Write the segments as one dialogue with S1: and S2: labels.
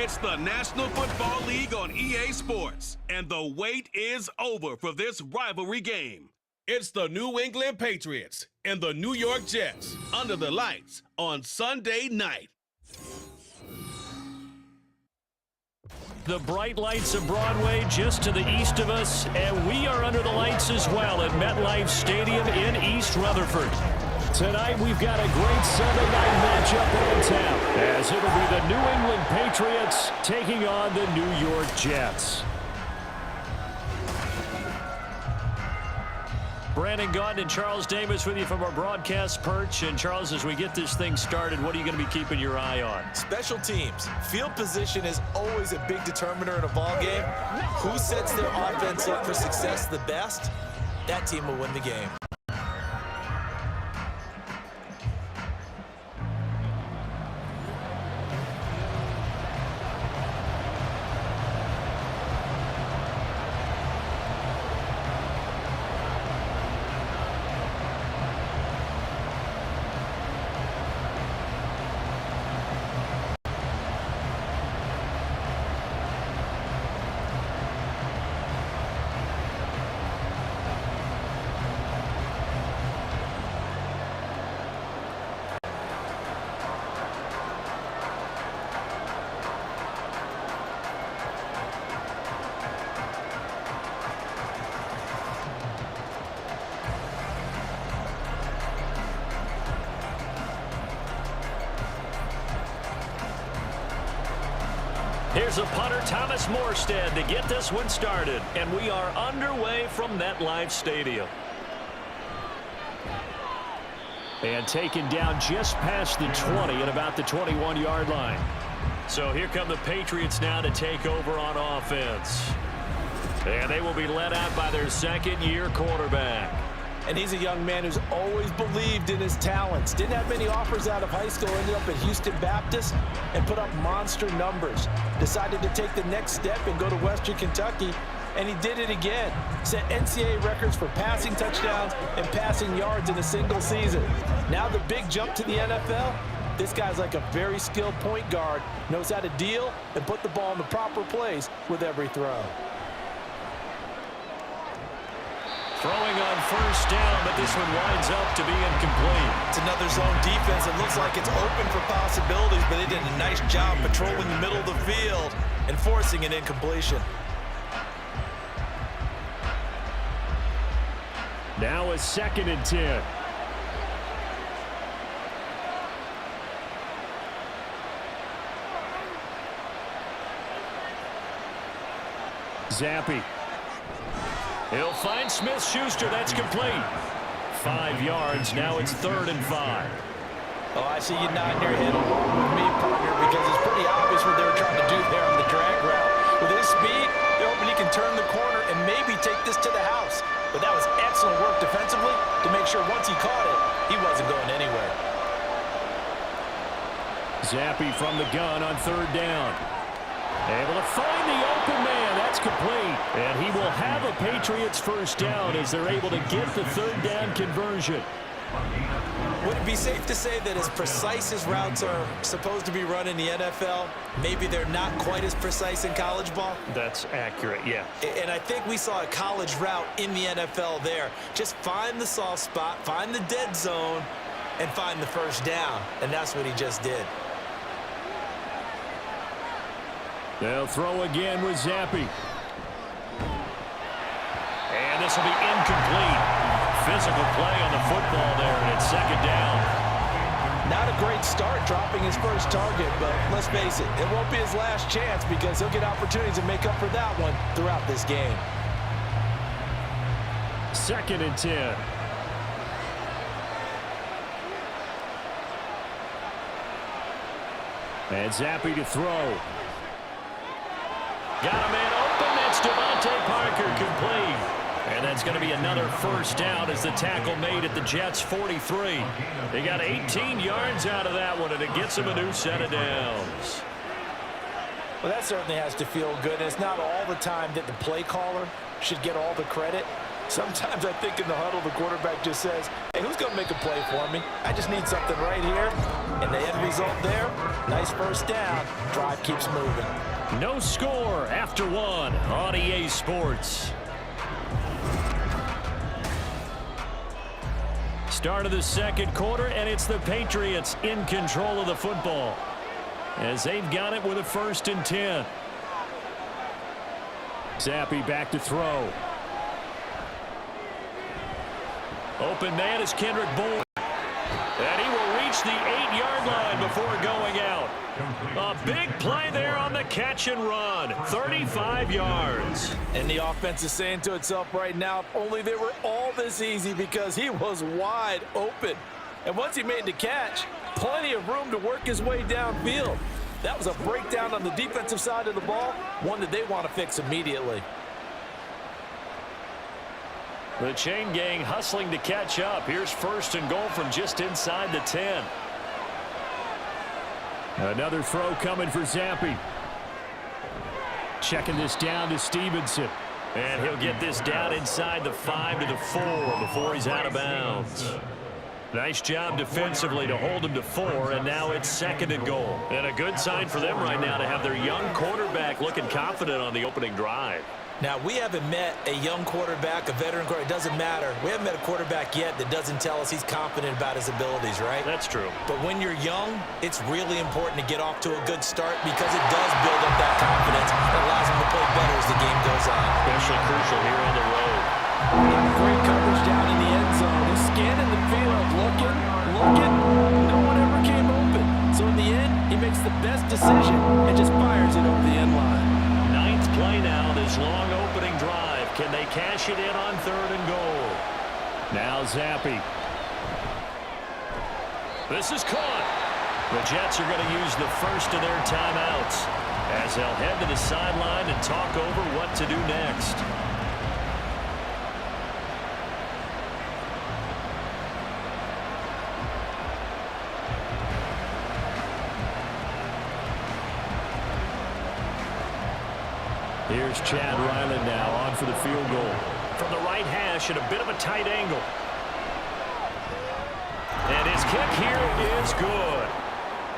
S1: It's the National Football League on EA Sports, and the wait is over for this rivalry game. It's the New England Patriots and the New York Jets under the lights on Sunday night.
S2: The bright lights of Broadway just to the east of us, and we are under the lights as well at MetLife Stadium in East Rutherford. Tonight we've got a great Sunday night matchup in town, as it'll be the New England Patriots taking on the New York Jets. Brandon Gaudin and Charles Davis with you from our broadcast perch. And Charles, as we get this thing started, what are you going to be keeping your eye on?
S3: Special teams. Field position is always a big determiner in a ball game. Who sets their offense up for success the best, that team will win the game.
S2: Here's a punter, Thomas Morstead, to get this one started. And we are underway from MetLife Stadium. And taken down just past the 20 at about the 21-yard line. So here come the Patriots now to take over on offense. And they will be led out by their second-year quarterback.
S3: And he's a young man who's always believed in his talents. Didn't have many offers out of high school, ended up at Houston Baptist and put up monster numbers. Decided to take the next step and go to Western Kentucky, and he did it again. Set NCAA records for passing touchdowns and passing yards in a single season. Now the big jump to the NFL. This guy's like a very skilled point guard, knows how to deal and put the ball in the proper place with every throw.
S2: Throwing on first down, but this one winds up to be incomplete.
S3: It's another zone defense. It looks like it's open for possibilities, but they did a nice job patrolling the middle of the field and forcing an incompletion.
S2: Now a 2nd and 10. Zappi. He'll find Smith-Schuster. That's complete. 5 yards. Now it's 3rd and 5.
S3: Oh, I see you nodding your head along with me, partner, because it's pretty obvious what they were trying to do there on the drag route. With his speed, they're hoping he can turn the corner and maybe take this to the house. But that was excellent work defensively to make sure once he caught it, he wasn't going anywhere.
S2: Zappi from the gun on 3rd down. Able to find the open man. That's complete. And he will have a Patriots first down as they're able to get the 3rd down conversion.
S3: Would it be safe to say that as precise as routes are supposed to be run in the NFL, maybe they're not quite as precise in college ball?
S2: That's accurate, yeah.
S3: And I think we saw a college route in the NFL there. Just find the soft spot, find the dead zone, and find the first down. And that's what he just did.
S2: They'll throw again with Zappi. And this will be incomplete. Physical play on the football there, and it's 2nd down.
S3: Not a great start dropping his first target, but let's face it, it won't be his last chance because he'll get opportunities to make up for that one throughout this game.
S2: 2nd and 10. And Zappi to throw. Got a man open. That's Devontae Parker, complete. And that's going to be another first down as the tackle made at the Jets' 43. They got 18 yards out of that one, and it gets them a new set of downs.
S3: Well, that certainly has to feel good. And it's not all the time that the play caller should get all the credit. Sometimes I think in the huddle, the quarterback just says, hey, who's going to make a play for me? I just need something right here. And the end result there, nice first down. Drive keeps moving.
S2: No score after one on EA Sports. Start of the second quarter, and it's the Patriots in control of the football as they've got it with a 1st and 10. Zappi back to throw. Open man is Kendrick Bourne. And he will reach the 8-yard line before going out. A big play there on the catch and run. 35 yards.
S3: And the offense is saying to itself right now, if only they were all this easy, because he was wide open. And once he made the catch, plenty of room to work his way downfield. That was a breakdown on the defensive side of the ball, one that they want to fix immediately.
S2: The chain gang hustling to catch up. Here's 1st and goal from just inside the 10. Another throw coming for Zappi. Checking this down to Stevenson. And he'll get this down inside the 5 to the 4 before he's out of bounds. Nice job defensively to hold him to 4, and now it's 2nd and goal. And a good sign for them right now to have their young quarterback looking confident on the opening drive.
S3: Now, we haven't met a young quarterback, a veteran quarterback. It doesn't matter. We haven't met a quarterback yet that doesn't tell us he's confident about his abilities, right?
S2: That's true.
S3: But when you're young, it's really important to get off to a good start because it does build up that confidence that allows him to play better as the game goes on.
S2: Especially crucial here on the road.
S3: Great coverage down in the end zone. He's scanning the field, looking. No one ever came open. So in the end, he makes the best decision and just fires it over the end line.
S2: 9th play now, this long opening drive. Can they cash it in on 3rd and goal? Now Zappi. This is caught. The Jets are going to use the first of their timeouts as they'll head to the sideline and talk over what to do next. Here's Chad Ryland now on for the field goal. From the right hash at a bit of a tight angle. And his kick here is good.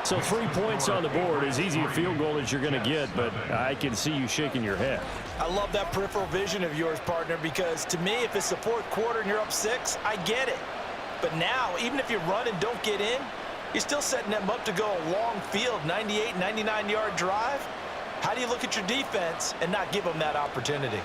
S2: So 3 points on the board, as easy a field goal as you're going to get, but I can see you shaking your head.
S3: I love that peripheral vision of yours, partner, because to me, if it's the 4th quarter and you're up 6, I get it. But now, even if you run and don't get in, you're still setting them up to go a long field, 98, 99-yard drive. How do you look at your defense and not give them that opportunity?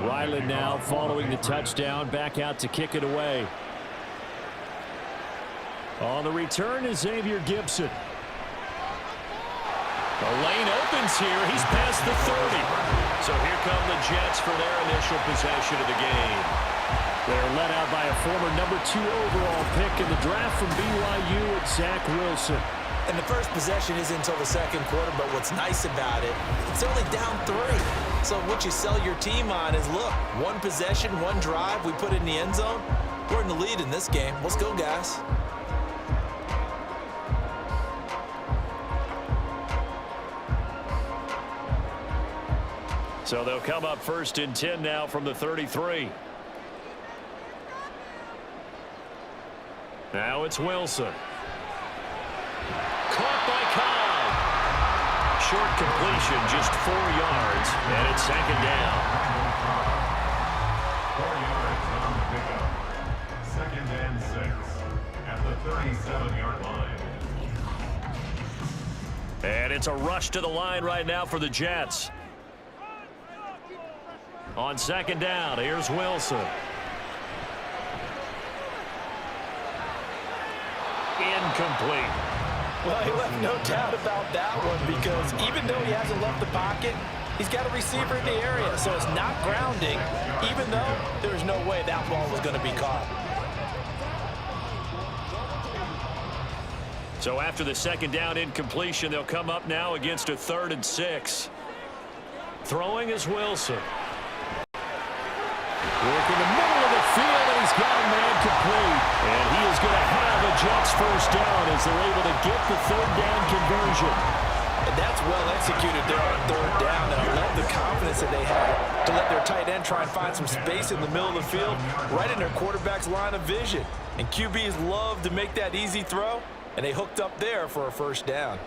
S2: Ryland now following the touchdown, back out to kick it away. On the return is Xavier Gibson. The lane opens here. He's past the 30. So here come the Jets for their initial possession of the game. They're led out by a former number 2 overall pick in the draft from BYU, it's Zach Wilson.
S3: And the first possession isn't until the 2nd quarter, but what's nice about it, it's only down 3. So what you sell your team on is, look, 1 possession, 1 drive, we put it in the end zone. We're in the lead in this game. Let's go, guys.
S2: So they'll come up 1st and 10 now from the 33. Now it's Wilson. Caught by Kwai. Short completion, just 4 yards, and it's 2nd down.
S4: 4 yards on the pickup. 2nd and 6 at the 37-yard line.
S2: And it's a rush to the line right now for the Jets. On 2nd down, here's Wilson. Incomplete.
S3: Well, he left no doubt about that one, because even though he hasn't left the pocket, he's got a receiver in the area, so it's not grounding, even though there's no way that ball was going to be caught.
S2: So after the second down incompletion, they'll come up now against a 3rd and 6. Throwing is Wilson. Work in the middle of the field, and he's got a man complete. And he is going to have a Jets first down as they're able to get the 3rd down conversion.
S3: And that's well executed there on 3rd down, and I love the confidence that they had to let their tight end try and find some space in the middle of the field, right in their quarterback's line of vision. And QBs love to make that easy throw, and they hooked up there for a first down.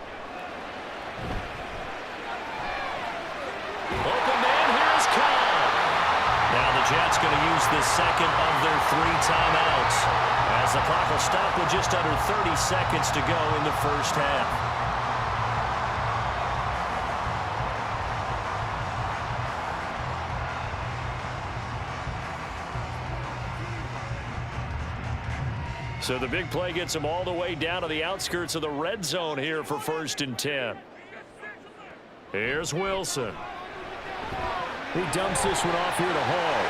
S2: Open man, here's Kwai. Now the Jets going to use the second of their 3 timeouts as the clock will stop with just under 30 seconds to go in the first half. So the big play gets them all the way down to the outskirts of the red zone here for 1st and 10. Here's Wilson. He dumps this one off here to Hall.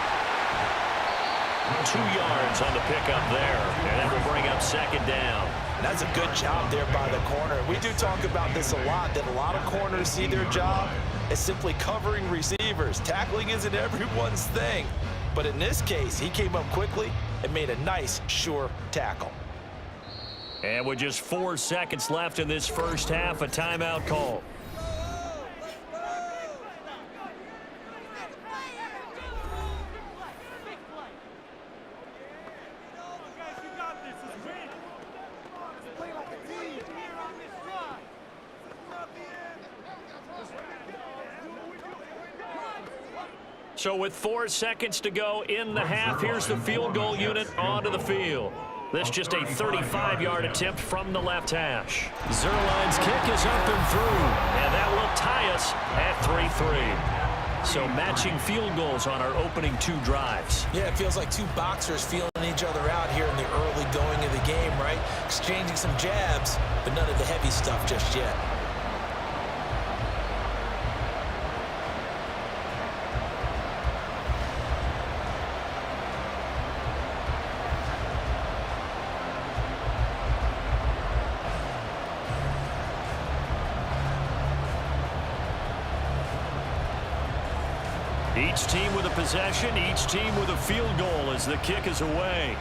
S2: 2 yards on the pickup there, and that will bring up 2nd down.
S3: And that's a good job there by the corner. We do talk about this a lot, that a lot of corners see their job as simply covering receivers. Tackling isn't everyone's thing. But in this case, he came up quickly and made a nice, sure tackle.
S2: And with just 4 seconds left in this first half, a timeout call. So with 4 seconds to go in the half, here's the field goal unit onto the field. This just a 35-yard attempt from the left hash. Zerline's kick is up and through, and that will tie us at 3-3. So matching field goals on our opening 2 drives.
S3: Yeah, it feels like 2 boxers feeling each other out here in the early going of the game, right? Exchanging some jabs, but none of the heavy stuff just yet.
S2: Each team with a possession, each team with a field goal as the kick is away.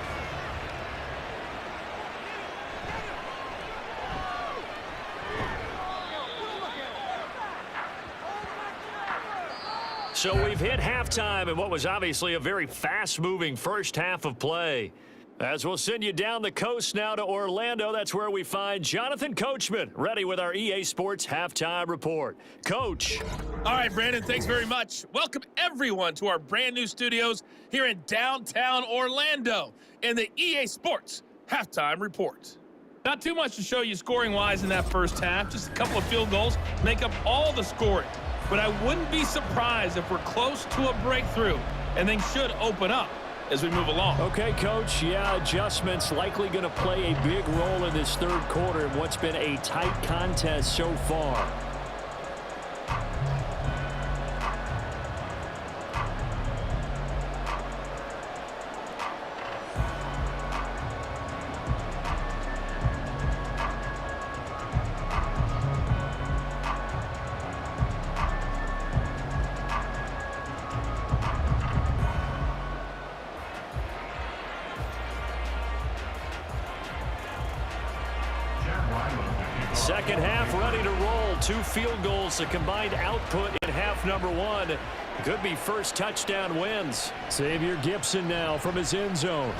S2: So we've hit halftime in what was obviously a very fast-moving first half of play. As we'll send you down the coast now to Orlando, that's where we find Jonathan Coachman, ready with our EA Sports Halftime Report. Coach.
S5: All right, Brandon, thanks very much. Welcome, everyone, to our brand-new studios here in downtown Orlando in the EA Sports Halftime Report. Not too much to show you scoring-wise in that first half. Just a couple of field goals make up all the scoring. But I wouldn't be surprised if we're close to a breakthrough, and things should open up as we move along.
S2: Okay, Coach, yeah, adjustments likely going to play a big role in this third quarter in what's been a tight contest so far. Second half ready to roll. 2 field goals, the combined output in half number 1. Could be first touchdown wins. Xavier Gibson now from his end zone.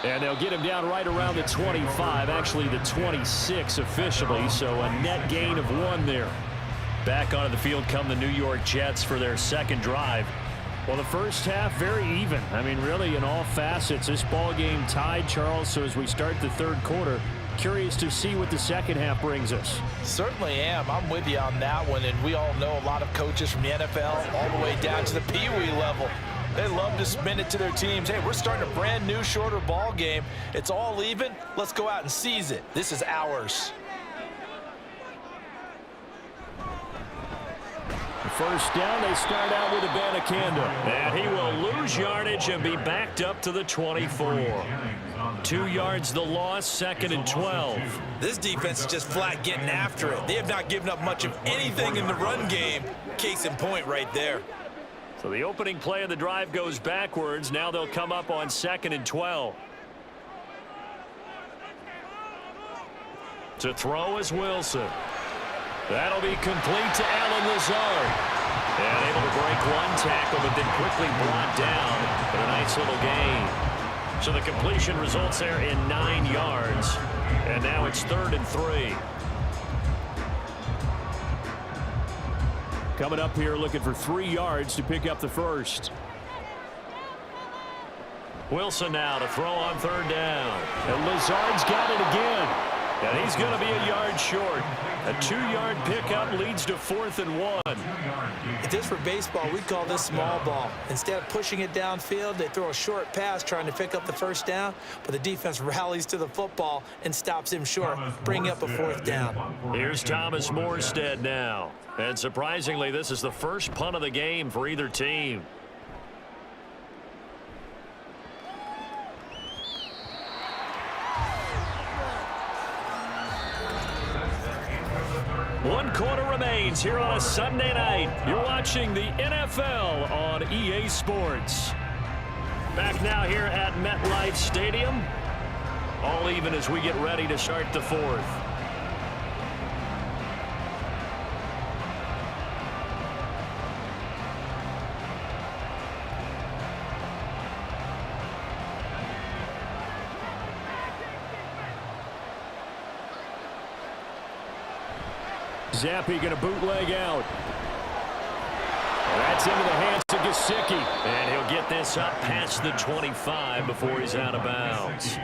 S2: And they'll get him down right around the 25, actually the 26 officially, so a net gain of 1 there. Back onto the field come the New York Jets for their second drive. Well, the first half very even. I mean, really in all facets, this ball game tied, Charles, so as we start the third quarter, curious to see what the second half brings us.
S3: Certainly am. I'm with you on that one, and we all know a lot of coaches from the NFL all the way down to the Pee-wee level. They love to spin it to their teams. Hey, we're starting a brand new, shorter ball game. It's all even. Let's go out and seize it. This is ours.
S2: first down. They start out with Abanikanda. And he will lose yardage and be backed up to the 24. 2 yards the loss, 2nd and 12.
S3: This defense is just flat getting after it. They have not given up much of anything in the run game. Case in point right there.
S2: So the opening play of the drive goes backwards. Now they'll come up on 2nd and 12. To throw is Wilson. That'll be complete to Alan Lazard. And able to break one tackle, but then quickly brought down. But a nice little gain. So the completion results there in 9 yards. And now it's 3rd and 3. Coming up here looking for 3 yards to pick up the first. Wilson now to throw on 3rd down. And Lazard's got it again. And he's going to be a yard short. A 2-yard pickup leads to 4th and 1.
S3: If this were baseball, we'd call this small ball. Instead of pushing it downfield, they throw a short pass trying to pick up the first down, but the defense rallies to the football and stops him short, bringing up a 4th down.
S2: Here's Thomas Morstead now. And surprisingly, this is the first punt of the game for either team. One quarter remains here on a Sunday night. You're watching the NFL on EA Sports. Back now here at MetLife Stadium. All even as we get ready to start the 4th. Zappi going to bootleg out. That's into the hands of Gesicki. And he'll get this up past the 25 before he's out of bounds.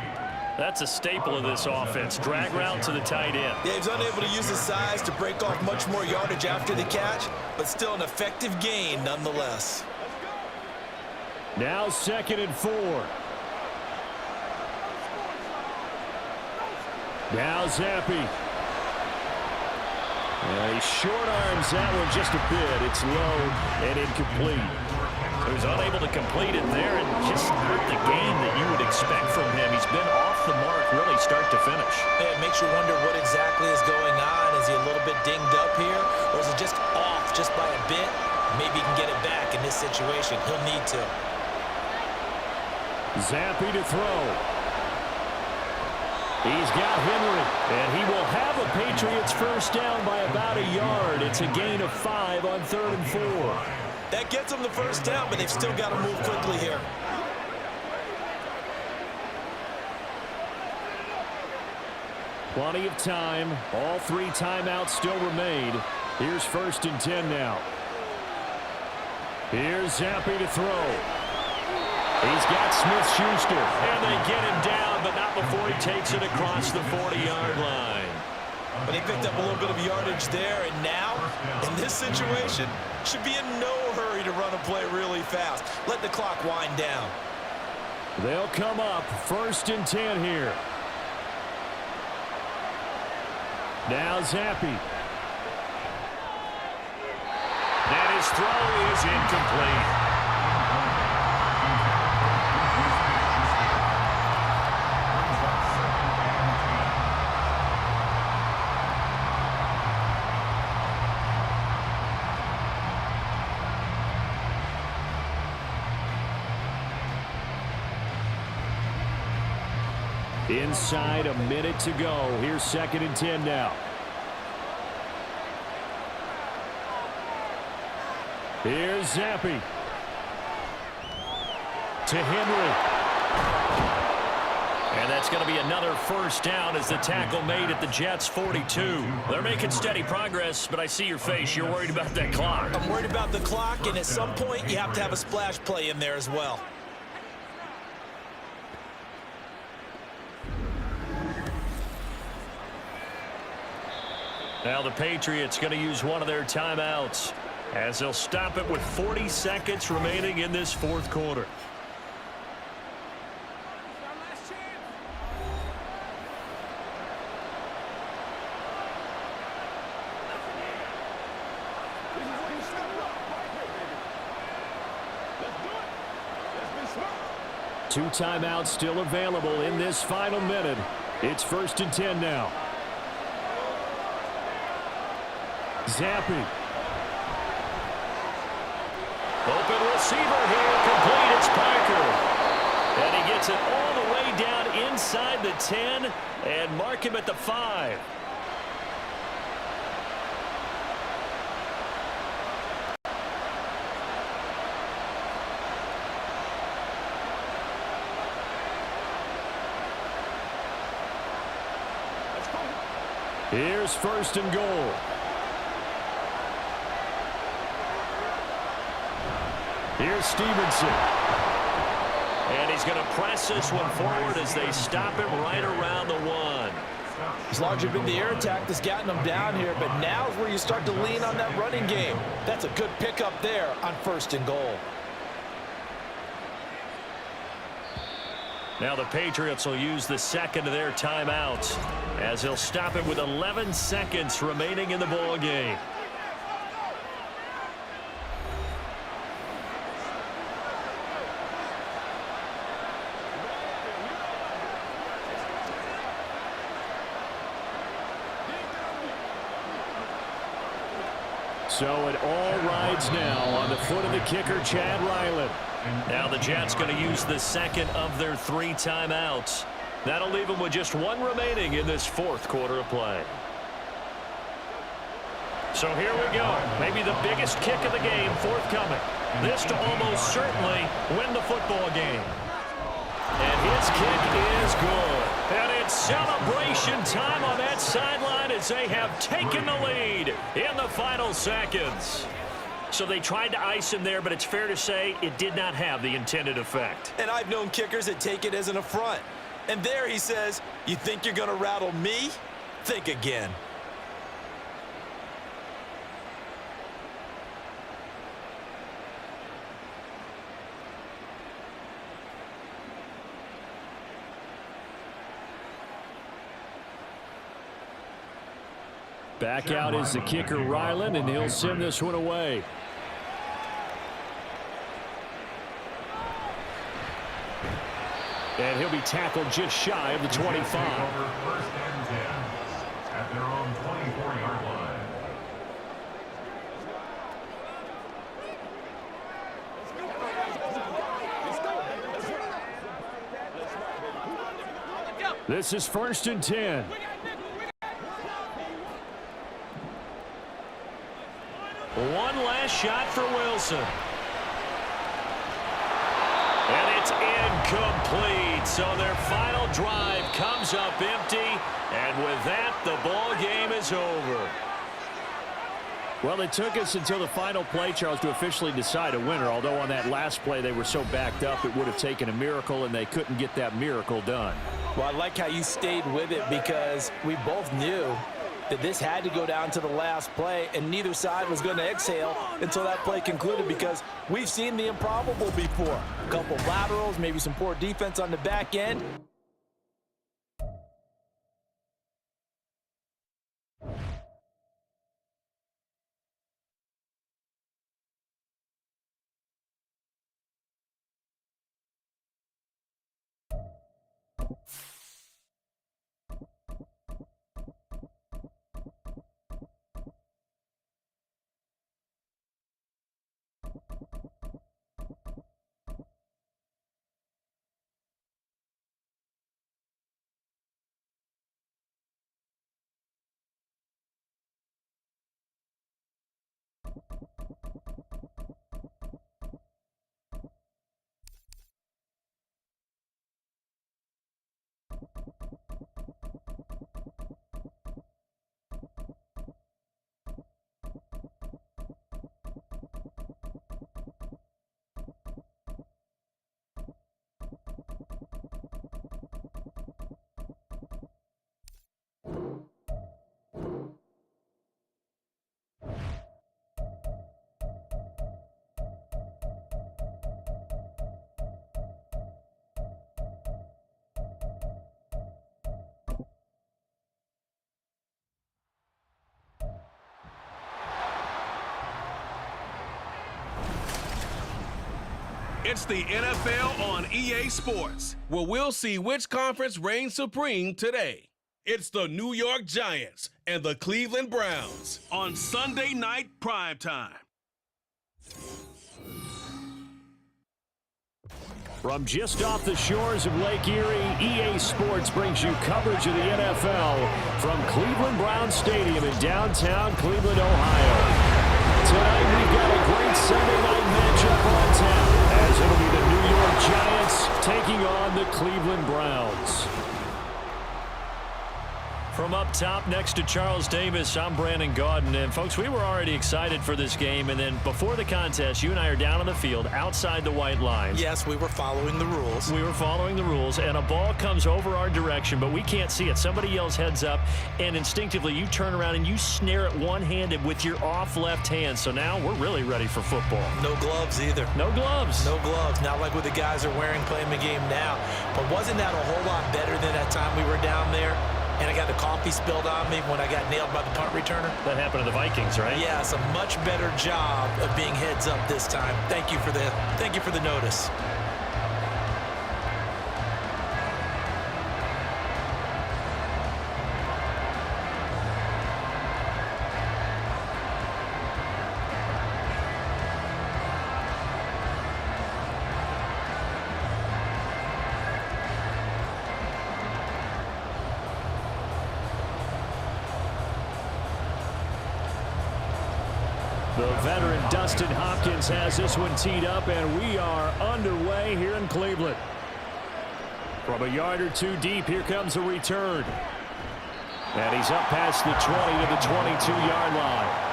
S2: That's a staple of this offense. Drag route to the tight end.
S3: Yeah, he's unable to use his size to break off much more yardage after the catch, but still an effective gain nonetheless.
S2: Now 2nd and 4. Now Zappi. He short arms that one just a bit. It's low and incomplete. He was unable to complete it there, and just not the game that you would expect from him. He's been off the mark really start to finish.
S3: Yeah, it makes you wonder what exactly is going on. Is he a little bit dinged up here, or is it just off just by a bit? Maybe he can get it back in this situation. He'll need to.
S2: Zappi to throw. He's got Henry, and he will have a Patriots first down by about a yard. It's a gain of 5 on 3rd and 4.
S3: That gets them the first down, but they've still got to move quickly here.
S2: Plenty of time. All 3 timeouts still remain. Here's 1st and 10 now. Here's Zappi to throw. He's got Smith-Schuster, and they get him down, but not before he takes it across the 40-yard line.
S3: But he picked up a little bit of yardage there, and now, in this situation, should be in no hurry to run a play really fast. Let the clock wind down.
S2: They'll come up 1st and 10 here. Now Zappi. And his throw is incomplete. Inside a minute to go. Here's 2nd and 10 now. Here's Zappi. To Henry. And that's going to be another first down as the tackle made at the Jets' 42. They're making steady progress, but I see your face. You're worried about that clock.
S3: I'm worried about the clock, and at some point, you have to have a splash play in there as well.
S2: Now the Patriots going to use one of their timeouts as they'll stop it with 40 seconds remaining in this 4th quarter. 2 timeouts still available in this final minute. It's 1st and 10 now. Zappi. Open receiver here. Complete. It's Parker. And he gets it all the way down inside the 10 and mark him at the 5. Here's 1st and goal. Here's Stevenson. And he's going to press this one forward as they stop him right around the 1.
S3: It's largely been the air attack that's gotten them down here, but now is where you start to lean on that running game. That's a good pickup there on 1st and goal.
S2: Now the Patriots will use the second of their timeouts as he'll stop it with 11 seconds remaining in the ball game. So it all rides now on the foot of the kicker, Chad Ryland. Now the Jets going to use the second of their 3 timeouts. That'll leave them with just 1 remaining in this 4th quarter of play. So here we go. Maybe the biggest kick of the game forthcoming. This to almost certainly win the football game. And his kick is good. And it's celebration time on that sideline as they have taken the lead in the final seconds. So they tried to ice him there, but it's fair to say it did not have the intended effect.
S3: And I've known kickers that take it as an affront. And there he says, you think you're going to rattle me? Think again.
S2: Back out is the kicker, Ryland, and he'll send this one away. And he'll be tackled just shy of the 25.
S4: First and 10 at their own 24-yard line.
S2: This is 1st and 10. One last shot for Wilson. And it's incomplete. So their final drive comes up empty. And with that, the ball game is over. Well, it took us until the final play, Charles, to officially decide a winner. Although on that last play they were so backed up, it would have taken a miracle, and they couldn't get that miracle done.
S3: Well, I like how you stayed with it because we both knew that this had to go down to the last play, and neither side was going to exhale until that play concluded because we've seen the improbable before. A couple laterals, maybe some poor defense on the back end.
S1: It's the NFL on EA Sports, where we'll see which conference reigns supreme today. It's the New York Giants and the Cleveland Browns on Sunday night primetime.
S2: From just off the shores of Lake Erie, EA Sports brings you coverage of the NFL from Cleveland Browns Stadium in downtown Cleveland, Ohio. Tonight we've got a great Sunday night matchup on tap, as it'll be the New York Giants taking on the Cleveland Browns. From up top next to Charles Davis, I'm Brandon Gaudin. And, folks, we were already excited for this game. And then before the contest, you and I are down on the field outside the white lines.
S3: Yes, we were following the rules.
S2: We were following the rules, and a ball comes over our direction, but we can't see it. Somebody yells heads up, and instinctively you turn around and you snare it one-handed with your off left hand. So now we're really ready for football.
S3: No gloves either.
S2: No gloves.
S3: No gloves. Not like what the guys are wearing playing the game now. But wasn't that a whole lot better than that time we were down there? And I got the coffee spilled on me when I got nailed by the punt returner.
S2: That happened to the Vikings, right?
S3: Yeah, it's a much better job of being heads up this time. Thank you for the notice.
S2: The veteran Dustin Hopkins has this one teed up, and we are underway here in Cleveland. From a yard or two deep, here comes a return. And he's up past the 20 to the 22-yard line.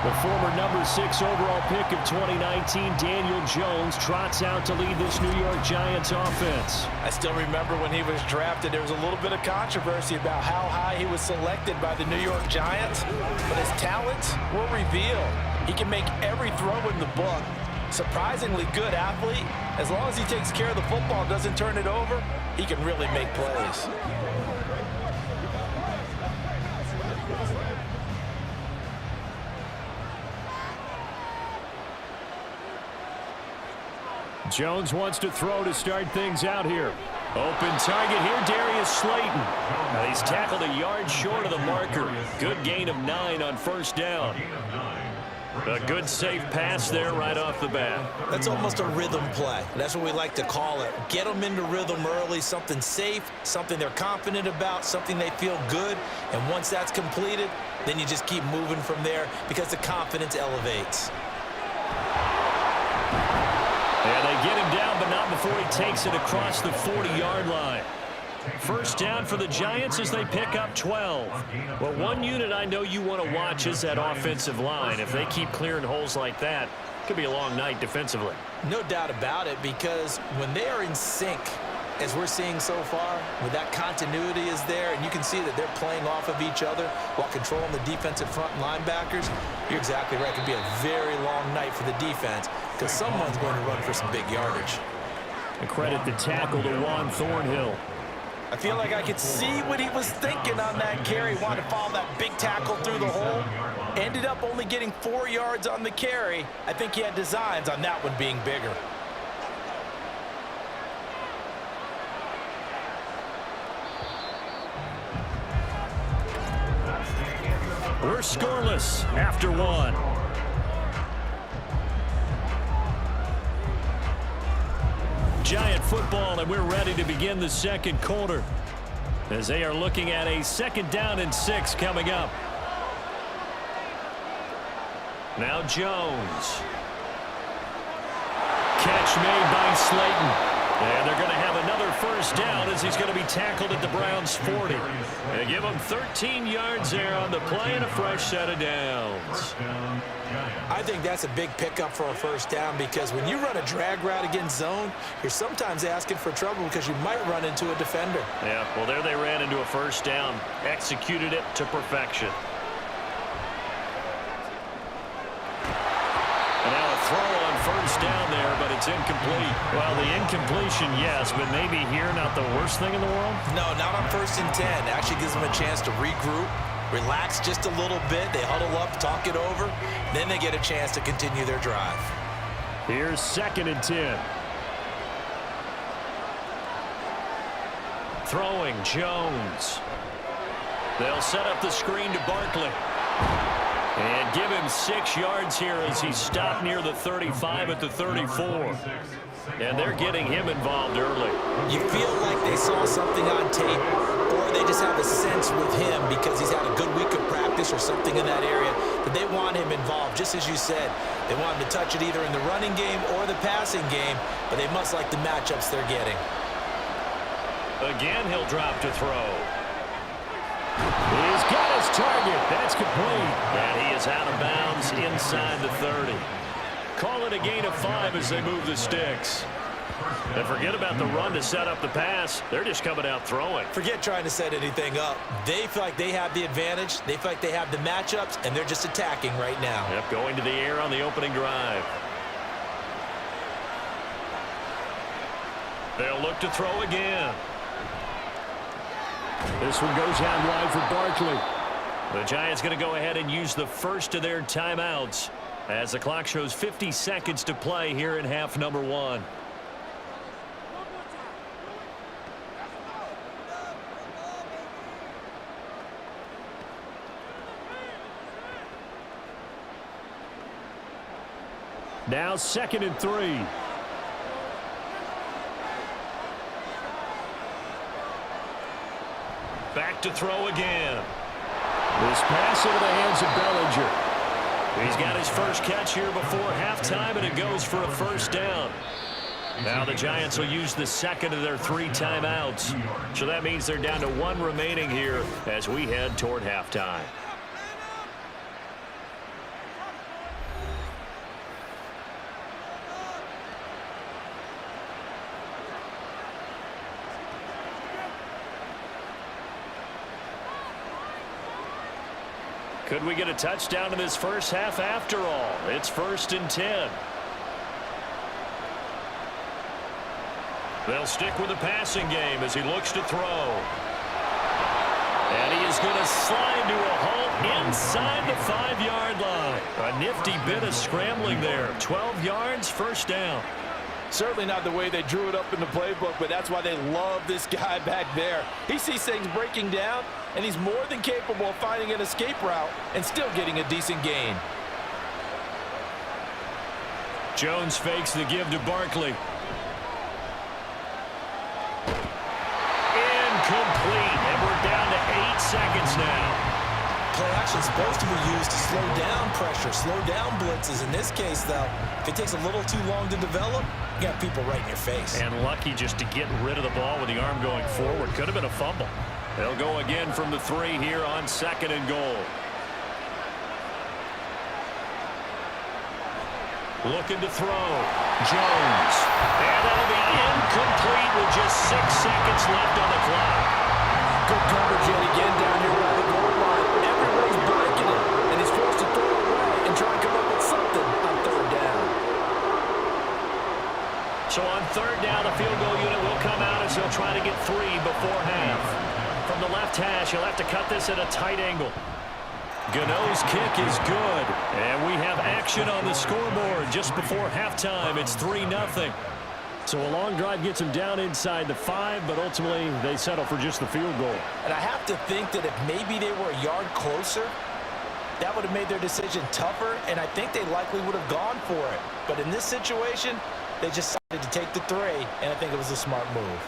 S2: The former number 6 overall pick of 2019, Daniel Jones, trots out to lead this New York Giants offense.
S3: I still remember when he was drafted, there was a little bit of controversy about how high he was selected by the New York Giants, but his talents were revealed. He can make every throw in the book. Surprisingly good athlete. As long as he takes care of the football, doesn't turn it over, he can really make plays.
S2: Jones wants to throw to start things out here. Open target here, Darius Slayton. Now he's tackled a yard short of the marker. Good gain of 9 on first down. A good safe pass there right off the bat.
S3: That's almost a rhythm play. That's what we like to call it. Get them into rhythm early, something safe, something they're confident about, something they feel good. And once that's completed, then you just keep moving from there because the confidence elevates.
S2: And they get him down, but not before he takes it across the 40-yard line. First down for the Giants as they pick up 12. Well, one unit I know you want to watch is that offensive line. If they keep clearing holes like that, it could be a long night defensively.
S3: No doubt about it, because when they are in sync, as we're seeing so far, when that continuity is there, and you can see that they're playing off of each other while controlling the defensive front linebackers, you're exactly right. It could be a very long night for the defense because someone's going to run for some big yardage.
S2: And credit the tackle to Juan Thornhill.
S3: I feel like I could see what he was thinking on that carry. Wanted to follow that big tackle through the hole. Ended up only getting 4 yards on the carry. I think he had designs on that one being bigger.
S2: We're scoreless after 1. Giant football, and we're ready to begin the second quarter as they are looking at a 2nd down and 6 coming up. Now Jones. Catch made by Slayton. And they're going to have another first down as he's going to be tackled at the Browns' 40. They give him 13 yards there on the play and a fresh set of downs.
S3: I think that's a big pickup for a first down because when you run a drag route against zone, you're sometimes asking for trouble because you might run into a defender.
S2: Yeah, well, there they ran into a first down, executed it to perfection. And now a throw on first down there, but it's incomplete. Well, the incompletion, yes, but maybe here not the worst thing in the world?
S3: No, not on 1st and 10. It actually gives them a chance to regroup, relax just a little bit. They huddle up, talk it over. Then they get a chance to continue their drive.
S2: Here's 2nd and 10. throwing, Jones. They'll set up the screen to Barkley. And give him 6 yards here as he's stopped near the 35 at the 34. And they're getting him involved early.
S3: You feel like they saw something on tape, or they just have a sense with him because he's had a good week of practice or something in that area that they want him involved. Just as you said, they want him to touch it either in the running game or the passing game, but they must like the matchups they're getting.
S2: Again, he'll drop to throw. He's got his target. That's complete. And he is out of bounds inside the 30. Call it a gain of 5 as they move the sticks. And forget about the run to set up the pass. They're just coming out throwing.
S3: Forget trying to set anything up. They feel like they have the advantage. They feel like they have the matchups, and they're just attacking right now.
S2: Yep, going to the air on the opening drive. They'll look to throw again. This one goes out wide for Barkley. The Giants going to go ahead and use the first of their timeouts as the clock shows 50 seconds to play here in half number 1. Now 2nd and 3. Back to throw again. This pass into the hands of Bellinger. He's got his first catch here before halftime, and it goes for a first down. Now the Giants will use the second of their 3 timeouts. So that means they're down to 1 remaining here as we head toward halftime. Could we get a touchdown in this first half after all? It's 1st and 10. They'll stick with the passing game as he looks to throw. And he is going to slide to a halt inside the 5-yard line. A nifty bit of scrambling there. 12 yards, first down.
S3: Certainly not the way they drew it up in the playbook, but that's why they love this guy back there. He sees things breaking down, and he's more than capable of finding an escape route and still getting a decent gain.
S2: Jones fakes the give to Barkley. Incomplete, and we're down to 8 seconds now.
S3: Play action supposed to be used to slow down pressure, slow down blitzes. In this case, though, if it takes a little too long to develop, you got people right in your face.
S2: And lucky just to get rid of the ball with the arm going forward. Could have been a fumble. They'll go again from the 3 here on 2nd and goal. Looking to throw. Jones. And that'll be incomplete with just 6 seconds left on the clock.
S3: Good coverage yet again down here by the goal line. Everybody's breaking it, and he's forced to throw it away and try and come up with something on 3rd down.
S2: So on 3rd down, the field goal unit will come out as they'll try to get 3 before half. From the left hash, he'll have to cut this at a tight angle. Gano's kick is good, and we have action on the scoreboard just before halftime. It's 3-0. So a long drive gets him down inside the 5, but ultimately they settle for just the field goal.
S3: And I have to think that if maybe they were a yard closer, that would have made their decision tougher, and I think they likely would have gone for it. But in this situation, they just decided to take the 3, and I think it was a smart move.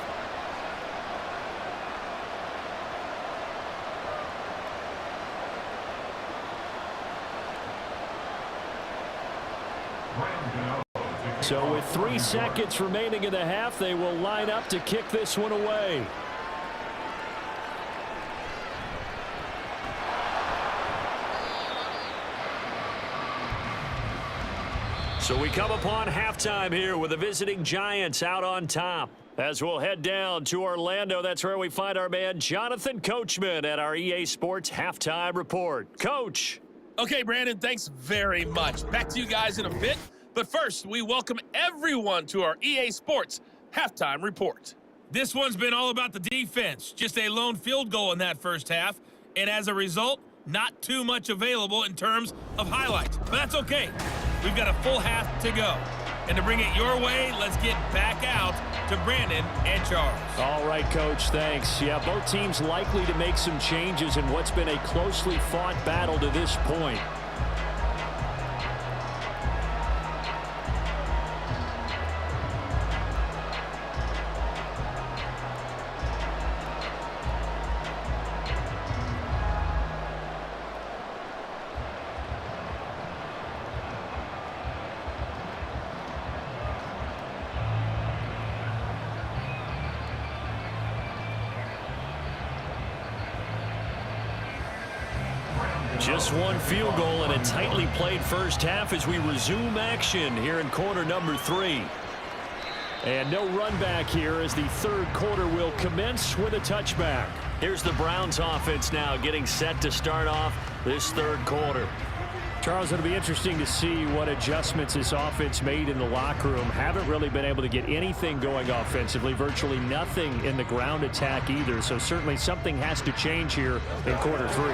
S2: So with 3 seconds remaining in the half, they will line up to kick this one away. So we come upon halftime here with the visiting Giants out on top. As we'll head down to Orlando, that's where we find our man Jonathan Coachman at our EA Sports Halftime Report. Coach.
S5: Okay, Brandon, thanks very much. Back to you guys in a bit. But first, we welcome everyone to our EA Sports Halftime Report.
S6: This one's been all about the defense. Just a lone field goal in that first half. And as a result, not too much available in terms of highlights. But that's okay. We've got a full half to go. And to bring it your way, let's get back out to to Brandon and Charles.
S2: All right, Coach, thanks. Yeah, both teams likely to make some changes in what's been a closely fought battle to this point. Just one field goal and a tightly played first half as we resume action here in quarter number 3. And no run back here as the third quarter will commence with a touchback. Here's the Browns offense now getting set to start off this third quarter. Charles, it'll be interesting to see what adjustments this offense made in the locker room. Haven't really been able to get anything going offensively, virtually nothing in the ground attack either. So certainly something has to change here in quarter 3.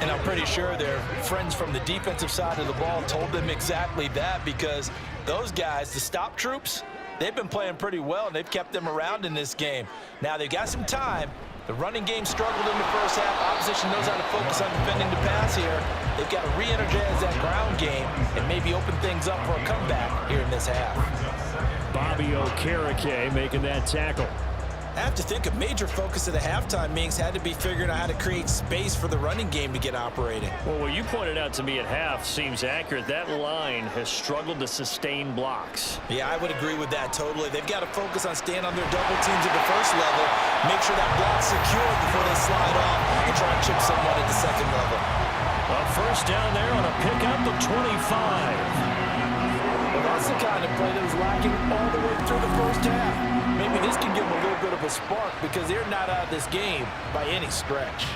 S3: And I'm pretty sure their friends from the defensive side of the ball told them exactly that, because those guys, the stop troops, they've been playing pretty well, and they've kept them around in this game. Now they've got some time. The running game struggled in the first half. Opposition knows how to focus on defending the pass here. They've got to re-energize that ground game and maybe open things up for a comeback here in this half.
S2: Bobby Okereke making that tackle.
S3: I have to think a major focus of the halftime meetings had to be figuring out how to create space for the running game to get operating.
S2: Well, what you pointed out to me at half seems accurate. That line has struggled to sustain blocks.
S3: Yeah, I would agree with that totally. They've got to focus on staying on their double teams at the first level, make sure that block's secure before they slide off and try to chip someone at the second level.
S2: A first down there on a pickup of 25.
S3: Well, that's the kind of play that was lacking all the way through the first half. Maybe this can give them a little bit of a spark, because they're not out of this game by any stretch.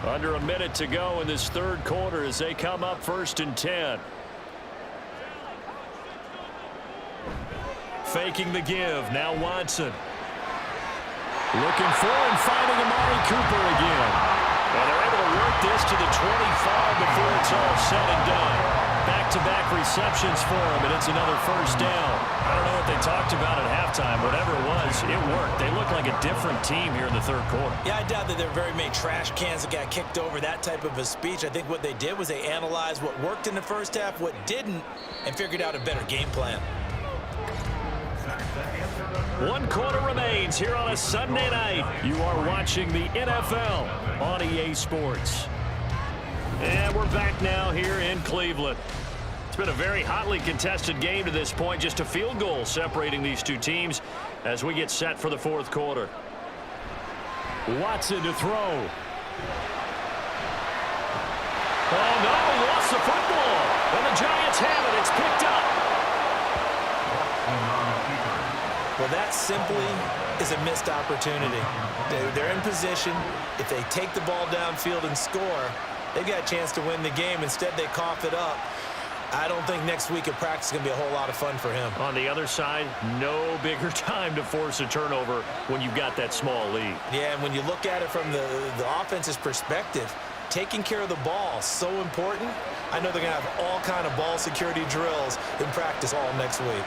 S2: Under a minute to go in this third quarter as they come up 1st and 10. Faking the give. Now Watson. Looking for and finding Amari Cooper again. And they're able to work this to the 25 before it's all said and done. Back-to-back receptions for him, and it's another first down. I don't know what they talked about at halftime. Whatever it was, it worked. They look like a different team here in the third quarter.
S3: Yeah, I doubt that there are very many trash cans that got kicked over, that type of a speech. I think what they did was they analyzed what worked in the first half, what didn't, and figured out a better game plan.
S2: 1 quarter remains here on a Sunday night. You are watching the NFL on EA Sports. And we're back now here in Cleveland. It's been a very hotly contested game to this point. Just a field goal separating these two teams as we get set for the fourth quarter. Watson to throw. Oh, no, he lost the football. And the Giants have it. It's picked up.
S3: Well, that simply is a missed opportunity. They're in position. If they take the ball downfield and score, they've got a chance to win the game. Instead, they cough it up. I don't think next week at practice is going to be a whole lot of fun for him.
S2: On the other side, no bigger time to force a turnover when you've got that small lead.
S3: Yeah, and when you look at it from the offense's perspective, taking care of the ball is so important. I know they're going to have all kind of ball security drills in practice all next week.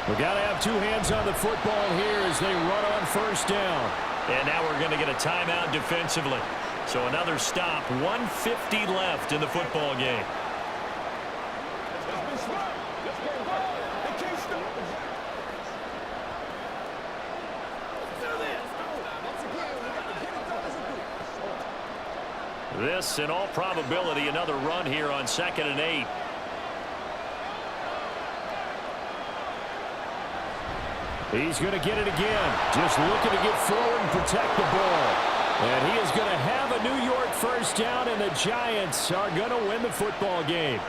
S2: We got to have two hands on the football here as they run on first down. And now we're going to get a timeout defensively. So another stop, 1:50 left in the football game. This, in all probability, another run here on 2nd and 8. He's going to get it again. Just looking to get forward and protect the ball. And he is going to have a New York first down, and the Giants are going to win the football game.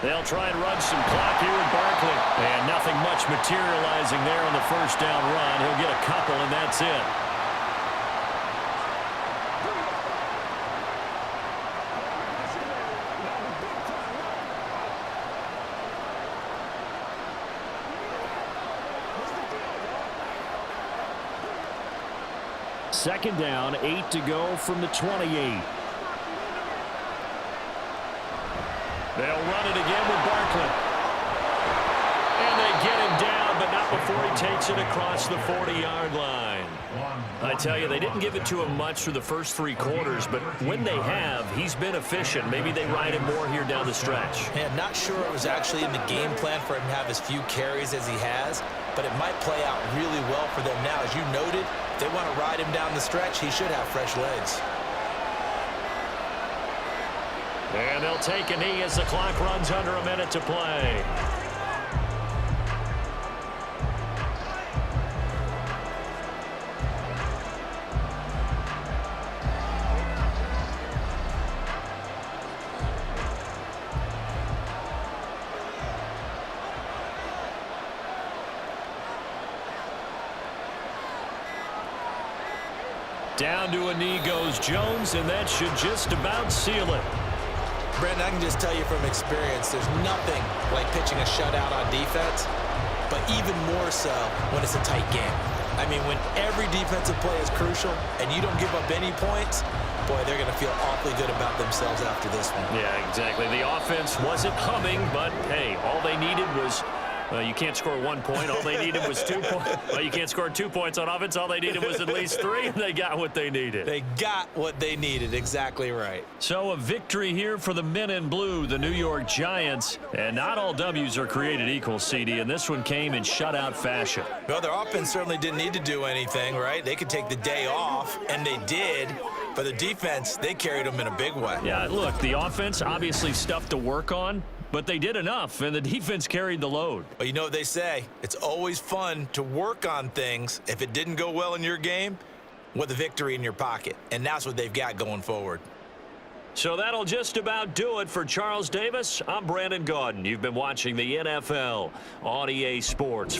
S2: They'll try and run some clock here with Barkley. And nothing much materializing there on the first down run. He'll get a couple, and that's it. Second down, 8 to go from the 28. They'll run it again with Barkley. And they get him down, but not before he takes it across the 40-yard line. I tell you, they didn't give it to him much through the first 3 quarters, but when they have, he's been efficient. Maybe they ride him more here down the stretch.
S3: Yeah, not sure it was actually in the game plan for him to have as few carries as he has, but it might play out really well for them now. As you noted, if they want to ride him down the stretch, he should have fresh legs.
S2: And they'll take a knee as the clock runs under a minute to play. Down to a knee goes Jones, and that should just about seal it.
S3: Brandon, I can just tell you from experience, there's nothing like pitching a shutout on defense, but even more so when it's a tight game. I mean, when every defensive play is crucial and you don't give up any points, boy, they're going to feel awfully good about themselves after this one.
S2: Yeah, exactly. The offense wasn't humming, but, hey, all they needed was you can't score 1 point. All they needed was 2 points. Well, you can't score 2 points on offense. All they needed was at least 3, and they got what they needed.
S3: They got what they needed. Exactly right.
S2: So a victory here for the men in blue, the New York Giants. And not all W's are created equal, CD, and this one came in shutout fashion.
S3: Well, their offense certainly didn't need to do anything, right? They could take the day off, and they did. But the defense, they carried them in a big way.
S2: Yeah, look, the offense, obviously stuff to work on. But they did enough, and the defense carried the load.
S3: Well, you know what they say. It's always fun to work on things. If it didn't go well in your game, with a victory in your pocket. And that's what they've got going forward.
S2: So that'll just about do it for Charles Davis. I'm Brandon Gaudin. You've been watching the NFL on EA Sports.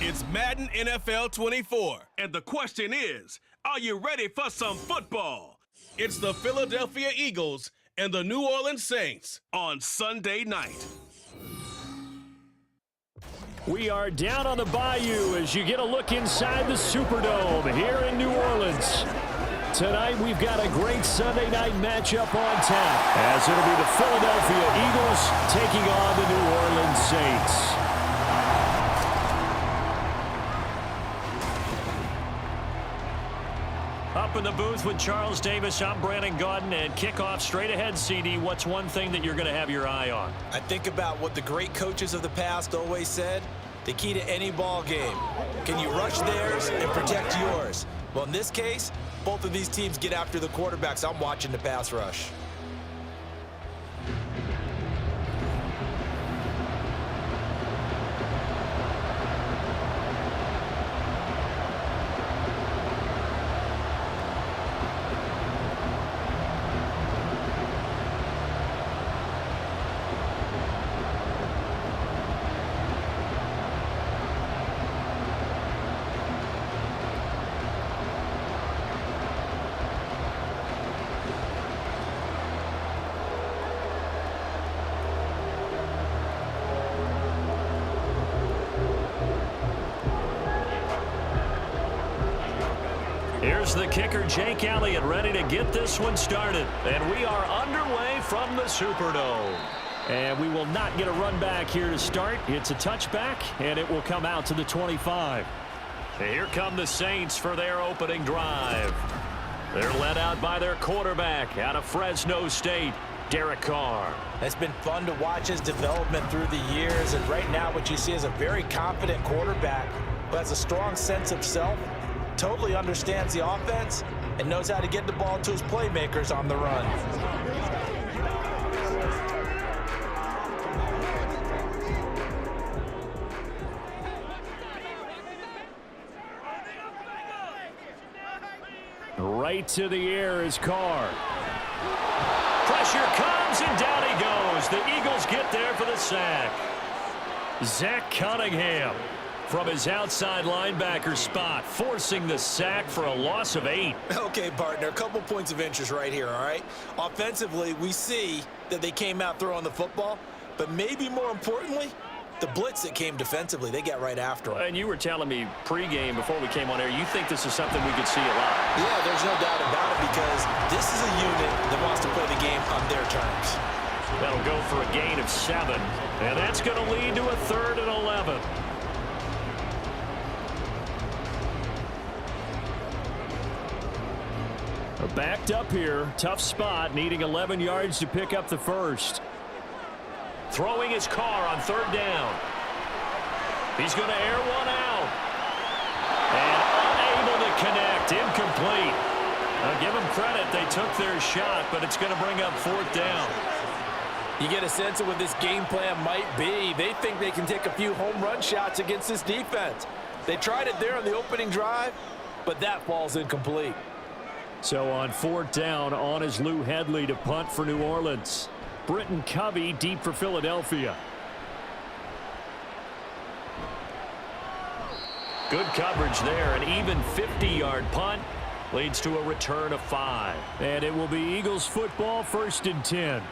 S1: It's Madden NFL 24, and the question is, are you ready for some football? It's the Philadelphia Eagles and the New Orleans Saints on Sunday night.
S2: We are down on the bayou as you get a look inside the Superdome here in New Orleans. Tonight we've got a great Sunday night matchup on tap as it'll be the Philadelphia Eagles taking on the New Orleans Saints. Up in the booth with Charles Davis, I'm Brandon Gaudin, and kickoff straight ahead, CD. What's one thing that you're going to have your eye on?
S3: I think about what the great coaches of the past always said. The key to any ball game. Can you rush theirs and protect yours? Well, in this case, both of these teams get after the quarterbacks. I'm watching the pass rush.
S2: Here's the kicker, Jake Elliott, ready to get this one started. And we are underway from the Superdome. And we will not get a run back here to start. It's a touchback, and it will come out to the 25. Here come the Saints for their opening drive. They're led out by their quarterback out of Fresno State, Derek Carr.
S3: It's been fun to watch his development through the years, and right now what you see is a very confident quarterback who has a strong sense of self, totally understands the offense, and knows how to get the ball to his playmakers on the run.
S2: Right to the air is Carr. Pressure comes, and down he goes. The Eagles get there for the sack. Zach Cunningham from his outside linebacker spot, forcing the sack for a loss of 8.
S3: Okay, partner, a couple points of interest right here, all right? Offensively, we see that they came out throwing the football, but maybe more importantly, the blitz that came defensively, they got right after him.
S2: And you were telling me pregame before we came on air, you think this is something we could see a lot.
S3: Yeah, there's no doubt about it, because this is a unit that wants to play the game on their terms.
S2: That'll go for a gain of 7, and that's going to lead to a 3rd and 11. Backed up here, tough spot, needing 11 yards to pick up the first. Throwing his Carr on 3rd down. He's going to air one out. And unable to connect, incomplete. I'll give them credit, they took their shot, but it's going to bring up 4th down.
S3: You get a sense of what this game plan might be. They think they can take a few home run shots against this defense. They tried it there on the opening drive, but that falls incomplete.
S2: So on 4th down, on is Lou Hedley to punt for New Orleans. Britton Covey deep for Philadelphia. Good coverage there. An even 50-yard punt leads to a return of 5. And it will be Eagles football, 1st and 10.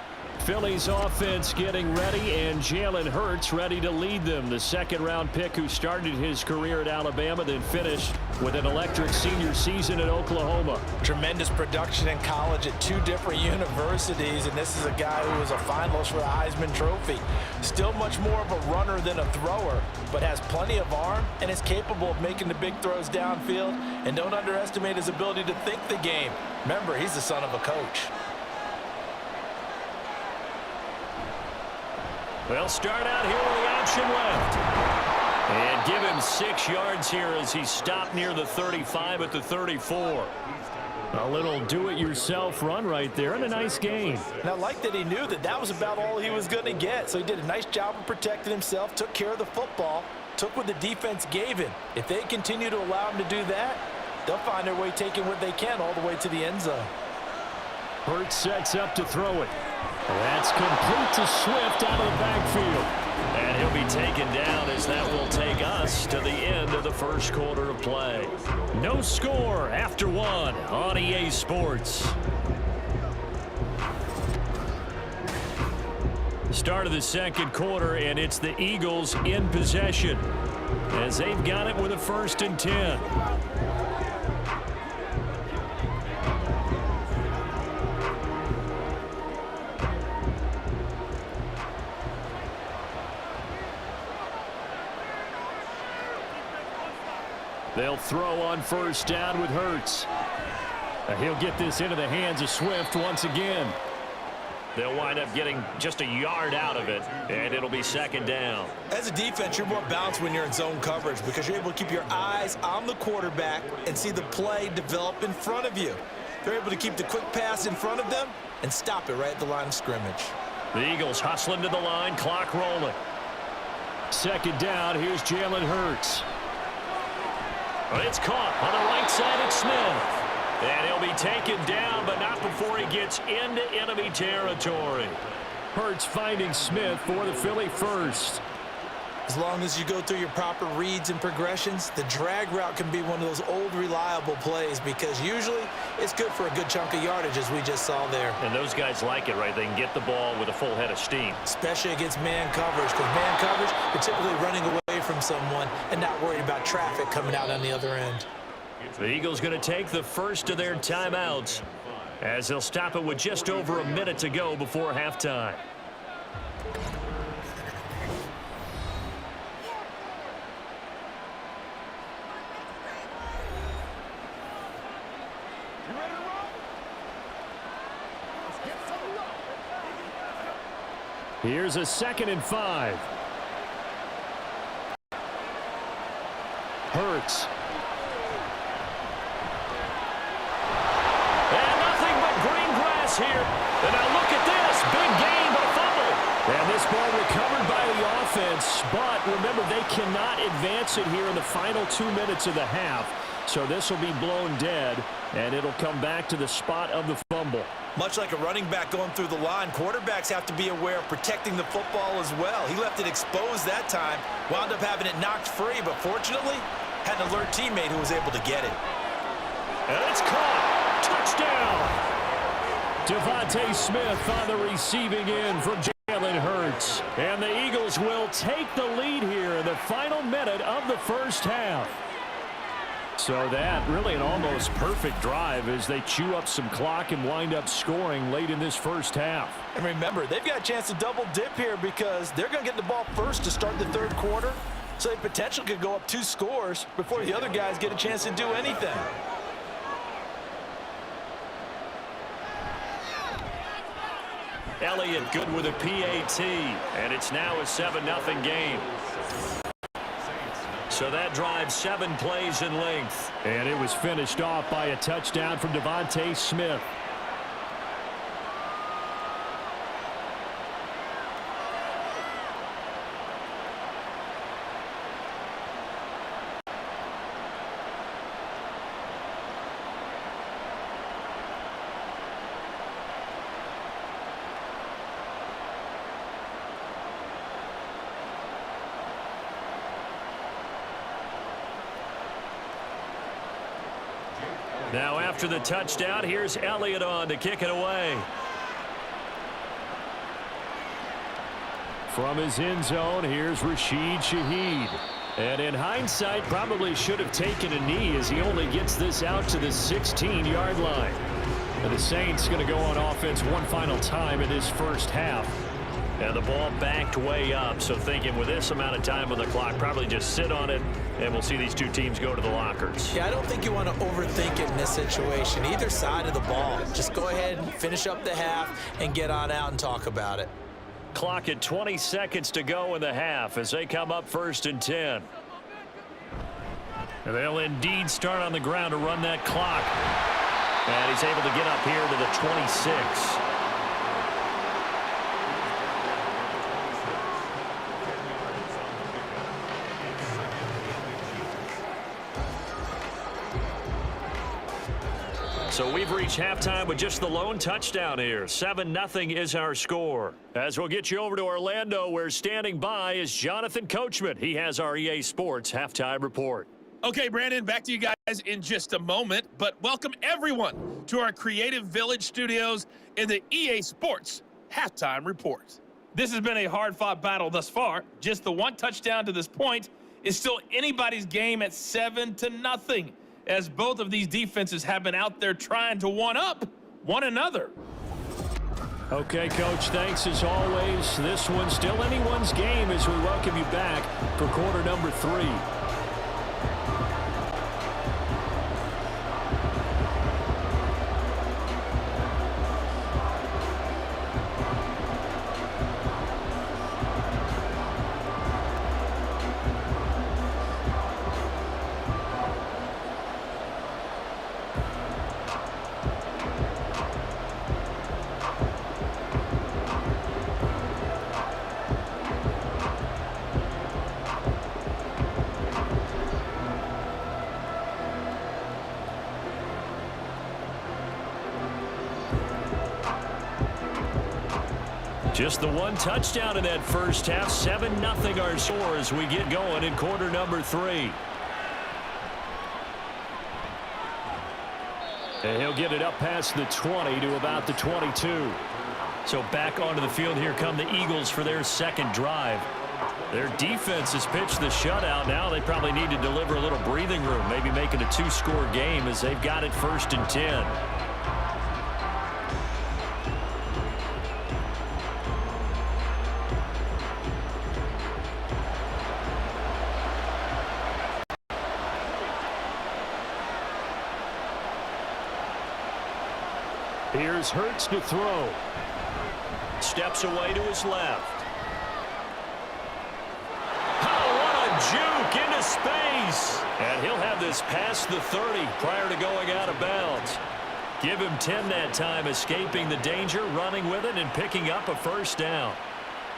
S2: Philly's offense getting ready, and Jalen Hurts ready to lead them. The 2nd-round pick who started his career at Alabama, then finished with an electric senior season at Oklahoma.
S3: Tremendous production in college at 2 different universities, and this is a guy who was a finalist for the Heisman Trophy. Still much more of a runner than a thrower, but has plenty of arm and is capable of making the big throws downfield. And don't underestimate his ability to think the game. Remember, he's the son of a coach.
S2: They'll start out here with the option left. And give him 6 yards here as he stopped near the 35 at the 34. A little do-it-yourself run right there, and a nice gain.
S3: And I like that he knew that that was about all he was going to get. So he did a nice job of protecting himself, took care of the football, took what the defense gave him. If they continue to allow him to do that, they'll find their way taking what they can all the way to the end zone.
S2: Hurts sets up to throw it. That's complete to Swift out of the backfield. And he'll be taken down as that will take us to the end of the 1st quarter of play. No score after 1 on EA Sports. Start of the 2nd quarter, and it's the Eagles in possession as they've got it with a 1st and 10. They'll throw on 1st down with Hurts. He'll get this into the hands of Swift once again. They'll wind up getting just a yard out of it, and it'll be 2nd down.
S3: As a defense, you're more balanced when you're in zone coverage because you're able to keep your eyes on the quarterback and see the play develop in front of you. They're able to keep the quick pass in front of them and stop it right at the line of scrimmage.
S2: The Eagles hustling to the line, clock rolling. 2nd down, here's Jalen Hurts. It's caught on the right side of Smith. And he'll be taken down, but not before he gets into enemy territory. Hurts finding Smith for the Philly 1st.
S3: As long as you go through your proper reads and progressions, the drag route can be one of those old reliable plays because usually it's good for a good chunk of yardage as we just saw there.
S2: And those guys like it, right? They can get the ball with a full head of steam.
S3: Especially against man coverage, because man coverage, you're typically running away from someone and not worried about traffic coming out on the other end.
S2: The Eagles going to take the first of their timeouts as they'll stop it with just over a minute to go before halftime. Here's a 2nd and 5. Hurts. And nothing but green grass here. And now look at this. Big gain, but a fumble. And this ball recovered by the offense. But remember, they cannot advance it here in the final 2 minutes of the half. So this will be blown dead, and it'll come back to the spot of the fumble.
S3: Much like a running back going through the line, quarterbacks have to be aware of protecting the football as well. He left it exposed that time, wound up having it knocked free, but fortunately, had an alert teammate who was able to get it.
S2: And it's caught. Touchdown. Devontae Smith on the receiving end from Jalen Hurts. And the Eagles will take the lead here in the final minute of the first half. So that really an almost perfect drive as they chew up some clock and wind up scoring late in this first half.
S3: And remember, they've got a chance to double dip here because they're going to get the ball first to start the third quarter. So they potentially could go up 2 scores before the other guys get a chance to do anything.
S2: Elliott good with a PAT, and it's now a 7-0 game. So that drive 7 plays in length. And it was finished off by a touchdown from Devontae Smith. Now after the touchdown, here's Elliott on to kick it away. From his end zone, here's Rashid Shaheed. And in hindsight, probably should have taken a knee as he only gets this out to the 16-yard line. And the Saints going to go on offense one final time in this first half. And the ball backed way up, so thinking with this amount of time on the clock, probably just sit on it, and we'll see these two teams go to the lockers.
S3: Yeah, I don't think you want to overthink it in this situation. Either side of the ball. Just go ahead and finish up the half and get on out and talk about it.
S2: Clock at 20 seconds to go in the half as they come up 1st and 10. And they'll indeed start on the ground to run that clock. And he's able to get up here to the 26. So we've reached halftime with just the lone touchdown here. 7-0 is our score. As we'll get you over to Orlando, where standing by is Jonathan Coachman. He has our EA Sports halftime report.
S5: Okay, Brandon, back to you guys in just a moment. But welcome everyone to our Creative Village studios in the EA Sports halftime report. This has been a hard-fought battle thus far. Just the one touchdown to this point is still anybody's game at 7-0. As both of these defenses have been out there trying to one-up one another.
S2: Okay, Coach, thanks as always. This one's still anyone's game as we welcome you back for quarter number 3. Just the one touchdown in that first half. 7-0 our score as we get going in quarter number 3. And he'll get it up past the 20 to about the 22. So back onto the field, here come the Eagles for their second drive. Their defense has pitched the shutout. Now they probably need to deliver a little breathing room, maybe make it a 2-score game as they've got it 1st and 10. Here's Hurts to throw. Steps away to his left. Juke into space. And he'll have this past the 30 prior to going out of bounds. Give him 10 that time, escaping the danger, running with it, and picking up a 1st down.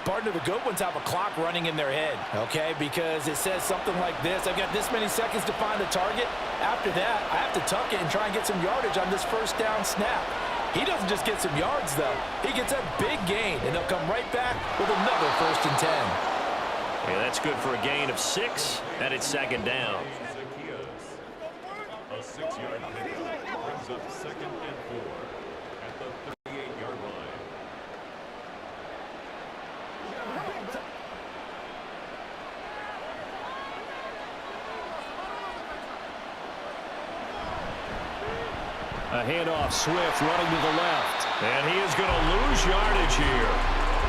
S3: Partner, the good ones have a clock running in their head, okay? Because it says something like this. I've got this many seconds to find the target. After that, I have to tuck it and try and get some yardage on this 1st down snap. He doesn't just get some yards, though. He gets a big gain, and he'll come right back with another 1st and 10.
S2: Yeah, that's good for a gain of 6, and it's 2nd down.
S4: A 6-yard pickup brings up 2nd and 4 at the 38-yard line.
S2: A handoff, Swift running to the left, and he is going to lose yardage here.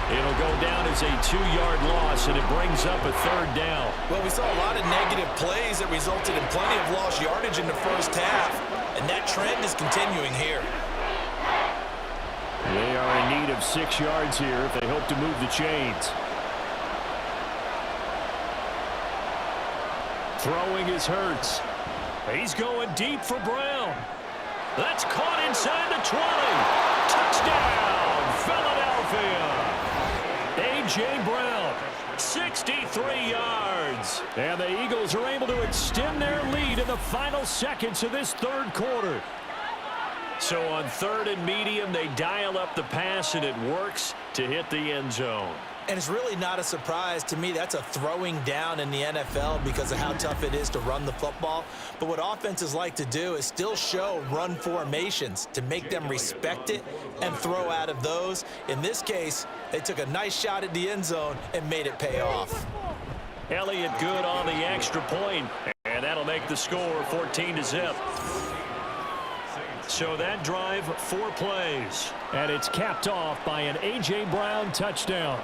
S2: It'll go down as a 2-yard loss, and it brings up a 3rd down.
S3: Well, we saw a lot of negative plays that resulted in plenty of lost yardage in the 1st half, and that trend is continuing here.
S2: They are in need of 6 yards here if they hope to move the chains. Throwing is Hurts. He's going deep for Brown. That's caught inside the 20. Touchdown, Philadelphia. A.J. Brown, 63 yards. And the Eagles are able to extend their lead in the final seconds of this 3rd quarter. So on 3rd and medium, they dial up the pass, and it works to hit the end zone.
S3: And it's really not a surprise to me. That's a throwing down in the NFL because of how tough it is to run the football. But what offenses like to do is still show run formations to make them respect it and throw out of those. In this case, they took a nice shot at the end zone and made it pay off.
S2: Elliott good on the extra point, and that'll make the score 14-0. So that drive, 4 plays, and it's capped off by an A.J. Brown touchdown.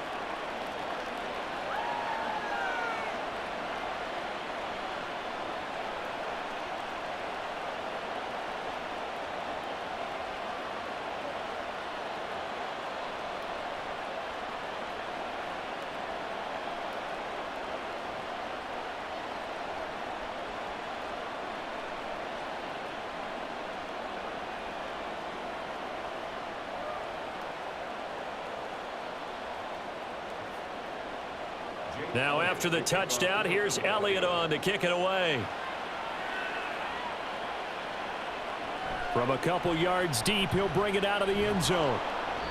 S2: Now after the touchdown, here's Elliott on to kick it away. From a couple yards deep, he'll bring it out of the end zone.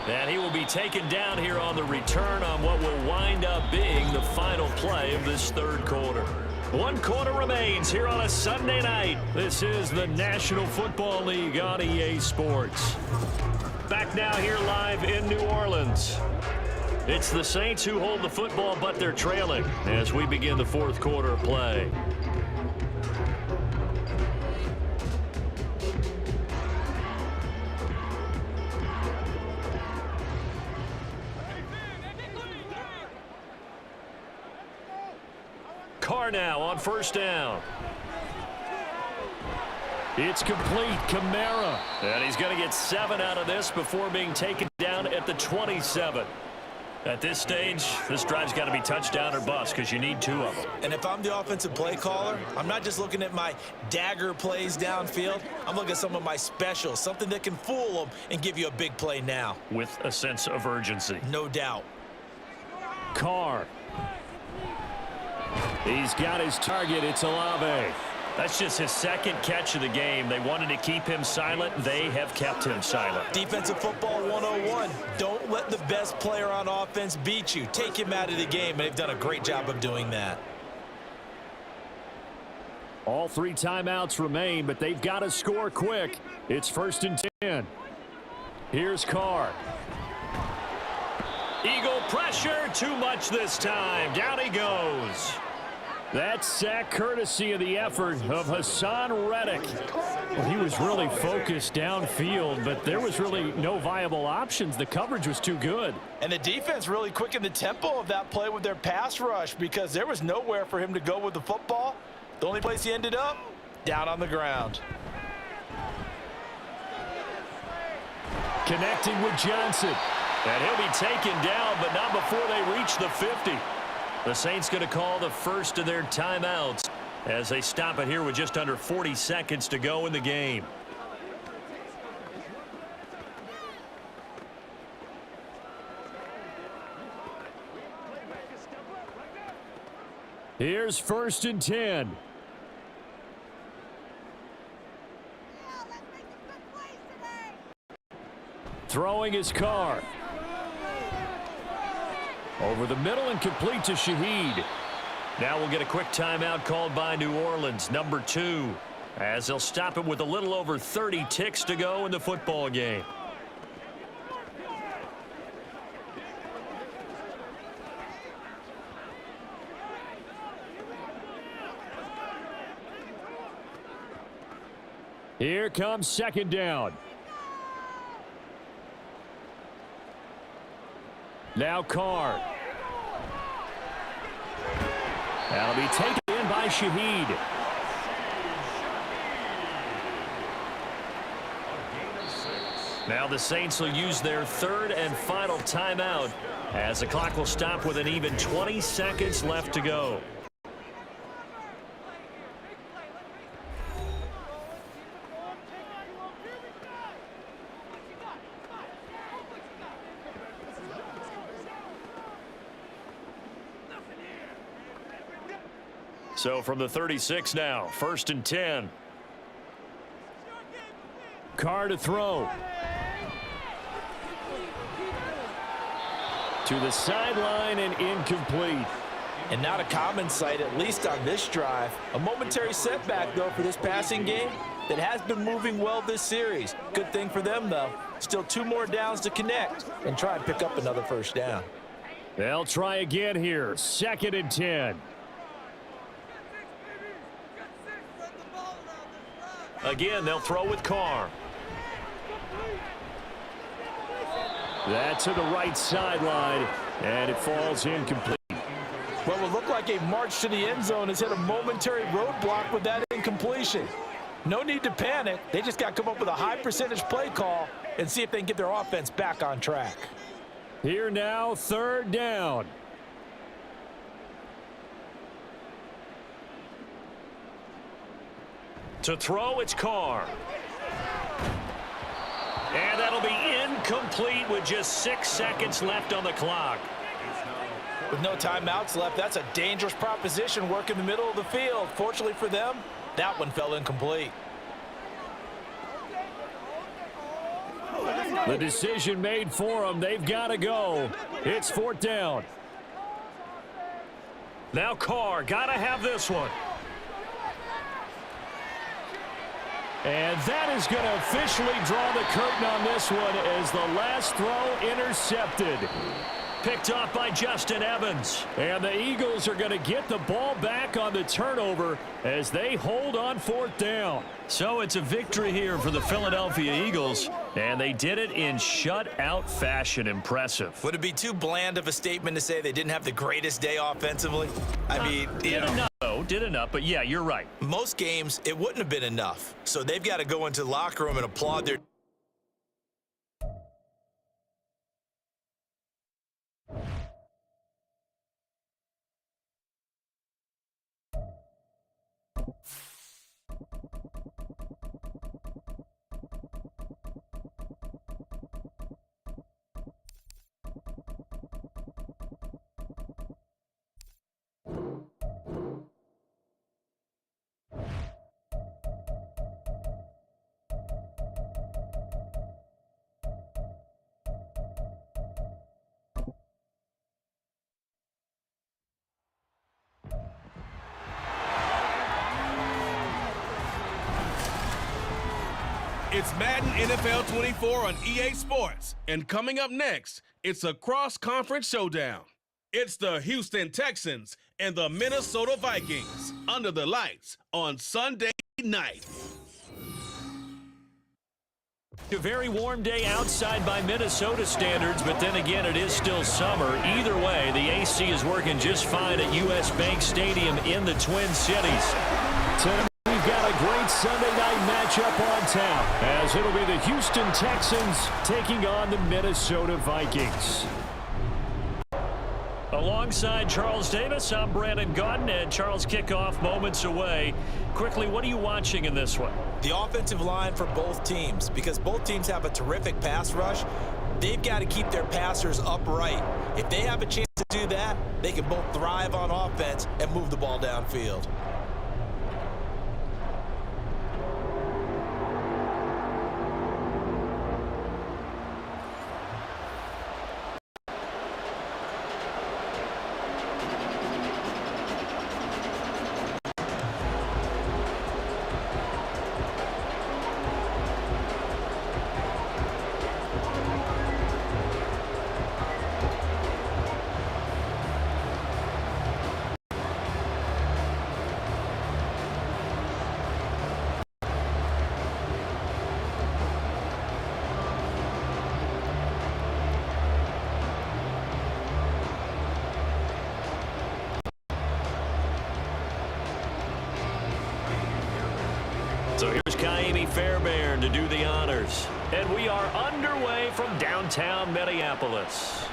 S2: And he will be taken down here on the return on what will wind up being the final play of this 3rd quarter. 1 quarter remains here on a Sunday night. This is the National Football League on EA Sports. Back now here live in New Orleans. It's the Saints who hold the football, but they're trailing as we begin the 4th quarter of play. Carr now on 1st down. It's complete. Kamara. And he's going to get 7 out of this before being taken down at the 27. At this stage, this drive's got to be touchdown or bust because you need 2 of them.
S3: And if I'm the offensive play caller, I'm not just looking at my dagger plays downfield. I'm looking at some of my specials, something that can fool them and give you a big play now.
S2: With a sense of urgency.
S3: No doubt.
S2: Carr. He's got his target. It's Olave. That's just his 2nd catch of the game. They wanted to keep him silent. They have kept him silent.
S3: Defensive football 101. Don't let the best player on offense beat you. Take him out of the game, and they've done a great job of doing that.
S2: All 3 timeouts remain, but they've got to score quick. It's 1st and 10. Here's Carr. Eagle pressure, too much this time. Down he goes. That sack courtesy of the effort of Hassan Reddick. Well, he was really focused downfield, but there was really no viable options. The coverage was too good.
S3: And the defense really quickened the tempo of that play with their pass rush because there was nowhere for him to go with the football. The only place he ended up, down on the ground.
S2: Connecting with Johnson. And he'll be taken down, but not before they reach the 50. The Saints going to call the first of their timeouts as they stop it here with just under 40 seconds to go in the game. Here's 1st and 10. Throwing his car. Over the middle and complete to Shaheed. Now we'll get a quick timeout called by New Orleans, number 2, as they'll stop it with a little over 30 ticks to go in the football game. Here comes 2nd down. Now Carr. That'll be taken in by Shaheed. Now the Saints will use their 3rd and final timeout as the clock will stop with an even 20 seconds left to go. So from the 36 now, 1st and 10. Carr to throw. To the sideline and incomplete.
S3: And not a common sight, at least on this drive. A momentary setback, though, for this passing game that has been moving well this series. Good thing for them, though. Still 2 more downs to connect and try and pick up another 1st down.
S2: They'll try again here. 2nd and 10. Again, they'll throw with Carr. That's to the right sideline, and it falls incomplete.
S3: What would look like a march to the end zone has hit a momentary roadblock with that incompletion. No need to panic. They just got to come up with a high percentage play call and see if they can get their offense back on track.
S2: Here now, 3rd down. To throw, it's Carr. And that'll be incomplete with just 6 seconds left on the clock.
S3: With no timeouts left, that's a dangerous proposition work in the middle of the field. Fortunately for them, that one fell incomplete.
S2: The decision made for them. They've got to go. It's 4th down. Now Carr, got to have this one. And that is going to officially draw the curtain on this one as the last throw intercepted. Picked off by Justin Evans. And the Eagles are going to get the ball back on the turnover as they hold on 4th down. So it's a victory here for the Philadelphia Eagles, and they did it in shutout fashion. Impressive.
S3: Would it be too bland of a statement to say they didn't have the greatest day offensively? I mean,
S2: did enough, but yeah, you're right.
S3: Most games, it wouldn't have been enough. So they've got to go into the locker room and applaud their
S1: It's Madden NFL24 on EA Sports. And coming up next, it's a cross-conference showdown. It's the Houston Texans and the Minnesota Vikings under the lights on Sunday night.
S2: A very warm day outside by Minnesota standards, but then again, it is still summer. Either way, the AC is working just fine at US Bank Stadium in the Twin Cities. Tonight, we've got a great Sunday night matchup on tap, as it'll be the Houston Texans taking on the Minnesota Vikings. Alongside Charles Davis, I'm Brandon Gaudin, and Charles, kickoff moments away. Quickly, what are you watching in this one?
S3: The offensive line for both teams, because both teams have a terrific pass rush. They've got to keep their passers upright. If they have a chance to do that, they can both thrive on offense and move the ball downfield.
S2: So here's Kwai to do the honors. And we are underway from downtown Minneapolis.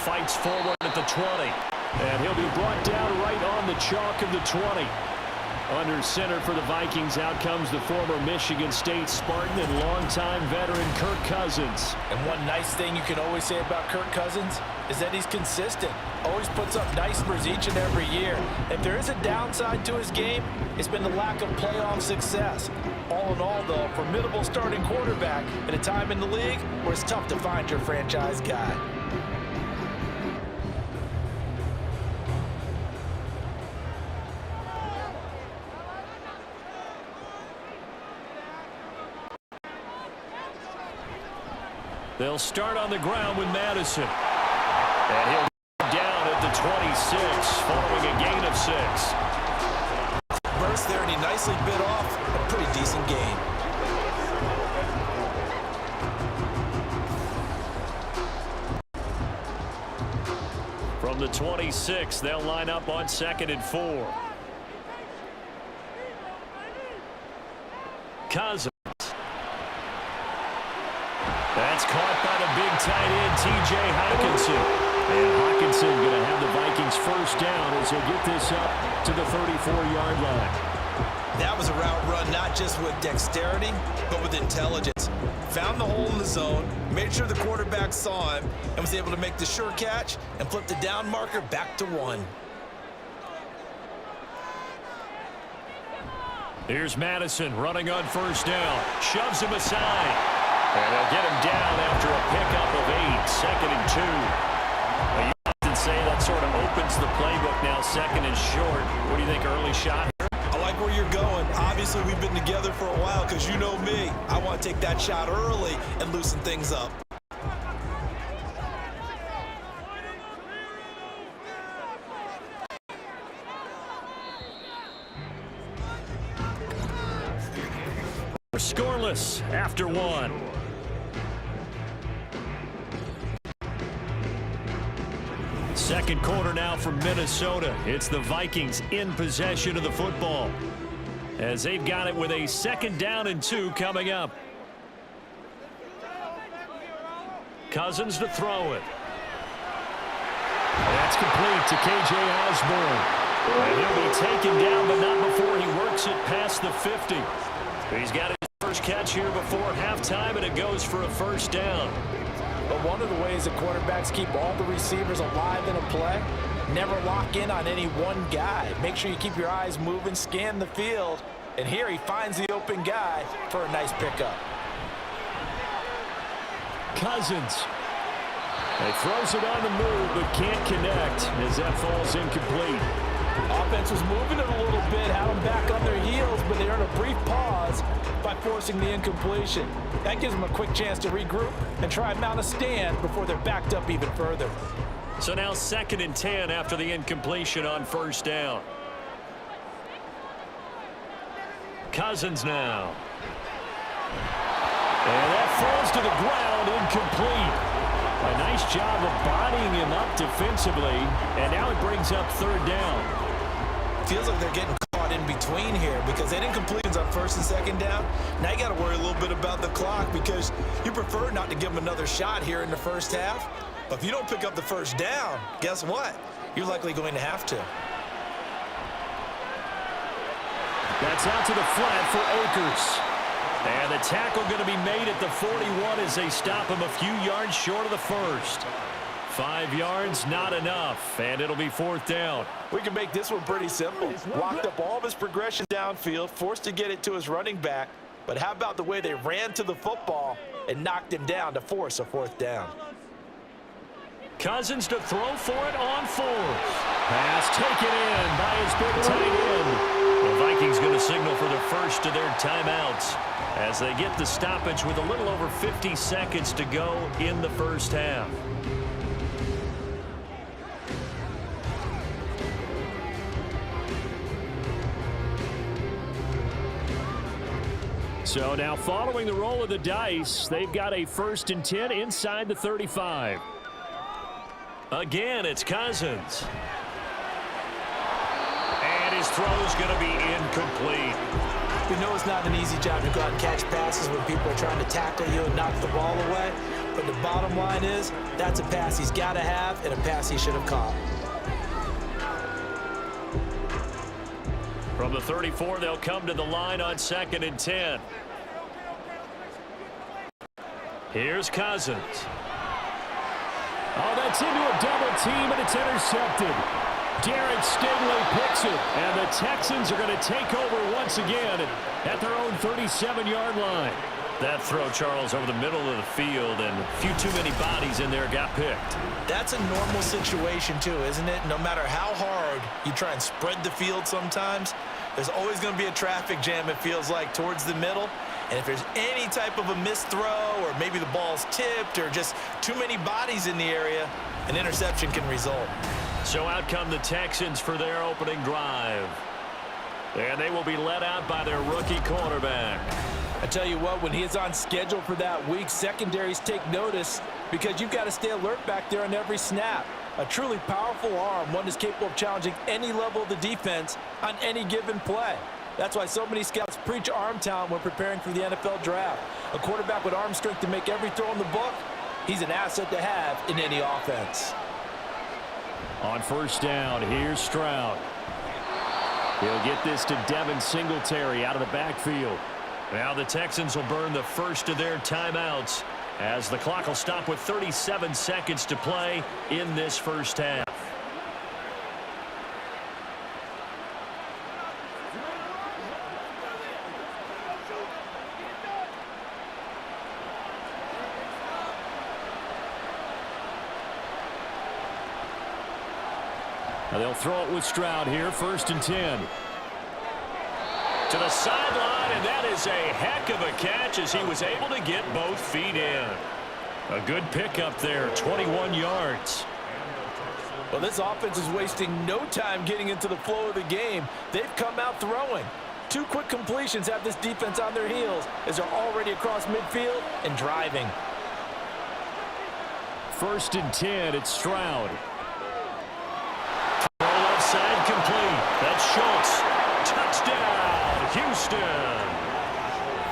S2: Fights forward at the 20. And he'll be brought down right on the chalk of the 20. Under center for the Vikings, out comes the former Michigan State Spartan and longtime veteran Kirk Cousins.
S3: And one nice thing you can always say about Kirk Cousins is that he's consistent. Always puts up nice numbers each and every year. If there is a downside to his game, it's been the lack of playoff success. All in all, though, a formidable starting quarterback at a time in the league where it's tough to find your franchise guy.
S2: They'll start on the ground with Madison. And he'll go down at the 26, following a gain of 6.
S3: Burst there, and he nicely bit off a pretty decent gain.
S2: From the 26, they'll line up on 2nd and 4. Cousins. That's caught by the big tight end, T.J. Hockenson. And Hockenson going to have the Vikings first down as he'll get this up to the 34-yard line.
S3: That was a route run not just with dexterity, but with intelligence. Found the hole in the zone, made sure the quarterback saw him, and was able to make the sure catch and flip the down marker back to 1.
S2: Here's Madison running on first down. Shoves him aside. And they'll get him down after a pickup of 8, 2nd and 2. Well, you often say that sort of opens the playbook now, 2nd and short. What do you think, early shot here?
S3: I like where you're going. Obviously, we've been together for a while because you know me. I want to take that shot early and loosen things up.
S2: We're scoreless after 1. Second quarter now from Minnesota. It's the Vikings in possession of the football, as they've got it with a 2nd down and 2 coming up. Cousins to throw it. That's complete to K.J. Osborne. And he'll be taken down, but not before he works it past the 50. He's got his first catch here before halftime, and it goes for a first down.
S3: But one of the ways that quarterbacks keep all the receivers alive in a play, never lock in on any one guy. Make sure you keep your eyes moving, scan the field, and here he finds the open guy for a nice pickup.
S2: Cousins. He throws it on the move, but can't connect as that falls incomplete.
S3: Offense was moving it a little bit, had them back on their heels, but they earned a brief pause by forcing the incompletion. That gives them a quick chance to regroup and try and mount a stand before they're backed up even further.
S2: So now 2nd and 10 after the incompletion on 1st down. Cousins now. And that falls to the ground, incomplete. A nice job of bodying him up defensively, and now it brings up 3rd down.
S3: Feels like they're getting caught in between here because they didn't complete on 1st and 2nd down. Now you got to worry a little bit about the clock because you prefer not to give them another shot here in the 1st half. But if you don't pick up the 1st down, guess what? You're likely going to have to.
S2: That's out to the flat for Akers. And the tackle going to be made at the 41 as they stop him a few yards short of the 1st. 5 yards, not enough, and it'll be 4th down.
S3: We can make this one pretty simple. Locked up all of his progression downfield, forced to get it to his running back. But how about the way they ran to the football and knocked him down to force a 4th down?
S2: Cousins to throw for it on 4th. Pass taken in by his big tight end. The Vikings going to signal for the first of their timeouts as they get the stoppage with a little over 50 seconds to go in the 1st half. So now following the roll of the dice, they've got a 1st and 10 inside the 35. Again, it's Cousins. And his throw's going to be incomplete.
S3: We know it's not an easy job to go out and catch passes when people are trying to tackle you and knock the ball away. But the bottom line is, that's a pass he's got to have and a pass he should have caught.
S2: From the 34, they'll come to the line on 2nd and 10. Here's Cousins. Oh, that's into a double team, and it's intercepted. Derek Stingley picks it, and the Texans are going to take over once again at their own 37-yard line. That throw, Charles, over the middle of the field, and a few too many bodies in there got picked.
S3: That's a normal situation, too, isn't it? No matter how hard you try and spread the field sometimes, there's always going to be a traffic jam, it feels like, towards the middle. And if there's any type of a missed throw or maybe the ball's tipped or just too many bodies in the area, an interception can result.
S2: So out come the Texans for their opening drive. And they will be led out by their rookie quarterback.
S3: I tell you what, when he is on schedule for that week, secondaries take notice because you've got to stay alert back there on every snap. A truly powerful arm, one is capable of challenging any level of the defense on any given play. That's why so many scouts preach arm talent when preparing for the NFL draft. A quarterback with arm strength to make every throw in the book, he's an asset to have in any offense.
S2: On 1st down, here's Stroud. He'll get this to Devin Singletary out of the backfield. Now the Texans will burn the first of their timeouts as the clock will stop with 37 seconds to play in this 1st half. Now they'll throw it with Stroud here, 1st and 10. To the sideline, and that is a heck of a catch as he was able to get both feet in. A good pickup there, 21 yards.
S3: Well, this offense is wasting no time getting into the flow of the game. They've come out throwing. 2 quick completions have this defense on their heels as they're already across midfield and driving.
S2: 1st and 10, it's Stroud. Throw left side complete. That's Schultz. Touchdown, Houston.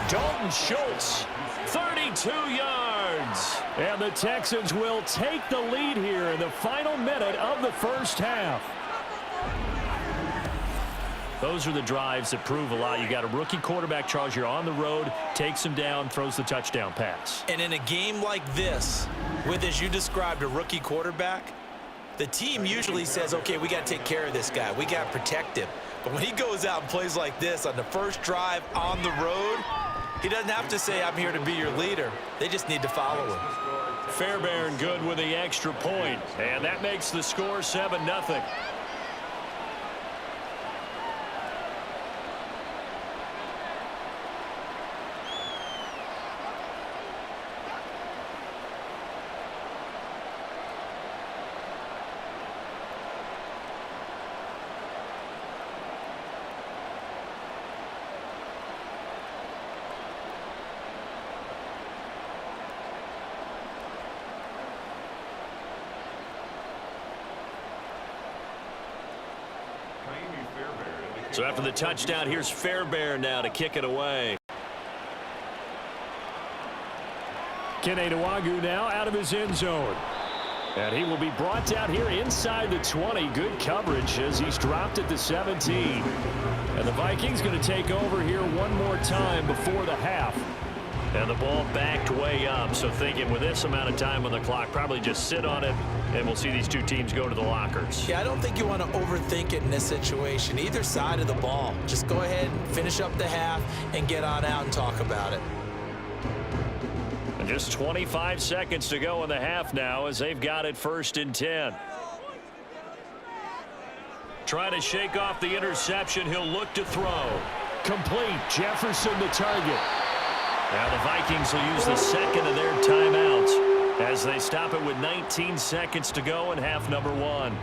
S2: Dalton Schultz, 32 yards. And the Texans will take the lead here in the final minute of the 1st half. Those are the drives that prove a lot. You got a rookie quarterback, Charles. You're on the road, takes him down, throws the touchdown pass.
S3: And in a game like this, with, as you described, a rookie quarterback, the team usually says, okay, we got to take care of this guy. We got to protect him. But when he goes out and plays like this on the first drive on the road, he doesn't have to say, I'm here to be your leader. They just need to follow him.
S2: Fairbairn good with the extra point, and that makes the score 7-0. So after the touchdown, here's Fairbairn now to kick it away. Keneduagu now out of his end zone. And he will be brought down here inside the 20. Good coverage as he's dropped at the 17. And the Vikings going to take over here one more time before the half. And the ball backed way up. So thinking with this amount of time on the clock, probably just sit on it, and we'll see these two teams go to the lockers.
S3: Yeah, I don't think you want to overthink it in this situation. Either side of the ball. Just go ahead and finish up the half and get on out and talk about it.
S2: And just 25 seconds to go in the half now as they've got it 1st and 10. Trying to shake off the interception. He'll look to throw. Complete. Jefferson the target. Now the Vikings will use the second of their timeouts as they stop it with 19 seconds to go in half number 1.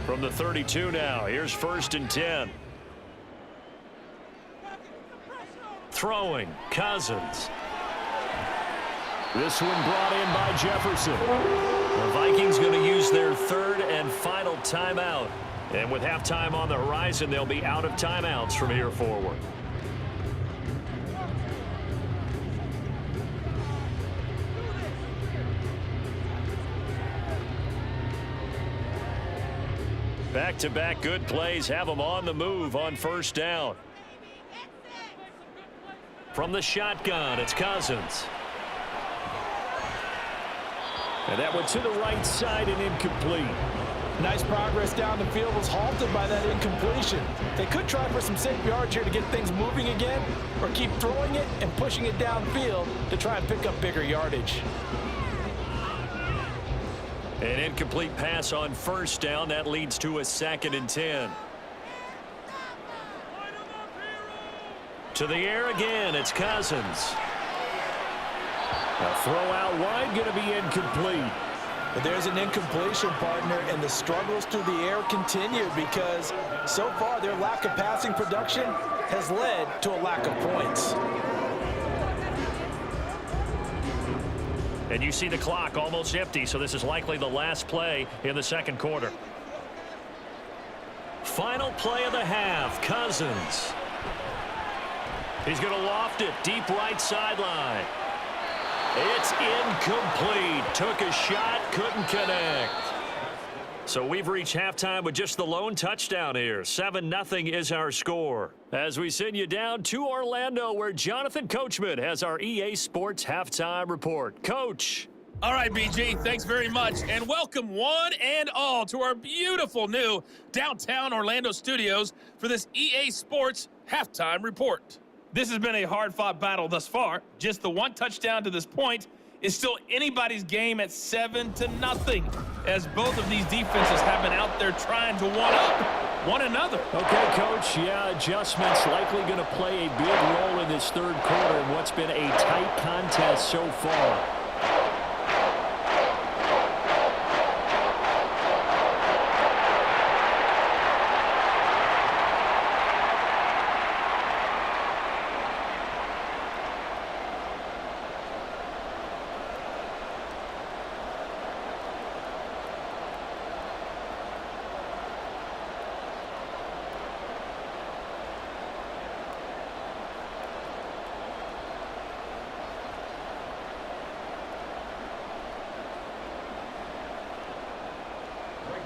S2: From the 32 now, here's 1st and 10. Throwing, Cousins. This one brought in by Jefferson. The Vikings going to use their 3rd and final timeout. And with halftime on the horizon, they'll be out of timeouts from here forward. Back-to-back good plays have them on the move on 1st down. From the shotgun, it's Cousins. And that one to the right side and incomplete.
S3: Nice progress down the field was halted by that incompletion. They could try for some safe yards here to get things moving again, or keep throwing it and pushing it downfield to try and pick up bigger yardage.
S2: An incomplete pass on 1st down. That leads to a 2nd and 10. To the air again, it's Cousins. A throw out wide, going to be incomplete.
S3: But there's an incompletion, partner, and the struggles through the air continue because so far their lack of passing production has led to a lack of points.
S2: And you see the clock almost empty, so this is likely the last play in the 2nd quarter. Final play of the half, Cousins. He's going to loft it deep right sideline. It's incomplete. Took a shot, couldn't connect. So we've reached halftime with just the lone touchdown here. 7-0 is our score. As we send you down to Orlando, where Jonathan Coachman has our EA Sports Halftime Report. Coach.
S5: All right, BG, thanks very much. And welcome one and all to our beautiful new downtown Orlando studios for this EA Sports Halftime Report. This has been a hard-fought battle thus far. Just the one touchdown to this point is still anybody's game at 7-0, as both of these defenses have been out there trying to one-up one another.
S2: Okay, Coach, yeah, adjustments likely going to play a big role in this 3rd quarter in what's been a tight contest so far.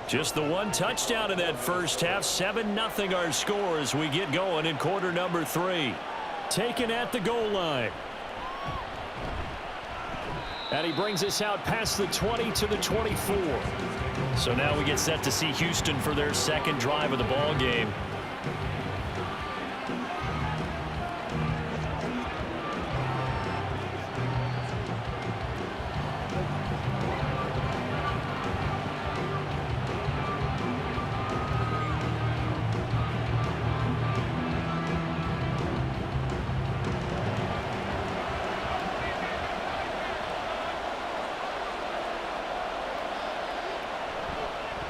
S2: Just the one touchdown in that first half. 7-0 our score as we get going in quarter number 3. Taken at the goal line. And he brings us out past the 20 to the 24. So now we get set to see Houston for their 2nd drive of the ball game.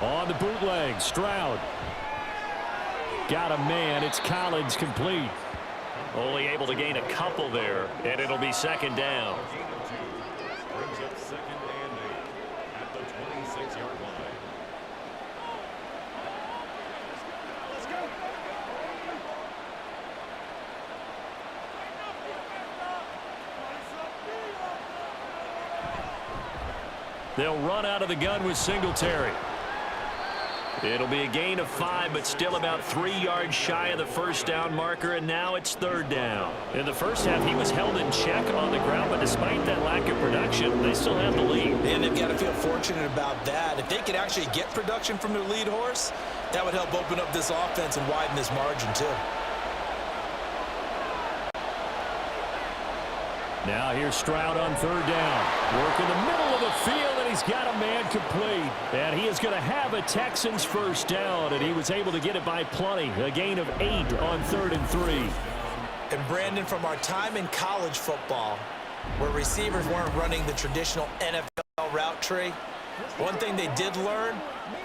S2: On the bootleg, Stroud. Got a man. It's Collins complete. Only able to gain a couple there, and it'll be second down.
S4: Gain of 2. Brings up second and 8 at the 26-yard line.
S2: They'll run out of the gun with Singletary. It'll be a gain of 5, but still about 3 yards shy of the first down marker, and now it's third down. In the first half, he was held in check on the ground, but despite that lack of production, they still have the lead.
S3: And they've got to feel fortunate about that. If they could actually get production from their lead horse, that would help open up this offense and widen this margin, too.
S2: Now here's Stroud on third down. Work in the middle of the field, and he's got a man complete. And he is going to have a Texans first down, and he was able to get it by plenty. A gain of 8 on 3rd and 3.
S3: And Brandon, from our time in college football, where receivers weren't running the traditional NFL route tree, one thing they did learn,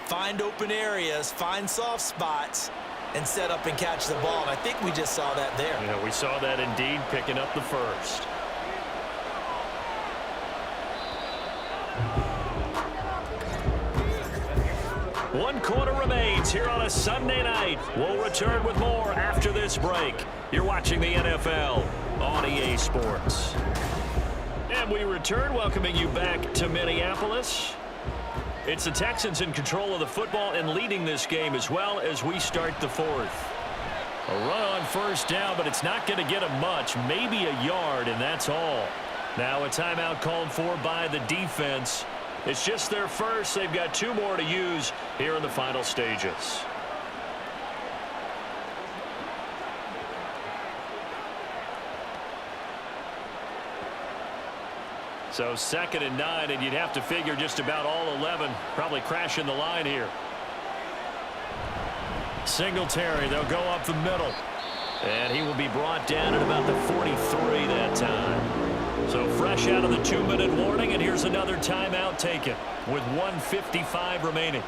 S3: find open areas, find soft spots, and set up and catch the ball. And I think we just saw that there.
S2: Yeah, we saw that indeed, picking up the first. One quarter remains here on a Sunday night. We'll return with more after this break. You're watching the NFL on EA Sports. And we return, welcoming you back to Minneapolis. It's the Texans in control of the football and leading this game as well as we start the fourth. A run on first down, but it's not going to get them much. Maybe a yard, and that's all. Now a timeout called for by the defense. It's just their first. They've got 2 more to use here in the final stages. So 2nd and 9, and you'd have to figure just about all 11 probably crashing the line here. Singletary, they'll go up the middle. And he will be brought down at about the 43 that time. So fresh out of the 2-minute warning, and here's another timeout taken with 1:55 remaining.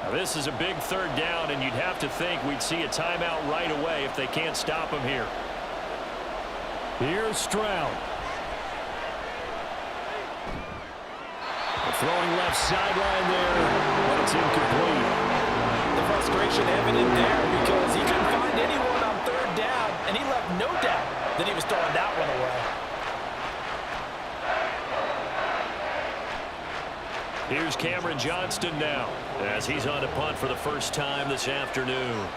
S2: Now this is a big third down, and you'd have to think we'd see a timeout right away if they can't stop him here. Here's Stroud. Throwing left sideline there, but it's incomplete.
S3: The frustration evident there because he couldn't find anyone on third down, and he left no doubt that he was throwing that one away.
S2: Here's Cameron Johnston now as he's on to punt for the first time this afternoon.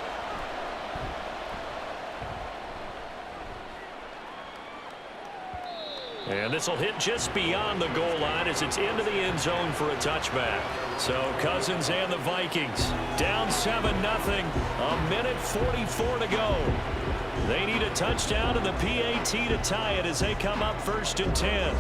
S2: And this will hit just beyond the goal line as it's into the end zone for a touchback. So Cousins and the Vikings down 7-0. A minute 44 to go. They need a touchdown and the PAT to tie it as they come up 1st and 10.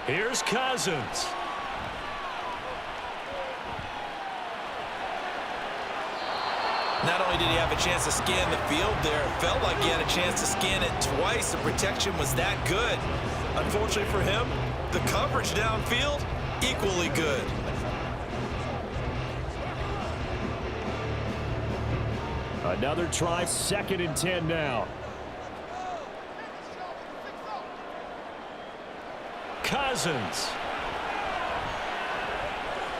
S2: Here's Cousins.
S3: Not only did he have a chance to scan the field there, it felt like he had a chance to scan it twice. The protection was that good. Unfortunately for him, the coverage downfield, equally good.
S2: Another try, 2nd and 10 now. Cousins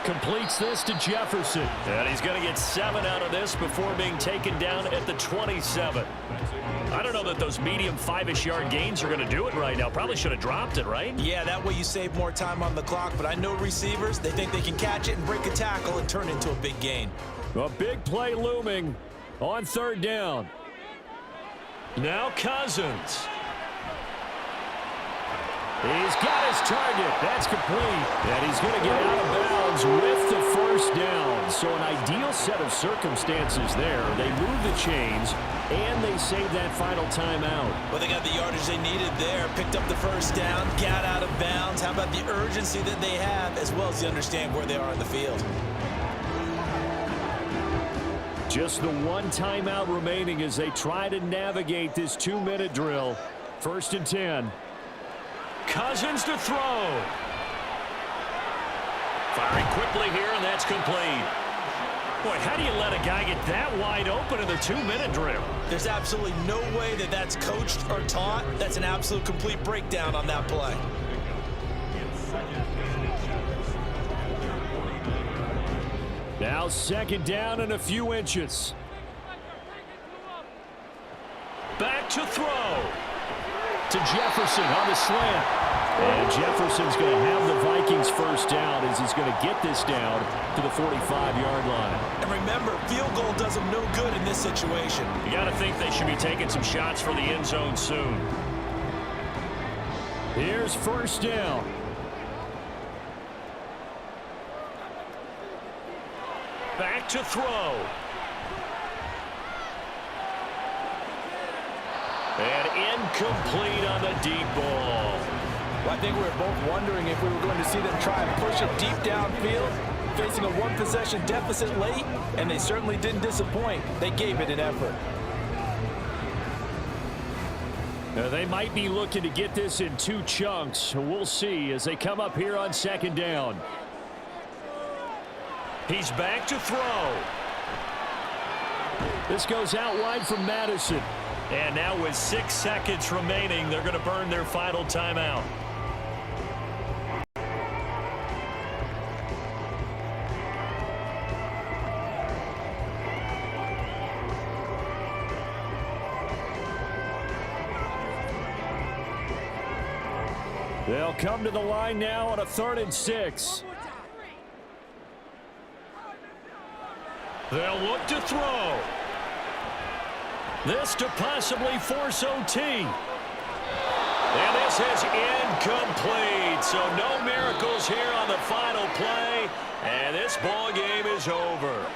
S2: completes this to Jefferson. And he's going to get 7 out of this before being taken down at the 27. I don't know that those medium 5-ish yard gains are going to do it right now. Probably should have dropped it, right?
S3: Yeah, that way you save more time on the clock. But I know receivers, they think they can catch it and break a tackle and turn it into a big gain.
S2: A big play looming on 3rd down. Now Cousins. He's got his target. That's complete. And he's going to get out of bounds with the first down. So an ideal set of circumstances there. They move the chains, and they save that final timeout.
S3: Well, they got the yardage they needed there. Picked up the first down, got out of bounds. How about the urgency that they have, as well as they understand where they are in the field?
S2: Just the one timeout remaining as they try to navigate this 2-minute drill. 1st and 10. Cousins to throw. Firing quickly here, and that's complete. Boy, how do you let a guy get that wide open in the 2-minute drill?
S3: There's absolutely no way that that's coached or taught. That's an absolute complete breakdown on that play.
S2: Now 2nd down and a few inches. Back to throw. To Jefferson on the slant. And Jefferson's going to have the Vikings first down as he's going to get this down to the 45-yard line.
S3: And remember, field goal does them no good in this situation.
S2: You got to think they should be taking some shots for the end zone soon. Here's 1st down. Back to throw. And incomplete on the deep ball.
S3: Well, I think we were both wondering if we were going to see them try and push it deep downfield, facing a one-possession deficit late, and they certainly didn't disappoint. They gave it an effort.
S2: Now, they might be looking to get this in 2 chunks. We'll see as they come up here on 2nd down. He's back to throw. This goes out wide from Madison. And now with 6 seconds remaining, they're going to burn their final timeout. They'll come to the line now on a 3rd and 6. They'll look to throw. This to possibly force OT. And this is incomplete. So no miracles here on the final play. And this ball game is over.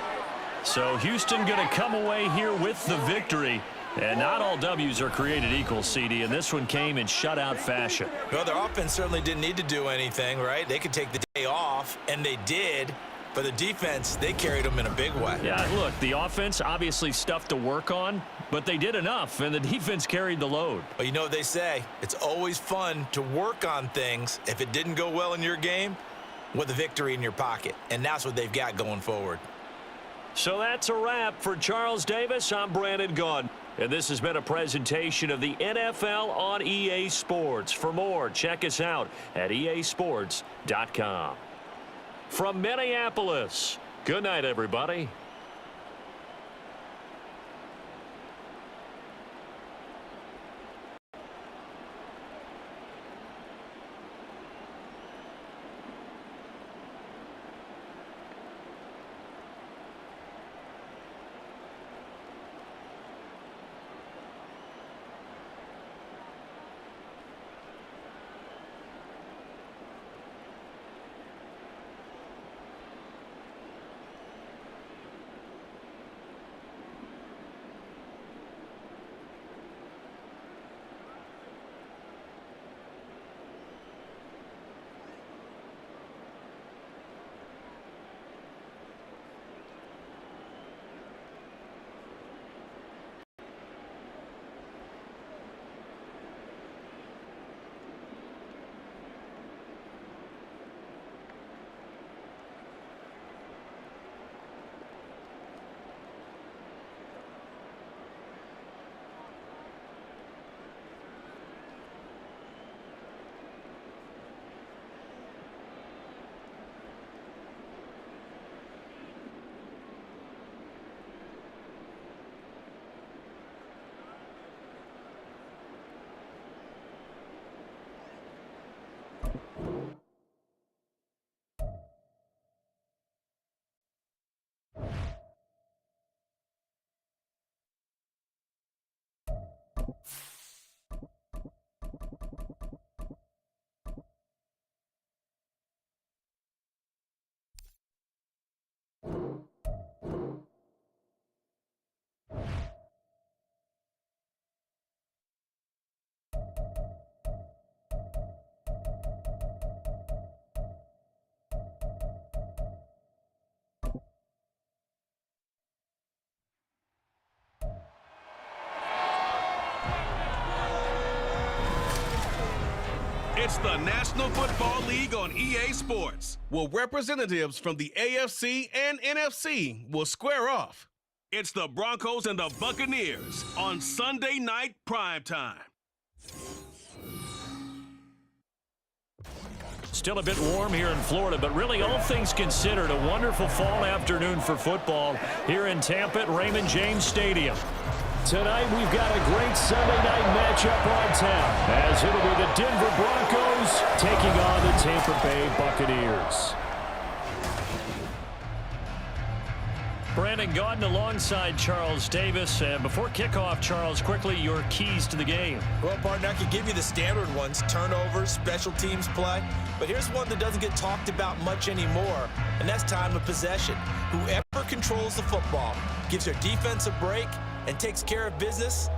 S2: So Houston going to come away here with the victory. And not all W's are created equal, CD, and this one came in shutout fashion.
S3: Well, their offense certainly didn't need to do anything, right? They could take the day off, and they did. But the defense, they carried them in a big way.
S2: Yeah, look, the offense, obviously stuff to work on, but they did enough, and the defense carried the load.
S3: Well, you know what they say. It's always fun to work on things. If it didn't go well in your game, with a victory in your pocket. And that's what they've got going forward.
S2: So that's a wrap for Charles Davis. I'm Brandon Gaudin. And this has been a presentation of the NFL on EA Sports. For more, check us out at easports.com. From Minneapolis, good night, everybody.
S1: It's the National Football League on EA Sports, where representatives from the AFC and NFC will square off. It's the Broncos and the Buccaneers on Sunday night primetime.
S2: Still a bit warm here in Florida, but really all things considered, a wonderful fall afternoon for football here in Tampa at Raymond James Stadium. Tonight we've got a great Sunday night matchup on tap, as it'll be the Denver Broncos taking on the Tampa Bay Buccaneers. Brandon Gaudin alongside Charles Davis. And before kickoff, Charles, quickly your keys to the game.
S3: Well, partner, I could give you the standard ones, turnovers, special teams play. But here's one that doesn't get talked about much anymore, and that's time of possession. Whoever controls the football, gives their defense a break, and takes care of business,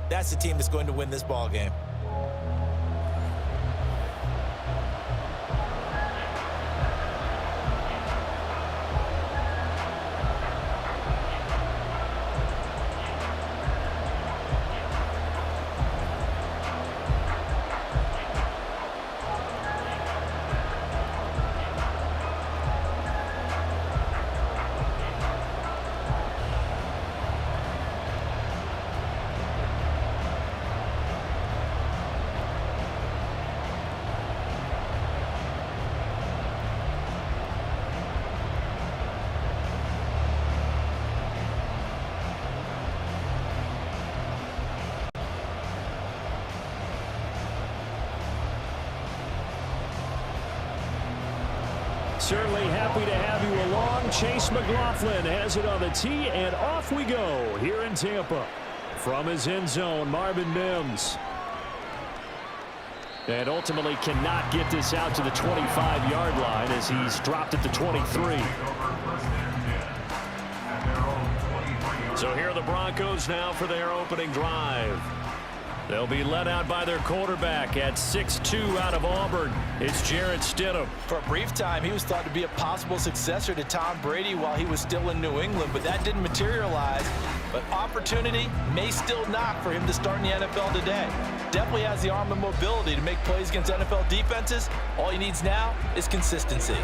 S3: that's the team that's going to win this ball game.
S2: Certainly happy to have you along. Chase McLaughlin has it on the tee, and off we go here in Tampa. From his end zone, Marvin Mims. And ultimately cannot get this out to the 25-yard line as he's dropped at the 23. So here are the Broncos now for their opening drive. They'll be led out by their quarterback at 6'2" out of Auburn. It's Jarrett Stidham.
S3: For a brief time, he was thought to be a possible successor to Tom Brady while he was still in New England, but that didn't materialize. But opportunity may still knock for him to start in the NFL today. Definitely has the arm and mobility to make plays against NFL defenses. All he needs now is consistency.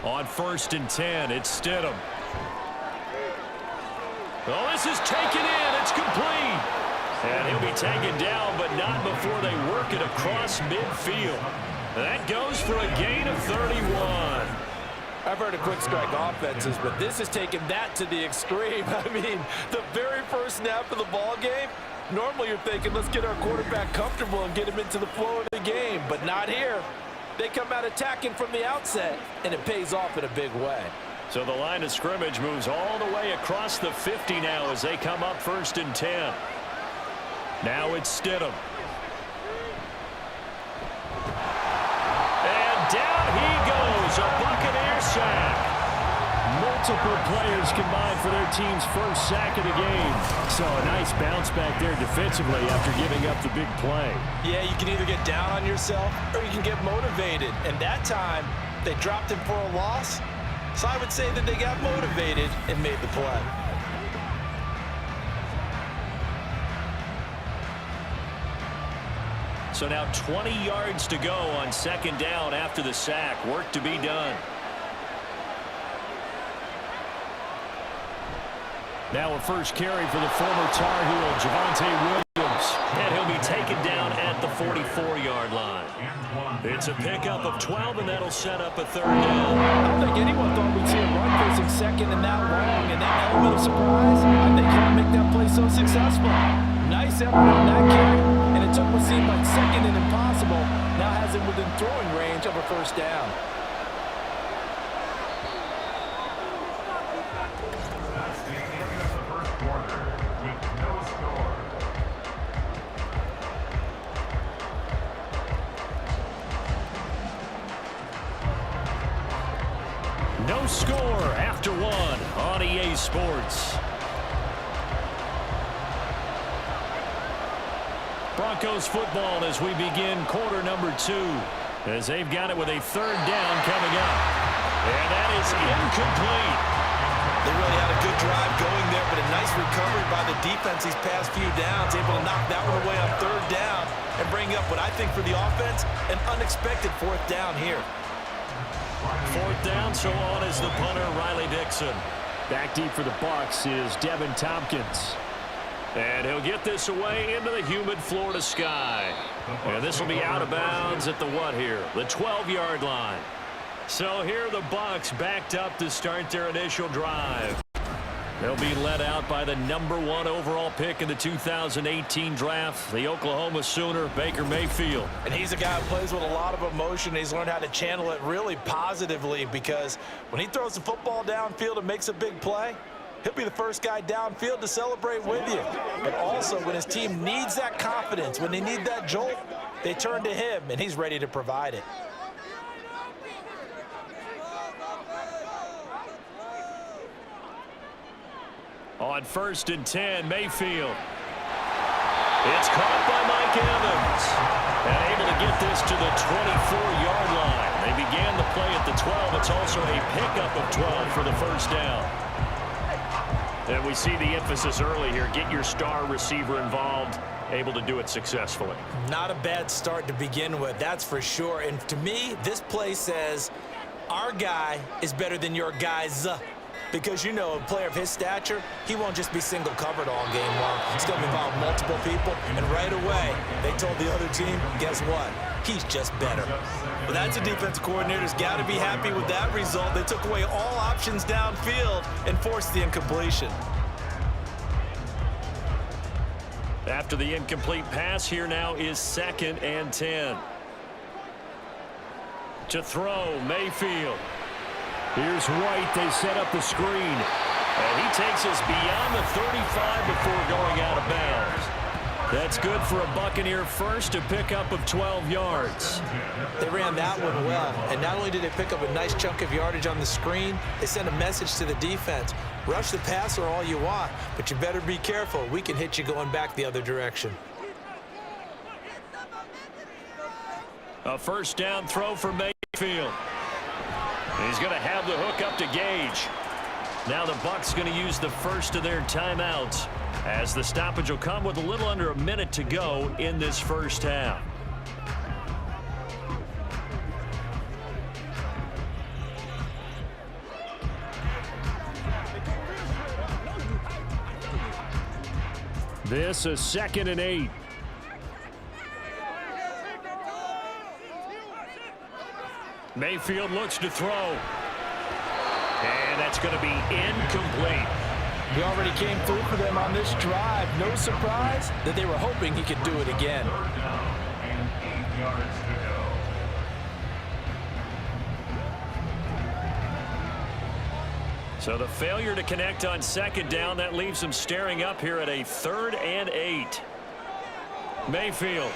S2: On 1st and 10, it's Stidham. Oh, this is taken in. It's complete. And he'll be taken down, but not before they work it across midfield. That goes for a gain of 31.
S3: I've heard of quick strike offenses, but this is taking that to the extreme. I mean, the very first snap of the ball game, normally you're thinking, let's get our quarterback comfortable and get him into the flow of the game, but not here. They come out attacking from the outset, and it pays off in a big way.
S2: So the line of scrimmage moves all the way across the 50 now as they come up 1st and 10. Now it's Stidham. And down he goes, a Buccaneer sack. Multiple players combined for their team's first sack of the game. So a nice bounce back there defensively after giving up the big play.
S3: Yeah, you can either get down on yourself or you can get motivated. And that time, they dropped him for a loss. So I would say that they got motivated and made the play.
S2: So now 20 yards to go on 2nd down after the sack. Work to be done. Now a first carry for the former Tar Heel, Javonte Williams. And he'll be taken down at the 44-yard line. It's a pickup of 12, and that'll set up a 3rd down.
S3: I don't think anyone thought we'd see a run facing 2nd and that long, and that element of surprise, I think he'll make that play so successful. Nice effort on that carry, and it took what seemed like 2nd and impossible, now has him within throwing range of a 1st down.
S2: No score after 1 on EA Sports. Broncos football as we begin quarter number 2, as they've got it with a 3rd down coming up. And that is incomplete.
S3: They really had a good drive going there, but a nice recovery by the defense these past few downs, able to knock that one away on third down and bring up what I think for the offense, an unexpected fourth down here.
S2: Fourth down, so on is the punter, Riley Dixon.
S7: Back deep for the Bucs is Devin Tompkins.
S2: And he'll get this away into the humid Florida sky. And this will be out of bounds at the what here? The 12-yard line. So here the Bucs backed up to start their initial drive. They'll be led out by the #1 overall pick in the 2018 draft, the Oklahoma Sooner, Baker Mayfield.
S3: And he's a guy who plays with a lot of emotion. He's learned how to channel it really positively, because when he throws the football downfield and makes a big play, he'll be the first guy downfield to celebrate with you. But also, when his team needs that confidence, when they need that jolt, they turn to him, and he's ready to provide it.
S2: On 1st and 10, Mayfield. It's caught by Mike Evans. And able to get this to the 24-yard line. They began the play at the 12. It's also a pickup of 12 for the first down. And we see the emphasis early here. Get your star receiver involved. Able to do it successfully.
S3: Not a bad start to begin with, that's for sure. And to me, this play says our guy is better than your guys. Because, you know, a player of his stature, he won't just be single covered all game long. He's going to involve multiple people. And right away, they told the other team, guess what? He's just better. Well, that's a defensive coordinator's got to be happy with that result. They took away all options downfield and forced the incompletion.
S2: After the incomplete pass, here now is 2nd and 10. To throw, Mayfield.
S7: Here's White. They set up the screen.
S2: And he takes us beyond the 35 before going out of bounds. That's good for a Buccaneer first, a pickup of 12 yards.
S3: They ran that one well, and not only did they pick up a nice chunk of yardage on the screen, they sent a message to the defense. Rush the passer all you want, but you better be careful. We can hit you going back the other direction.
S2: A first down throw for Mayfield. He's going to have the hook up to Gage. Now the Bucs going to use the first of their timeouts, as the stoppage will come with a little under a minute to go in this first half.
S7: This is 2nd and 8.
S2: Mayfield looks to throw. And that's going to be incomplete.
S3: He already came through for them on this drive. No surprise that they were hoping he could do it again.
S2: So the failure to connect on 2nd down, that leaves them staring up here at a 3rd and 8. Mayfield.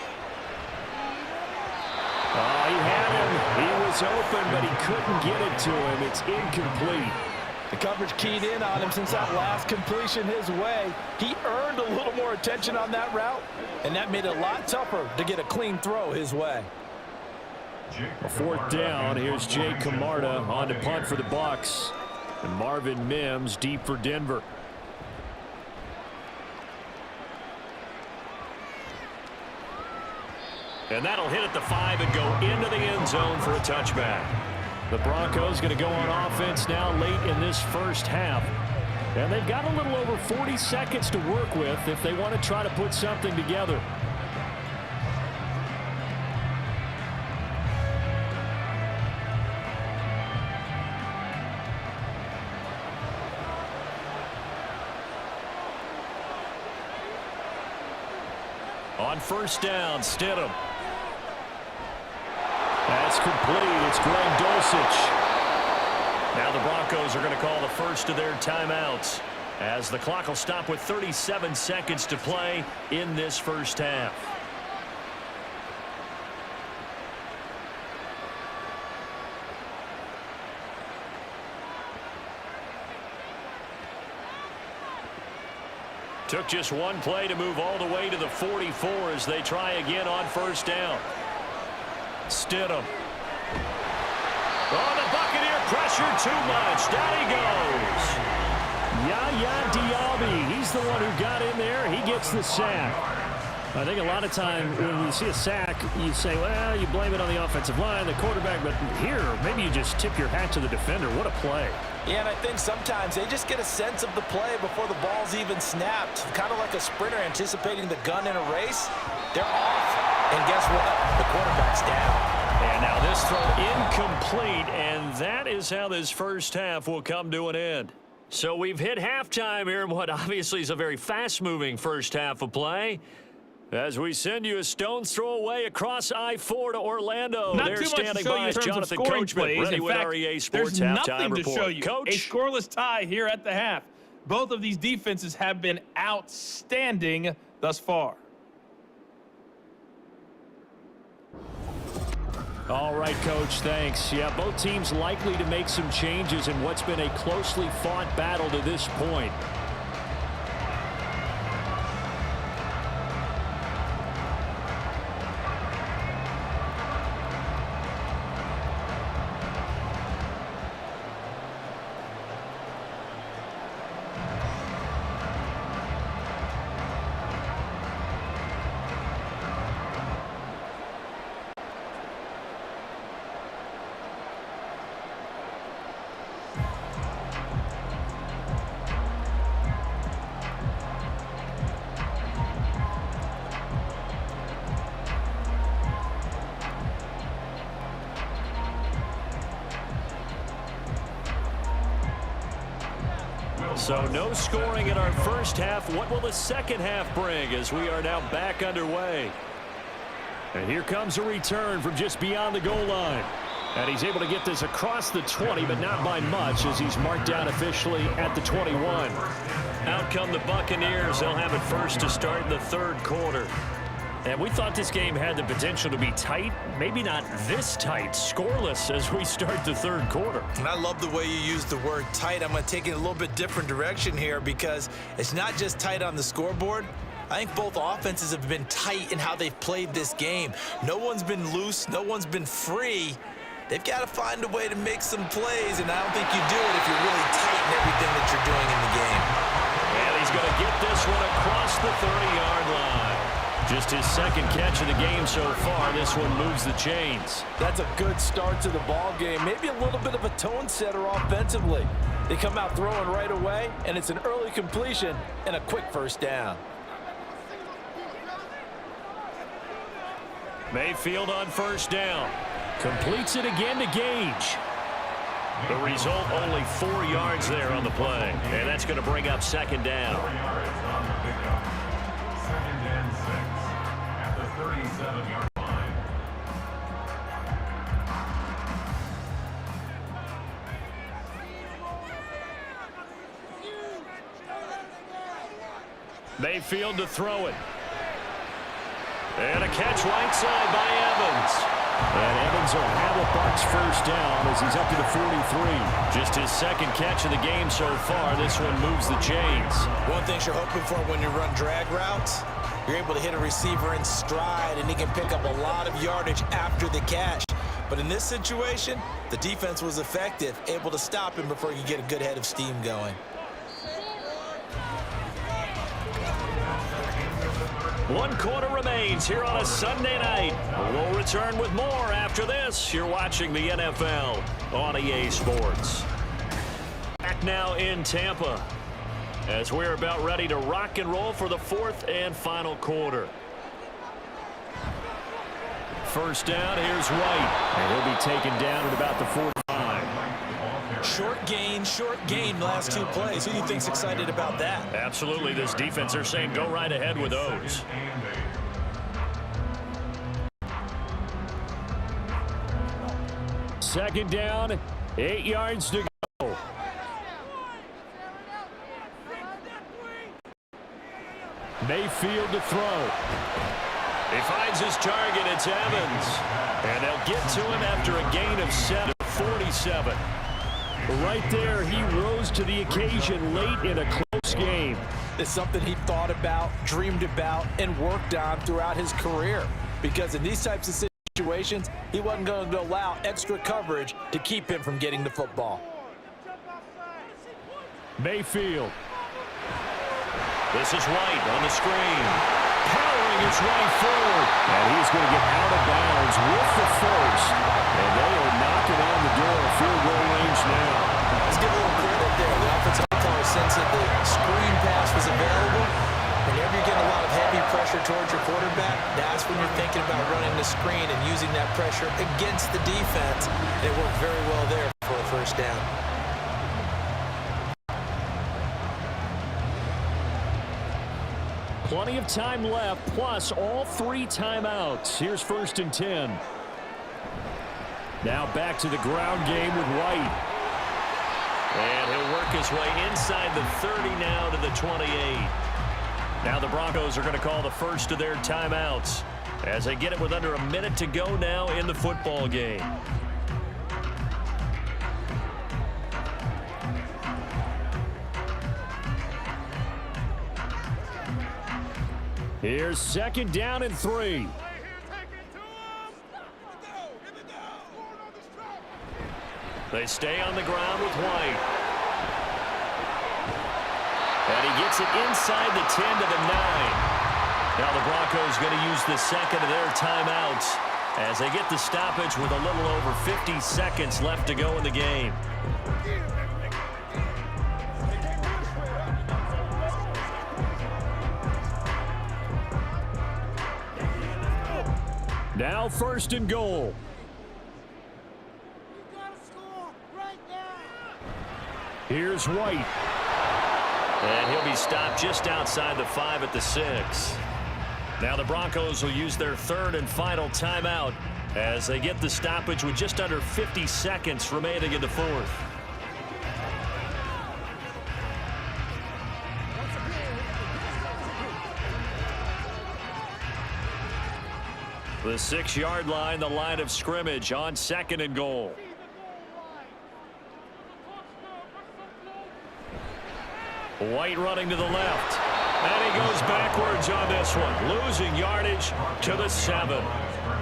S7: Oh, he had him. He was open, but he couldn't get it to him. It's incomplete.
S3: The coverage keyed in on him since that last completion his way. He earned a little more attention on that route, and that made it a lot tougher to get a clean throw his way.
S7: A 4th down. Here's Jay Camarda on to punt for the Bucs. And Marvin Mims deep for Denver.
S2: And that'll hit at the 5 and go into the end zone for a touchback.
S7: The Broncos going to go on offense now late in this first half. And they've got a little over 40 seconds to work with if they want to try to put something together.
S2: On first down, Stidham.
S7: That's complete. It's Greg Dulcich.
S2: Now the Broncos are going to call the first of their timeouts, as the clock will stop with 37 seconds to play in this first half. Took just one play to move all the way to the 44 as they try again on first down. Stidham. Oh, the Buccaneer pressure
S7: pressure too much. Down he goes. Yaya Diaby, he's the one who got in there. He gets the sack. I think a lot of time when you see a sack, you say, well, you blame it on the offensive line, the quarterback, but here, maybe you just tip your hat to the defender. What a play. Yeah, and I think sometimes they just get a sense of the play before the ball's even snapped. Kind of like a sprinter anticipating the gun in a race. They're off. And guess what? The quarterback's down. And now this throw incomplete, and that is how this first half will come to an end. So we've hit halftime here in what obviously is a very fast-moving first half of play. As we send you a stone's throw away across I-4 to Orlando.
S5: Not
S7: They're
S5: too much to
S7: standing
S5: show
S7: by
S5: you in
S7: as
S5: terms of
S7: Jonathan
S5: scoring
S7: Coachman
S5: plays.
S7: ready
S5: In
S7: with
S5: fact,
S7: our EA Sports
S5: there's
S7: halftime
S5: nothing to
S7: report.
S5: show you.
S7: Coach?
S5: A scoreless tie here at the half. Both of these defenses have been outstanding thus far.
S7: All right, Coach, thanks. Yeah, both teams likely to make some changes in what's been a closely fought battle to this point. So no scoring in our first half. What will the second half bring as we are now back underway? And here comes a return from just beyond the goal line. And he's able to get this across the 20, but not by much as he's marked down officially at the 21. Out come the Buccaneers. They'll have it first to start the third quarter. And we thought this game had the potential to be tight. Maybe not this tight. Scoreless as we start the third quarter.
S3: And I love the way you use the word tight. I'm going to take it a little bit different direction here because it's not just tight on the scoreboard. I think both offenses have been tight in how they've played this game. No one's been loose. No one's been free. They've got to find a way to make some plays, and I don't think you do it if you're really tight in everything that you're doing in the game.
S7: And he's going to get this one across the 30-yard line. Just his second catch of the game so far. This one moves the chains. That's a good start to the ball game. Maybe a little bit of a tone setter offensively. They come out throwing right away, and it's an early completion and a quick first down. Mayfield on first down. Completes it again to Gage. The result, only 4 yards there on the play. And that's going to bring up second down.
S4: Second and 6 at the 37-yard line.
S7: Mayfield to throw it. And a catch right side by Evans. And Evans will have a Bucs first down as he's up to the 43. Just his second catch of the game so far. This one moves the chains.
S3: One thing you're hoping for when you run drag routes, you're able to hit a receiver in stride, and he can pick up a lot of yardage after the catch. But in this situation, the defense was effective, able to stop him before you get a good head of steam going.
S7: One quarter remains here on a Sunday night. We'll return with more after this. You're watching the NFL on EA Sports. Back now in Tampa as we're about ready to rock and roll for the fourth and final quarter. First down, here's White. And he'll be taken down at about the 45.
S3: Short gain last two plays. Who do you think's excited about that?
S7: Absolutely. This defense are saying go right ahead with those. Second down, 8 yards to go. Mayfield to throw. He finds his target. It's Evans. And they'll get to him after a gain of 7, 47. Right there, he rose to the occasion late in a close game.
S3: It's something he thought about, dreamed about, and worked on throughout his career. Because in these types of situations, he wasn't going to allow extra coverage to keep him from getting the football.
S2: Mayfield. This is White on the screen. Powering his way forward. And he's going to get out of bounds with the first. And they are knocking on the door of field goal range now.
S3: Let's give a little credit there. The offensive color sense that the screen pass was available. Whenever you're getting a lot of heavy pressure towards your quarterback, that's when you're thinking about running the screen and using that pressure against the defense. It worked very well there for a first down.
S2: Plenty of time left, plus all 3 timeouts. Here's 1st and 10. Now back to the ground game with White. And he'll work his way inside the 30 now to the 28. Now the Broncos are going to call the first of their timeouts as they get it with under a minute to go now in the football game. Here's 2nd down and 3. They stay on the ground with White. And he gets it inside the 10 to the 9. Now the Broncos going to use the second of their timeouts as they get the stoppage with a little over 50 seconds left to go in the game. Now 1st and goal. Here's White. And he'll be stopped just outside the 5 at the 6. Now the Broncos will use their 3rd and final timeout as they get the stoppage with just under 50 seconds remaining in the 4th. The 6-yard line, the line of scrimmage on 2nd and goal. White running to the left. And he goes backwards on this one, losing yardage to the 7.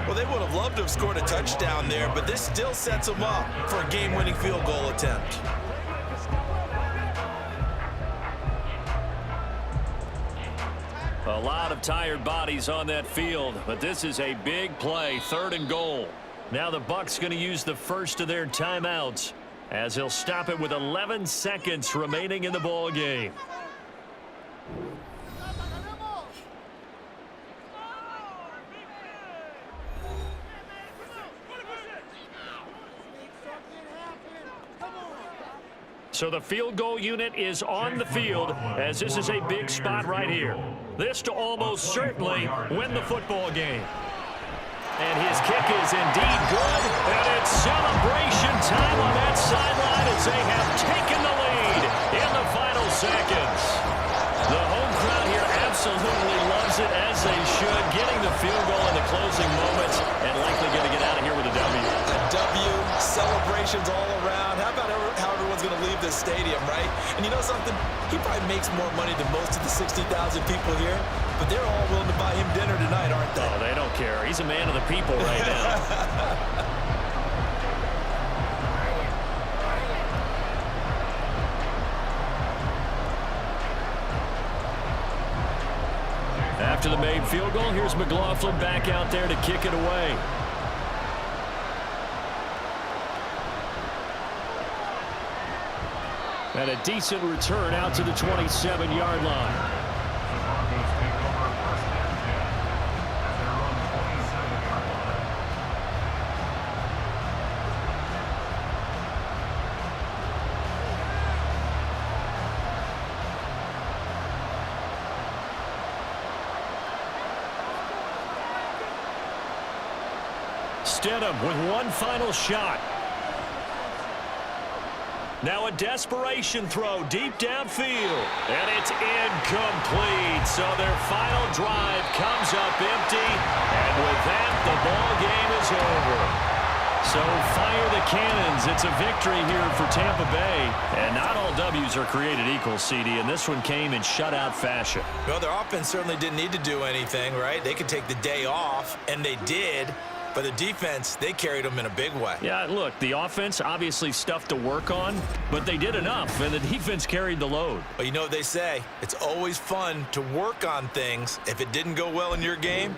S3: Well, they would have loved to have scored a touchdown there, but this still sets them up for a game-winning field goal attempt.
S2: A lot of tired bodies on that field, but this is a big play, 3rd and goal. Now the Bucs going to use the first of their timeouts as he'll stop it with 11 seconds remaining in the ball game. So the field goal unit is on the field as this is a big spot right here. This to almost certainly win the football game. And his kick is indeed good. And it's celebration time on that sideline as they have taken the lead in the final seconds. The home crowd here absolutely loves it, as they should, getting the field goal in the closing moments and likely going to get out of here with a W.
S3: A W, celebrations all around. How about how everyone's going to leave this stadium, right? And you know something? He probably makes more money than most of the 60,000 people here, but they're all willing to buy him dinner tonight, aren't they?
S2: Oh, they don't care. He's a man of the people right now. After the made field goal, here's McLaughlin back out there to kick it away. And a decent return out to the 27-yard line. Stidham with one final shot. Now a desperation throw deep downfield. And it's incomplete. So their final drive comes up empty. And with that, the ball game is over. So fire the cannons. It's a victory here for Tampa Bay. And not all W's are created equal, CD. And this one came in shutout fashion.
S3: Well, their offense certainly didn't need to do anything, right? They could take the day off, and they did. But the defense, they carried them in a big way.
S2: Yeah, look, the offense, obviously stuff to work on, but they did enough, and the defense carried the load.
S3: But you know what they say, it's always fun to work on things. If it didn't go well in your game,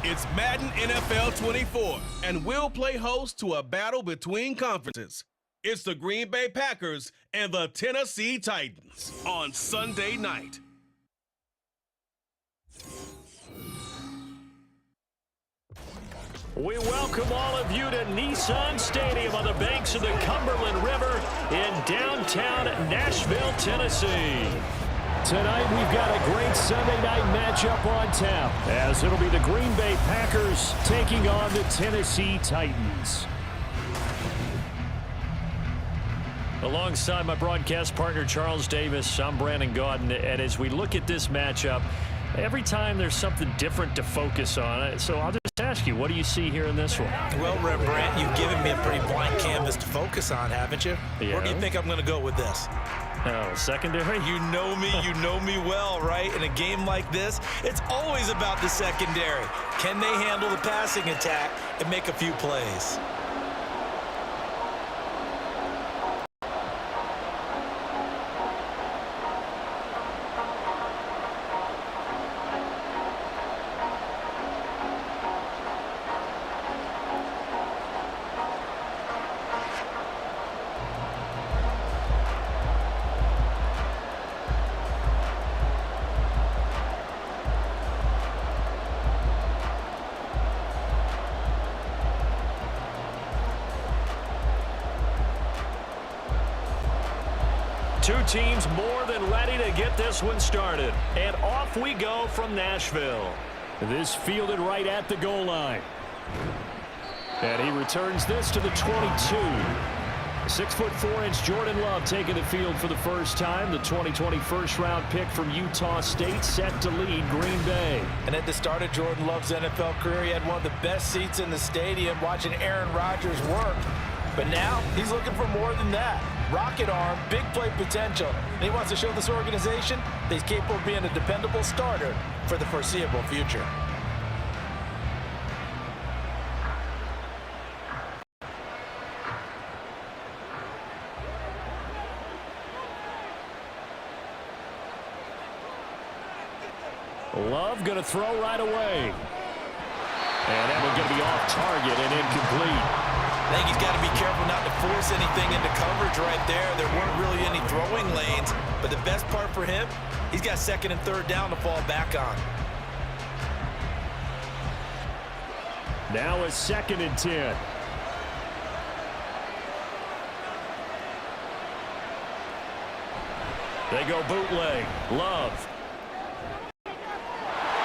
S1: It's Madden NFL24, and we'll play host to a battle between conferences. It's the Green Bay Packers and the Tennessee Titans on Sunday night.
S2: We welcome all of you to Nissan Stadium on the banks of the Cumberland River in downtown Nashville, Tennessee. Tonight, we've got a great Sunday night matchup on tap, as it'll be the Green Bay Packers taking on the Tennessee Titans. Alongside my broadcast partner, Charles Davis, I'm Brandon Gaudin, and as we look at this matchup, every time there's something different to focus on. So I'll just ask you, what do you see here in this one?
S3: well, Brent, you've given me a pretty blank canvas to focus on, haven't you?
S2: Yeah.
S3: Where do you think I'm going to go with this?
S2: Oh, secondary?
S3: You know me well, right? In a game like this, it's always about the secondary. Can they handle the passing attack and make a few plays?
S2: Two teams more than ready to get this one started. And off we go from Nashville. This fielded right at the goal line. And he returns this to the 22. 6'4" Jordan Love taking the field for the first time. The 2020 first-round pick from Utah State set to lead Green Bay.
S3: And at the start of Jordan Love's NFL career, he had one of the best seats in the stadium watching Aaron Rodgers work. But now he's looking for more than that. Rocket arm, big play potential. And he wants to show this organization that he's capable of being a dependable starter for the foreseeable future.
S2: Love going to throw right away. And that one's going to be off target and incomplete.
S3: I think he's got to be careful not to force anything into coverage right there. There weren't really any throwing lanes, but the best part for him, he's got second and third down to fall back on.
S2: Now a 2nd and 10. They go bootleg. Love.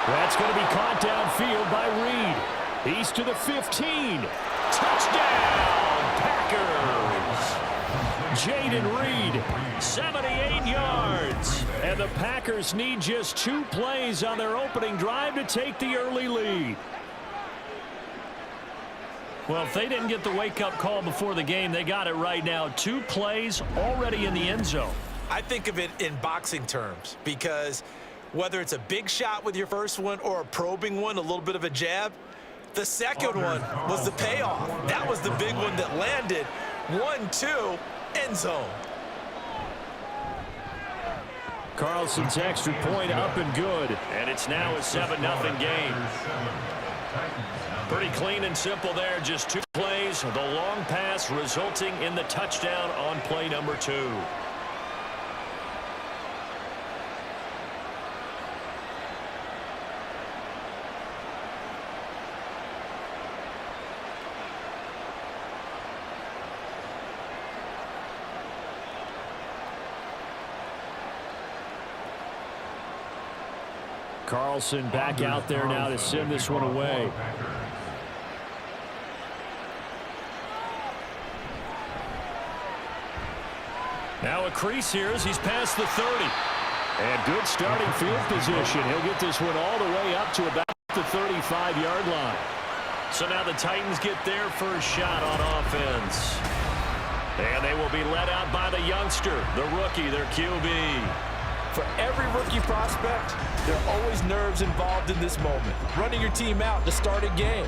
S2: That's going to be caught downfield by Reed. He's to the 15. Touchdown, Packers! Jaden Reed, 78 yards. And the Packers need just 2 plays on their opening drive to take the early lead. Well, if they didn't get the wake-up call before the game, they got it right now. 2 plays already in the end zone.
S3: I think of it in boxing terms because whether it's a big shot with your first one or a probing one, a little bit of a jab, the second one was the payoff. That was the big one that landed. 1-2, end zone.
S2: Carlson's extra point up and good. And it's now a 7-0 game. Pretty clean and simple there. Just 2 plays. The long pass resulting in the touchdown on play number 2.
S7: Carlson back out there now to send this one away. Now a crease here as he's past the 30. And good starting field position. He'll get this one all the way up to about the 35-yard line. So now the Titans get their first shot on offense. And they will be led out by the youngster, the rookie, their QB.
S3: For every rookie prospect, there are always nerves involved in this moment. Running your team out to start a game.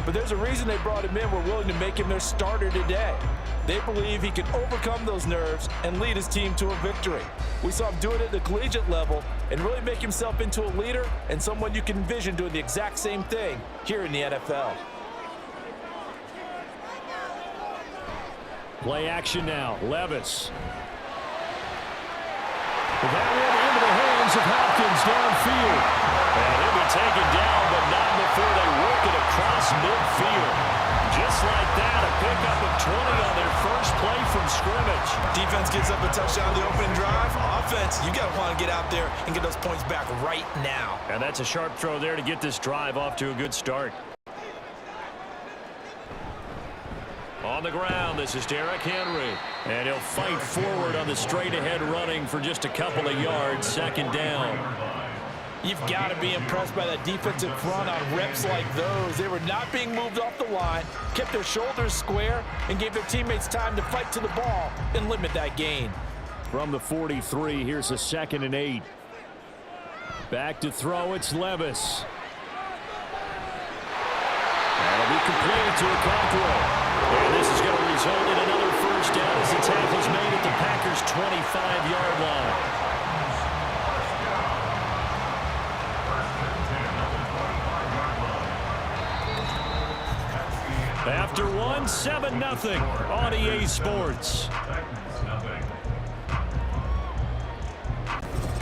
S3: But there's a reason they brought him in. We're willing to make him their starter today. They believe he can overcome those nerves and lead his team to a victory. We saw him do it at the collegiate level and really make himself into a leader and someone you can envision doing the exact same thing here in the NFL.
S7: Play action now. Levis. That one into the hands of Hopkins downfield. And he'll be taken down, but not before they work it across midfield. Just like that, a pickup of 20 on their first play from scrimmage.
S3: Defense gives up a touchdown on the opening drive. Offense, you got to want to get out there and get those points back right now.
S7: And that's a sharp throw there to get this drive off to a good start. On the ground, this is Derrick Henry. And he'll fight forward on the straight-ahead running for just a couple of yards. Second down.
S3: You've got to be impressed by that defensive front on reps like those. They were not being moved off the line, kept their shoulders square, and gave their teammates time to fight to the ball and limit that gain.
S7: From the 43, here's a 2nd and 8. Back to throw, it's Levis. That'll be completed to Okonkwo. And this is going to result in another first down as the tackle's made at the Packers' 25-yard line. After one, 7-0 on EA Sports.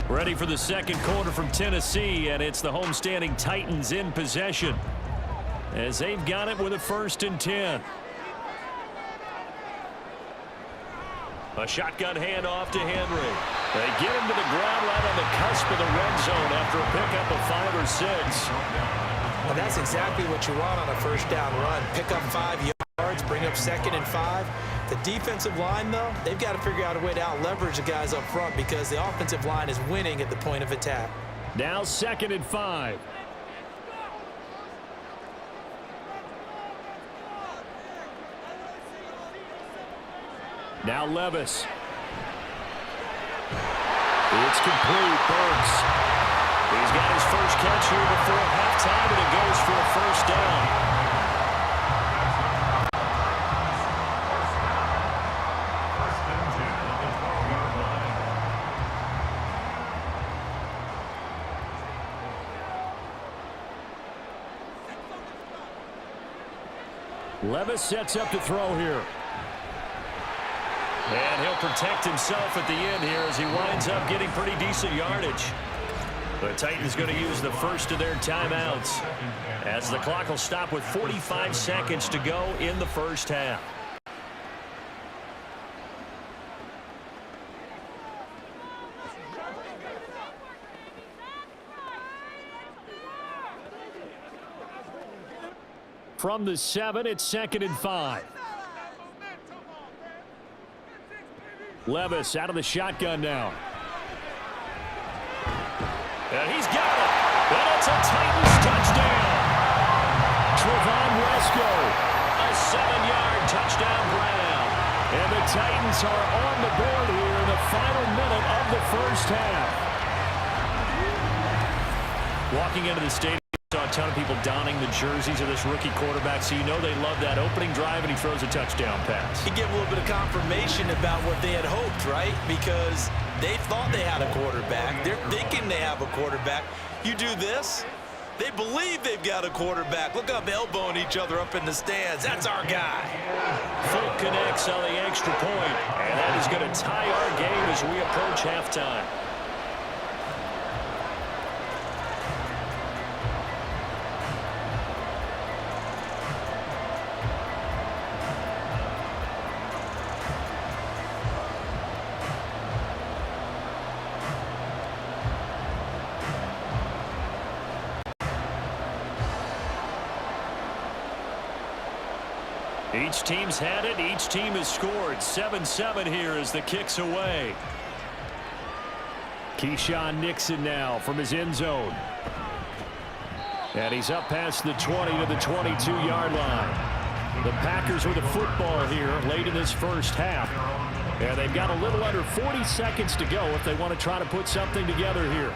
S7: Ready for the second quarter from Tennessee, and it's the homestanding Titans in possession as they've got it with a 1st and 10. A shotgun handoff to Henry. They get him to the ground right on the cusp of the red zone after a pickup of 5 or 6.
S3: And that's exactly what you want on a first down run. Pick up 5 yards, bring up 2nd and 5. The defensive line, though, they've got to figure out a way to out-leverage the guys up front because the offensive line is winning at the point of attack.
S7: Now 2nd and 5. Now Levis. It's complete. Burks. He's got his first catch here before halftime, and it goes for a first down. Levis sets up to throw here. And he'll protect himself at the end here as he winds up getting pretty decent yardage. The Titans going to use the first of their timeouts as the clock will stop with 45 seconds to go in the first half. From the 7, it's 2nd and 5. Levis out of the shotgun now. And he's got it. And it's a Titans touchdown. Trevon Wesco, a 7-yard touchdown grab. And the Titans are on the board here in the final minute of the first half. Walking into the stadium, saw a ton of people donning the jerseys of this rookie quarterback, so you know they love that opening drive, and he throws a touchdown pass.
S3: He gave a little bit of confirmation about what they had hoped, right? Because they thought they had a quarterback. They're thinking they have a quarterback. You do this, they believe they've got a quarterback. Look up, elbowing each other up in the stands. That's our guy.
S7: Folk connects on the extra point, and that is going to tie our game as we approach halftime.
S2: Each team's had it. Each team has scored. 7-7 here as the kick's away. Keyshawn Nixon now from his end zone. And he's up past the 20 to the 22-yard line. The Packers with a football here late in this first half. And they've got a little under 40 seconds to go if they want to try to put something together here.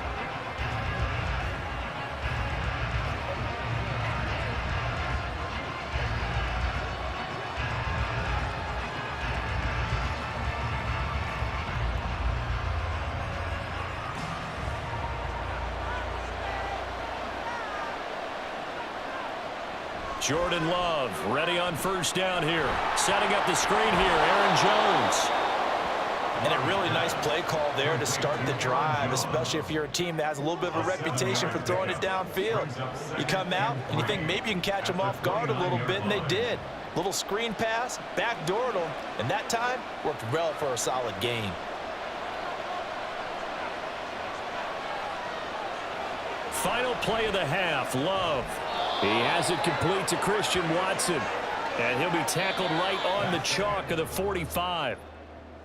S2: Jordan Love ready on first down here. Setting up the screen here, Aaron Jones.
S3: And a really nice play call there to start the drive, especially if you're a team that has a little bit of a reputation for throwing it downfield. You come out and you think maybe you can catch them off guard a little bit, and they did. Little screen pass, backdoored them, and that time worked well for a solid gain.
S2: Final play of the half, Love. He has it complete to Christian Watson. And he'll be tackled right on the chalk of the 45.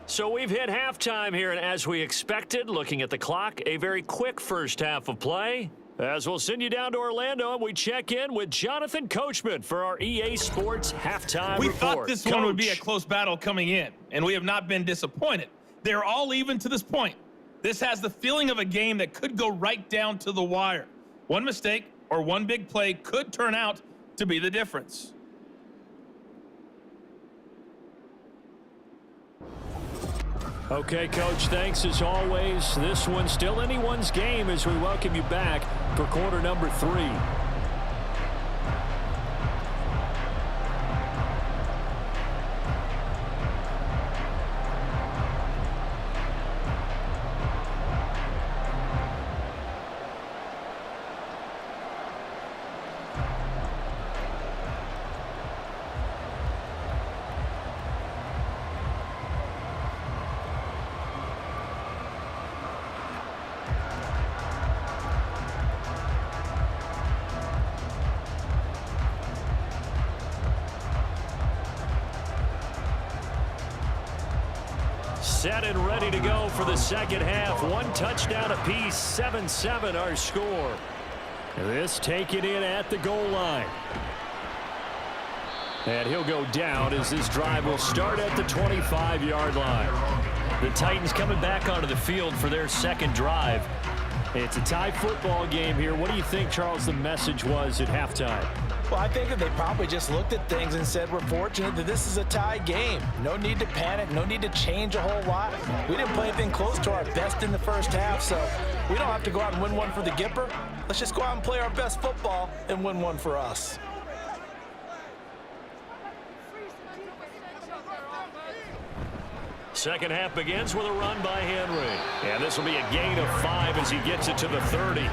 S2: So we've hit halftime here, and as we expected, looking at the clock, a very quick first half of play. As we'll send you down to Orlando, and we check in with Jonathan Coachman for our EA Sports Halftime Report.
S6: We thought this one would be a close battle coming in, and we have not been disappointed. They're all even to this point. This has the feeling of a game that could go right down to the wire. One mistake or one big play could turn out to be the difference.
S2: Okay, Coach, thanks as always. This one's still anyone's game as we welcome you back for quarter number 3. Set and ready to go for the second half. One touchdown apiece, 7-7 our score. This taken in at the goal line. And he'll go down as this drive will start at the 25-yard line. The Titans coming back onto the field for their second drive. It's a tie football game here. What do you think, Charles, the message was at halftime?
S3: Well, I think that they probably just looked at things and said, we're fortunate that this is a tie game. No need to panic, no need to change a whole lot. We didn't play anything close to our best in the first half, so we don't have to go out and win one for the Gipper. Let's just go out and play our best football and win one for us.
S2: Second half begins with a run by Henry. And this will be a gain of 5 as he gets it to the 30.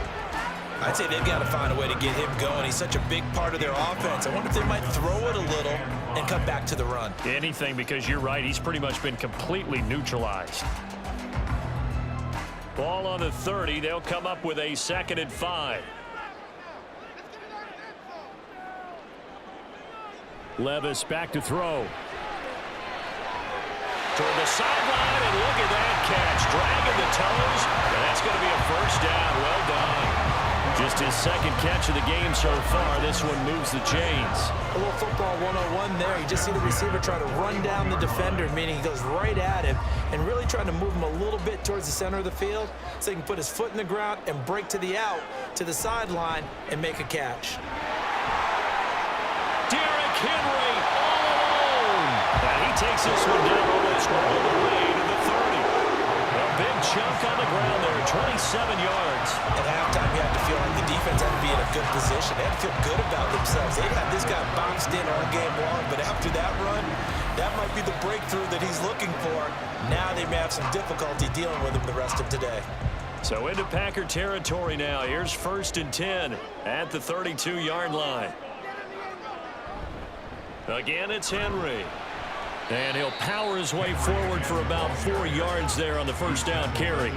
S3: I'd say they've got to find a way to get him going. He's such a big part of their offense. I wonder if they might throw it a little and come back to the run.
S2: Anything, because you're right. He's pretty much been completely neutralized. Ball on the 30. They'll come up with a 2nd and 5. Levis back to throw. Toward the sideline, and look at that catch. Dragging the toes, and that's going to be a first down. Well done. Just his second catch of the game so far. This one moves the chains.
S3: A little football 101 there. You just see the receiver try to run down the defender, meaning he goes right at him, and really trying to move him a little bit towards the center of the field so he can put his foot in the ground and break to the out, to the sideline, and make a catch.
S2: Derrick Henry all alone. And he takes this one down almost all the way to the 30. A big chunk on the ground there, 27 yards.
S3: At halftime, you have to feel like the defense had to be in a good position. They had to feel good about themselves. They had this guy boxed in all game long, but after that run, that might be the breakthrough that he's looking for. Now they may have some difficulty dealing with him the rest of today.
S2: So into Packer territory now. Here's 1st and 10 at the 32-yard line. Again, it's Henry. And he'll power his way forward for about 4 yards there on the first down carry.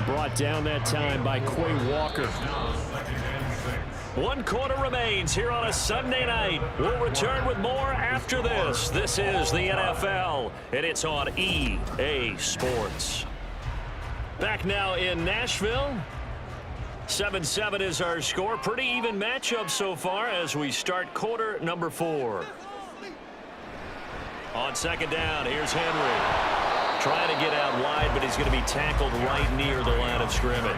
S2: Brought down that time by Kwai Walker. One quarter remains here on a Sunday night. We'll return with more after this. This is the NFL, and it's on EA Sports. Back now in Nashville. 7-7 is our score. Pretty even matchup so far as we start quarter number 4. On second down, here's Henry. Trying to get out wide, but he's going to be tackled right near the line of scrimmage.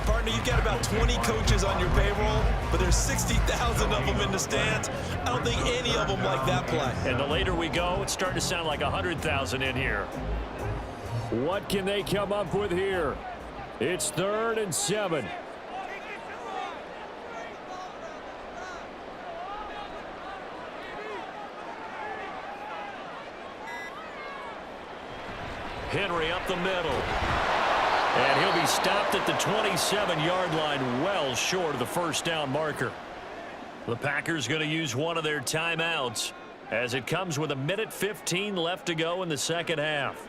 S3: Partner, you've got about 20 coaches on your payroll, but there's 60,000 of them in the stands. I don't think any of them like that play.
S2: And the later we go, it's starting to sound like 100,000 in here.
S7: What can they come up with here? It's 3rd and 7.
S2: Henry up the middle. And he'll be stopped at the 27-yard line, well short of the first down marker. The Packers going to use one of their timeouts as it comes with 1:15 left to go in the second half.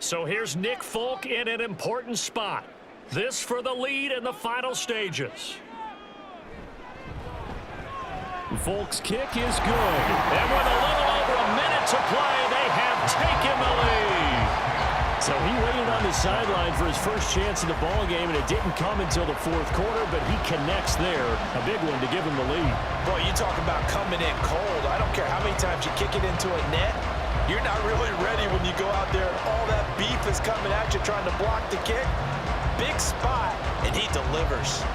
S2: So here's Nick Folk in an important spot. This for the lead in the final stages.
S7: Folk's kick is good.
S2: And with a little over a minute to play, they have taken the lead.
S7: So he waited on the sideline for his first chance in the ball game, and it didn't come until the 4th quarter, but he connects there. A big one to give him the lead.
S3: Boy, you talk about coming in cold. I don't care how many times you kick it into a net. You're not really ready when you go out there and all that beef is coming at you trying to block the kick. Big spot, and he delivers.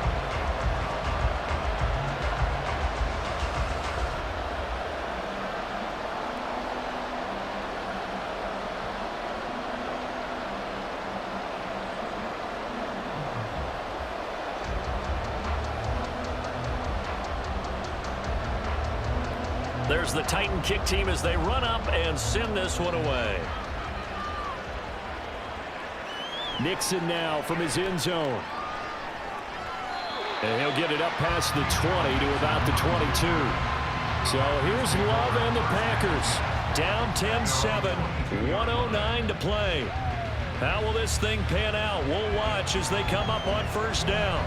S2: There's the Titan kick team as they run up and send this one away.
S7: Nixon now from his end zone. And he'll get it up past the 20 to about the 22. So here's Love and the Packers.
S2: Down 10-7, 1:09 to play. How will this thing pan out? We'll watch as they come up on first down.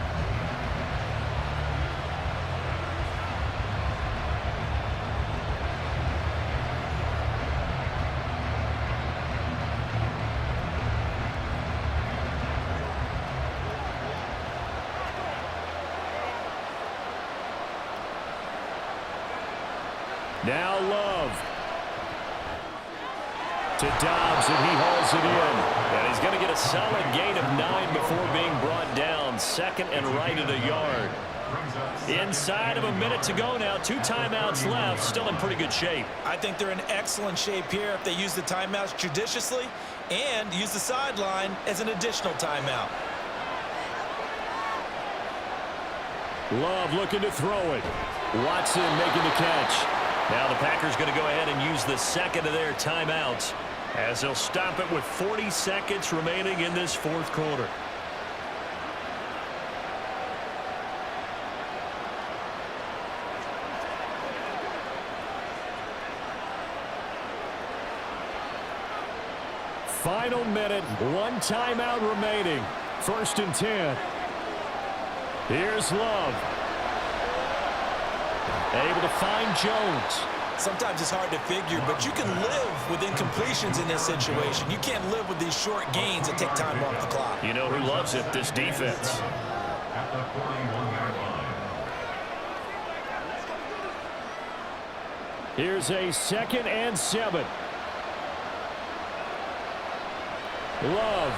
S7: Now Love to Dobbs, and he hauls it in.
S2: And he's going to get a solid gain of 9 before being brought down. Second and right at a yard. Inside of a minute to go now. 2 timeouts left. Still in pretty good shape.
S3: I think they're in excellent shape here if they use the timeouts judiciously and use the sideline as an additional timeout.
S7: Love looking to throw it. Watson making the catch.
S2: Now the Packers going to go ahead and use the second of their timeouts as they'll stop it with 40 seconds remaining in this 4th quarter.
S7: Final minute, 1 timeout remaining. 1st and 10. Here's Love. Able to find Jones.
S3: Sometimes it's hard to figure, but you can live with incompletions in this situation. You can't live with these short gains that take time off the clock.
S2: You know who loves it? This defense.
S7: Here's a 2nd and 7. Love.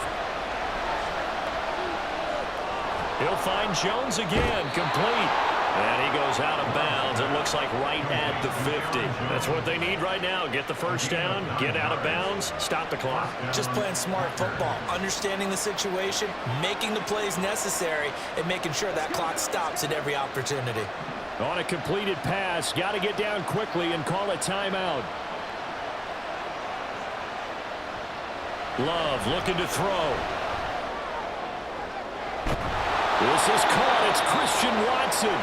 S2: He'll find Jones again, complete. And he goes out of bounds. It looks like right at the 50. That's what they need right now. Get the first down, get out of bounds, stop the clock.
S3: Just playing smart football, understanding the situation, making the plays necessary, and making sure that clock stops at every opportunity.
S7: On a completed pass, got to get down quickly and call a timeout.
S2: Love looking to throw.
S7: This is caught. It's Christian Watson.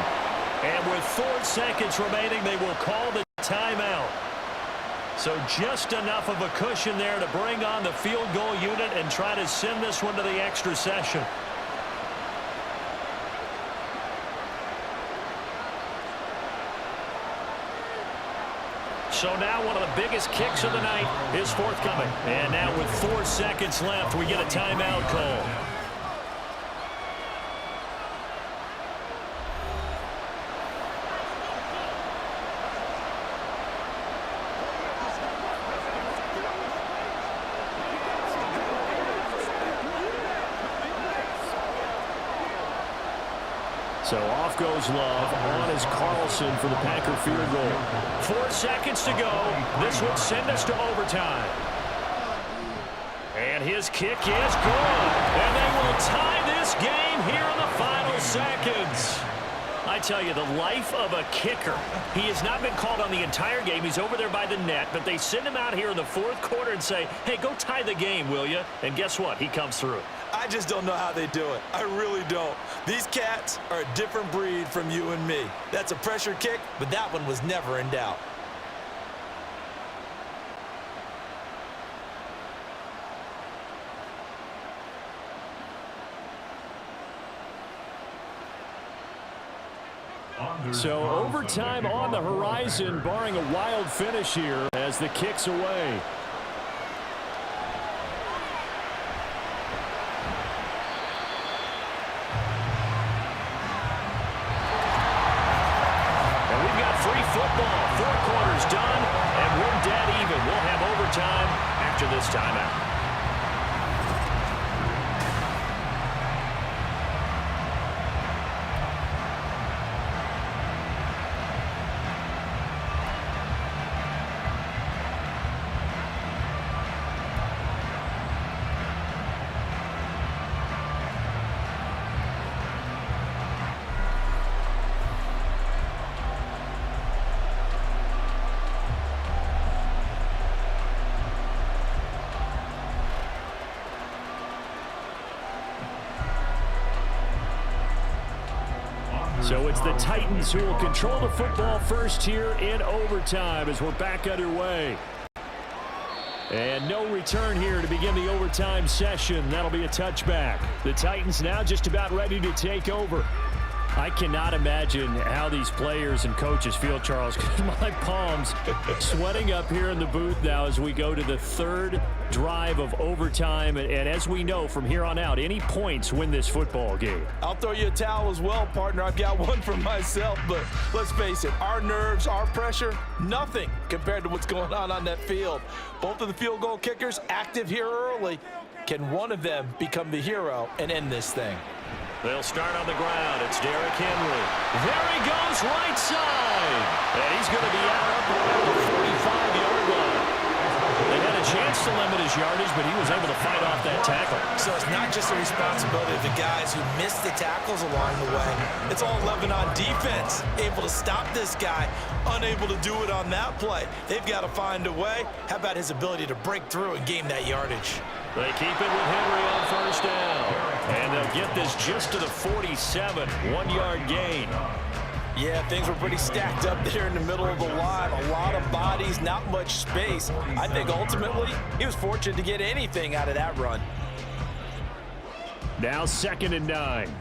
S2: And with 4 seconds remaining, they will call the timeout. So just enough of a cushion there to bring on the field goal unit and try to send this one to the extra session. So now one of the biggest kicks of the night is forthcoming. And now with 4 seconds left, we get a timeout call. So off goes Love. On is Carlson for the Packer field goal. 4 seconds to go. This would send us to overtime. And his kick is good. And they will tie this game here in the final seconds. I tell you, the life of a kicker. He has not been called on the entire game. He's over there by the net, but they send him out here in the 4th quarter and say, hey, go tie the game, will you? And guess what? He comes through.
S3: I just don't know how they do it. I really don't. These cats are a different breed from you and me. That's a pressure kick, but that one was never in doubt.
S7: So overtime on the horizon, barring a wild finish here as the kick's away. And we've got free football. 4 quarters done, and we're dead even. We'll have overtime after this timeout. So it's the Titans who will control the football first here in overtime as we're back underway. And no return here to begin the overtime session. That'll be a touchback. The Titans now just about ready to take over. I cannot imagine how these players and coaches feel, Charles, because my palms sweating up here in the booth now as we go to the 3rd drive of overtime. And as we know from here on out, any points win this football game.
S3: I'll throw you a towel as well, partner. I've got one for myself, but let's face it, our nerves, our pressure, nothing compared to what's going on that field. Both of the field goal kickers active here early. Can one of them become the hero and end this thing?
S2: They'll start on the ground. It's Derrick Henry. There he goes, right side. And he's going to be out up around the 45-yard line. They had a chance to limit his yardage, but he was able to fight off that tackle.
S3: So it's not just the responsibility of the guys who missed the tackles along the way. It's all 11 on defense, able to stop this guy, unable to do it on that play. They've got to find a way. How about his ability to break through and gain that yardage?
S2: They keep it with Henry on 1st down. And they'll get this just to the 47, 1-yard gain.
S3: Yeah, things were pretty stacked up there in the middle of the line. A lot of bodies, not much space. I think ultimately he was fortunate to get anything out of that run.
S7: Now 2nd and 9.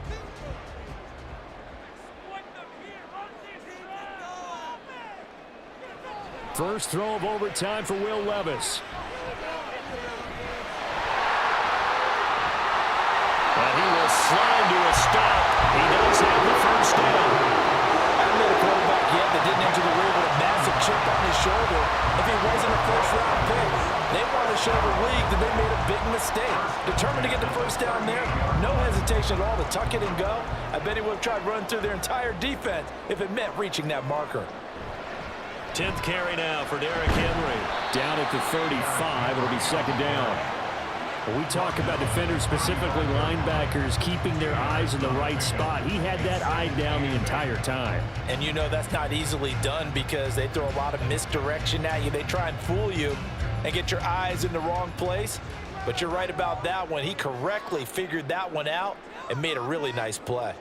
S7: First throw of overtime for Will Levis.
S2: And he will slide to a stop. He does have the 1st down.
S3: I haven't met a quarterback yet that didn't enter the league with a massive chip on his shoulder. If he wasn't a 1st-round pick, they want to show the league that they made a big mistake. Determined to get the 1st down there, no hesitation at all to tuck it and go. I bet he would have tried running through their entire defense if it meant reaching that marker.
S2: 10th carry now for Derrick Henry.
S7: Down at the 35, it'll be 2nd down. When we talk about defenders, specifically linebackers, keeping their eyes in the right spot, he had that eye down the entire time.
S3: And you know that's not easily done because they throw a lot of misdirection at you. They try and fool you and get your eyes in the wrong place. But you're right about that one. He correctly figured that one out and made a really nice play.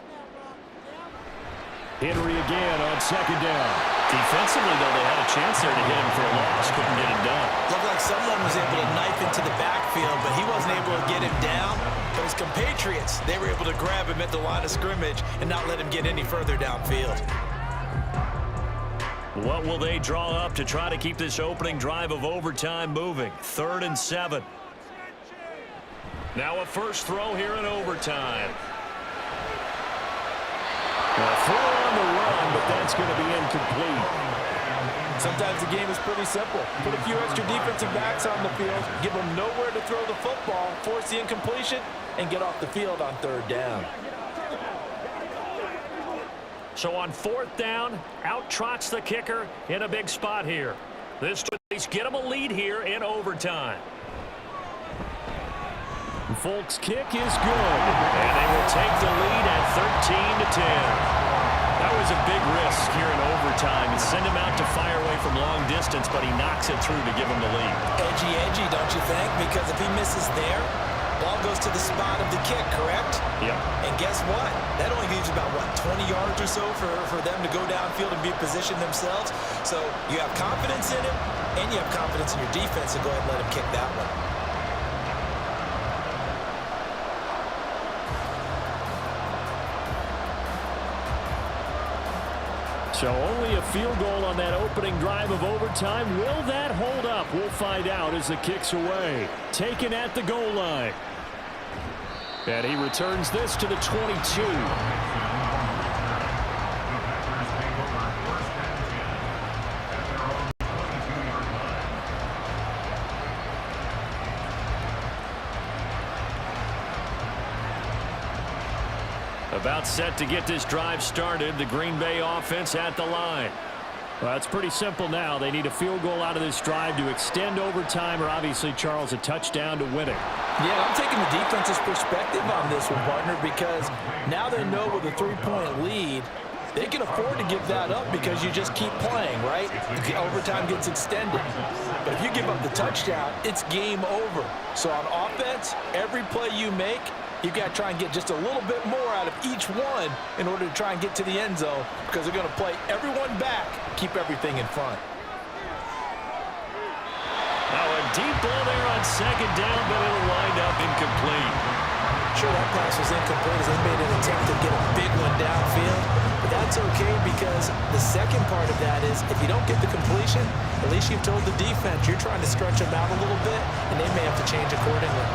S7: Henry again on second down.
S2: Defensively, though, they had a chance there to hit him for a loss. Couldn't get it done.
S3: Looked like someone was able to knife into the backfield, but he wasn't able to get him down. But his compatriots, they were able to grab him at the line of scrimmage and not let him get any further downfield.
S2: What will they draw up to try to keep this opening drive of overtime moving? 3rd and 7. Now a first throw here in overtime.
S7: A throw on the run, but that's going to be incomplete.
S3: Sometimes the game is pretty simple. Put a few extra defensive backs on the field, give them nowhere to throw the football, force the incompletion, and get off the field on 3rd down.
S7: So on 4th down, out trots the kicker in a big spot here. This would at least get them a lead here in overtime. Folks' kick is good, and they will take the lead at 13-10. That was a big risk here in overtime. Send him out to fire away from long distance, but he knocks it through to give him the lead.
S3: Edgy, don't you think? Because if he misses there, ball goes to the spot of the kick, correct?
S7: Yep.
S3: And guess what? That only leaves about, 20 yards or so for them to go downfield and be positioned themselves. So you have confidence in him, and you have confidence in your defense to go ahead and let him kick that one.
S7: So only a field goal on that opening drive of overtime. Will that hold up? We'll find out as the kick's away. Taken at the goal line. And he returns this to the 22. About set to get this drive started. The Green Bay offense at the line. Well, it's pretty simple now. They need a field goal out of this drive to extend overtime, or obviously, Charles, a touchdown to win it.
S3: Yeah, I'm taking the defense's perspective on this one, partner, because now they know with a 3-point lead, they can afford to give that up because you just keep playing, right? The overtime gets extended. But if you give up the touchdown, it's game over. So on offense, every play you make, you've got to try and get just a little bit more out of each one in order to try and get to the end zone, because they're going to play everyone back, keep everything in front.
S7: Now a deep ball there on second down, but it'll wind up incomplete.
S3: Sure, that pass was incomplete as they made an attempt to get a big one downfield, but that's okay because the second part of that is if you don't get the completion, at least you've told the defense you're trying to stretch them out a little bit, and they may have to change accordingly.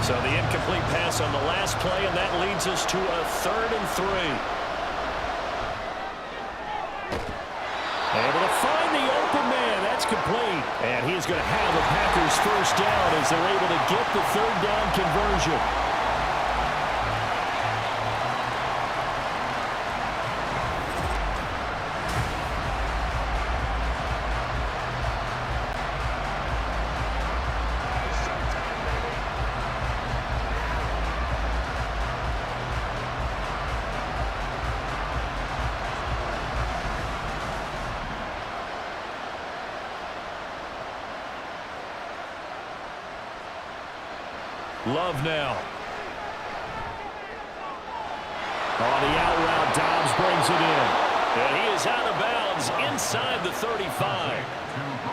S7: So the incomplete pass on the last play, and that leads us to a 3rd and 3. Able to find the open man. That's complete. And he's going to have the Packers first down as they're able to get the 3rd down conversion. Love now. On the out route, Dobbs brings it in. And he is out of bounds inside the 35.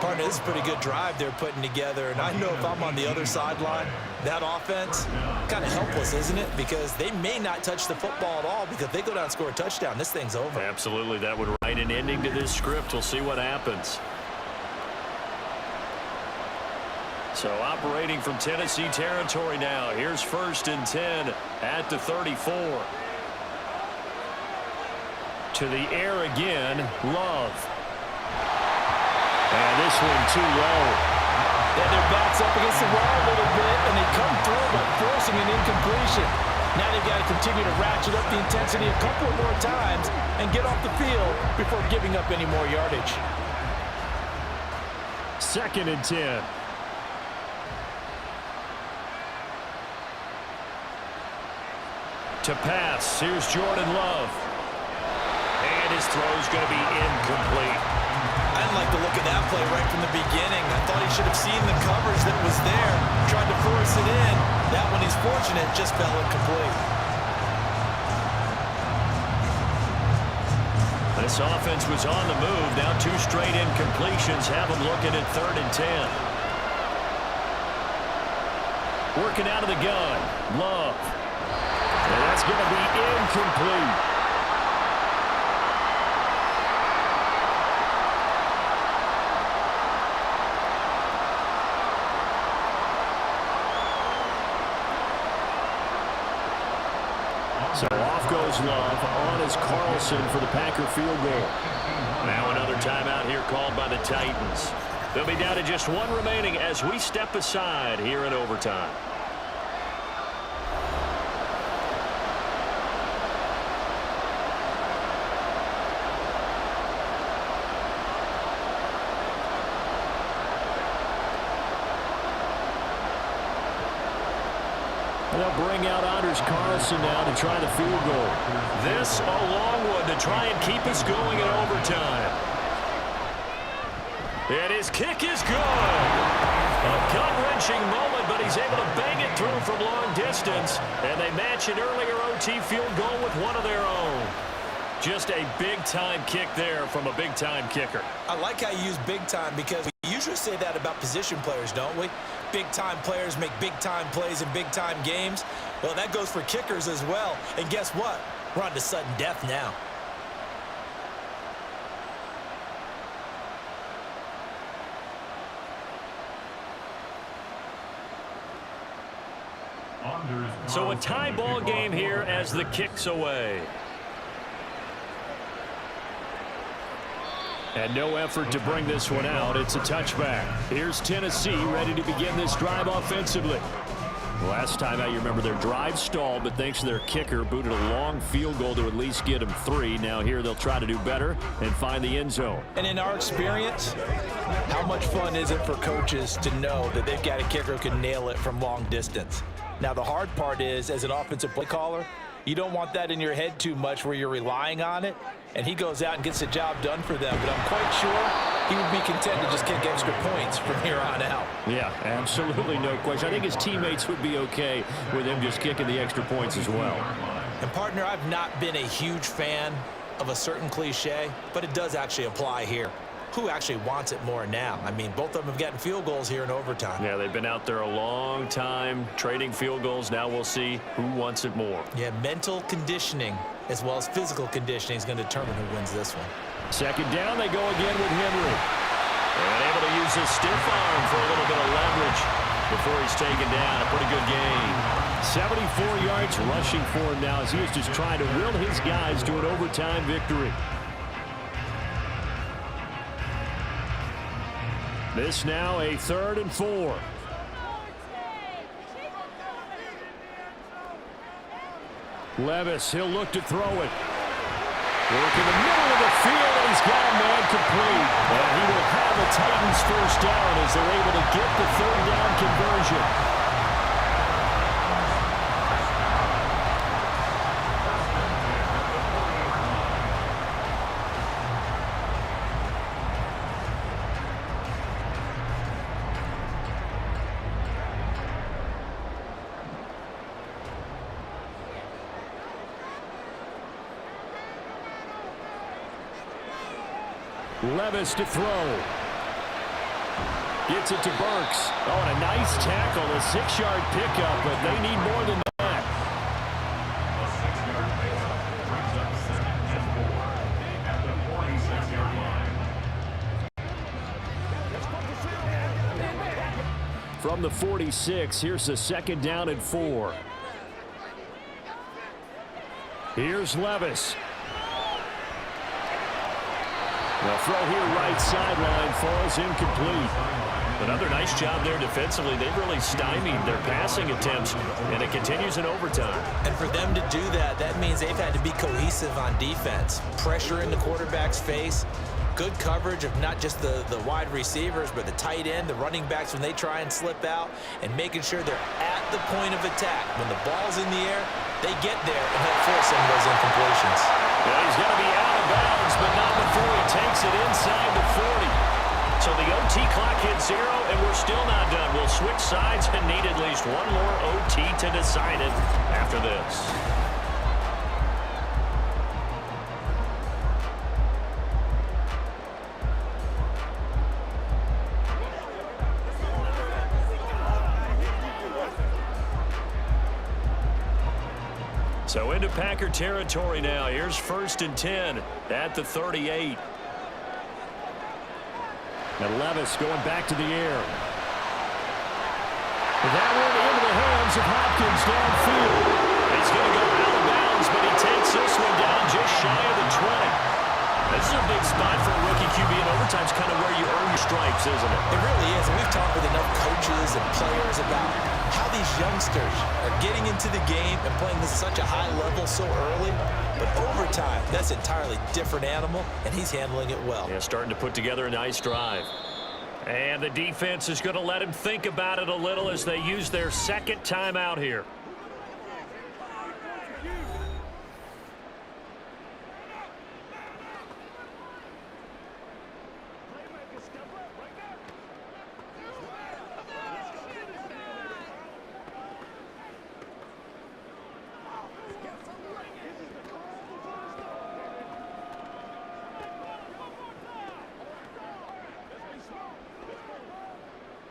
S3: Partner, this is a pretty good drive they're putting together. And I know if I'm on the other sideline, that offense, kind of helpless, isn't it? Because they may not touch the football at all, because if they go down and score a touchdown, this thing's over.
S7: Absolutely. That would write an ending to this script. We'll see what happens. So operating from Tennessee territory now. Here's 1st and 10 at the 34. To the air again, Love. And this one too low.
S3: Yeah, their backs up against the wall a little bit, and they come through by forcing an incompletion. Now they've got to continue to ratchet up the intensity a couple of more times and get off the field before giving up any more yardage.
S7: 2nd and 10. To pass, here's Jordan Love. And his throw's going to be incomplete.
S3: I didn't like the look of that play right from the beginning. I thought he should have seen the coverage that was there, tried to force it in. That one, he's fortunate, just fell incomplete.
S2: This offense was on the move. Now 2 straight incompletions have them looking at 3rd and 10. Working out of the gun. Love. And that's going to be incomplete. So off goes Love. On is Carlson for the Packer field goal. Now another timeout here called by the Titans. They'll be down to just 1 remaining as we step aside here in overtime. They'll bring out Anders Carlson now to try the field goal. This a long one to try and keep us going in overtime. And his kick is good. A gut-wrenching moment, but he's able to bang it through from long distance. And they match an earlier OT field goal with one of their own. Just a big-time kick there from a big-time kicker.
S3: I like how you use big time because we usually say that about position players, don't we? Big-time players make big-time plays in big-time games. Well, that goes for kickers as well. And guess what? We're on to sudden death now.
S2: So a tie ball game here as the kick's away. And no effort to bring this one out. It's a touchback. Here's Tennessee ready to begin this drive offensively. Last time out, you remember their drive stalled, but thanks to their kicker, booted a long field goal to at least get them 3. Now here they'll try to do better and find the end zone.
S3: And in our experience, how much fun is it for coaches to know that they've got a kicker who can nail it from long distance? Now, the hard part is, as an offensive play caller, you don't want that in your head too much where you're relying on it, and he goes out and gets the job done for them. But I'm quite sure he would be content to just kick extra points from here on out.
S2: Yeah, absolutely no question. I think his teammates would be okay with him just kicking the extra points as well.
S3: And, partner, I've not been a huge fan of a certain cliche, but it does actually apply here. Who actually wants it more now? I mean, both of them have gotten field goals here in overtime.
S2: Yeah, they've been out there a long time trading field goals. Now we'll see who wants it more.
S3: Yeah, mental conditioning as well as physical conditioning is going to determine who wins this one.
S2: Second down, they go again with Henry. And able to use his stiff arm for a little bit of leverage before he's taken down. A pretty good game. 74 yards rushing for him now as he is just trying to will his guys to an overtime victory. This now a 3rd and 4. Levis, he'll look to throw it. Work in the middle of the field, and he's got a man complete. And he will have the Titans first down as they're able to get the 3rd down conversion. Levis to throw. Gets it to Burks. Oh, and a nice tackle, a 6-yard pickup, but they need more than that.
S4: A 6-yard pickup brings up 2nd and 4 at the 46-yard line.
S2: From the 46, here's the 2nd down and 4. Here's Levis. The throw here right sideline falls incomplete. Another nice job there defensively. They've really stymied their passing attempts, and it continues in overtime.
S3: And for them to do that, that means they've had to be cohesive on defense. Pressure in the quarterback's face. Good coverage of not just the wide receivers, but the tight end, the running backs when they try and slip out, and making sure they're at the point of attack. When the ball's in the air, they get there and help force some of those incompletions.
S2: Yeah, he's going to be out of bounds, but not before he takes it inside the 40. So the OT clock hits 0, and we're still not done. We'll switch sides and need at least one more OT to decide it after this. So into Packer territory now. Here's 1st and 10 at the 38.
S7: And Levis going back to the air. That one into the hands of Hopkins downfield.
S2: He's going to go out of bounds, but he takes this one down just shy of the 20. This is a big spot for a rookie QB, and overtime's kind of where you earn your stripes, isn't it?
S3: It really is, and we've talked with enough coaches and players about how these youngsters are getting into the game and playing this such a high level so early. But overtime, that's an entirely different animal, and he's handling it well.
S2: Yeah, starting to put together a nice drive. And the defense is going to let him think about it a little as they use their 2nd timeout here.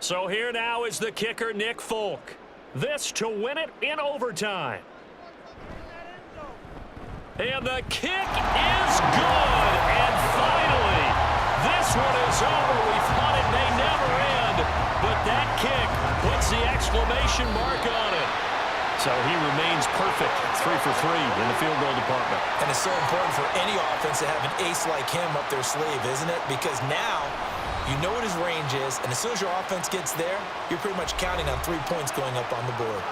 S2: So here now is the kicker, Nick Folk. This to win it in overtime. And the kick is good. And finally, this one is over. We thought it may never end, but that kick puts the exclamation mark on it. So he remains perfect, 3 for 3 in the field goal department.
S3: And it's so important for any offense to have an ace like him up their sleeve, isn't it? Because now you know what his range is, and as soon as your offense gets there, you're pretty much counting on 3 points going up on the board.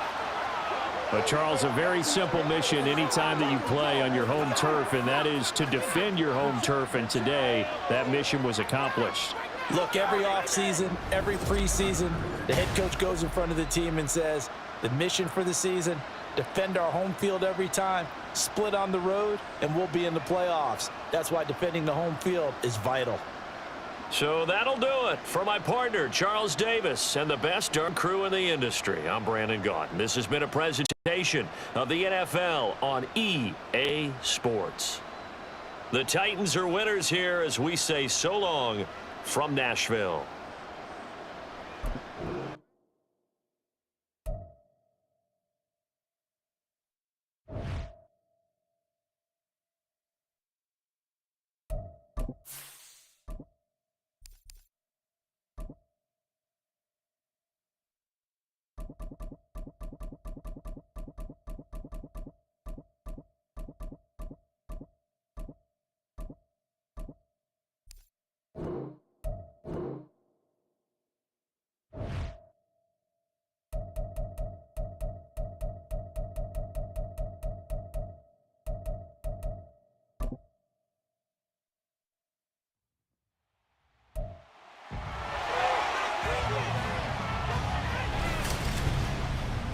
S7: But, Charles, a very simple mission anytime that you play on your home turf, and that is to defend your home turf, and today that mission was accomplished.
S3: Look, every offseason, every preseason, the head coach goes in front of the team and says, the mission for the season, defend our home field every time, split on the road, and we'll be in the playoffs. That's why defending the home field is vital.
S2: So that'll do it for my partner, Charles Davis, and the best darn crew in the industry. I'm Brandon Gaudin. This has been a presentation of the NFL on EA Sports. The Titans are winners here as we say so long from Nashville.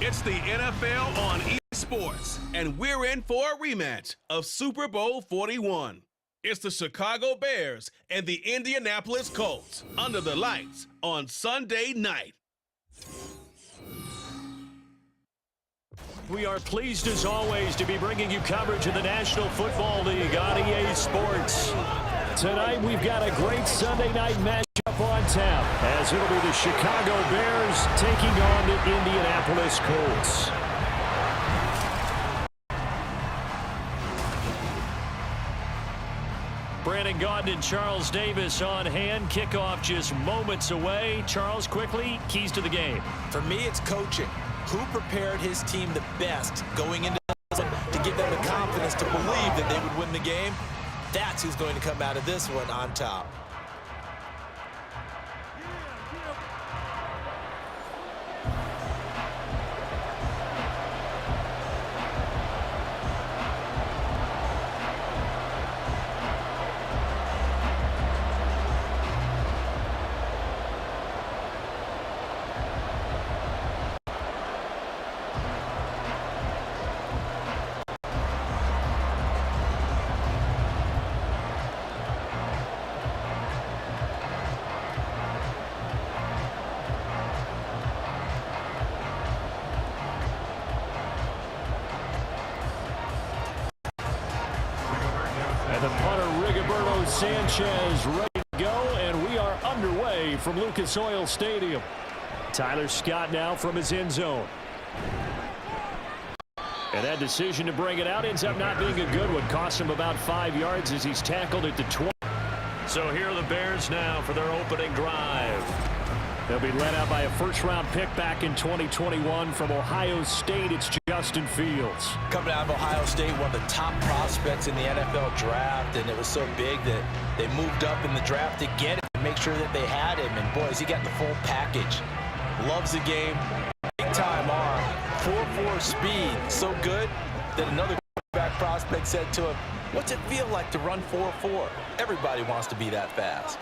S1: It's the NFL on EA Sports, and we're in for a rematch of Super Bowl 41. It's the Chicago Bears and the Indianapolis Colts under the lights on Sunday night.
S2: We are pleased as always to be bringing you coverage of the National Football League on EA Sports.
S7: Tonight we've got a great Sunday night matchup on tap as it'll be the Chicago Bears taking on the Indianapolis Colts.
S2: Brandon Gaudin and Charles Davis on hand. Kickoff just moments away. Charles, quickly, keys to the game.
S3: For me, it's coaching. Who prepared his team the best going into this one to give them the confidence to believe that they would win the game? That's who's going to come out of this one on top.
S7: The punter, Rigoberto Sanchez, ready to go, and we are underway from Lucas Oil Stadium. Tyler Scott now from his end zone. And that decision to bring it out ends up not being a good one. Cost him about 5 yards as he's tackled at the 20. So here are the Bears now for their opening drive. They'll be led out by a first-round pick back in 2021 from Ohio State. It's Justin Fields.
S3: Coming out of Ohio State, one of the top prospects in the NFL draft, and it was so big that they moved up in the draft to get it, to make sure that they had him. And, boys, he got the full package. Loves the game, big-time arm, 4.4 speed, so good that another quarterback prospect said to him, "What's it feel like to run 4.4? Everybody wants to be that fast."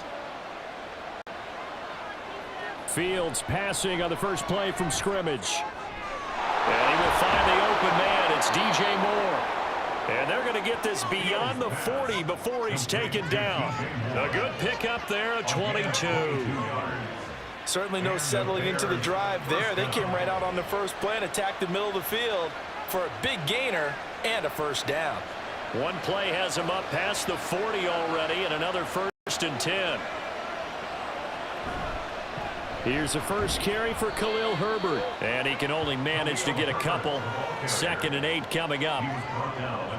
S7: Fields passing on the first play from scrimmage. And he will find the open man. It's DJ Moore. And they're going to get this beyond the 40 before he's taken down. A good pickup there at 22.
S3: Certainly no settling into the drive there. They came right out on the first play and attacked the middle of the field for a big gainer and a first down.
S7: One play has him up past the 40 already, and another 1st and 10. Here's the first carry for Khalil Herbert. And he can only manage to get a couple. 2nd and 8 coming up.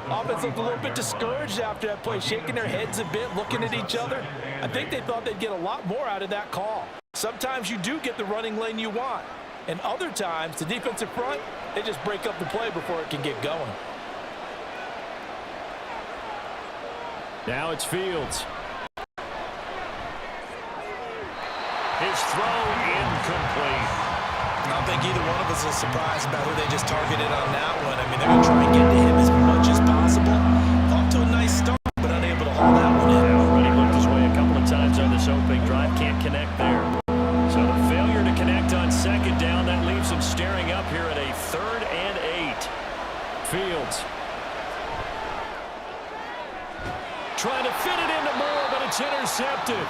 S3: Offense looked a little bit discouraged after that play, shaking their heads a bit, looking at each other. I think they thought they'd get a lot more out of that call. Sometimes you do get the running lane you want. And other times, the defensive front, they just break up the play before it can get going.
S7: Now it's Fields. His throw incomplete.
S3: I don't think either one of us is surprised about who they just targeted on that one. I mean, they're going to try and get to him as much as possible. Off to a nice start, but unable to hold that one in.
S7: Already looked his way a couple of times on this opening drive. Can't connect there. So the failure to connect on 2nd down, that leaves him staring up here at a 3rd and 8. Fields. Trying to fit it into Moore, but it's intercepted.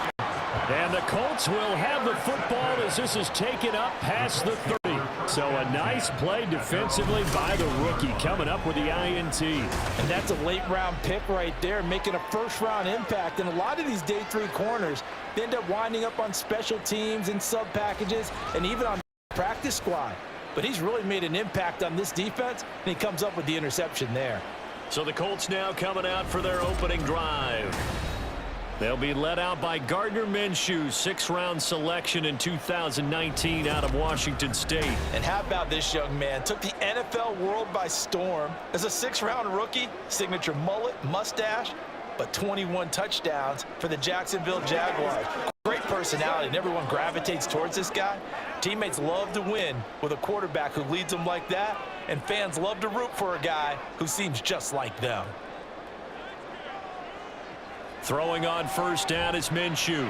S7: And the Colts will have the football as this is taken up past the 30. So a nice play defensively by the rookie, coming up with the INT.
S3: And that's a late-round pick right there, making a first-round impact. And a lot of these day 3 corners, they end up winding up on special teams and sub-packages and even on practice squad. But he's really made an impact on this defense, and he comes up with the interception there.
S7: So the Colts now coming out for their opening drive. They'll be led out by Gardner Minshew, 6th-round selection in 2019 out of Washington State.
S3: And how about this young man? Took the NFL world by storm. As a 6th-round rookie, signature mullet, mustache, but 21 touchdowns for the Jacksonville Jaguars. Great personality, and everyone gravitates towards this guy. Teammates love to win with a quarterback who leads them like that, and fans love to root for a guy who seems just like them.
S7: Throwing on 1st down is Minshew.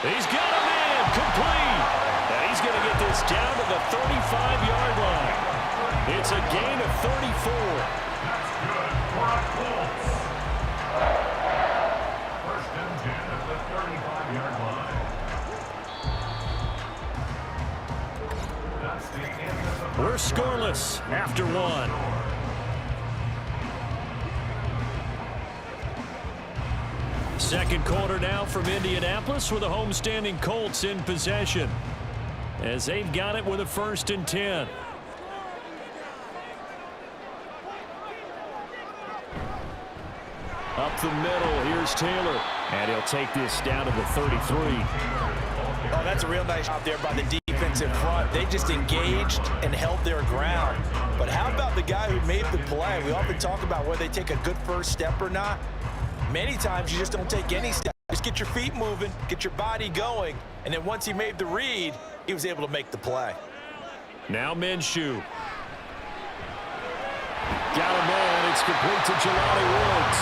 S7: He's got a man complete. And he's going to get this down to the 35-yard line. It's a gain of 34.
S4: That's good for a Colts. 1st and 10 at the 35-yard line. That's the end of the
S7: We're scoreless after 1. Second quarter now from Indianapolis with the homestanding Colts in possession as they've got it with a 1st and 10. Up the middle, here's Taylor. And he'll take this down to the 33.
S3: Oh, that's a real nice job there by the defensive front. They just engaged and held their ground. But how about the guy who made the play? We often talk about whether they take a good first step or not. Many times you just don't take any step. Just get your feet moving, get your body going, and then once he made the read, he was able to make the play.
S7: Now Minshew. Got him in. It's complete to Jelani Woods.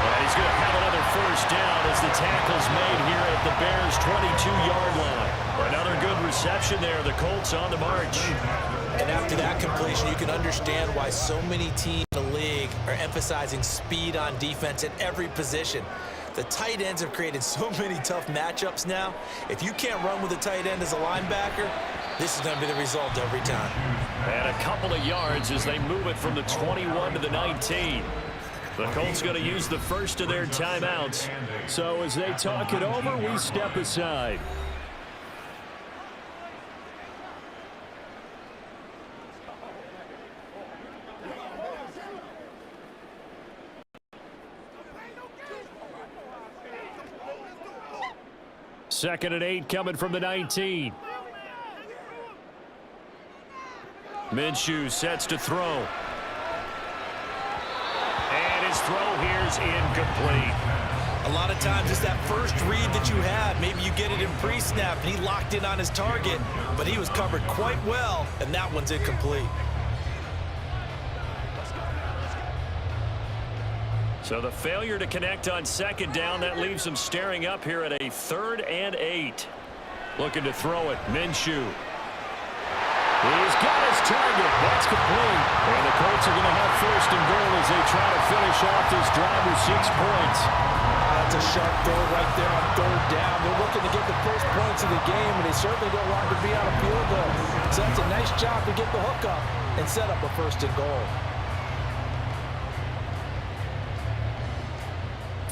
S7: And he's going to have another 1st down as the tackle's made here at the Bears' 22-yard line. Another good reception there. The Colts on the march.
S3: And after that completion, you can understand why so many teams in the league are emphasizing speed on defense at every position. The tight ends have created so many tough matchups now. If you can't run with a tight end as a linebacker, this is going to be the result every time.
S7: And a couple of yards as they move it from the 21 to the 19. The Colts going to use the first of their timeouts. So as they talk it over, we step aside. 2nd and 8 coming from the 19. Minshew sets to throw. And his throw here's incomplete.
S3: A lot of times it's that first read that you have. Maybe you get it in pre-snap, and he locked in on his target, but he was covered quite well, and that one's incomplete.
S7: So the failure to connect on 2nd down, that leaves him staring up here at a 3rd and 8. Looking to throw it, Minshew. He's got his target. That's complete. And the Colts are going to have 1st and goal as they try to finish off this drive with 6 points.
S3: That's a sharp throw right there on 3rd down. They're looking to get the first points of the game, and they certainly don't want to be on a field goal. So that's a nice job to get the hook up and set up a 1st and goal.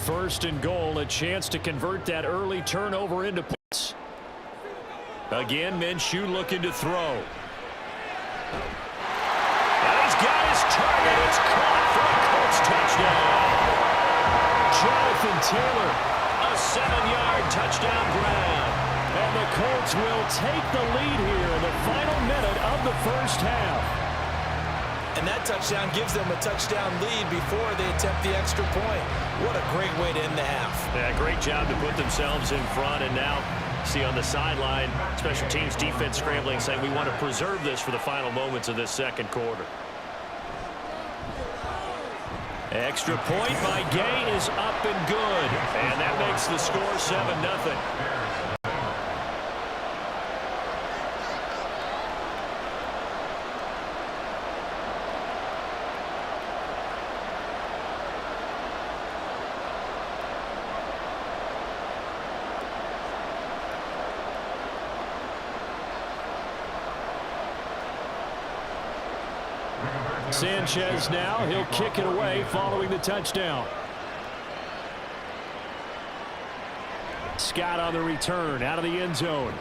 S7: 1st and goal, a chance to convert that early turnover into points. Again, Minshew looking to throw. And he's got his target. It's caught for a Colts touchdown. Jonathan Taylor, a 7-yard touchdown grab. And the Colts will take the lead here in the final minute of the 1st half.
S3: And that touchdown gives them a touchdown lead before they attempt the extra point. What a great way to end the half.
S7: Yeah, great job to put themselves in front, and now see on the sideline, special teams defense scrambling, saying we want to preserve this for the final moments of this 2nd quarter. Extra point by Gay is up and good, and that makes the score 7-0. Sanchez now, he'll kick it away following the touchdown. Scott on the return out of the end zone.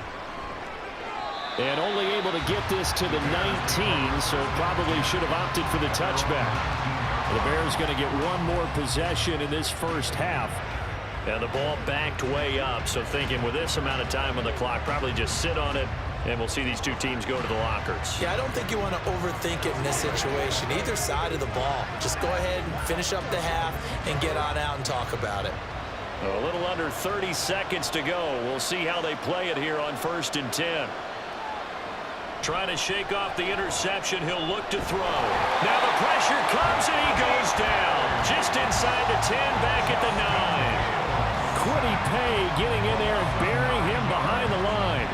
S7: And only able to get this to the 19, so probably should have opted for the touchback. The Bears going to get one more possession in this 1st half. And the ball backed way up, so thinking with this amount of time on the clock, probably just sit on it, and we'll see these two teams go to the lockers.
S3: Yeah, I don't think you want to overthink it in this situation. Either side of the ball. Just go ahead and finish up the half and get on out and talk about it.
S7: A little under 30 seconds to go. We'll see how they play it here on 1st and 10. Trying to shake off the interception. He'll look to throw. Now the pressure comes and he goes down. Just inside the 10, back at the 9. Quiddy Pay getting in there and burying him behind the line.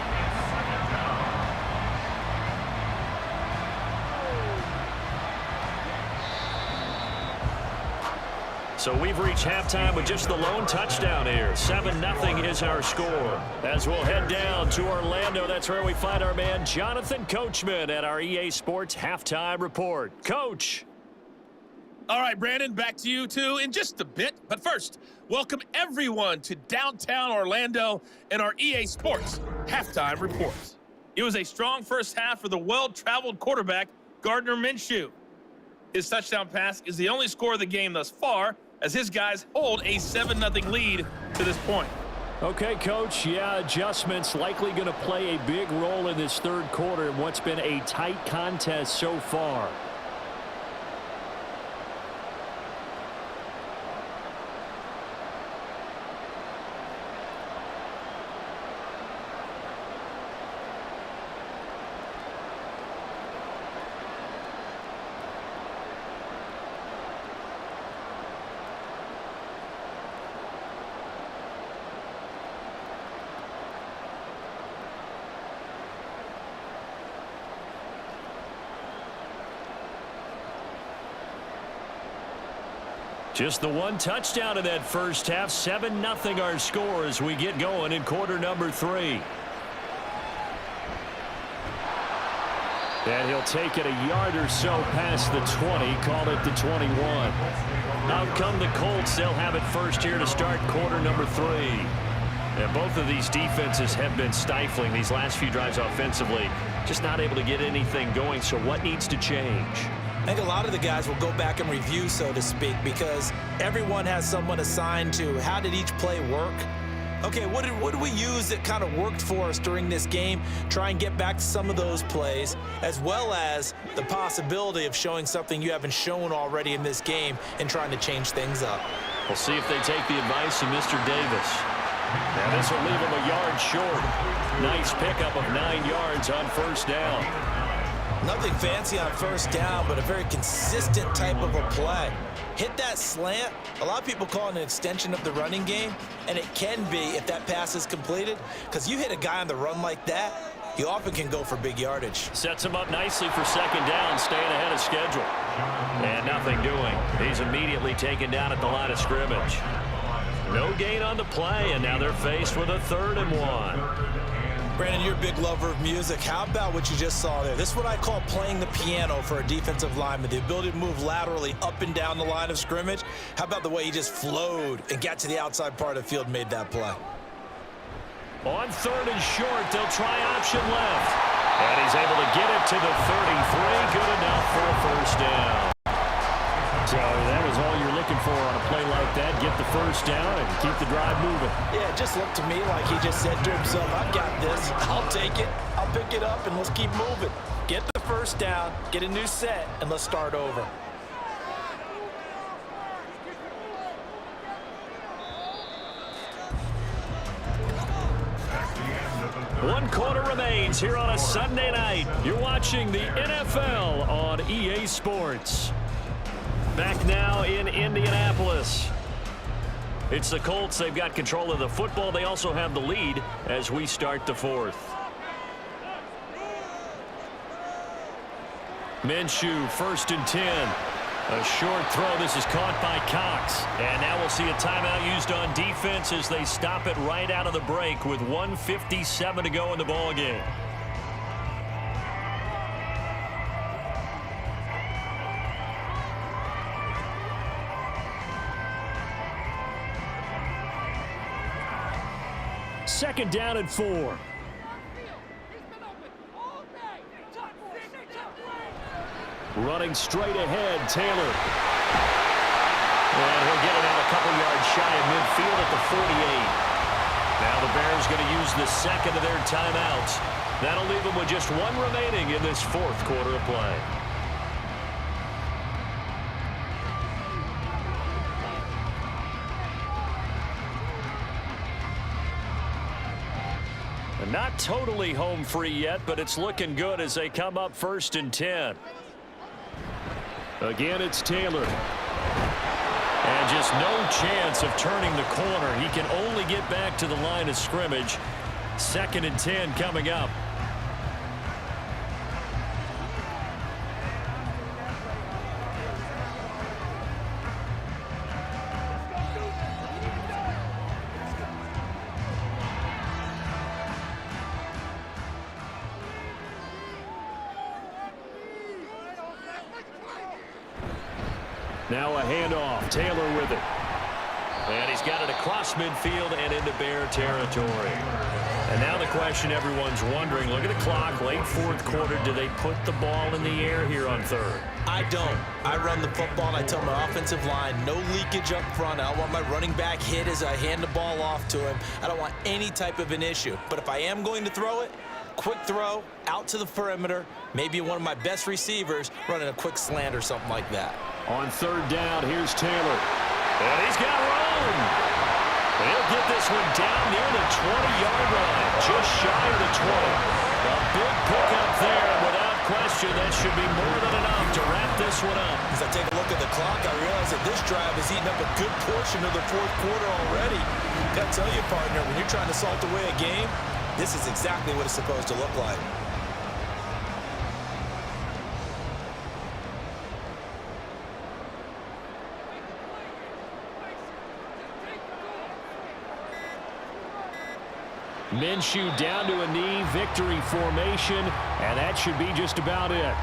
S7: So we've reached halftime with just the lone touchdown here. 7-0 is our score. As we'll head down to Orlando, that's where we find our man Jonathan Coachman at our EA Sports Halftime Report. Coach.
S5: All right, Brandon, back to you two in just a bit. But first, welcome everyone to downtown Orlando and our EA Sports Halftime Report. It was a strong 1st half for the well-traveled quarterback, Gardner Minshew. His touchdown pass is the only score of the game thus far, as his guys hold a 7-0 lead to this point.
S7: Okay, Coach. Yeah, adjustments likely going to play a big role in this 3rd quarter in what's been a tight contest so far. Just the one touchdown in that 1st half. 7-0 our score as we get going in quarter number 3. And he'll take it a yard or so past the 20, call it the 21. Out come the Colts. They'll have it first here to start quarter number 3. And both of these defenses have been stifling these last few drives offensively. Just not able to get anything going, so what needs to change?
S3: I think a lot of the guys will go back and review, so to speak, because everyone has someone assigned to how did each play work. Okay, what did we use that kind of worked for us during this game? Try and get back to some of those plays, as well as the possibility of showing something you haven't shown already in this game and trying to change things up.
S2: We'll see if they take the advice of Mr. Davis. Now this will leave him a yard short. Nice pickup of 9 yards on first down.
S3: Nothing fancy on first down, but a very consistent type of a play. Hit that slant. A lot of people call it an extension of the running game, and it can be if that pass is completed, because you hit a guy on the run like that, you often can go for big yardage.
S2: Sets him up nicely for second down, staying ahead of schedule. And nothing doing. He's immediately taken down at the line of scrimmage. No gain on the play, and now they're faced with a 3rd and 1.
S3: Brandon, you're a big lover of music. How about what you just saw there? This is what I call playing the piano for a defensive lineman, the ability to move laterally up and down the line of scrimmage. How about the way he just flowed and got to the outside part of the field and made that play?
S2: On 3rd and short, they'll try option left. And he's able to get it to the 33. Good enough for a first down. So that was all you're looking for on a play like that. Get the first down and keep the drive moving.
S3: Yeah, it just looked to me like he just said to himself, I've got this. I'll take it. I'll pick it up, and let's keep moving. Get the first down, get a new set, and let's start over.
S2: One quarter remains here on a Sunday night. You're watching the NFL on EA Sports. Back now in Indianapolis. It's the Colts. They've got control of the football. They also have the lead as we start the 4th. Minshew, 1st and 10. A short throw. This is caught by Cox. And now we'll see a timeout used on defense as they stop it right out of the break with 1:57 to go in the ballgame. Second down and 4. Running straight ahead, Taylor. And he'll get it out a couple yards shy of midfield at the 48. Now the Bears going to use the second of their timeouts. That'll leave them with just 1 remaining in this 4th quarter of play. Not totally home free yet, but it's looking good as they come up 1st and 10. Again, it's Taylor. And just no chance of turning the corner. He can only get back to the line of scrimmage. 2nd and 10 coming up. Now a handoff. Taylor with it. And he's got it across midfield and into Bear territory. And now the question everyone's wondering, look at the clock, late 4th quarter, do they put the ball in the air here on 3rd?
S3: I don't. I run the football and I tell my offensive line, no leakage up front. I don't want my running back hit as I hand the ball off to him. I don't want any type of an issue. But if I am going to throw it, quick throw, out to the perimeter, maybe one of my best receivers running a quick slant or something like that.
S2: On 3rd down, here's Taylor. And he's got room. He'll get this one down near the 20-yard line, just shy of the 20. A big pickup there. Without question, that should be more than enough to wrap this one up.
S3: As I take a look at the clock, I realize that this drive has eaten up a good portion of the 4th quarter already. Got to tell you, partner, when you're trying to salt away a game, this is exactly what it's supposed to look like.
S2: Minshew down to a knee, victory formation, and that should be just about it.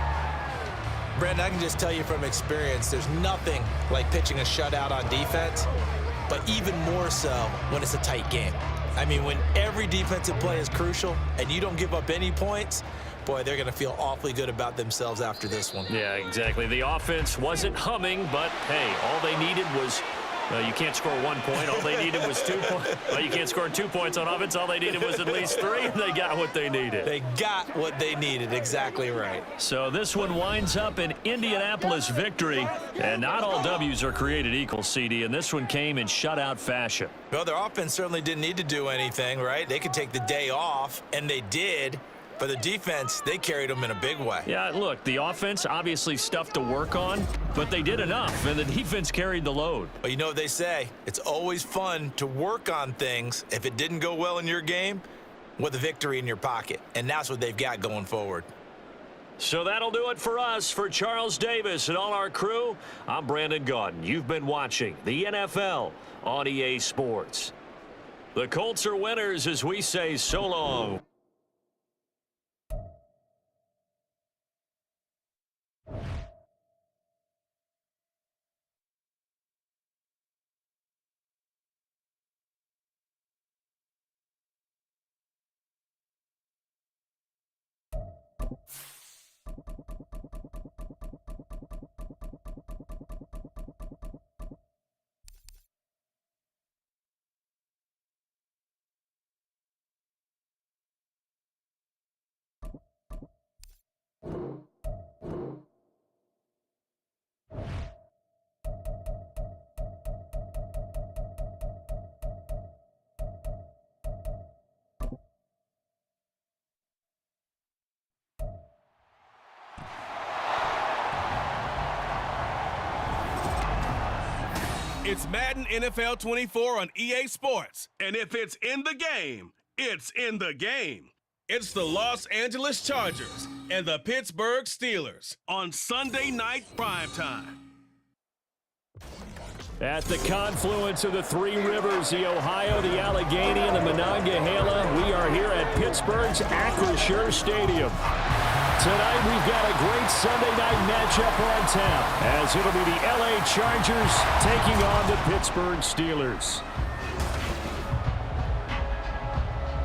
S3: Brandon, I can just tell you from experience, there's nothing like pitching a shutout on defense, but even more so when it's a tight game. I mean, when every defensive play is crucial and you don't give up any points, boy, they're going to feel awfully good about themselves after this one.
S2: Yeah, exactly. The offense wasn't humming, but, hey, all they needed was You can't score 1 point. All they needed was 2 points. Well, you can't score 2 points on offense. All they needed was at least 3, and they got what they needed.
S3: They got what they needed. Exactly right.
S2: So this one winds up in Indianapolis victory. And not all W's are created equal, CD, and this one came in shutout fashion.
S3: Well, their offense certainly didn't need to do anything, right? They could take the day off, and they did. But the defense, they carried them in a big way.
S2: Yeah, look, the offense, obviously stuff to work on, but they did enough, and the defense carried the load.
S3: But you know what they say, it's always fun to work on things if it didn't go well in your game with a victory in your pocket, and that's what they've got going forward.
S2: So that'll do it for us. For Charles Davis and all our crew, I'm Brandon Gaudin. You've been watching the NFL on EA Sports. The Colts are winners as we say so long.
S1: It's Madden NFL24 on EA Sports. And if it's in the game, it's in the game. It's the Los Angeles Chargers and the Pittsburgh Steelers on Sunday night primetime.
S7: At the confluence of the three rivers, the Ohio, the Allegheny, and the Monongahela, we are here at Pittsburgh's Acrisure Stadium. Tonight, we've got a great Sunday night matchup on tap, as it'll be the LA Chargers taking on the Pittsburgh Steelers.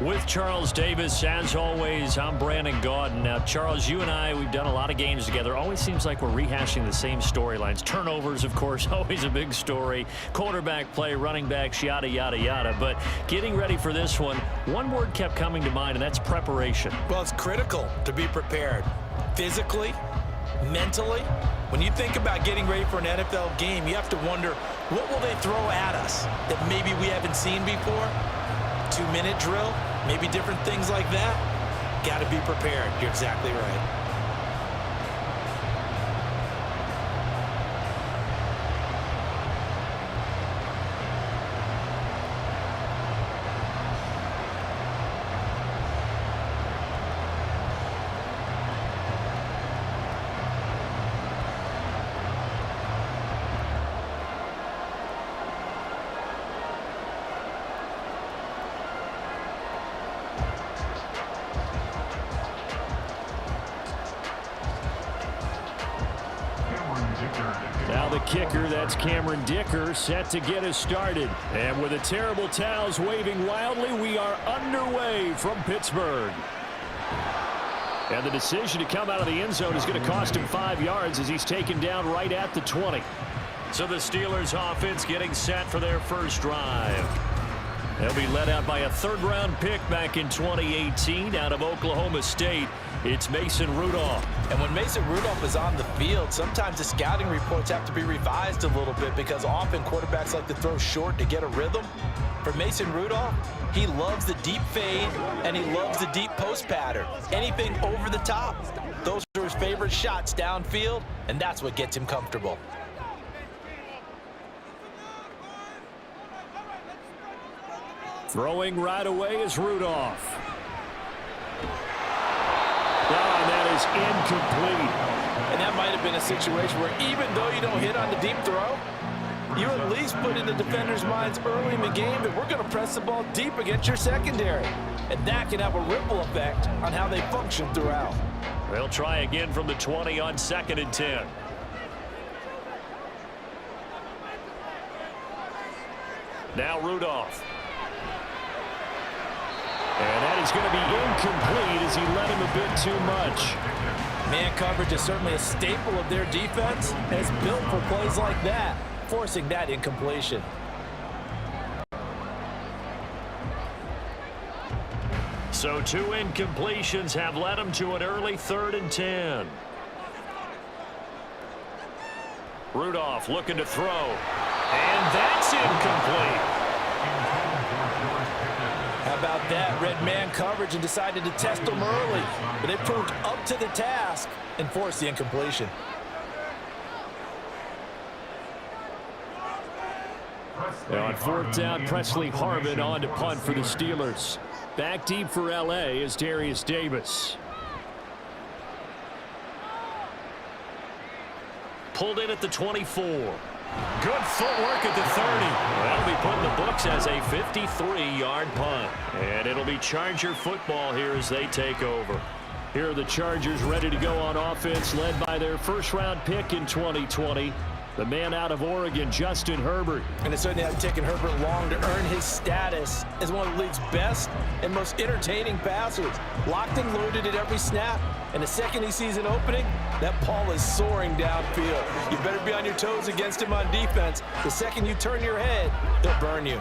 S2: With Charles Davis, as always, I'm Brandon Gaudin. Now, Charles, you and I, we've done a lot of games together. Always seems like we're rehashing the same storylines. Turnovers, of course, always a big story. Quarterback play, running backs, yada, yada, yada. But getting ready for this one word kept coming to mind, and that's preparation.
S3: Well, it's critical to be prepared physically, mentally. When you think about getting ready for an NFL game, you have to wonder, what will they throw at us that maybe we haven't seen before? 2-minute drill, maybe different things like that. Got to be prepared. You're exactly right.
S7: Now the kicker, that's Cameron Dicker, set to get us started. And with the terrible towels waving wildly, we are underway from Pittsburgh. And the decision to come out of the end zone is going to cost him 5 yards as he's taken down right at the 20.
S2: So the Steelers offense getting set for their first drive. They'll be led out by a third-round pick back in 2018 out of Oklahoma State. It's Mason Rudolph.
S3: And when Mason Rudolph is on the field, sometimes the scouting reports have to be revised a little bit because often quarterbacks like to throw short to get a rhythm. For Mason Rudolph, he loves the deep fade and he loves the deep post pattern. Anything over the top, those are his favorite shots downfield, and that's what gets him comfortable.
S7: Throwing right away is Rudolph. And that is incomplete.
S3: And that might have been a situation where even though you don't hit on the deep throw, you at least put in the defender's minds early in the game that we're going to press the ball deep against your secondary. And that can have a ripple effect on how they function throughout.
S2: They'll try again from the 20 on 2nd and 10. Now Rudolph.
S7: And that is going to be incomplete as he let him a bit too much.
S3: Man coverage is certainly a staple of their defense, and it's built for plays like that. forcing that incompletion.
S7: So 2 incompletions have led him to an early 3rd and 10. Rudolph looking to throw. And that's incomplete.
S3: How about that? Red man coverage and decided to test them early. But they proved up to the task and forced the incompletion.
S7: Now on 4th down, Presley Harvin on to punt for the Steelers. Back deep for L.A. is Darius Davis. Pulled in at the 24. Good footwork at the 30. That'll be put in the books as a 53-yard punt. And it'll be Charger football here as they take over. Here are the Chargers ready to go on offense, led by their first-round pick in 2020. The man out of Oregon, Justin Herbert.
S3: And it certainly has taken Herbert long to earn his status as one of the league's best and most entertaining passers. Locked and loaded at every snap. And the second he sees an opening, that ball is soaring downfield. You better be on your toes against him on defense. The second you turn your head, he'll burn you.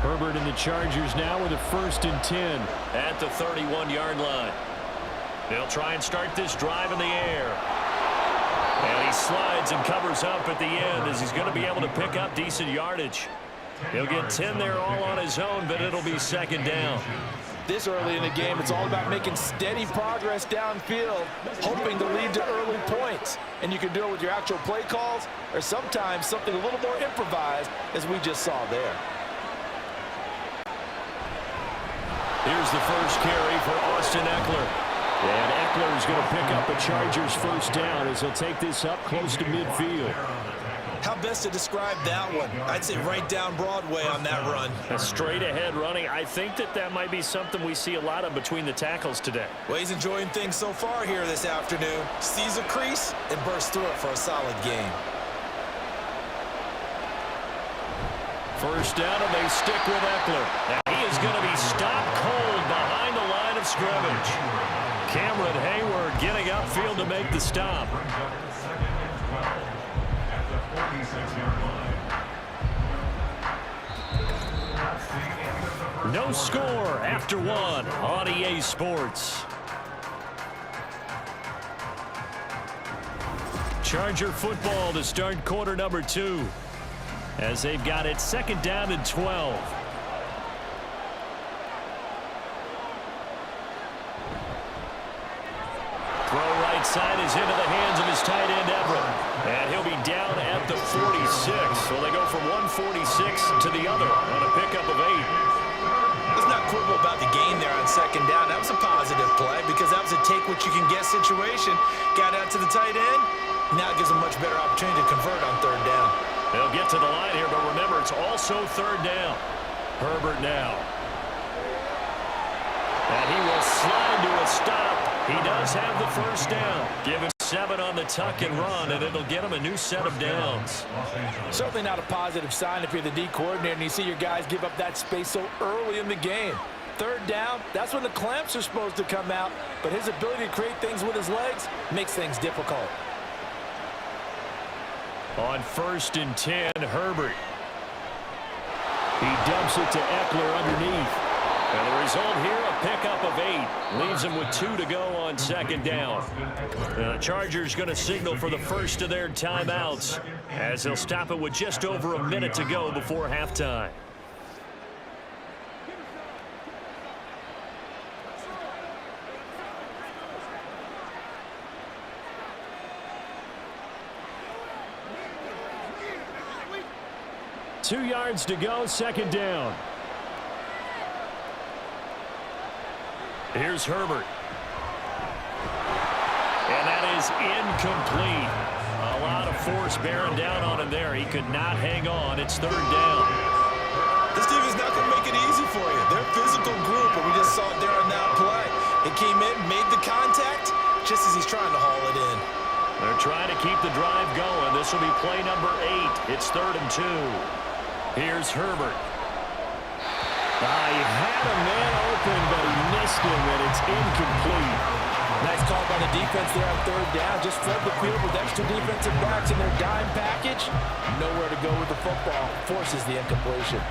S7: Herbert and the Chargers now with a 1st and 10 at the 31-yard line. They'll try and start this drive in the air. And he slides and covers up at the end as he's going to be able to pick up decent yardage. He'll get 10 there all on his own, but it'll be 2nd down.
S3: This early in the game, it's all about making steady progress downfield, hoping to lead to early points. And you can do it with your actual play calls or sometimes something a little more improvised, as we just saw there.
S7: Here's the first carry for Austin Eckler. And Eckler is going to pick up a Chargers 1st down as he'll take this up close to midfield.
S3: How best to describe that one? I'd say right down Broadway on that run.
S7: A straight-ahead running. I think that might be something we see a lot of between the tackles today.
S3: Well, he's enjoying things so far here this afternoon. Sees a crease and bursts through it for a solid gain.
S7: 1st down, and they stick with Eckler. Now he is going to be stopped cold behind the line of scrimmage. Cameron Hayward getting upfield to make the stop. No score after 1 on EA Sports. Charger football to start quarter number 2 as they've got it 2nd down and 12. Throw right side is into the hands of his tight end, Everett. And he'll be down at the 46. So they go from 146 to the other on a pickup of 8.
S3: Let's not quibble about the gain there on 2nd down. That was a positive play because that was a take-what-you-can-get situation. Got out to the tight end. Now it gives a much better opportunity to convert on 3rd down.
S7: They'll get to the line here, but remember, it's also 3rd down. Herbert now. And he will slide to a stop. He does have the 1st down. Give him 7 on the tuck and run, and it'll get him a new set of downs.
S3: Certainly not a positive sign if you're the D coordinator and you see your guys give up that space so early in the game. 3rd down, that's when the clamps are supposed to come out, but his ability to create things with his legs makes things difficult.
S7: On 1st and 10, Herbert. He dumps it to Eckler underneath. And the result here, a pickup of 8. Leaves him with 2 to go on 2nd down. The Chargers going to signal for the first of their timeouts as they'll stop it with just over a minute to go before halftime. Two yards to go, 2nd down. Here's Herbert. And that is incomplete. A lot of force bearing down on him there. He could not hang on. It's 3rd down.
S3: This team is not going to make it easy for you. They're a physical group, and we just saw it there on that play. They came in, made the contact, just as he's trying to haul it in.
S7: They're trying to keep the drive going. This will be play number 8. It's 3rd and 2. Here's Herbert. He had a man open, but he missed him, and it's incomplete.
S3: Nice call by the defense there on third down. Just flood the field with extra defensive backs in their dime package. Nowhere to go with the football. Forces the incompletion.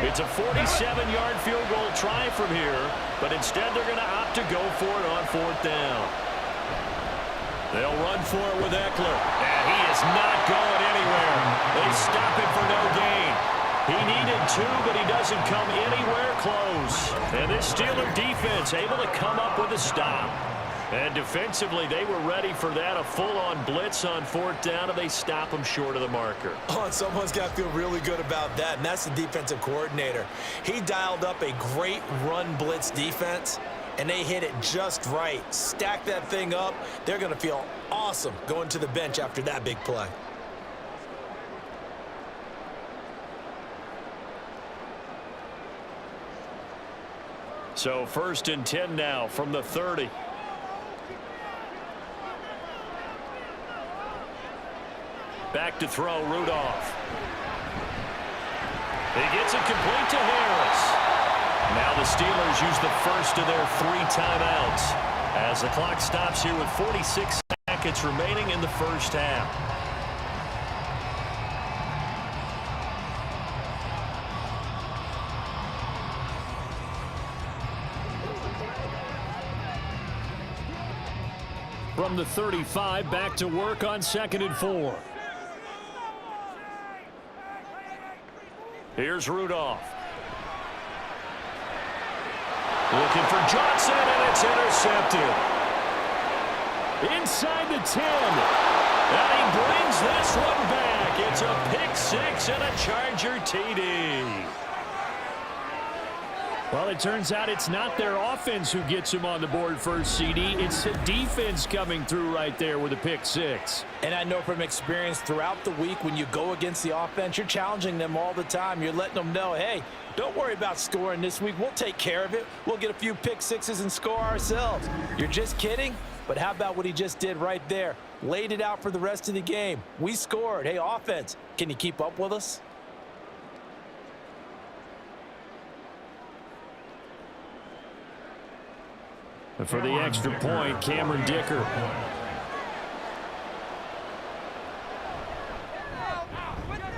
S7: It's a 47-yard field goal try from here, but instead they're going to opt to go for it on fourth down. They'll run for it with Eckler, and he is not going anywhere. They stop it for no gain. He needed 2, but he doesn't come anywhere close. And this Steeler defense able to come up with a stop. And defensively, they were ready for that, a full-on blitz on fourth down, and they stop them short of the marker.
S3: Oh, and someone's got to feel really good about that, and that's the defensive coordinator. He dialed up a great run blitz defense, and they hit it just right. Stack that thing up. They're going to feel awesome going to the bench after that big play.
S7: So 1st and 10 now from the 30. Back to throw, Rudolph. He gets it complete to Harris. Now the Steelers use the first of their 3 timeouts as the clock stops here with 46 seconds remaining in the first half. From the 35, back to work on 2nd and 4. Here's Rudolph. Looking for Johnson, and it's intercepted. Inside the 10. And he brings this one back. It's a pick 6 and a Charger TD. Well, it turns out it's not their offense who gets him on the board first, CD. It's the defense coming through right there with a pick 6.
S3: And I know from experience throughout the week when you go against the offense, you're challenging them all the time. You're letting them know, hey, don't worry about scoring this week. We'll take care of it. We'll get a few pick 6s and score ourselves. You're just kidding? But how about what he just did right there? Laid it out for the rest of the game. We scored. Hey, offense, can you keep up with us?
S7: For the extra point, Cameron Dicker.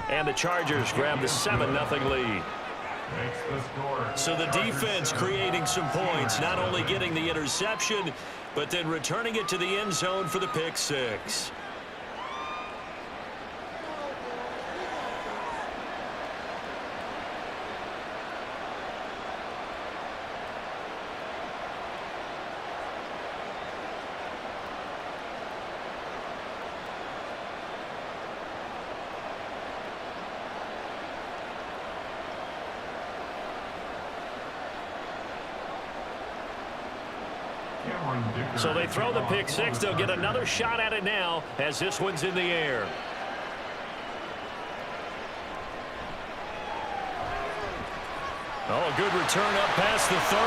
S7: And the Chargers grab the 7-0 lead. So the defense creating some points, not only getting the interception, but then returning it to the end zone for the pick 6. So they throw the pick 6. They'll get another shot at it now as this one's in the air. Oh, a good return up past the 30.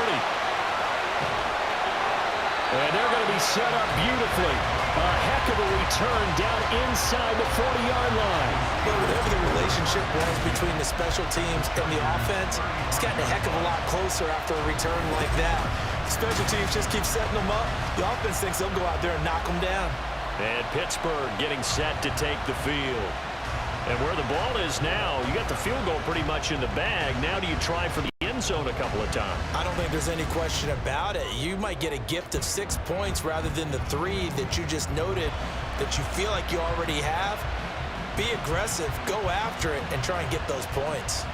S7: And they're going to be set up beautifully. A heck of a return down inside the 40-yard line.
S3: But whatever the relationship was between the special teams and the offense, it's gotten a heck of a lot closer after a return like that. Special teams just keep setting them up. The offense thinks they'll go out there and knock them down.
S7: And Pittsburgh getting set to take the field. And where the ball is now, you got the field goal pretty much in the bag. Now do you try for the end zone a couple of times?
S3: I don't think there's any question about it. You might get a gift of 6 points rather than the 3 that you just noted that you feel like you already have. Be aggressive, go after it, and try and get those points.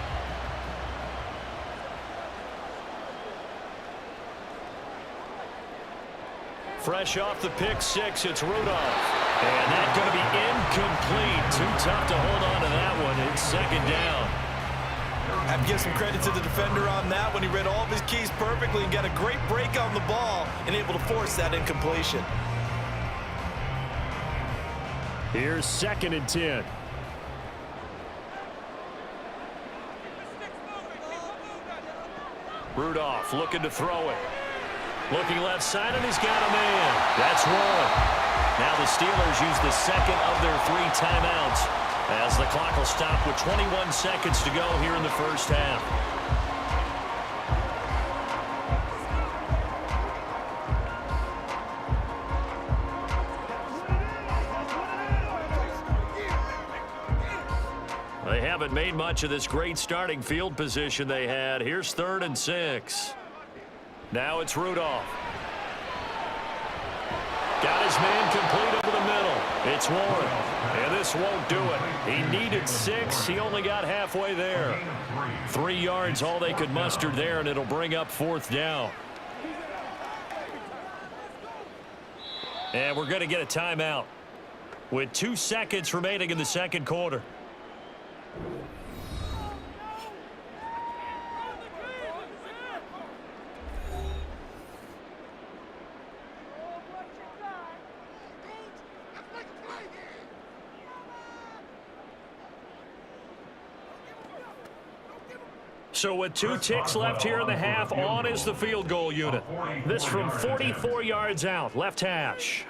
S7: Fresh off the pick 6, it's Rudolph. And that's going to be incomplete. Too tough to hold on to that one. It's 2nd down.
S3: I have to give some credit to the defender on that when he read all of his keys perfectly and got a great break on the ball and able to force that incompletion.
S7: Here's 2nd and 10. Rudolph looking to throw it. Looking left side, and he's got a man. That's one. Now the Steelers use the 2nd of their 3 timeouts as the clock will stop with 21 seconds to go here in the first half.
S2: haven't made much of this great starting field position they had. Here's 3rd and 6. Now it's Rudolph. Got his man complete over the middle. It's Warren. And this won't do it. He needed 6. He only got halfway there. 3 yards, all they could muster there, and it'll bring up 4th down. And we're going to get a timeout with 2 seconds remaining in the second quarter. So with 2 ticks left here in the half, on is the field goal unit. This from 44 yards out, left hash.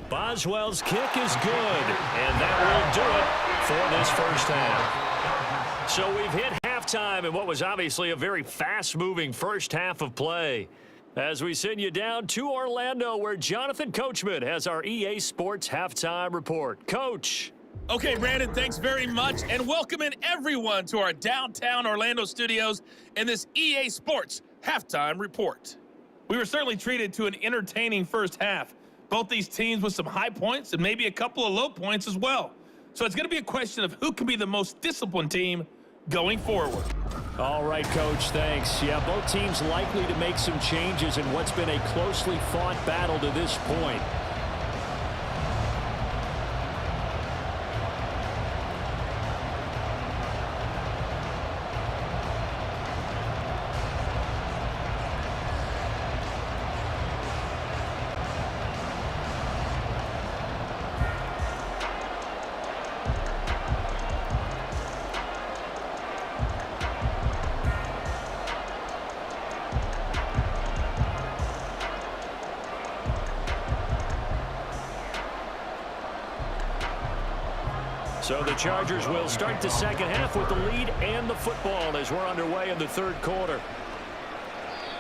S2: Boswell's kick is good, and that will do it for this first half. So we've hit halftime in what was obviously a very fast-moving first half of play. As we send you down to Orlando, where Jonathan Coachman has our EA Sports Halftime Report. Coach.
S5: Okay, Brandon, thanks very much, and welcome in everyone to our downtown Orlando studios in this EA Sports Halftime Report. We were certainly treated to an entertaining first half. Both these teams with some high points and maybe a couple of low points as well. So it's going to be a question of who can be the most disciplined team going forward.
S7: All right, Coach, thanks. Yeah, both teams likely to make some changes in what's been a closely fought battle to this point.
S2: So the Chargers will start the second half with the lead and the football as we're underway in the third quarter.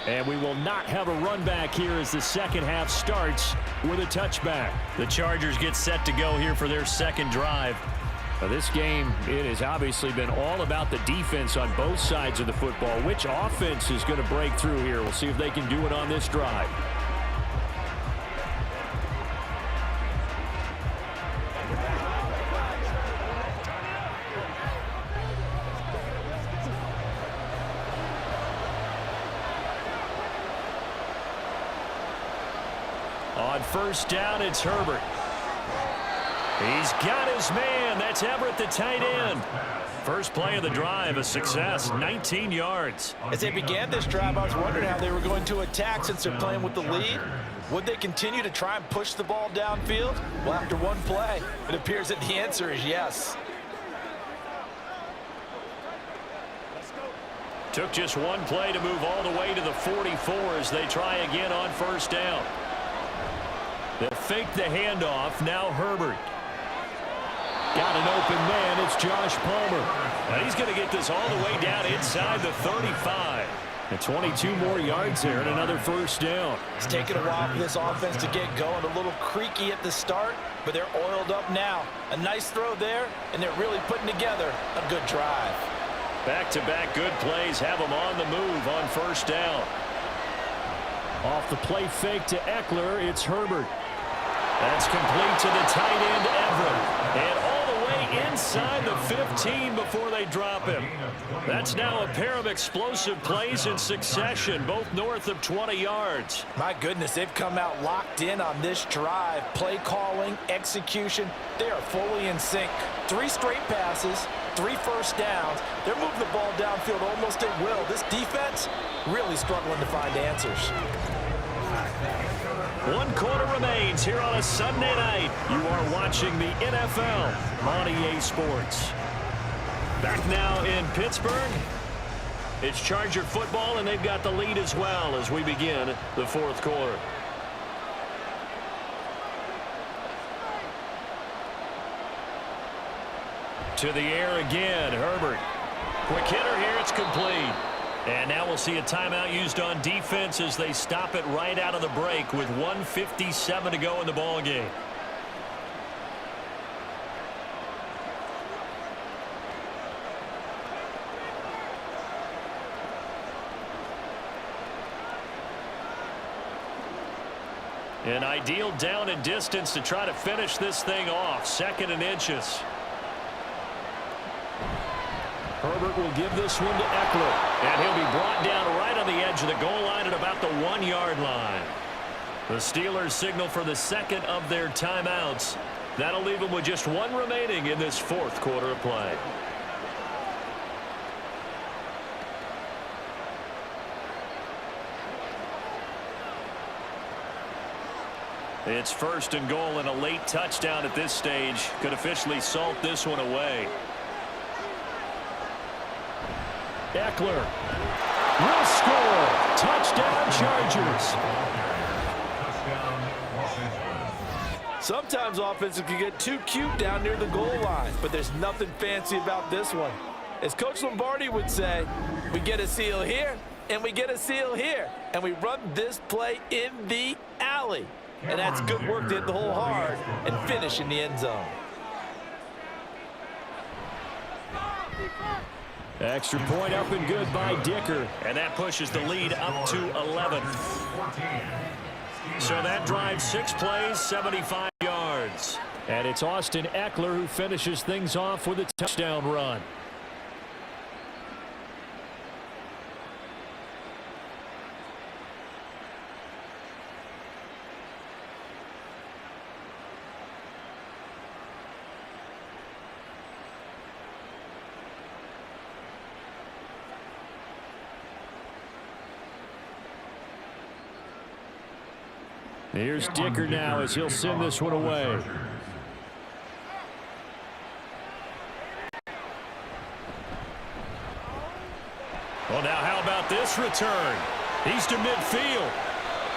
S7: And we will not have a run back here as the second half starts with a touchback.
S2: The Chargers get set to go here for their second drive.
S7: Now this game, it has obviously been all about the defense on both sides of the football. Which offense is going to break through here? We'll see if they can do it on this drive.
S2: On first down, it's Herbert. He's got his man. That's Everett, the tight end. First play of the drive, a success, 19 yards.
S3: As they began this drive, I was wondering how they were going to attack since they're playing with the lead. Would they continue to try and push the ball downfield? Well, after one play, it appears that the answer is yes.
S2: Took just one play to move all the way to the 44 as they try again on first down. They'll fake the handoff. Now Herbert.
S7: Got an open man. It's Josh Palmer.
S2: And he's going to get this all the way down inside the 35.
S7: And 22 more yards there and another first down.
S3: It's taken a while for this offense to get going. A little creaky at the start, but they're oiled up now. A nice throw there, and they're really putting together a good drive.
S2: Back-to-back good plays have them on the move on first down.
S7: Off the play fake to Eckler, it's Herbert.
S2: That's complete to the tight end, Everett. And all the way inside the 15 before they drop him. That's now a pair of explosive plays in succession, both north of 20 yards.
S3: My goodness, they've come out locked in on this drive. Play calling, execution, they are fully in sync. 3 straight passes, 3 first downs. They're moving the ball downfield almost at will. This defense really struggling to find answers.
S2: 1 quarter remains here on a Sunday night. You are watching the NFL on EA Sports. Back now in Pittsburgh. It's Charger football, and they've got the lead as well as we begin the fourth quarter. To the air again, Herbert. Quick hitter here, it's complete. And now we'll see a timeout used on defense as they stop it right out of the break with 1:57 to go in the ball game. An ideal down and distance to try to finish this thing off. 2nd and inches.
S7: Herbert will give this one to Eckler.
S2: And he'll be brought down right on the edge of the goal line at about the 1-yard line. The Steelers signal for the 2nd of their timeouts. That'll leave them with just 1 remaining in this 4th quarter of play. It's 1st and goal, and a late touchdown at this stage could officially salt this one away.
S7: Eckler will score. Touchdown, Chargers.
S3: Sometimes offenses can get too cute down near the goal line, but there's nothing fancy about this one. As Coach Lombardi would say, we get a seal here, and we get a seal here, and we run this play in the alley. And that's good work to hit the hole hard and finish in the end zone.
S7: Extra point up and good by Dicker.
S2: And that pushes the lead up to 11. So that drives 6 plays, 75 yards.
S7: And it's Austin Eckler who finishes things off with a touchdown run. Here's Dicker now as he'll send this one away.
S2: Well, now how about this return? He's to midfield.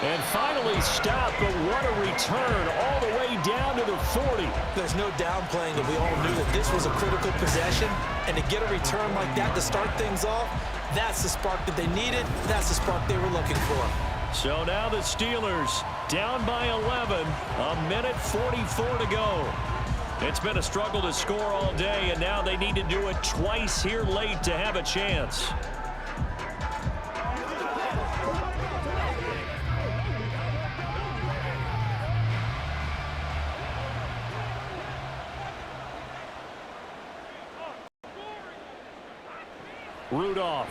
S7: And finally stopped, but what a return all the way down to the 40.
S3: There's no downplaying that we all knew that this was a critical possession, and to get a return like that to start things off, that's the spark that they needed. That's the spark they were looking for.
S2: So now the Steelers down by 11, 1:44 to go. It's been a struggle to score all day, and now they need to do it twice here late to have a chance.
S7: Rudolph.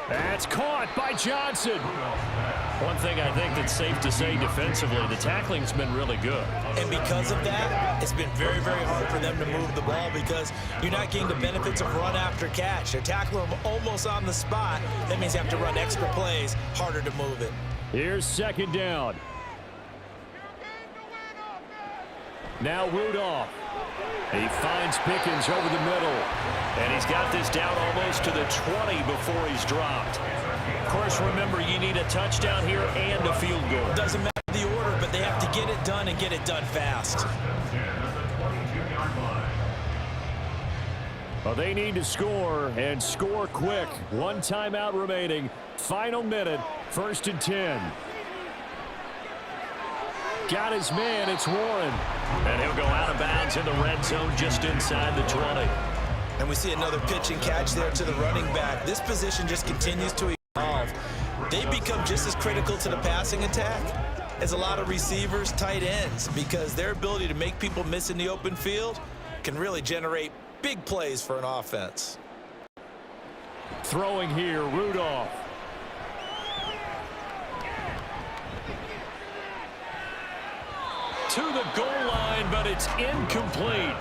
S7: That's caught by Johnson.
S2: One thing I think that's safe to say defensively, the tackling's been really good.
S3: And because of that, it's been very, very hard for them to move the ball because you're not getting the benefits of run after catch. They're tackling them almost on the spot. That means you have to run extra plays, harder to move it.
S7: Here's 2nd down. Now Rudolph. He finds Pickens over the middle.
S2: And he's got this down almost to the 20 before he's dropped. Of course, remember, you need a touchdown here and a field goal.
S3: Doesn't matter the order, but they have to get it done and get it done fast.
S7: Well, they need to score and score quick. 1 timeout remaining. Final minute, 1st and 10. Got his man, it's Warren.
S2: And he'll go out of bounds in the red zone just inside the 20.
S3: And we see another pitch and catch there to the running back. This position just continues to evolve. They become just as critical to the passing attack as a lot of receivers, tight ends, because their ability to make people miss in the open field can really generate big plays for an offense.
S7: Throwing here, Rudolph.
S2: To the goal line, but it's incomplete.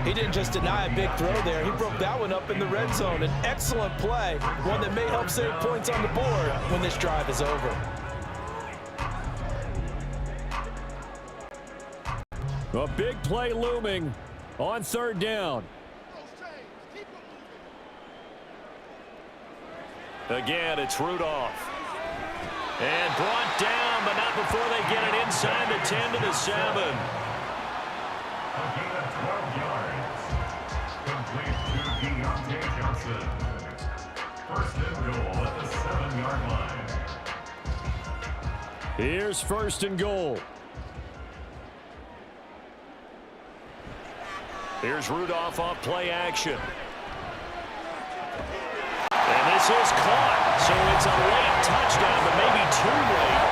S3: He didn't just deny a big throw there. He broke that one up in the red zone. An excellent play, one that may help save points on the board when this drive is over.
S7: A big play looming on 3rd down.
S2: Again, it's Rudolph. And brought down, but not before they get it inside the 10 to the 7.
S4: A gain of 12 yards. Complete to Deontay Johnson. 1st and goal at the 7-yard line.
S7: Here's 1st and goal.
S2: Here's Rudolph off play action. And this is caught. So it's a late touchdown, but maybe too late.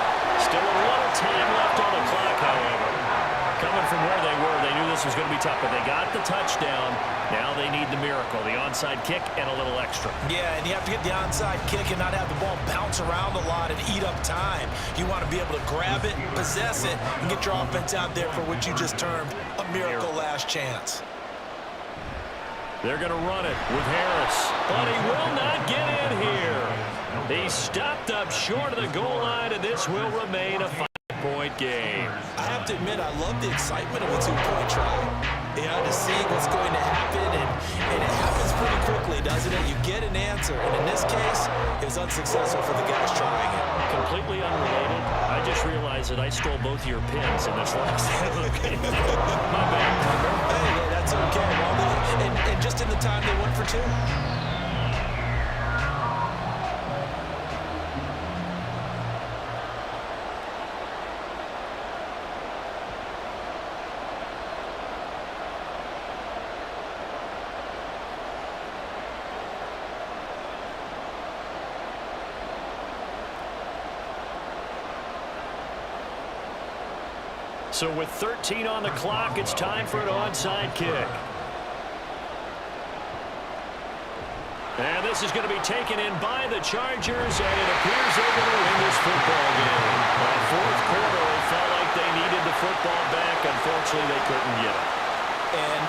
S2: Still a little time left on the clock, however. Coming from where they were, they knew this was going to be tough, but they got the touchdown. Now they need the miracle, the onside kick and a little extra.
S3: Yeah, and you have to get the onside kick and not have the ball bounce around a lot and eat up time. You want to be able to grab it, possess it, and get your offense out there for what you just termed a miracle last chance.
S2: They're going to run it with Harris, but he will not get in here. He stopped up short of the goal line, and this will remain a 5-point game.
S3: I have to admit, I love the excitement of a 2-point try. You know, to see what's going to happen, and it happens pretty quickly, doesn't it? You get an answer, and in this case, it was unsuccessful for the guys trying it.
S2: Completely unrelated. I just realized that I stole both of your pins in this last game. My bad, partner.
S3: Hey, that's okay. Well, and just in the time they went for 2.
S2: So with 13 on the clock, it's time for an onside kick. And this is going to be taken in by the Chargers, and it appears they're going to win this football game. By fourth quarter, it felt like they needed the football back. Unfortunately, they couldn't get it.
S3: And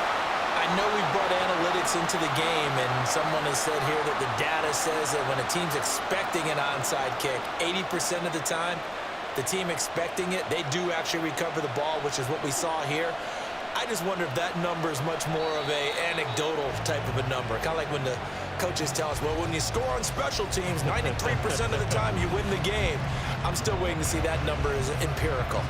S3: I know we brought analytics into the game, and someone has said here that the data says that when a team's expecting an onside kick, 80% of the time, the team expecting it, they do actually recover the ball, which is what we saw here. I just wonder if that number is much more of a anecdotal type of a number. Kind of like when the coaches tell us, well, when you score on special teams, 93% of the time you win the game. I'm still waiting to see that number is empirical.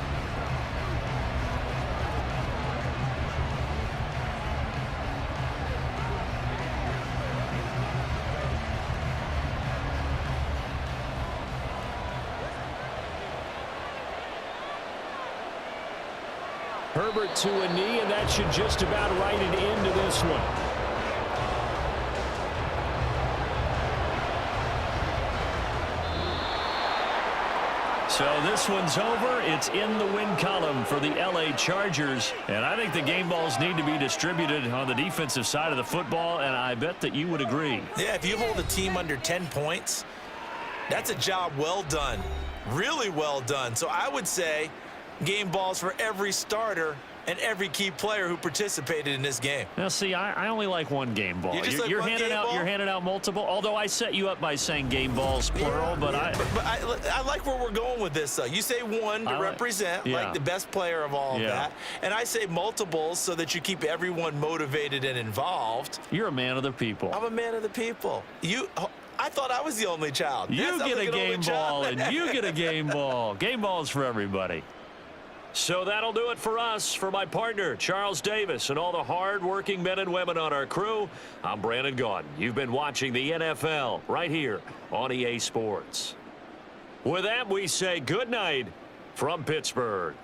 S2: Herbert to a knee, and that should just about write it into this one. So this one's over. It's in the win column for the LA Chargers. And I think the game balls need to be distributed on the defensive side of the football, and I bet that you would agree.
S3: Yeah, if you hold a team under 10 points, that's a job well done. Really well done. So I would say game balls for every starter and every key player who participated in this game.
S2: Now, see, I only like one game ball.
S3: You're handing
S2: out multiple. Although I set you up by saying game balls plural, but
S3: I like where we're going with this. Though you say one to represent, like the best player of all of that, and I say multiples so that you keep everyone motivated and involved.
S2: You're a man of the people.
S3: I'm a man of the people. I thought I was the only child.
S2: You get a game ball, and you get a game ball. Game balls for everybody. So that'll do it for us. For my partner, Charles Davis, and all the hard-working men and women on our crew, I'm Brandon Gaudin. You've been watching the NFL right here on EA Sports. With that, we say good night from Pittsburgh.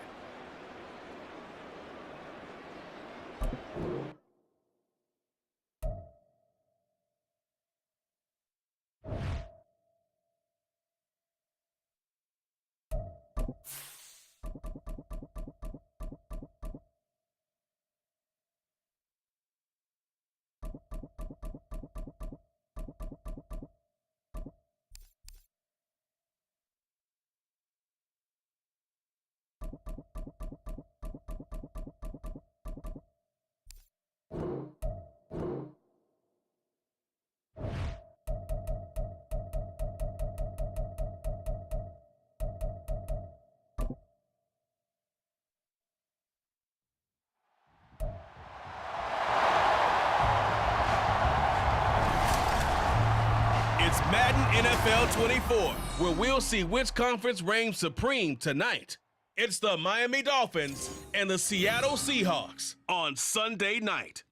S1: It's Madden NFL24, where we'll see which conference reigns supreme tonight. It's the Miami Dolphins and the Seattle Seahawks on Sunday night.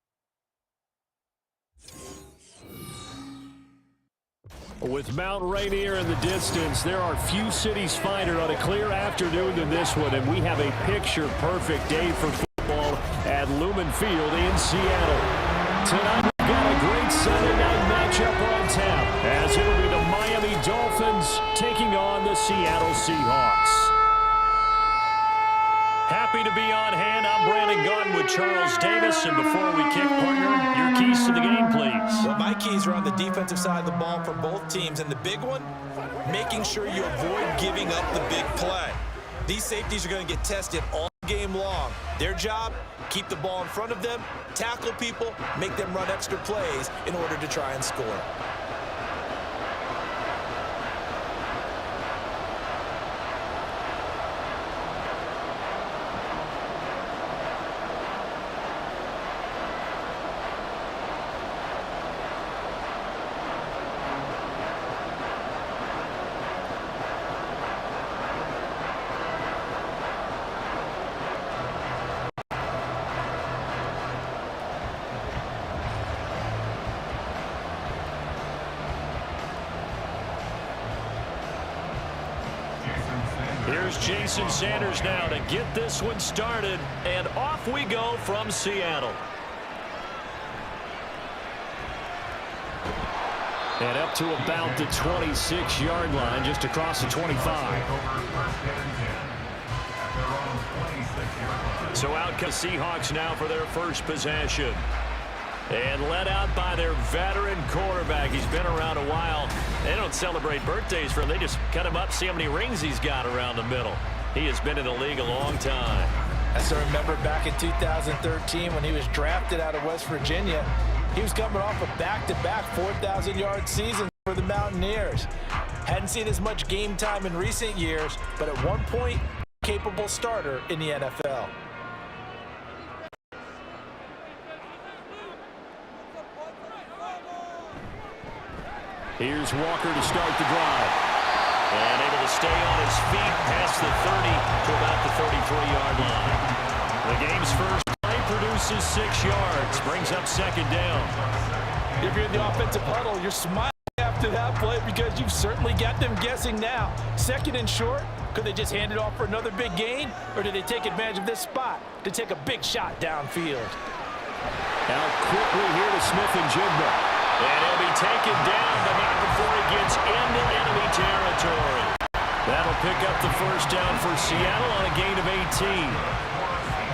S2: With Mount Rainier in the distance, there are few cities finer on a clear afternoon than this one, and we have a picture-perfect day for football at Lumen Field in Seattle. Tonight, we've got a great Sunday night matchup on tap, as it'll be the Miami Dolphins taking on the Seattle Seahawks. Happy to be on hand. I'm Brandon Gaudin with Charles Davis. And before we kick, partner, your keys to the game, please.
S3: Well, my keys are on the defensive side of the ball for both teams. And the big one, making sure you avoid giving up the big play. These safeties are going to get tested all game long. Their job, keep the ball in front of them, tackle people, make them run extra plays in order to try and score.
S2: Here's Jason Sanders now to get this one started, and off we go from Seattle. And up to about the 26-yard line, just across the 25. So out come the Seahawks now for their first possession. And led out by their veteran quarterback. He's been around a while. They don't celebrate birthdays for him. They just cut him up, see how many rings he's got around the middle. He has been in the league a long time.
S3: I still remember back in 2013 when he was drafted out of West Virginia. He was coming off a back-to-back 4,000-yard season for the Mountaineers. Hadn't seen as much game time in recent years, but at one point, capable starter in the NFL.
S2: Here's Walker to start the drive. And able to stay on his feet past the 30 to about the 33-yard line. The game's first play produces 6 yards, brings up second down.
S3: If you're in the offensive huddle, you're smiling after that play because you've certainly got them guessing now. Second and short, could they just hand it off for another big gain, or did they take advantage of this spot to take a big shot downfield?
S2: Now quickly here to Smith and Jigba. And he'll be taken down, but not before he gets into enemy territory. That'll pick up the first down for Seattle on a gain of 18.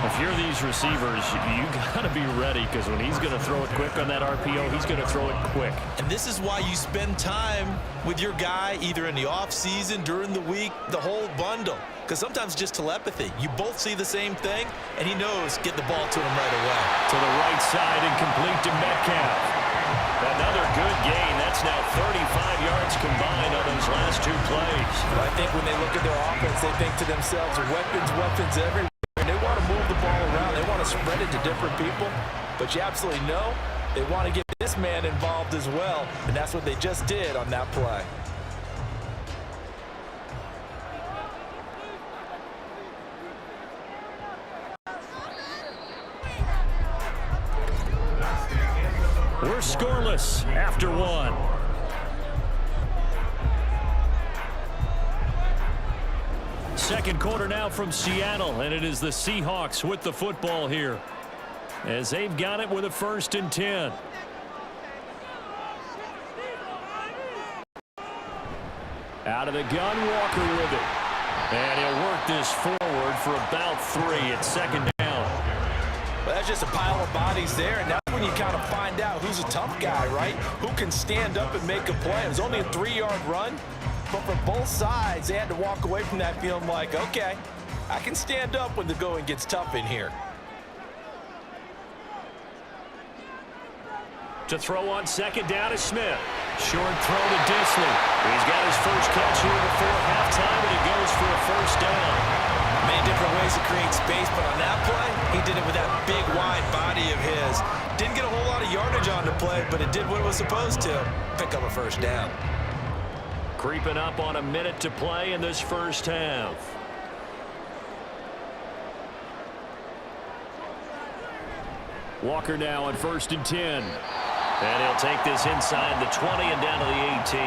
S2: If you're these receivers, you got to be ready, because when he's going to throw it quick on that RPO, he's going to throw it quick.
S3: And this is why you spend time with your guy either in the offseason, during the week, the whole bundle. Because sometimes just telepathy. You both see the same thing, and he knows get the ball to him right away.
S2: To the right side and complete to Metcalf. Another good gain. That's now 35 yards combined on those last 2 plays.
S3: Well, I think when they look at their offense, they think to themselves, weapons everywhere. And they want to move the ball around. They want to spread it to different people. But you absolutely know they want to get this man involved as well. And that's what they just did on that play.
S2: We're scoreless after 1. Second quarter now from Seattle, and it is the Seahawks with the football here, as they've got it with a 1st and 10. Out of the gun, Walker with it. And he'll work this forward for about 3. It's second down.
S3: Well, that's just a pile of bodies there, and that's when you kind of find out who's a tough guy, right? Who can stand up and make a play. It was only a 3-yard run, but for both sides, they had to walk away from that feeling like, okay, I can stand up when the going gets tough in here.
S2: To throw on second down is Smith. Short throw to Disley. He's got his first catch here before halftime, and he goes for a first down.
S3: Many different ways to create space, but on that play, he did it with that big, wide body of his. Didn't get a whole lot of yardage on the play, but it did what it was supposed to. Pick up a first down.
S2: Creeping up on a minute to play in this first half. Walker now on 1st and 10. And he'll take this inside the 20 and down to the 18.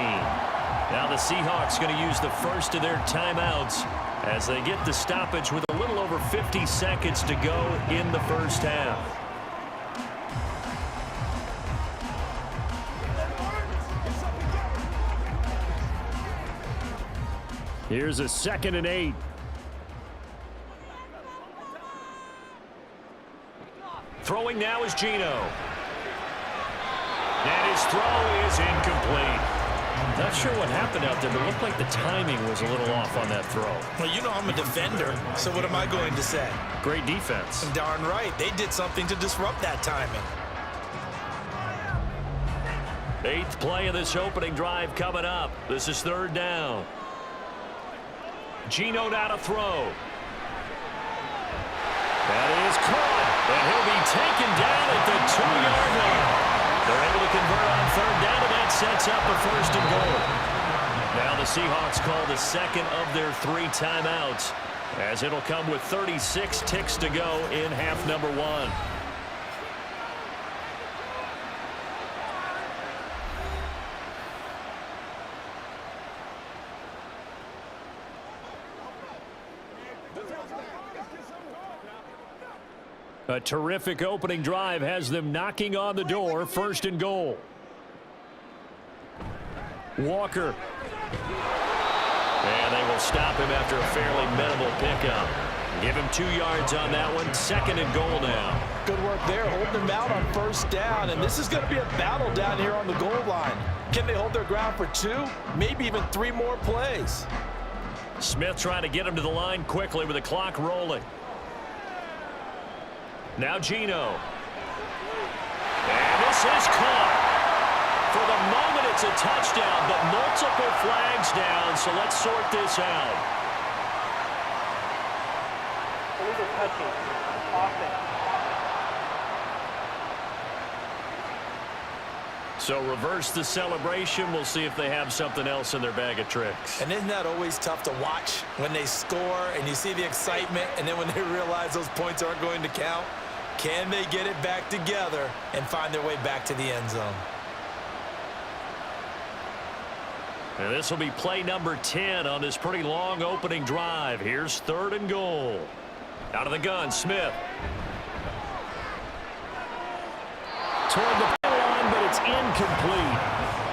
S2: Now the Seahawks going to use the first of their timeouts as they get the stoppage with a little over 50 seconds to go in the first half. Here's a 2nd and 8. Throwing now is Geno. And his throw is incomplete. Not sure what happened out there, but it looked like the timing was a little off on that throw.
S3: Well, you know I'm a defender, so what am I going to say?
S2: Great defense.
S3: Darn right. They did something to disrupt that timing.
S2: 8th play of this opening drive coming up. This is 3rd down. Geno now to throw. That is caught, and he'll be taken down at the 2-yard line. They're able to convert on 3rd down, and that sets up a 1st and goal. Now the Seahawks call the 2nd of their 3 timeouts, as it'll come with 36 ticks to go in half number 1. A terrific opening drive has them knocking on the door. 1st and goal. Walker. And they will stop him after a fairly minimal pickup. Give him 2 yards on that one. 2nd and goal now.
S3: Good work there, holding them out on 1st down. And this is going to be a battle down here on the goal line. Can they hold their ground for 2, maybe even 3 more plays?
S2: Smith trying to get him to the line quickly with the clock rolling. Now Geno. And this is caught. For the moment, it's a touchdown, but multiple flags down, so let's sort this out.
S8: Illegal touching. Offense.
S2: So reverse the celebration. We'll see if they have something else in their bag of tricks.
S3: And isn't that always tough to watch when they score and you see the excitement, and then when they realize those points aren't going to count? Can they get it back together and find their way back to the end zone?
S2: And this will be play number 10 on this pretty long opening drive. Here's 3rd and goal. Out of the gun, Smith. Toward the line, but it's incomplete.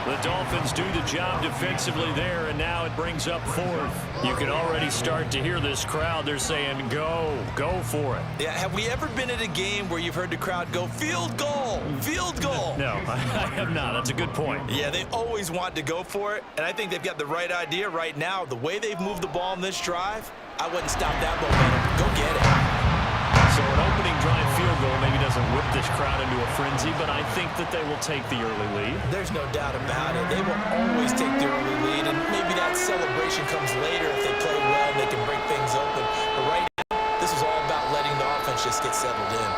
S2: The Dolphins do the job defensively there, and now it brings up 4th. You can already start to hear this crowd. They're saying, go for it.
S3: Yeah, have we ever been at a game where you've heard the crowd go, field goal, field goal?
S2: No, I have not. That's a good point.
S3: Yeah, they always want to go for it, and I think they've got the right idea right now. The way they've moved the ball in this drive, I wouldn't stop that momentum. Go get it.
S2: So an opening drive field goal maybe doesn't whip this crowd into a frenzy, but I think that they will take the early lead.
S3: There's no doubt about it. They will always take the early lead, and maybe that celebration comes later if they play well and they can break things open. But right now, this is all about letting the offense just get settled in.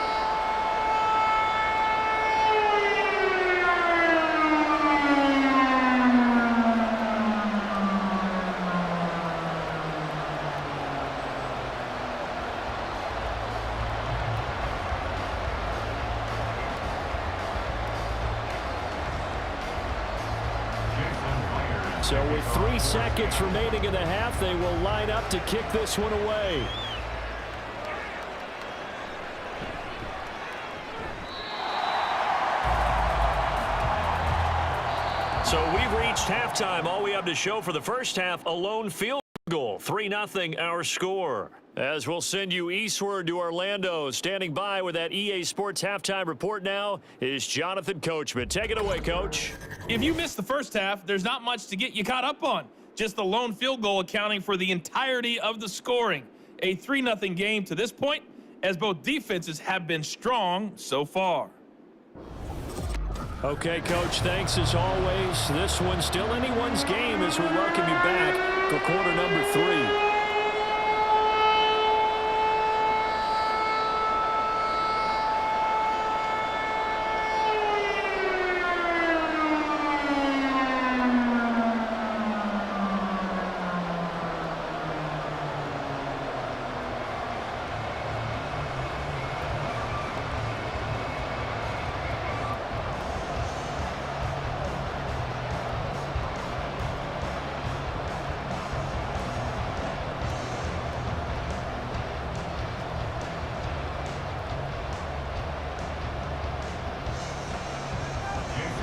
S2: So with 3 seconds remaining in the half, they will line up to kick this one away. So we've reached halftime. All we have to show for the first half, a lone field goal. 3-0 our score. As we'll send you eastward to Orlando. Standing by with that EA Sports halftime report now is Jonathan Coachman. Take it away, Coach.
S6: If you missed the first half, there's not much to get you caught up on. Just the lone field goal accounting for the entirety of the scoring. A 3-0 game to this point, as both defenses have been strong so far.
S2: Okay, Coach, thanks as always. This one's still anyone's game as we welcome you back for quarter number 3.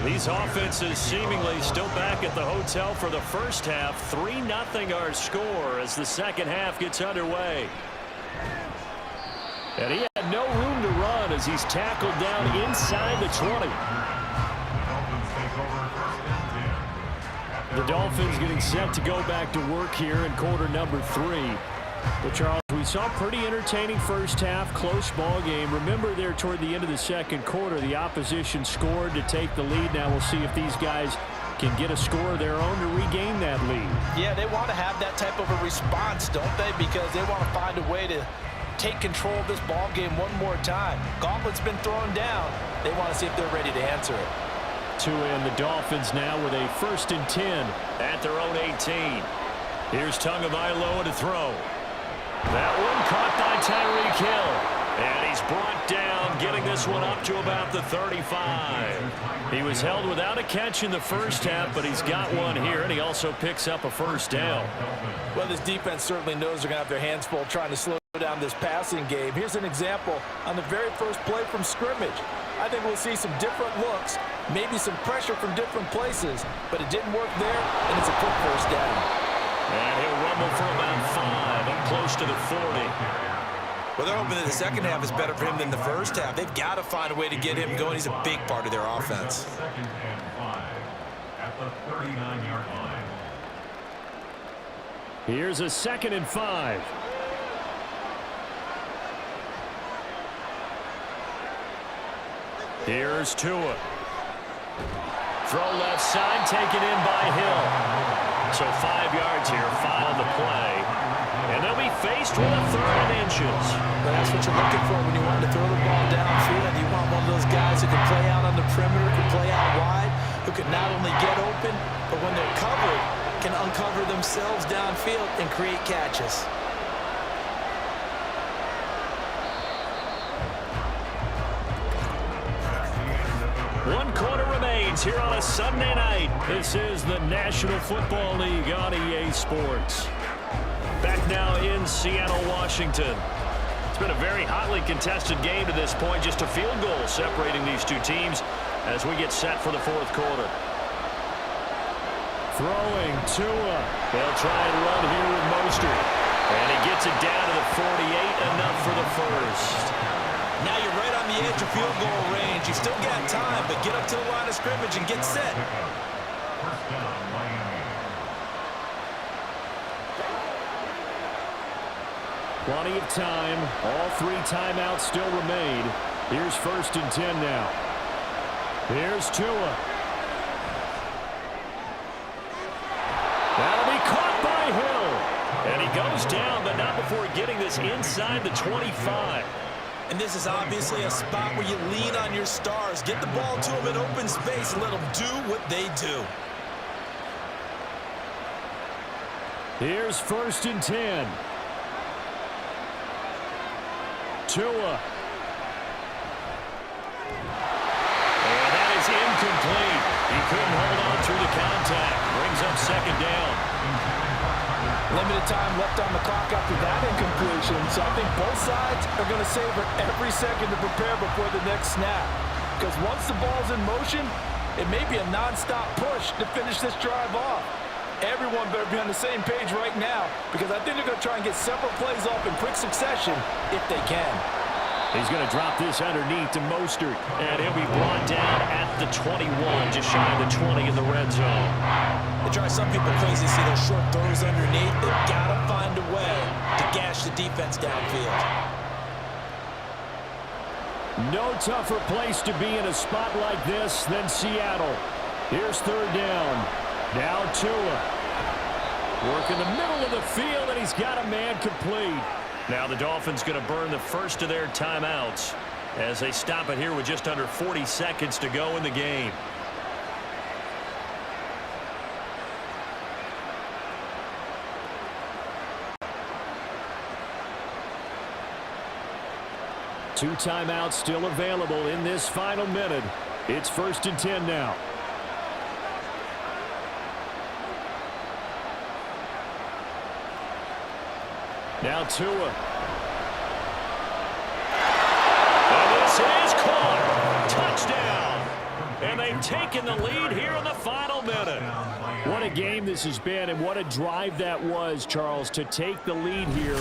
S2: These offenses seemingly still back at the hotel for the first half. 3-0 our score as the second half gets underway. And he had no room to run as
S7: as he's tackled down inside the 20. The Dolphins getting set to go back to work here in quarter number 3. But, Charles, we saw a pretty entertaining first half, close ball game. Remember there toward the end of the second quarter, the opposition scored to take the lead. Now we'll see if these guys can get a score of their own to regain that lead.
S3: Yeah, they want to have that type of a response, don't they? Because they want to find a way to take control of this ball game one more time. Gauntlet's been thrown down. They want to see if they're ready to answer it.
S7: And the Dolphins now with a 1st and 10 at their own 18. Here's Tagovailoa to throw. That one caught by Tyreek Hill. And he's brought down, getting this one up to about the 35. He was held without a catch in the first half, but he's got one here, and he also picks up a first down.
S3: Well, this defense certainly knows they're going to have their hands full trying to slow down this passing game. Here's an example on the very first play from scrimmage. I think we'll see some different looks, maybe some pressure from different places, but it didn't work there, and it's a quick first down.
S7: And he'll rumble for about 5, up close to the 40.
S3: Well, they're hoping that the second half is better for him than the first half. They've got to find a way to get him going. He's a big part of their offense.
S4: Second and 5 at the 39-yard line.
S7: Here's a 2nd and 5. Here's Tua. Throw left side, taken in by Hill. So 5 yards here, 5 on the play. And they'll be faced with a 3rd and inches.
S3: But that's what you're looking for when you want to throw the ball downfield. You want one of those guys who can play out on the perimeter, can play out wide, who can not only get open, but when they're covered, can uncover themselves downfield and create catches.
S7: One quarter remains here on a Sunday night. This is the National Football League on EA Sports. Back now in Seattle, Washington. It's been a very hotly contested game to this point. Just a field goal separating these two teams as we get set for the 4th quarter. Throwing Tua. They'll try and run here with Mostert. And he gets it down to the 48, enough for the first.
S3: Now you're right on the edge of field goal range. You've still got time, but get up to the line of scrimmage and get set.
S4: First down, Miami.
S7: Plenty of time. All 3 timeouts still remain. Here's 1st and 10 now. Here's Tua. That'll be caught by Hill. And he goes down, but not before getting this inside the 25.
S3: And this is obviously a spot where you lean on your stars. Get the ball to them in open space and let them do what they do.
S7: Here's 1st and 10. Tua. And that is incomplete. He couldn't hold on through the contact. Brings up 2nd down.
S3: Limited time left on the clock after that incompletion, so I think both sides are going to savor every second to prepare before the next snap. Because once the ball's in motion, it may be a non-stop push to finish this drive off. Everyone better be on the same page right now, because I think they're going to try and get several plays off in quick succession if they can.
S7: He's going to drop this underneath to Mostert, and he'll be brought down at the 21, just shy of the 20 in the red zone.
S3: They drive some people crazy to see those short throws underneath. They've got to find a way to gash the defense downfield.
S7: No tougher place to be in a spot like this than Seattle. Here's 3rd down. Now Tua. Work in the middle of the field, and he's got a man complete. Now the Dolphins going to burn the first of their timeouts as they stop it here with just under 40 seconds to go in the game. Two timeouts still available in this final minute. It's 1st and 10 now. Now Tua. And this is caught. Touchdown. And they've taken the lead here in the final minute. What a game this has been, and what a drive that was, Charles, to take the lead here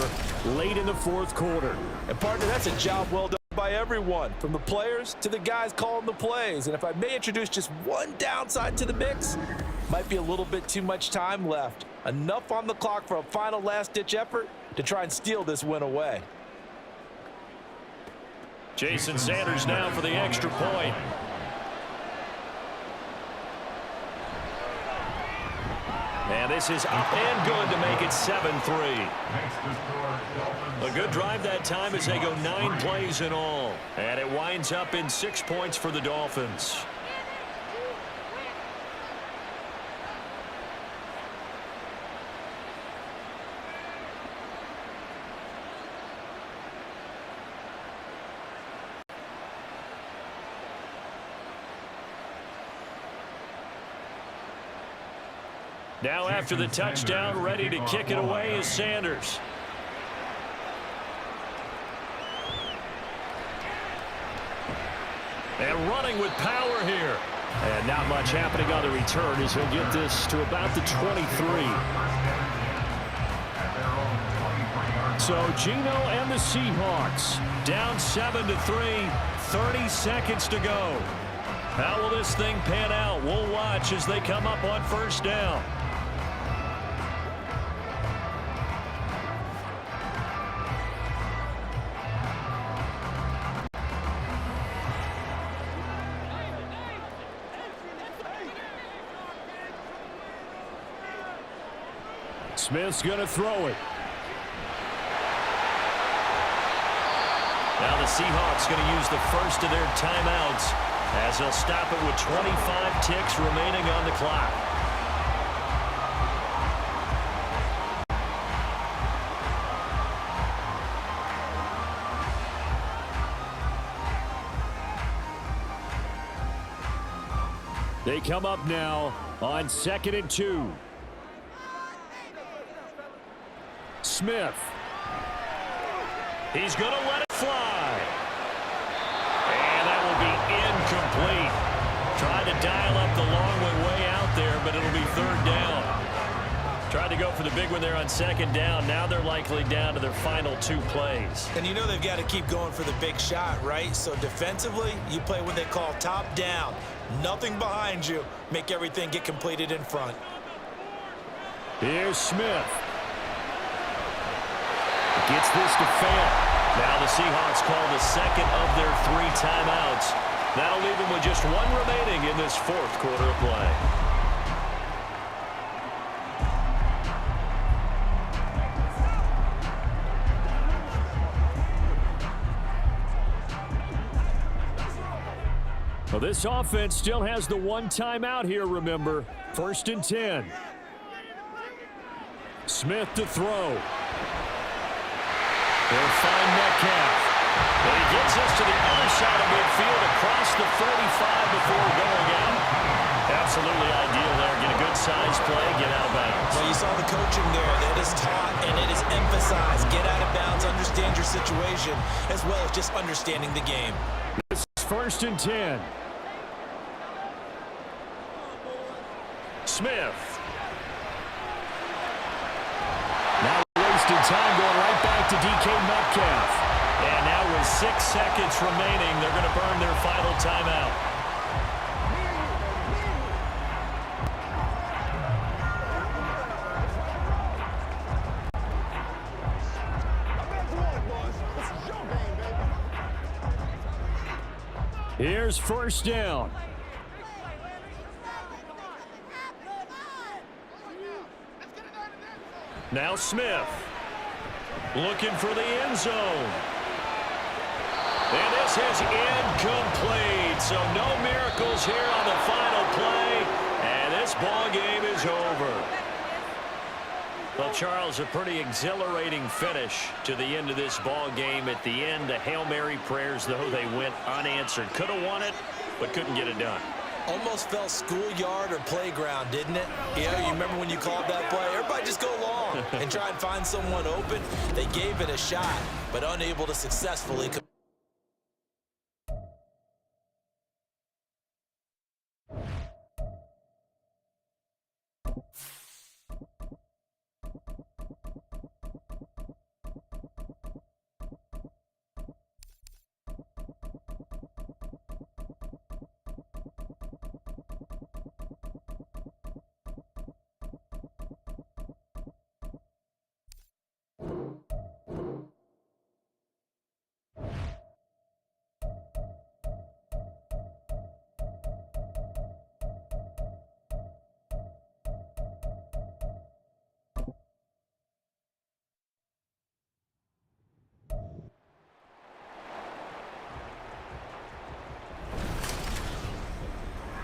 S7: late in the 4th quarter.
S3: And partner, that's a job well done by everyone, from the players to the guys calling the plays. And if I may introduce just one downside to the mix, might be a little bit too much time left. Enough on the clock for a final last-ditch effort to try and steal this win away.
S2: Jason Sanders now for the extra point. And this is up and good to make it 7-3. A good drive that time as they go 9 plays in all. And it winds up in 6 points for the Dolphins. Now after the touchdown, ready to kick it away is Sanders. And running with power here. And not much happening on the return as he'll get this to about the 23. So Geno and the Seahawks down 7-3, 30 seconds to go. How will this thing pan out? We'll watch as they come up on first down. Smith's going to throw it. Now the Seahawks going to use the first of their timeouts as they'll stop it with 25 ticks remaining on the clock. They come up now on 2nd and 2. Smith. He's going to let it fly. And that will be incomplete. Tried to dial up the long one way out there, but it'll be 3rd down. Tried to go for the big one there on 2nd down. Now they're likely down to their final 2 plays.
S3: And you know they've got to keep going for the big shot, right? So defensively, you play what they call top down. Nothing behind you. Make everything get completed in front.
S2: Here's Smith. Gets this to fail. Now the Seahawks call the 2nd of their 3 timeouts. That'll leave them with just 1 remaining in this 4th quarter of play. Well, this offense still has the 1 timeout here, remember. 1st and 10. Smith to throw. They'll find Metcalf. But he gets us to the other side of midfield across the 45 before going out. Absolutely ideal there. Get a good size play, get out of bounds.
S3: Well, you saw the coaching there. It is taught and it is emphasized. Get out of bounds, understand your situation, as well as just understanding the game.
S2: This is 1st and 10. Smith. Now wasted time going right back to DK Metcalf. And now with 6 seconds remaining, they're going to burn their final timeout. Here's 1st down. Now Smith. Looking for the end zone. And this is incomplete. So no miracles here on the final play. And this ball game is over. Well, Charles, a pretty exhilarating finish to the end of this ball game. At the end, the Hail Mary prayers, though, they went unanswered. Could have won it, but couldn't get it done.
S3: Almost felt schoolyard or playground, didn't it? You know, you remember when you called that play? Everybody just go long and try and find someone open. They gave it a shot, but unable to successfully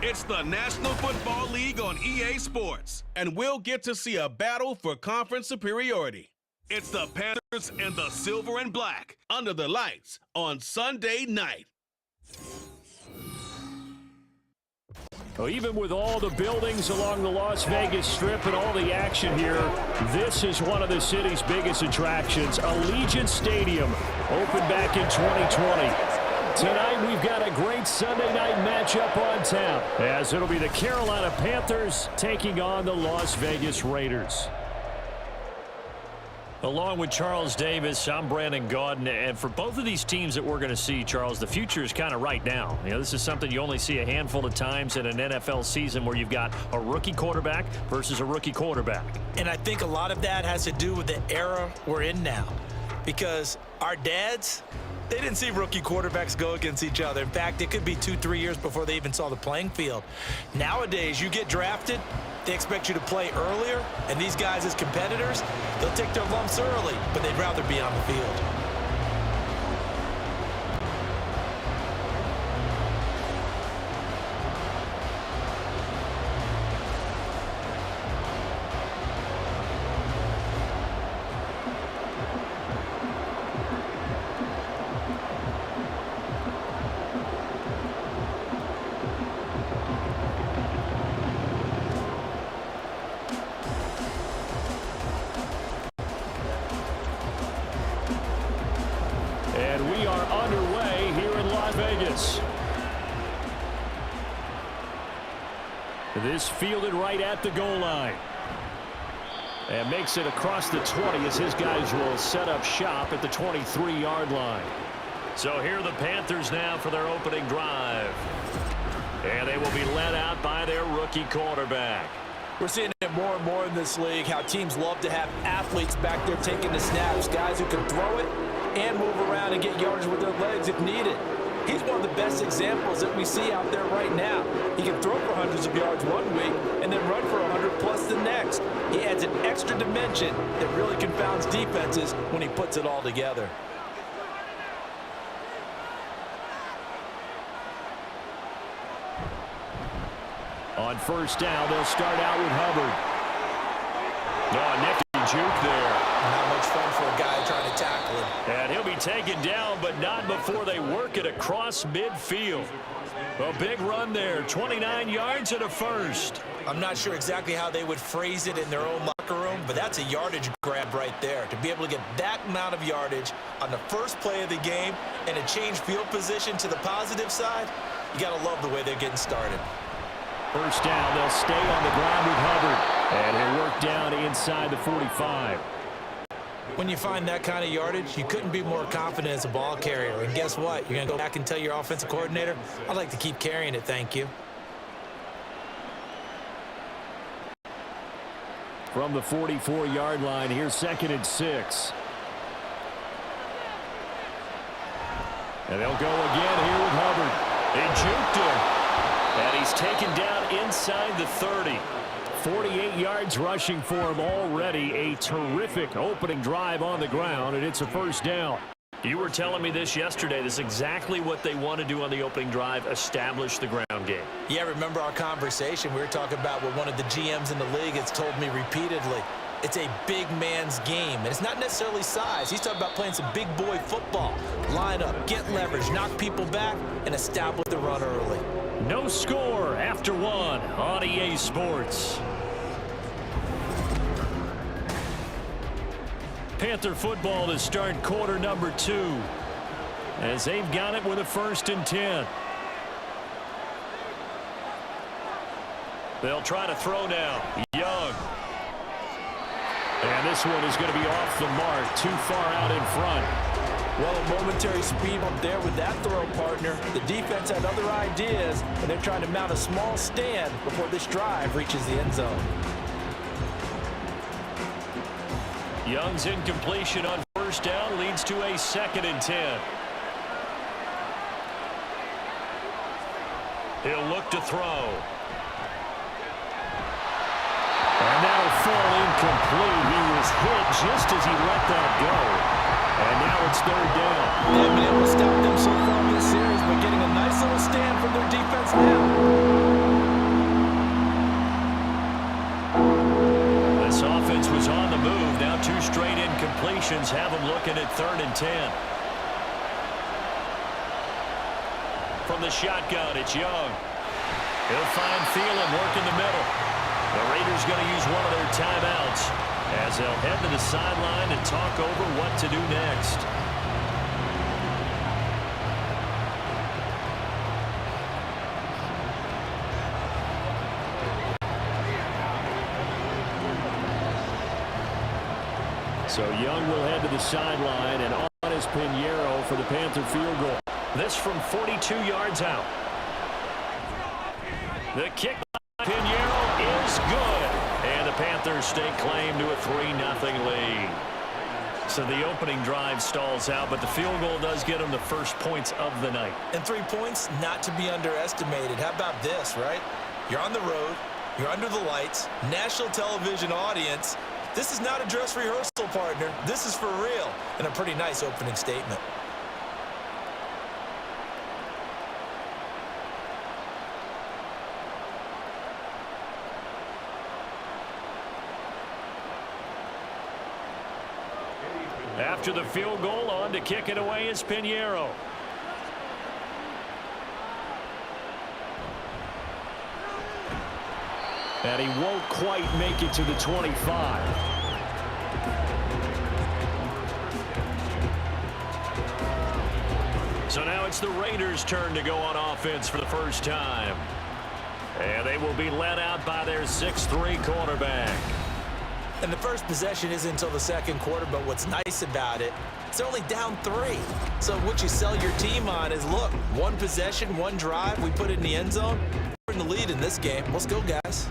S1: It's the National Football League on EA Sports, and we'll get to see a battle for conference superiority. It's the Panthers and the Silver and Black under the lights on Sunday night.
S7: Well, even with all the buildings along the Las Vegas Strip and all the action here, this is one of the city's biggest attractions. Allegiant Stadium opened back in 2020. Tonight, we've got a great Sunday night matchup on tap, as it'll be the Carolina Panthers taking on the Las Vegas Raiders.
S2: Along with Charles Davis, I'm Brandon Gaudin, and for both of these teams that we're going to see, Charles, the future is kind of right now. You know, this is something you only see a handful of times in an NFL season where you've got a rookie quarterback versus a rookie quarterback.
S3: And I think a lot of that has to do with the era we're in now, because our dads, they didn't see rookie quarterbacks go against each other. In fact, it could be 2-3 years before they even saw the playing field. Nowadays, you get drafted, they expect you to play earlier, and these guys as competitors, they'll take their lumps early, but they'd rather be on the field.
S7: And we are underway here in Las Vegas. This fielded right at the goal line. And makes it across the 20 as his guys will set up shop at the 23-yard line.
S2: So here are the Panthers now for their opening drive. And they will be led out by their rookie quarterback.
S3: We're seeing it more and more in this league, how teams love to have athletes back there taking the snaps, guys who can throw it and move around and get yards with their legs if needed. He's one of the best examples that we see out there right now. He can throw for hundreds of yards one week and then run for 100+ the next. He adds an extra dimension that really confounds defenses when he puts it all together.
S7: On first down, they'll start out with Hubbard. Oh, nifty juke there.
S3: Not much fun for a guy trying to tackle him.
S7: And he'll be taken down, but not before they work it across midfield. A big run there, 29 yards and a first.
S3: I'm not sure exactly how they would phrase it in their own locker room, but that's a yardage grab right there. To be able to get that amount of yardage on the first play of the game and a change field position to the positive side, you got to love the way they're getting started.
S7: First down, they'll stay on the ground with Hubbard. And he'll work down inside the 45.
S3: When you find that kind of yardage, you couldn't be more confident as a ball carrier. And guess what? You're going to go back and tell your offensive coordinator, I'd like to keep carrying it, thank you.
S7: From the 44-yard line, here's 2nd and 6. And they'll go again here with Hubbard. They juked him. And he's taken down inside the 30. 48 yards rushing for him already. A terrific opening drive on the ground, and it's a first down.
S2: You were telling me this yesterday. This is exactly what they want to do on the opening drive, establish the ground game.
S3: Yeah, remember our conversation? We were talking about what one of the GMs in the league has told me repeatedly. It's a big man's game, and it's not necessarily size. He's talking about playing some big boy football. Line up, get leverage, knock people back, and establish the run early.
S2: No score after one on EA Sports. Panther football to start quarter number 2. As they've got it with a 1st and 10. They'll try to throw now. Young.
S7: And this one is going to be off the mark, too far out in front.
S3: Well, a momentary speed up there with that throw, partner. The defense had other ideas, and they're trying to mount a small stand before this drive reaches the end zone.
S2: Young's incompletion on first down leads to a 2nd and 10. He'll look to throw.
S7: And that'll fall incomplete. He was hit just as he let that go. And now it's 3rd down.
S3: They haven't been able to stop them so far in this series, but getting a nice little stand from their defense now.
S2: Rams have them looking at 3rd and 10. From the shotgun, it's Young. He'll find Thielen working the middle. The Raiders going to use one of their timeouts as they'll head to the sideline and talk over what to do next.
S7: So Young will head to the sideline, and on is Pinheiro for the Panther field goal.
S2: This from 42 yards out. The kick by Pinheiro is good. And the Panthers stake claim to a 3-0 lead. So the opening drive stalls out, but the field goal does get them the first points of the night.
S3: And 3 points, not to be underestimated. How about this, right? You're on the road. You're under the lights. National television audience. This is not a dress rehearsal, partner. This is for real. And a pretty nice opening statement.
S2: After the field goal, on to kick it away is Pinheiro.
S7: And he won't quite make it to the 25.
S2: So now it's the Raiders' turn to go on offense for the first time. And they will be led out by their 6'3" quarterback.
S3: And the first possession isn't until the second quarter, but what's nice about it, it's only down 3. So what you sell your team on is, look, 1 possession, 1 drive, we put it in the end zone. We're in the lead in this game. Let's go, guys.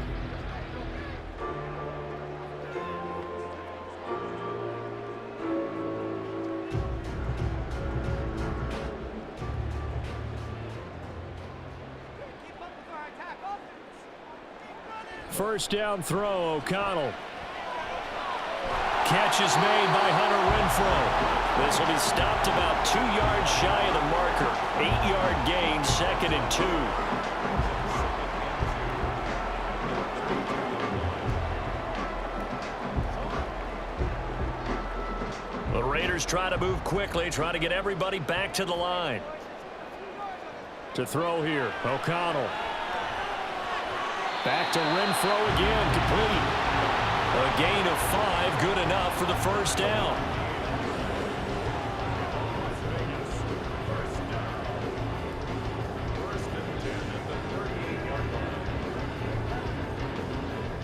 S7: First down throw, O'Connell.
S2: Catch is made by Hunter Renfrow. This will be stopped about 2 yards shy of the marker. 8-yard gain, 2nd and 2. The Raiders try to move quickly, try to get everybody back to the line.
S7: To throw here, O'Connell. Back to Renfrow again, complete.
S2: A gain of 5, good enough for the first down.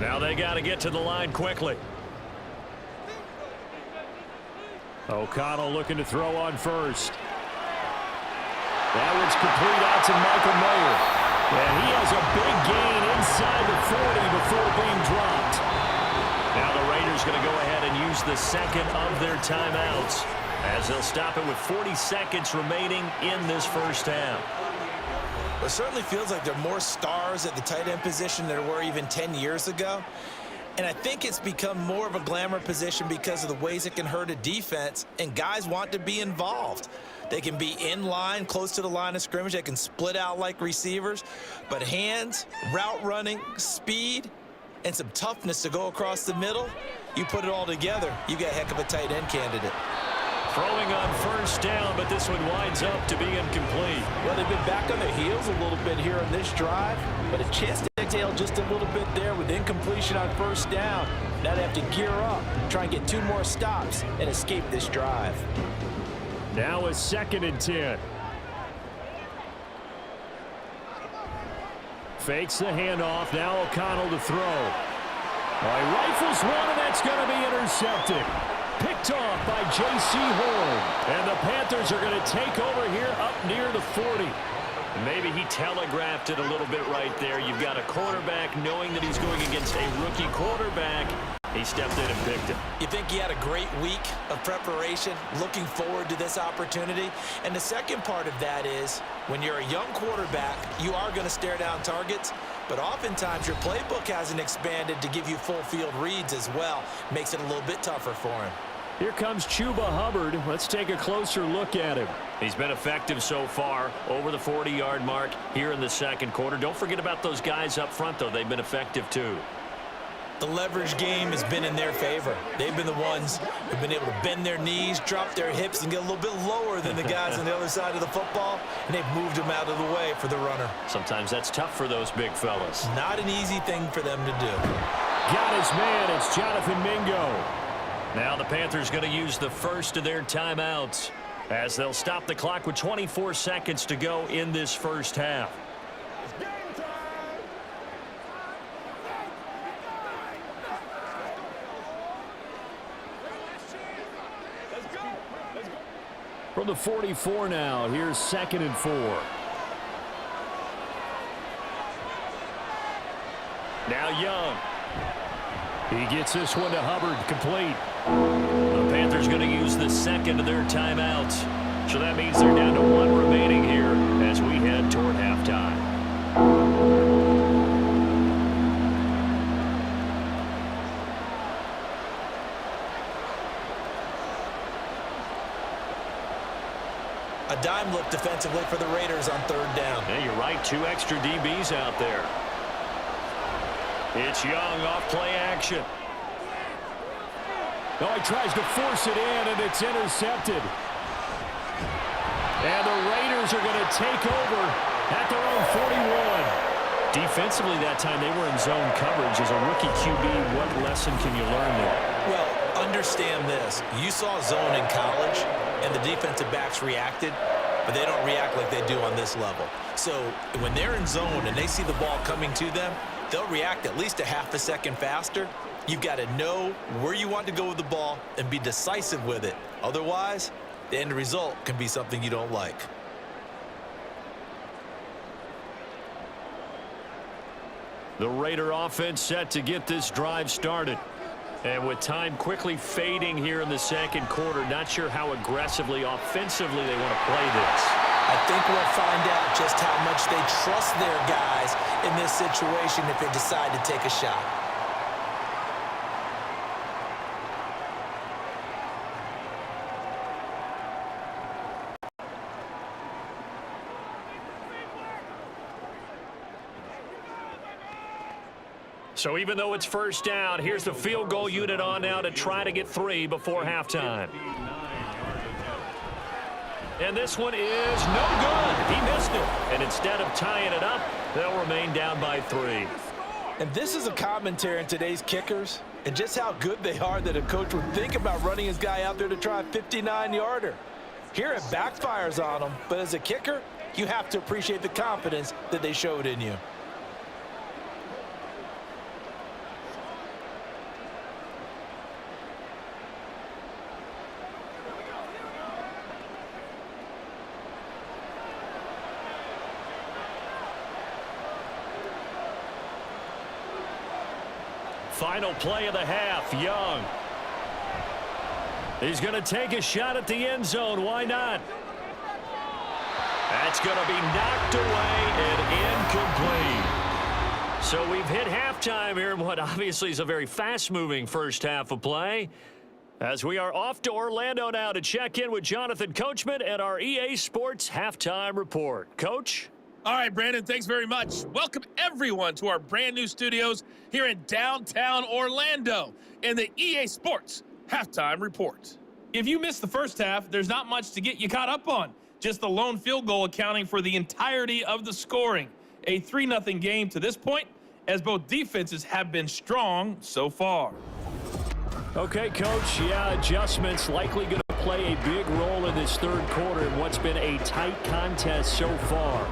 S2: Now they got to get to the line quickly.
S7: O'Connell looking to throw on first. That one's complete out to Michael Mayer. And he has a big gain inside the 40 before being dropped.
S2: Now the Raiders going to go ahead and use the second of their timeouts as they'll stop it with 40 seconds remaining in this first half.
S3: Well, it certainly feels like there are more stars at the tight end position than there were even 10 years ago. And I think it's become more of a glamour position because of the ways it can hurt a defense, and guys want to be involved. They can be in line, close to the line of scrimmage. They can split out like receivers. But hands, route running, speed, and some toughness to go across the middle, you put it all together, you got a heck of a tight end candidate.
S2: Throwing on first down, but this one winds up to be incomplete.
S3: Well, they've been back on their heels a little bit here on this drive, but a chance to exhale just a little bit there with incompletion on first down. Now they have to gear up, try and get 2 more stops, and escape this drive.
S7: Now a 2nd and 10. Fakes the handoff. Now O'Connell to throw. Well, he rifles one, and that's going to be intercepted. Picked off by J.C. Horn. And the Panthers are going to take over here up near the 40.
S2: Maybe he telegraphed it a little bit right there. You've got a quarterback knowing that he's going against a rookie quarterback. He stepped in and picked it.
S3: You think he had a great week of preparation, looking forward to this opportunity? And the second part of that is, when you're a young quarterback, you are going to stare down targets, but oftentimes your playbook hasn't expanded to give you full field reads as well. Makes it a little bit tougher for him.
S7: Here comes Chuba Hubbard. Let's take a closer look at him.
S2: He's been effective so far, over the 40-yard mark here in the second quarter. Don't forget about those guys up front, though. They've been effective, too.
S3: The leverage game has been in their favor. They've been the ones who've been able to bend their knees, drop their hips, and get a little bit lower than the guys on the other side of the football, and they've moved them out of the way for the runner.
S2: Sometimes that's tough for those big fellas.
S3: Not an easy thing for them to do.
S2: Got his man. It's Jonathan Mingo. Now the Panthers going to use the first of their timeouts as they'll stop the clock with 24 seconds to go in this first half. From the 44 now, here's 2nd and 4. Now Young. He gets this one to Hubbard, complete. The Panthers going to use the second of their timeouts. So that means they're down to 1 remaining here as we head toward halftime.
S3: A dime look defensively for the Raiders on 3rd down.
S2: Yeah, you're right. 2 extra DBs out there. It's Young off play action. Oh, he tries to force it in, and it's intercepted. And the Raiders are going to take over at their own 41. Defensively that time, they were in zone coverage. As a rookie QB, what lesson can you learn there?
S3: Well, understand this. You saw zone in college, and the defensive backs reacted, but they don't react like they do on this level. So when they're in zone and they see the ball coming to them, they'll react at least a half a second faster. You've got to know where you want to go with the ball and be decisive with it. Otherwise, the end result can be something you don't like.
S2: The Raider offense set to get this drive started. And with time quickly fading here in the second quarter, not sure how aggressively, offensively they want to play this.
S3: I think we'll find out just how much they trust their guys in this situation if they decide to take a shot.
S2: So even though it's first down, here's the field goal unit on now to try to get 3 before halftime. And this one is no good. He missed it. And instead of tying it up, they'll remain down by 3.
S3: And this is a commentary on today's kickers and just how good they are that a coach would think about running his guy out there to try a 59-yarder. Here it backfires on him, but as a kicker, you have to appreciate the confidence that they showed in you.
S2: Final play of the half, Young. He's going to take a shot at the end zone. Why not? That's going to be knocked away and incomplete. So we've hit halftime here in what obviously is a very fast-moving first half of play. As we are off to Orlando now to check in with Jonathan Coachman and our EA Sports Halftime Report. Coach?
S5: All right, Brandon, thanks very much. Welcome, everyone, to our brand new studios here in downtown Orlando in the EA Sports Halftime Report. If you missed the first half, there's not much to get you caught up on. Just the lone field goal accounting for the entirety of the scoring. A 3-0 game to this point, as both defenses have been strong so far.
S2: Okay, Coach, yeah, adjustments likely going to play a big role in this third quarter in what's been a tight contest so far.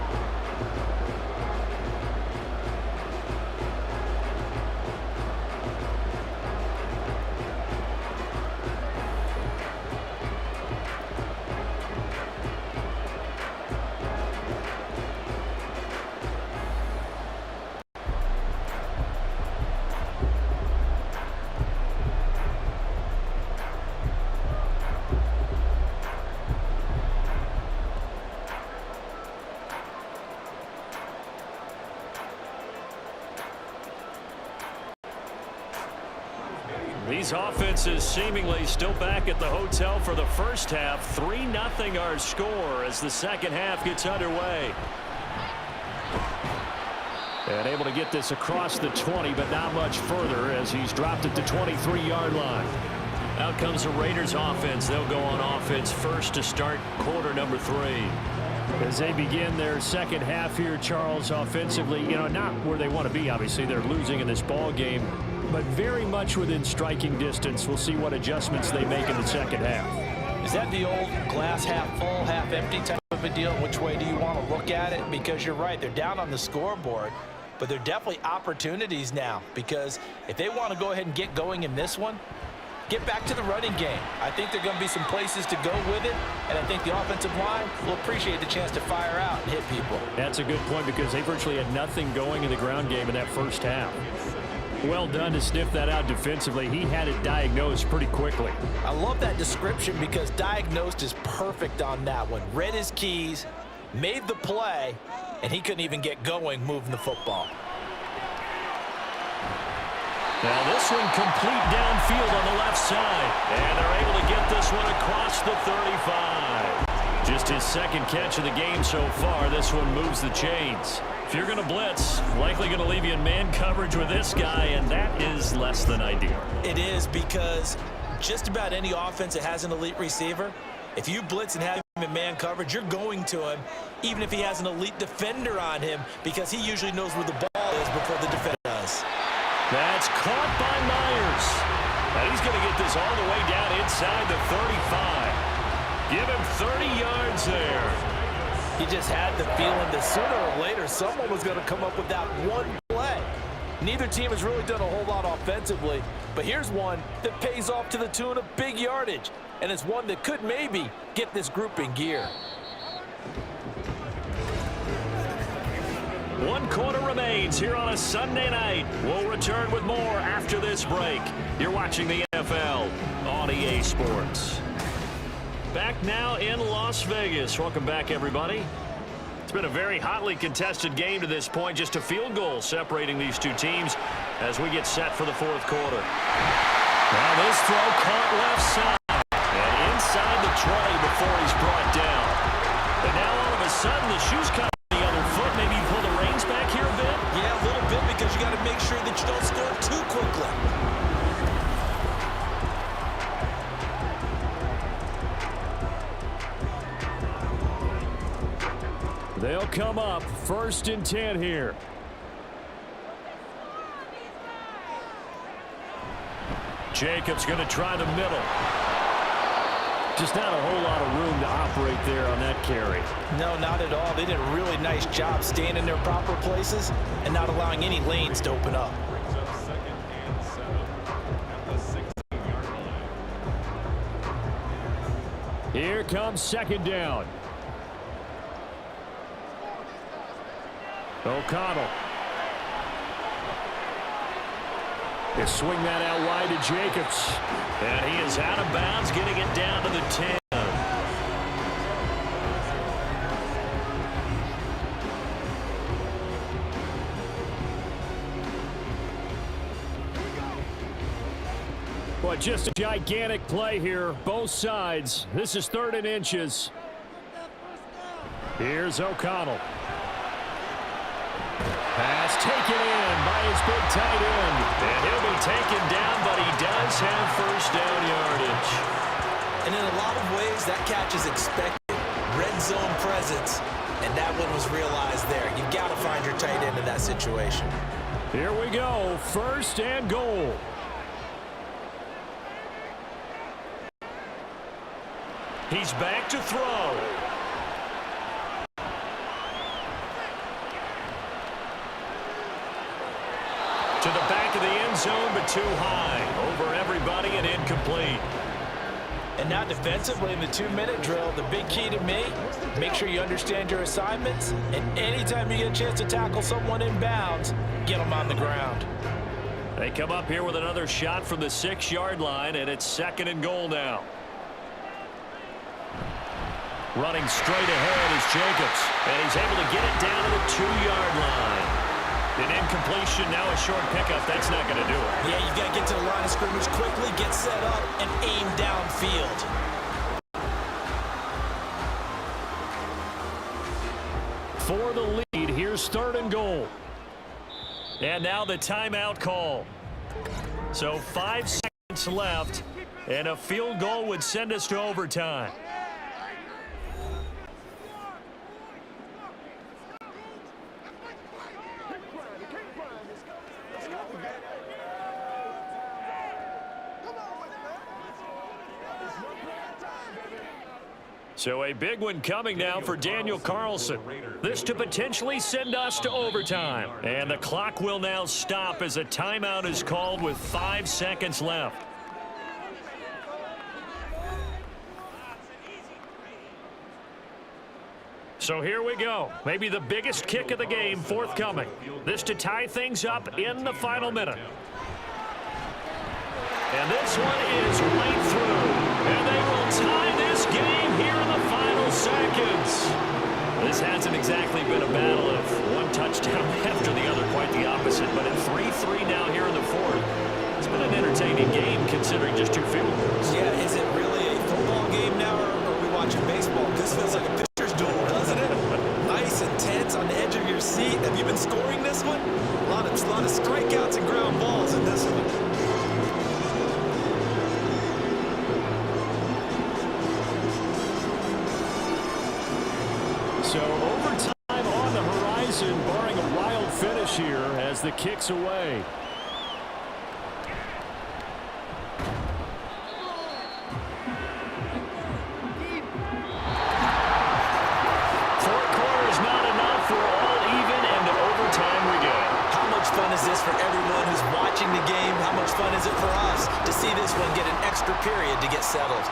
S2: These offenses seemingly still back at the hotel for the first half. 3-0 our score as the second half gets underway.
S7: And able to get this across the 20, but not much further as he's dropped it to 23-yard line.
S2: Out comes the Raiders offense. They'll go on offense first to start quarter number 3.
S7: As they begin their second half here, Charles, offensively, not where they want to be, obviously. They're losing in this ball game, but very much within striking distance. We'll see what adjustments they make in the second half.
S3: Is that the old glass half full, half empty type of a deal? Which way do you want to look at it? Because you're right, they're down on the scoreboard, but they're definitely opportunities now, because if they want to go ahead and get going in this one, get back to the running game. I think there are going to be some places to go with it, and I think the offensive line will appreciate the chance to fire out and hit people.
S7: That's a good point, because they virtually had nothing going in the ground game in that first half. Well done to sniff that out defensively. He had it diagnosed pretty quickly.
S3: I love that description, because diagnosed is perfect on that one. Read his keys, made the play, and he couldn't even get going moving the football.
S2: Now this one complete downfield on the left side. And they're able to get this one across the 35. Just his second catch of the game so far. This one moves the chains. If you're going to blitz, likely going to leave you in man coverage with this guy, and that is less than ideal.
S3: It is, because just about any offense that has an elite receiver, if you blitz and have him in man coverage, you're going to him, even if he has an elite defender on him, because he usually knows where the ball is before the defender does.
S2: That's caught by Myers. And he's going to get this all the way down inside the 35. Give him 30 yards there.
S3: He just had the feeling that sooner or later someone was going to come up with that one play. Neither team has really done a whole lot offensively, but here's one that pays off to the tune of big yardage, and it's one that could maybe get this group in gear.
S2: 1 quarter remains here on a Sunday night. We'll return with more after this break. You're watching the NFL on EA Sports. Back now in Las Vegas. Welcome back, everybody. It's been a very hotly contested game to this point. Just a field goal separating these two teams as we get set for the fourth quarter. Now this throw caught left side and inside the 20 before he's brought down. And now all of a sudden the shoes come on the other foot. Maybe you pull the reins back here a bit?
S3: Yeah, a little bit, because you got to make sure that you don't score too quickly.
S7: They'll come up 1st and 10 here.
S2: Jacobs going to try the middle.
S7: Just not a whole lot of room to operate there on that carry.
S3: No, not at all. They did a really nice job staying in their proper places and not allowing any lanes to open up.
S7: Here comes 2nd down. O'Connell. They swing that out wide to Jacobs.
S2: And he is out of bounds, getting it down to the 10.
S7: Boy, just a gigantic play here, both sides. This is 3rd and inches. Here's O'Connell. Pass taken in by his big tight end.
S2: And he'll be taken down, but he does have 1st down yardage.
S3: And in a lot of ways, that catch is expected. Red zone presence, and that one was realized there. You've got to find your tight end in that situation.
S7: Here we go, 1st and goal.
S2: He's back to throw. To the back of the end zone, but too high. Over everybody and incomplete.
S3: And now defensively in the 2-minute drill, the big key to me, make sure you understand your assignments, and anytime you get a chance to tackle someone in bounds, get them on the ground.
S2: They come up here with another shot from the 6-yard line, and it's 2nd and goal now. Running straight ahead is Jacobs, and he's able to get it down to the 2-yard line. An incompletion, now a short pickup. That's not going to do it.
S3: Yeah, you've got to get to the line of scrimmage quickly, get set up, and aim downfield.
S7: For the lead, here's 3rd and goal.
S2: And now the timeout call. So 5 seconds left, and a field goal would send us to overtime. So a big one coming now for Daniel Carlson. This to potentially send us to overtime. And the clock will now stop as a timeout is called with 5 seconds left. So here we go. Maybe the biggest kick of the game forthcoming. This to tie things up in the final minute. And this one is right through. And they will tie this game here in the final seconds. This hasn't exactly been a battle of one touchdown after the other, quite the opposite. But at 3-3 now here in the fourth, it's been an entertaining game considering just 2 field goals.
S3: Yeah, is it really a football game now, or are we watching baseball? This feels like a pitcher's duel, doesn't it? Nice and tense on the edge of your seat. Have you been scoring this one? A lot of strikeouts and ground balls in this one.
S7: So overtime on the horizon, barring a wild finish here as the kick's away.
S2: Four quarters not enough. We're all even, and to overtime we go.
S3: How much fun is this for everyone who's watching the game? How much fun is it for us to see this one get an extra period to get settled?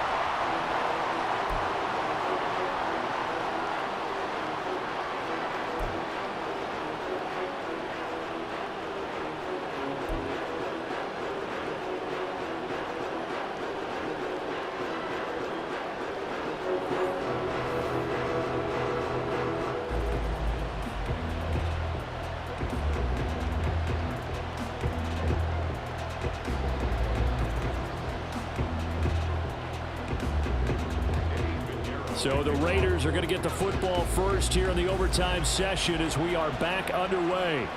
S7: So the Raiders are going to get the football first here in the overtime session as we are back underway.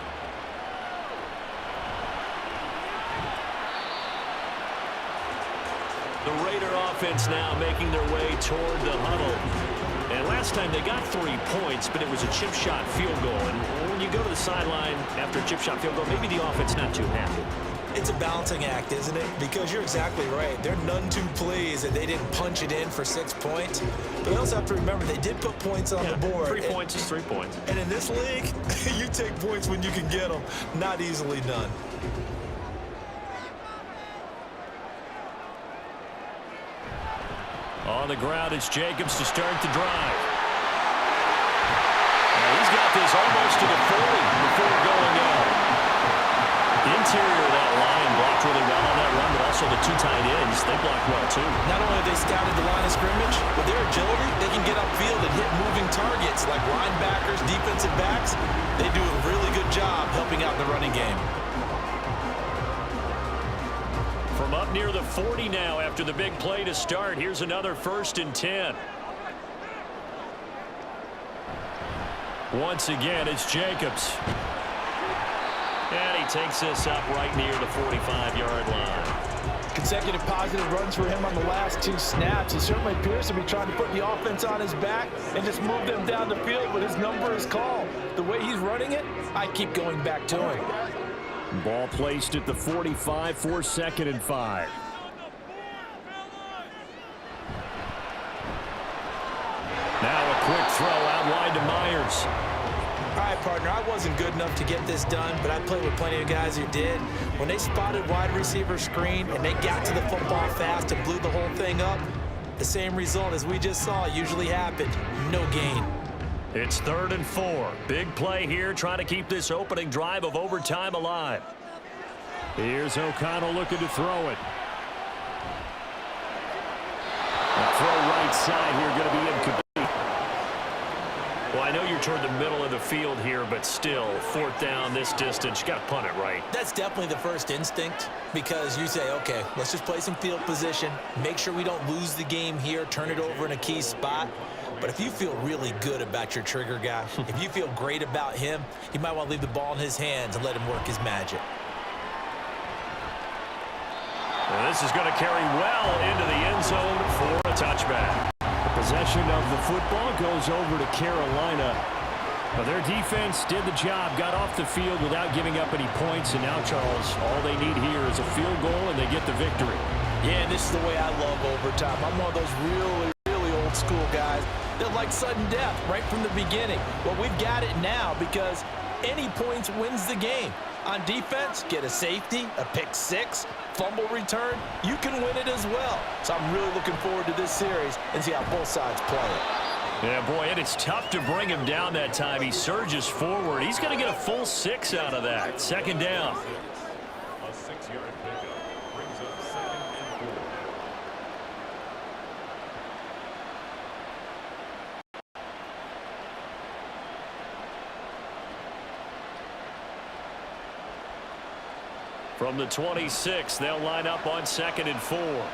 S2: The Raider offense now making their way toward the huddle. And last time they got 3 points, but it was a chip shot field goal. And when you go to the sideline after a chip shot field goal, maybe the offense not too happy.
S3: It's a balancing act, isn't it? Because you're exactly right. They're none too pleased that they didn't punch it in for 6 points. But you also have to remember they did put points on the board.
S2: 3 points is 3 points.
S3: And in this league, you take points when you can get them. Not easily done.
S2: On the ground, it's Jacobs to start the drive. Now he's got this almost to the 40 before going out. The interior of that line blocked really well on that run, but also the 2 tight ends, they blocked well too.
S3: Not only have they scouted the line of scrimmage, with their agility, they can get upfield and hit moving targets like linebackers, defensive backs. They do a really good job helping out in the running game.
S2: From up near the 40 now after the big play to start, here's another 1st and 10. Once again, it's Jacobs. And he takes this up right near the 45-yard line.
S3: Consecutive positive runs for him on the last 2 snaps. He certainly appears to be trying to put the offense on his back and just move them down the field, but his number is called. The way he's running it, I keep going back to him.
S7: Ball placed at the 45 for 2nd and 5.
S2: Now a quick throw out wide to Myers.
S3: All right, partner, I wasn't good enough to get this done, but I played with plenty of guys who did. When they spotted wide receiver screen and they got to the football fast and blew the whole thing up, the same result as we just saw usually happened. No gain.
S2: It's 3rd and 4. Big play here, trying to keep this opening drive of overtime alive.
S7: Here's O'Connell looking to throw it. The throw right side here going to be incomplete.
S2: Well, I know you're toward the middle of the field here, but still, 4th down this distance, you got to punt it right.
S3: That's definitely the first instinct because you say, okay, let's just play some field position, make sure we don't lose the game here, turn it over in a key spot. But if you feel really good about your trigger guy, if you feel great about him, you might want to leave the ball in his hands and let him work his magic.
S2: And this is going to carry well into the end zone for a touchback.
S7: The possession of the football goes over to Carolina. But their defense did the job, got off the field without giving up any points. And now, Charles, all they need here is a field goal, and they get the victory.
S3: Yeah, and this is the way I love overtime. I'm one of those really old school guys that like sudden death right from the beginning. Well, we've got it now because any points wins the game. On defense, get a safety, a pick six, fumble return, you can win it as well. So I'm really looking forward to this series and see how both sides play it.
S2: Yeah, boy, and it's tough to bring him down that time. He surges forward. He's going to get a full 6 out of that. Second down.
S4: A 6-yard pickup brings up 2nd and 4.
S2: From the 26, they'll line up on 2nd and 4.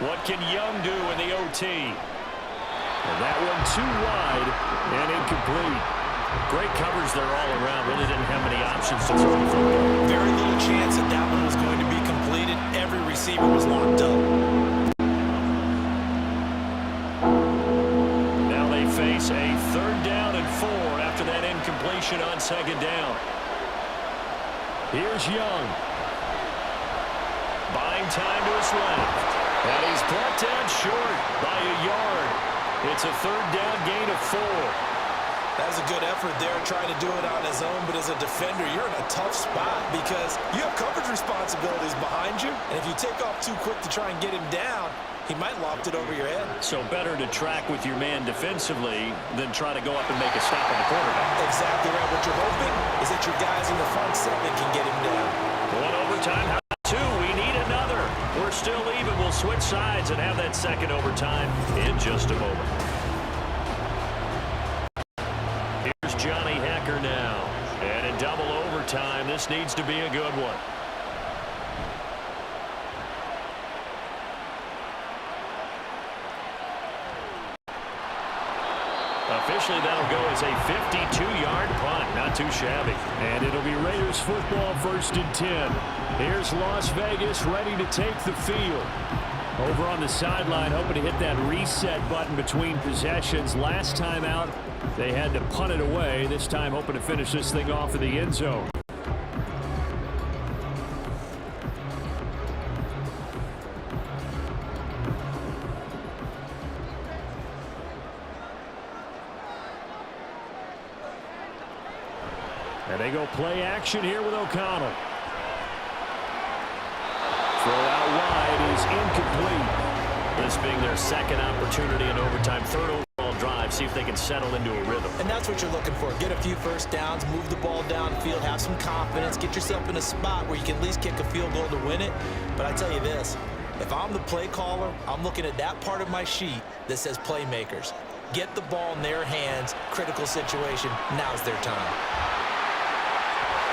S2: What can Young do in the OT?
S7: And that one too wide and incomplete.
S2: Great coverage there all around. Really didn't have many options to throw from.
S3: Very little chance that that one was going to be completed. Every receiver was locked up.
S2: Now they face a 3rd down and 4 after that incompletion on 2nd down.
S7: Here's Young.
S2: Buying time to his left. And he's brought down short by a yard. It's a 3rd down gain of 4.
S3: That was a good effort there, trying to do it on his own. But as a defender, you're in a tough spot because you have coverage responsibilities behind you. And if you take off too quick to try and get him down, he might loft it over your head.
S2: So better to track with your man defensively than try to go up and make a stop on the quarterback.
S3: Exactly right. What you're hoping is that your guys in the front 7 can get him down.
S2: One overtime. How about 2? We need another. We're still even. We'll switch sides and have that 2nd overtime in just a moment. Here's Johnny Hecker now. And in double overtime, this needs to be a good one. Officially, that'll go as a 52-yard punt. Not too shabby.
S7: And it'll be Raiders football, 1st and 10. Here's Las Vegas ready to take the field. Over on the sideline, hoping to hit that reset button between possessions. Last time out, they had to punt it away. This time, hoping to finish this thing off in the end zone. And they go play action here with O'Connell. Throw out wide is incomplete.
S2: This being their 2nd opportunity in overtime, 3rd overall drive. See if they can settle into a rhythm.
S3: And that's what you're looking for. Get a few first downs, move the ball downfield, have some confidence, get yourself in a spot where you can at least kick a field goal to win it. But I tell you this, if I'm the play caller, I'm looking at that part of my sheet that says playmakers. Get the ball in their hands, critical situation, now's their time.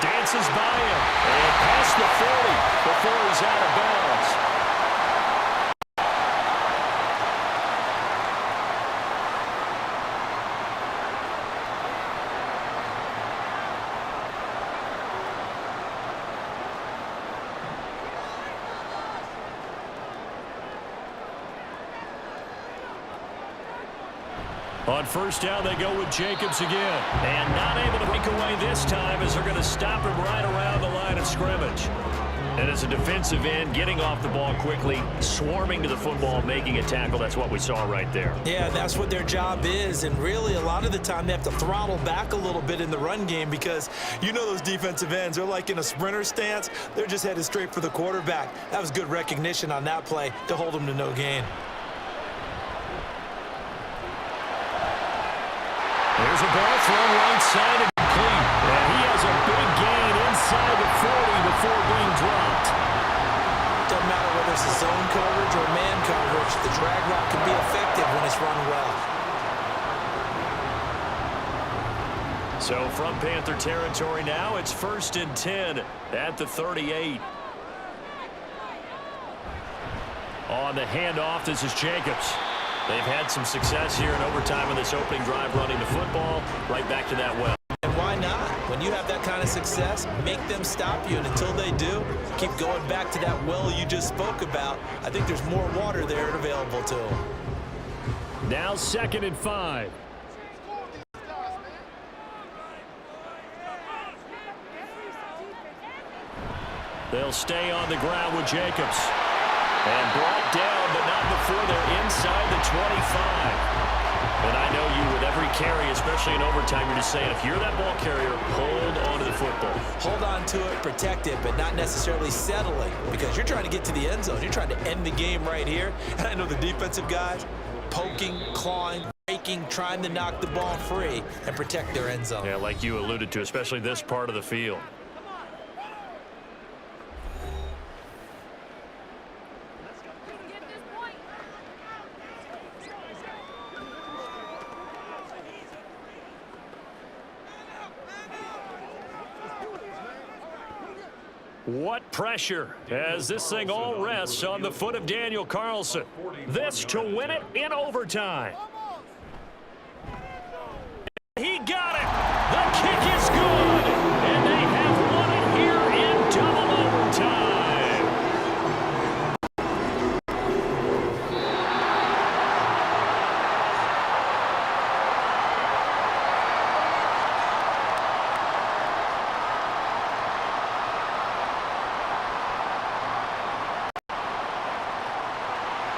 S2: Dances by him and past the 40 before he's out of bounds. On 1st down, they go with Jacobs again. And not able to break away this time as they're going to stop him right around the line of scrimmage. And as a defensive end, getting off the ball quickly, swarming to the football, making a tackle, that's what we saw right there.
S3: Yeah, that's what their job is. And really, a lot of the time, they have to throttle back a little bit in the run game because you know those defensive ends, they're like in a sprinter stance. They're just headed straight for the quarterback. That was good recognition on that play to hold them to no gain.
S2: There's a ball thrown right side and complete.
S7: And he has a big gain inside the 40 before being dropped.
S3: Doesn't matter whether it's a zone coverage or man coverage, the drag route can be effective when it's run well.
S2: So from Panther territory now, it's 1st and 10 at the 38. On the handoff, this is Jacobs. They've had some success here in overtime in this opening drive running the football. Right back to that well.
S3: And why not? When you have that kind of success, make them stop you. And until they do, keep going back to that well you just spoke about. I think there's more water there available to them.
S7: Now 2nd and 5.
S2: They'll stay on the ground with Jacobs. And brought down, but not before they're inside the 25. And I know you, with every carry, especially in overtime, you're just saying, if you're that ball carrier, hold on to the football.
S3: Hold on to it, protect it, but not necessarily settling, because you're trying to get to the end zone. You're trying to end the game right here. And I know the defensive guys poking, clawing, breaking, trying to knock the ball free and protect their end zone.
S2: Yeah, like you alluded to, especially this part of the field. What pressure as this thing all rests on the foot of Daniel Carlson. This to win it in overtime. He got it. The kick is good. And they have won it here in double overtime.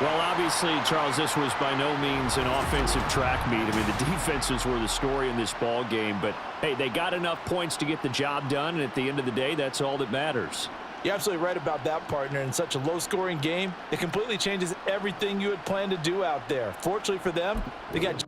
S7: Well, obviously, Charles, this was by no means an offensive track meet. I mean, the defenses were the story in this ball game. But, hey, they got enough points to get the job done. And at the end of the day, that's all that matters.
S3: You're absolutely right about that, partner. In such a low-scoring game, it completely changes everything you had planned to do out there. Fortunately for them, they got...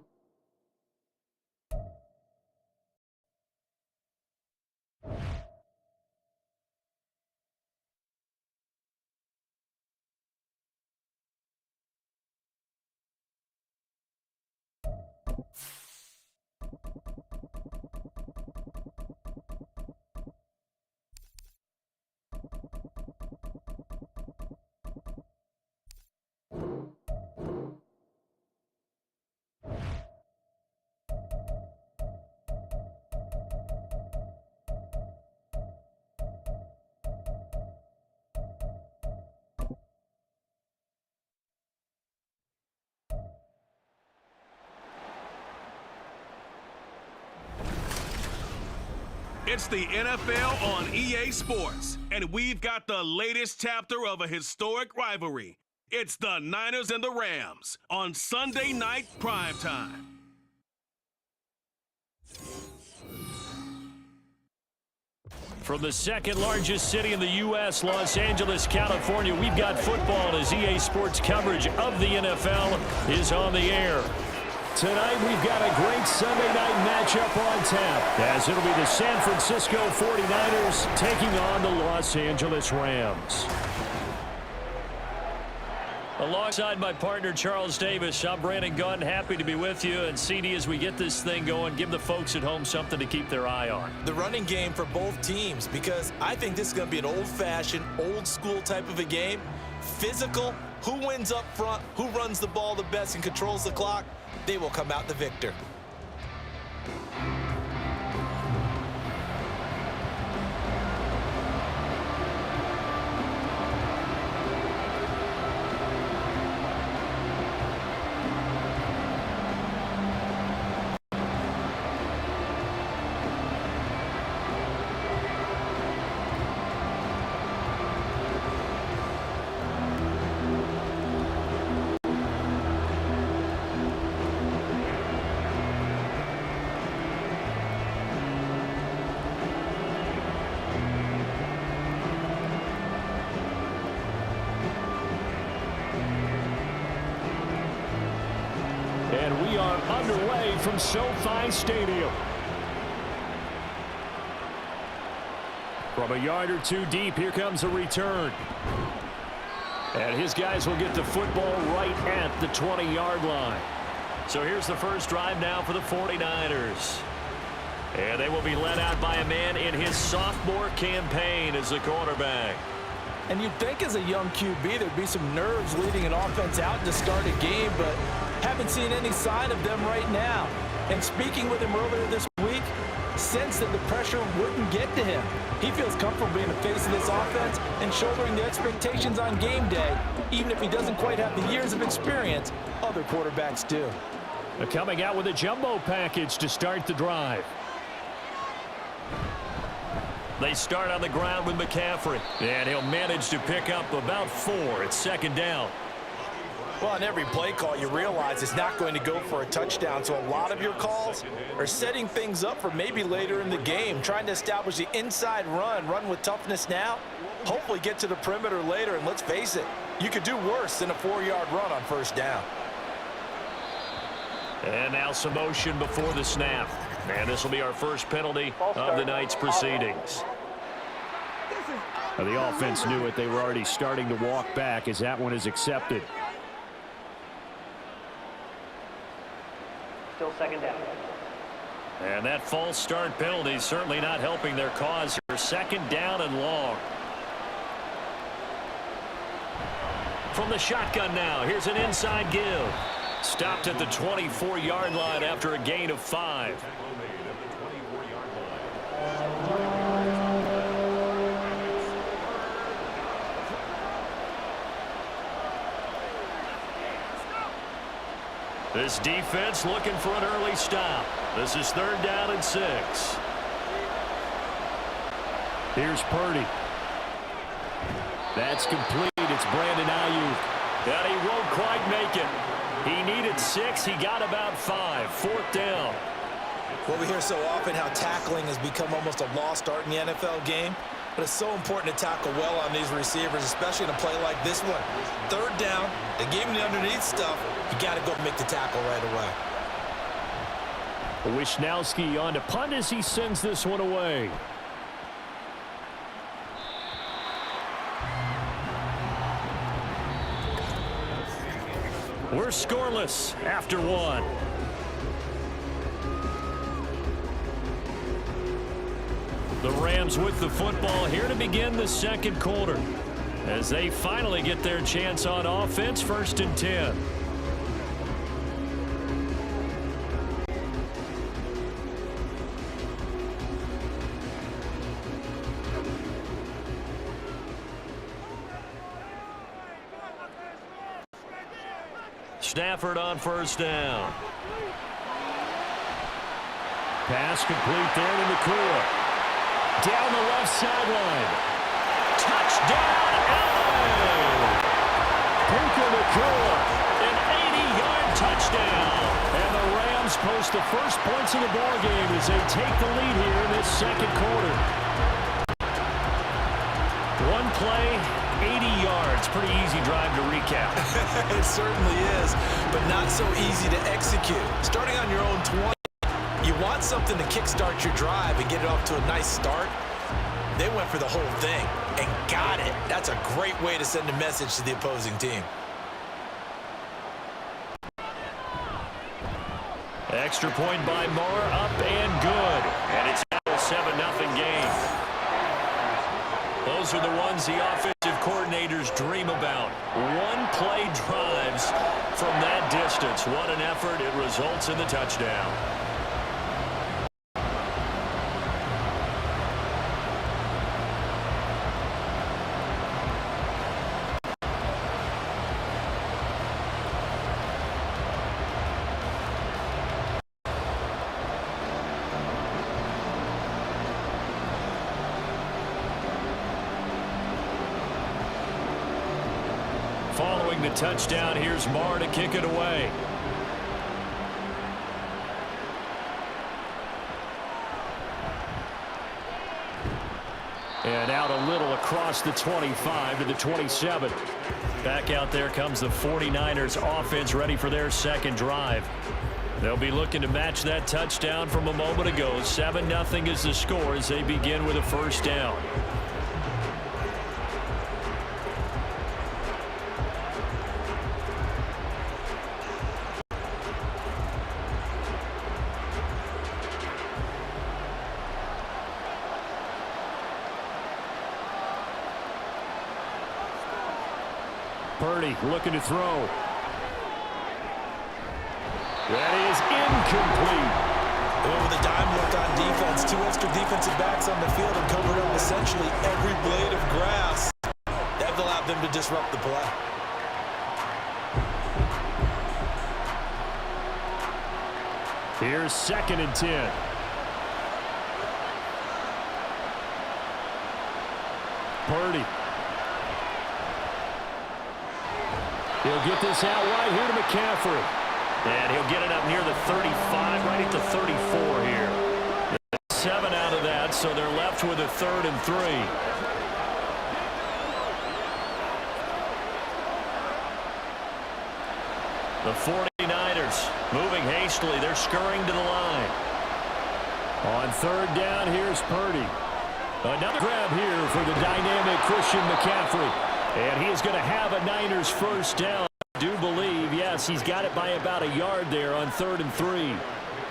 S1: It's the NFL on EA Sports, and we've got the latest chapter of a historic rivalry. It's the Niners and the Rams on Sunday Night Primetime.
S2: From the second largest city in the U.S., Los Angeles, California, we've got football as EA Sports coverage of the NFL is on the air. Tonight, we've got a great Sunday night matchup on tap, as it'll be the San Francisco 49ers taking on the Los Angeles Rams. Alongside my partner, Charles Davis, I'm Brandon Gunn, happy to be with you. And CD, as we get this thing going, give the folks at home something to keep their eye on.
S3: The running game for both teams, because I think this is going to be an old-fashioned, old-school type of a game. Physical, who wins up front, who runs the ball the best and controls the clock, they will come out the victor.
S7: And we are underway from SoFi Stadium. From a yard or two deep, here comes a return. And his guys will get the football right at the 20-yard line.
S2: So here's the first drive now for the 49ers. And they will be led out by a man in his sophomore campaign as the quarterback.
S3: And you'd think as a young QB there'd be some nerves leading an offense out to start a game, but haven't seen any sign of them right now. And speaking with him earlier this week, sensed that the pressure wouldn't get to him. He feels comfortable being the face of this offense and shouldering the expectations on game day, even if he doesn't quite have the years of experience other quarterbacks do.
S7: They're coming out with a jumbo package to start the drive. They start on the ground with McCaffrey, and he'll manage to pick up about 4. It's second down.
S3: Well, on every play call, you realize it's not going to go for a touchdown, so a lot of your calls are setting things up for maybe later in the game, trying to establish the inside run with toughness now, hopefully get to the perimeter later, and let's face it, you could do worse than a 4-yard run on first down.
S7: And now some motion before the snap. And this will be our first penalty of the night's proceedings. The offense knew it. They were already starting to walk back as that one is accepted.
S8: Still second down.
S7: And that false start penalty is certainly not helping their cause here. Second down and long. From the shotgun now, here's an inside give. Stopped at the 24-yard line after a gain of 5. This defense looking for an early stop. This is 3rd down and 6. Here's Purdy. That's complete. It's Brandon Ayuk. And he won't quite make it. He needed 6. He got about 5. 4th down.
S3: Well, we hear so often how tackling has become almost a lost art in the NFL game, but it's so important to tackle well on these receivers, especially in a play like this one. 3rd down, they gave him the underneath stuff. You got to go make the tackle right away.
S7: Wishnowski on to punt as he sends this one away. We're scoreless after 1. The Rams with the football here to begin the second quarter as they finally get their chance on offense. 1st and 10. Stafford on 1st down. Pass complete there to McCoy. Down the left sideline. Touchdown, LA! Puka Nacua, an 80-yard touchdown. And the Rams post the first points of the ballgame as they take the lead here in this second quarter. One play, 80 yards. Pretty easy drive to recap.
S3: It certainly is, but not so easy to execute. Starting on your own 20. You want something to kickstart your drive and get it off to a nice start. They went for the whole thing and got it. That's a great way to send a message to the opposing team.
S7: Extra point by Moore, up and good. And it's now a 7-0 game. Those are the ones the offensive coordinators dream about. One-play drives from that distance. What an effort. It results in the touchdown. Following the touchdown, here's Marr to kick it away. And out a little across the 25 to the 27. Back out there comes the 49ers offense ready for their second drive. They'll be looking to match that touchdown from a moment ago. 7-0 is the score as they begin with a first down. Purdy looking to throw. That is incomplete.
S3: With a dime left on defense, 2 extra defensive backs on the field and covered up essentially every blade of grass. That allowed them to disrupt the play.
S7: Here's 2nd and 10. Purdy. He'll get this out wide here to McCaffrey. And he'll get it up near the 35, right at the 34 here. 7 out of that, so they're left with a 3rd and 3. The 49ers moving hastily. They're scurrying to the line. On 3rd down, here's Purdy. Another grab here for the dynamic Christian McCaffrey. And he is going to have a Niners first down. I do believe, yes, he's got it by about a yard there on 3rd and 3.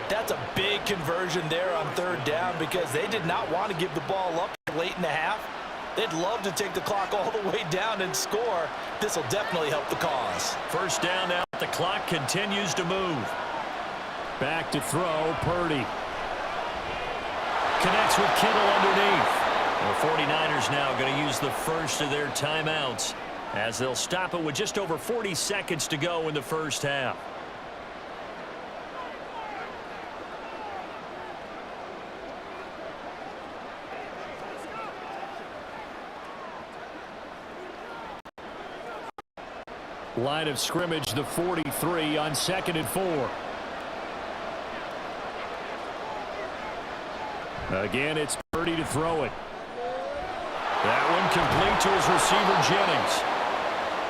S3: That's a big conversion there on 3rd down because they did not want to give the ball up late in the half. They'd love to take the clock all the way down and score. This will definitely help the cause.
S7: First down now. The clock continues to move. Back to throw, Purdy. Connects with Kittle underneath. The 49ers now going to use the first of their timeouts as they'll stop it with just over 40 seconds to go in the first half. Line of scrimmage, the 43 on 2nd and 4. Again, it's Purdy to throw it. That one complete to his receiver, Jennings.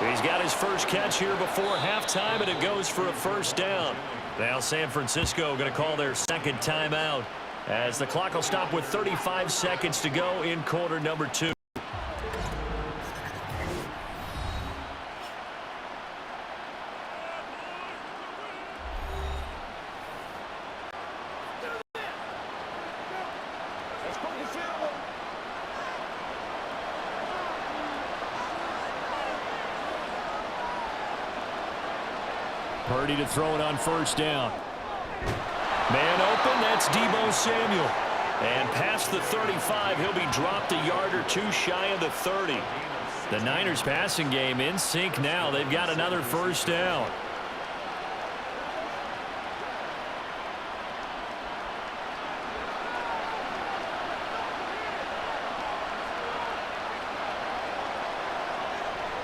S7: He's got his first catch here before halftime, and it goes for a first down. Now San Francisco going to call their 2nd timeout as the clock will stop with 35 seconds to go in quarter number 2. Purdy to throw it on first down. Man open, that's Deebo Samuel. And past the 35, he'll be dropped a yard or 2 shy of the 30. The Niners passing game in sync now. They've got another first down.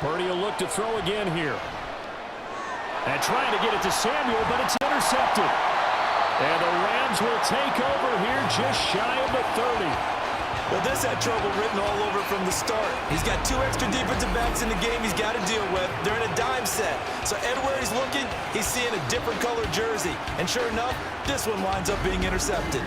S7: Purdy will look to throw again here. And trying to get it to Samuel, but it's intercepted. And the Rams will take over here just shy of the 30.
S3: Well, this had trouble written all over from the start. He's got 2 extra defensive backs in the game he's got to deal with. They're in a dime set. So everywhere he's looking, he's seeing a different color jersey. And sure enough, this one winds up being intercepted.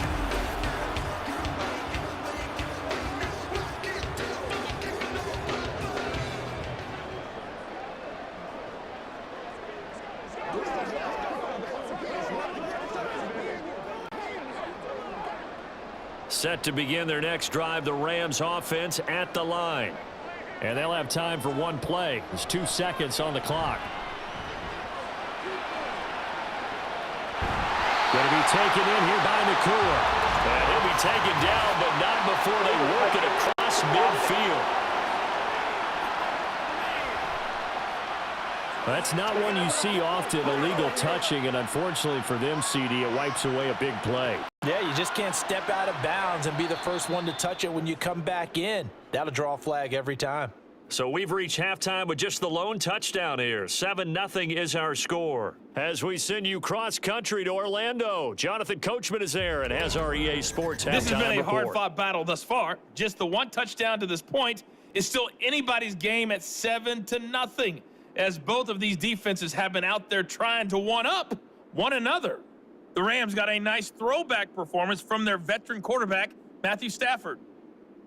S7: Set to begin their next drive, the Rams offense at the line. And they'll have time for one play. There's 2 seconds on the clock. Going to be taken in here by Nakua. And he'll be taken down, but not before they work it across midfield. That's not one you see often, illegal touching, and unfortunately for them, CD, it wipes away a big play.
S3: Yeah, you just can't step out of bounds and be the first one to touch it when you come back in. That'll draw a flag every time.
S7: So we've reached halftime with just the lone touchdown here. 7-0 is our score. As we send you cross-country to Orlando, Jonathan Coachman is there and has our EA Sports halftime report.
S6: This has been a hard-fought battle thus far. Just the 1 touchdown to this point is still anybody's game at 7-0, as both of these defenses have been out there trying to one-up one another. The Rams got a nice throwback performance from their veteran quarterback, Matthew Stafford.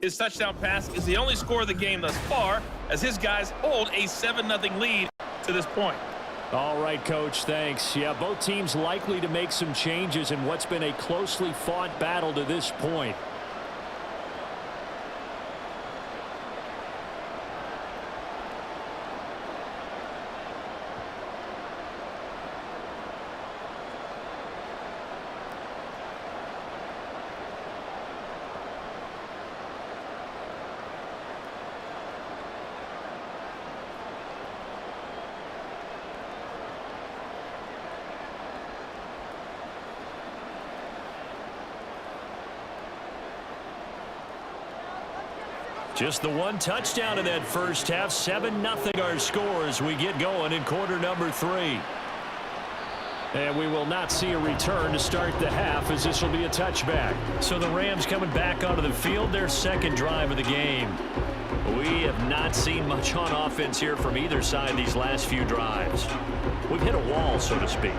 S6: His touchdown pass is the only score of the game thus far, as his guys hold a 7-0 lead to this point.
S7: All right, Coach, thanks. Yeah, both teams likely to make some changes in what's been a closely fought battle to this point.
S2: Just the one touchdown in that first half. 7-0 our score as we get going in quarter number 3.
S7: And we will not see a return to start the half, as this will be a touchback.
S2: So the Rams coming back onto the field, their second drive of the game. We have not seen much on offense here from either side these last few drives. We've hit a wall, so to speak.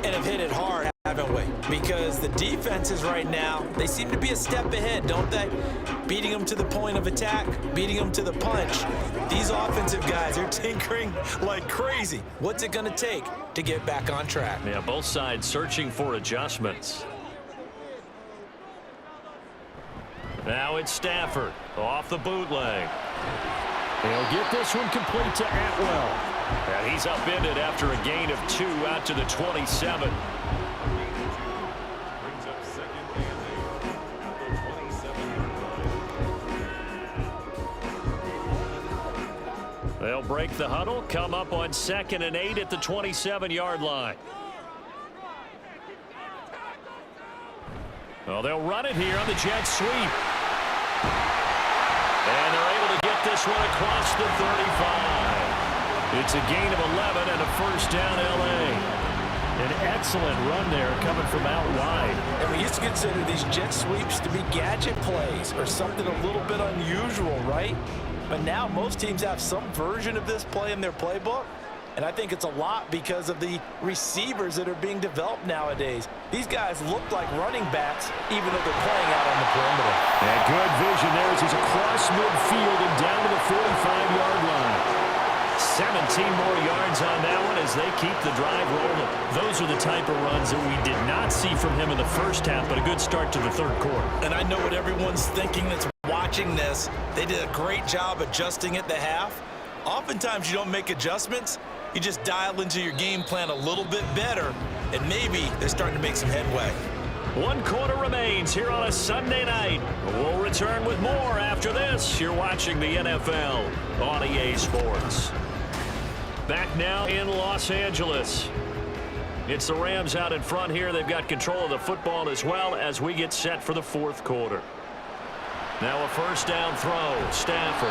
S3: And have hit it hard, haven't we? Because the defenses right now, they seem to be a step ahead, don't they? Beating them to the point of attack, beating them to the punch. These offensive guys are tinkering like crazy. What's it going to take to get back on track?
S2: Yeah, both sides searching for adjustments. Now it's Stafford off the bootleg.
S7: He'll get this one complete to Atwell.
S2: And he's upended after a gain of 2 out to the 27. They'll break the huddle, come up on 2nd and 8 at the 27-yard line. Well, they'll run it here on the jet sweep. And they're able to get this one across the 35. It's a gain of 11 and a first down, L.A.
S7: An excellent run there coming from out wide.
S3: And we used to consider these jet sweeps to be gadget plays or something a little bit unusual, right? But now most teams have some version of this play in their playbook. And I think it's a lot because of the receivers that are being developed nowadays. These guys look like running backs even though they're playing out on the perimeter.
S7: And good vision there as he's across midfield and down to the 45-yard line.
S2: 17 more yards on that one as they keep the drive rolling. Those are the type of runs that we did not see from him in the first half, but a good start to the third quarter.
S3: And I know what everyone's thinking that's watching this. They did a great job adjusting at the half. Oftentimes you don't make adjustments. You just dial into your game plan a little bit better, and maybe they're starting to make some headway.
S2: 1 quarter remains here on a Sunday night. We'll return with more after this. You're watching the NFL on EA Sports. Back now in Los Angeles. It's the Rams out in front here. They've got control of the football as well as we get set for the fourth quarter. Now a first down throw. Stafford.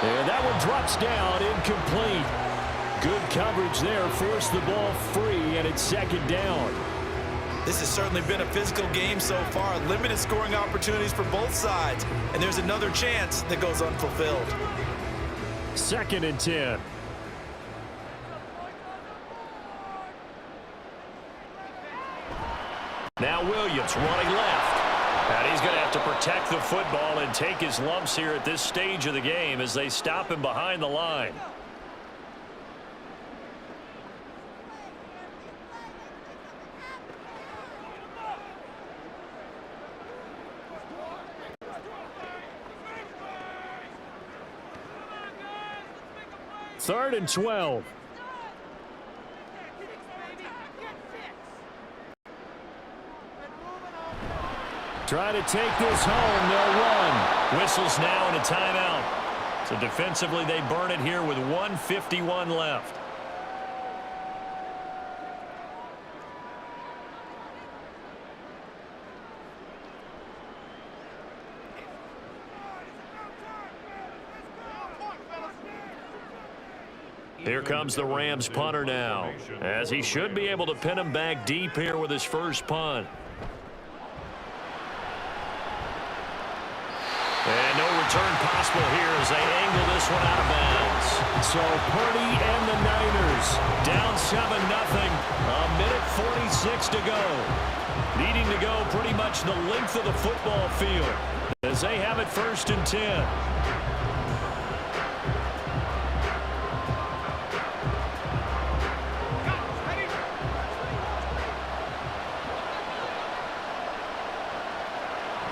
S7: And that one drops down, incomplete. Good coverage there. Forced the ball free, and it's second down.
S3: This has certainly been a physical game so far. Limited scoring opportunities for both sides. And there's another chance that goes unfulfilled.
S7: 2nd and 10.
S2: Now Williams running left. And he's going to have to protect the football and take his lumps here at this stage of the game as they stop him behind the line.
S7: Third and 12. Try to take this home. They'll run.
S2: Whistles now and a timeout. So defensively they burn it here with 1:51 left. Here comes the Rams punter now, as he should be able to pin him back deep here with his first punt. And no return possible here as they angle this one out of bounds.
S7: So Purdy and the Niners
S2: down 7-0. A minute 46 to go. Needing to go pretty much the length of the football field as they have it 1st and 10.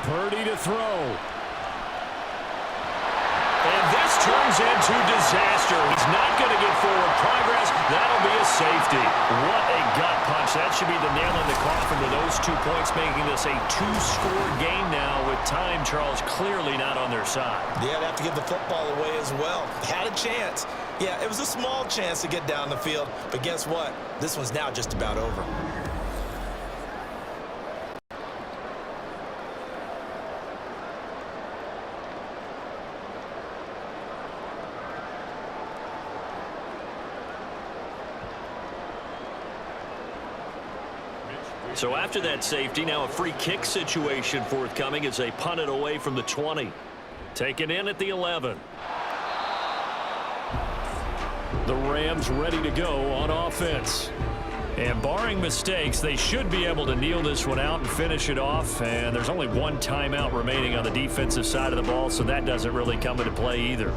S7: Purdy to throw.
S2: And this turns into disaster. He's not going to get forward progress. That'll be a safety. What a gut punch. That should be the nail in the coffin with those 2 points, making this a 2-score game now with time, Charles, clearly not on their side.
S3: Yeah, they'd have to give the football away as well. Had a chance. Yeah, it was a small chance to get down the field, but guess what? This one's now just about over.
S2: So after that safety, now a free kick situation forthcoming as they punt it away from the 20. Taken in at the 11. The Rams ready to go on offense. And barring mistakes, they should be able to kneel this one out and finish it off. And there's only one timeout remaining on the defensive side of the ball, so that doesn't really come into play either.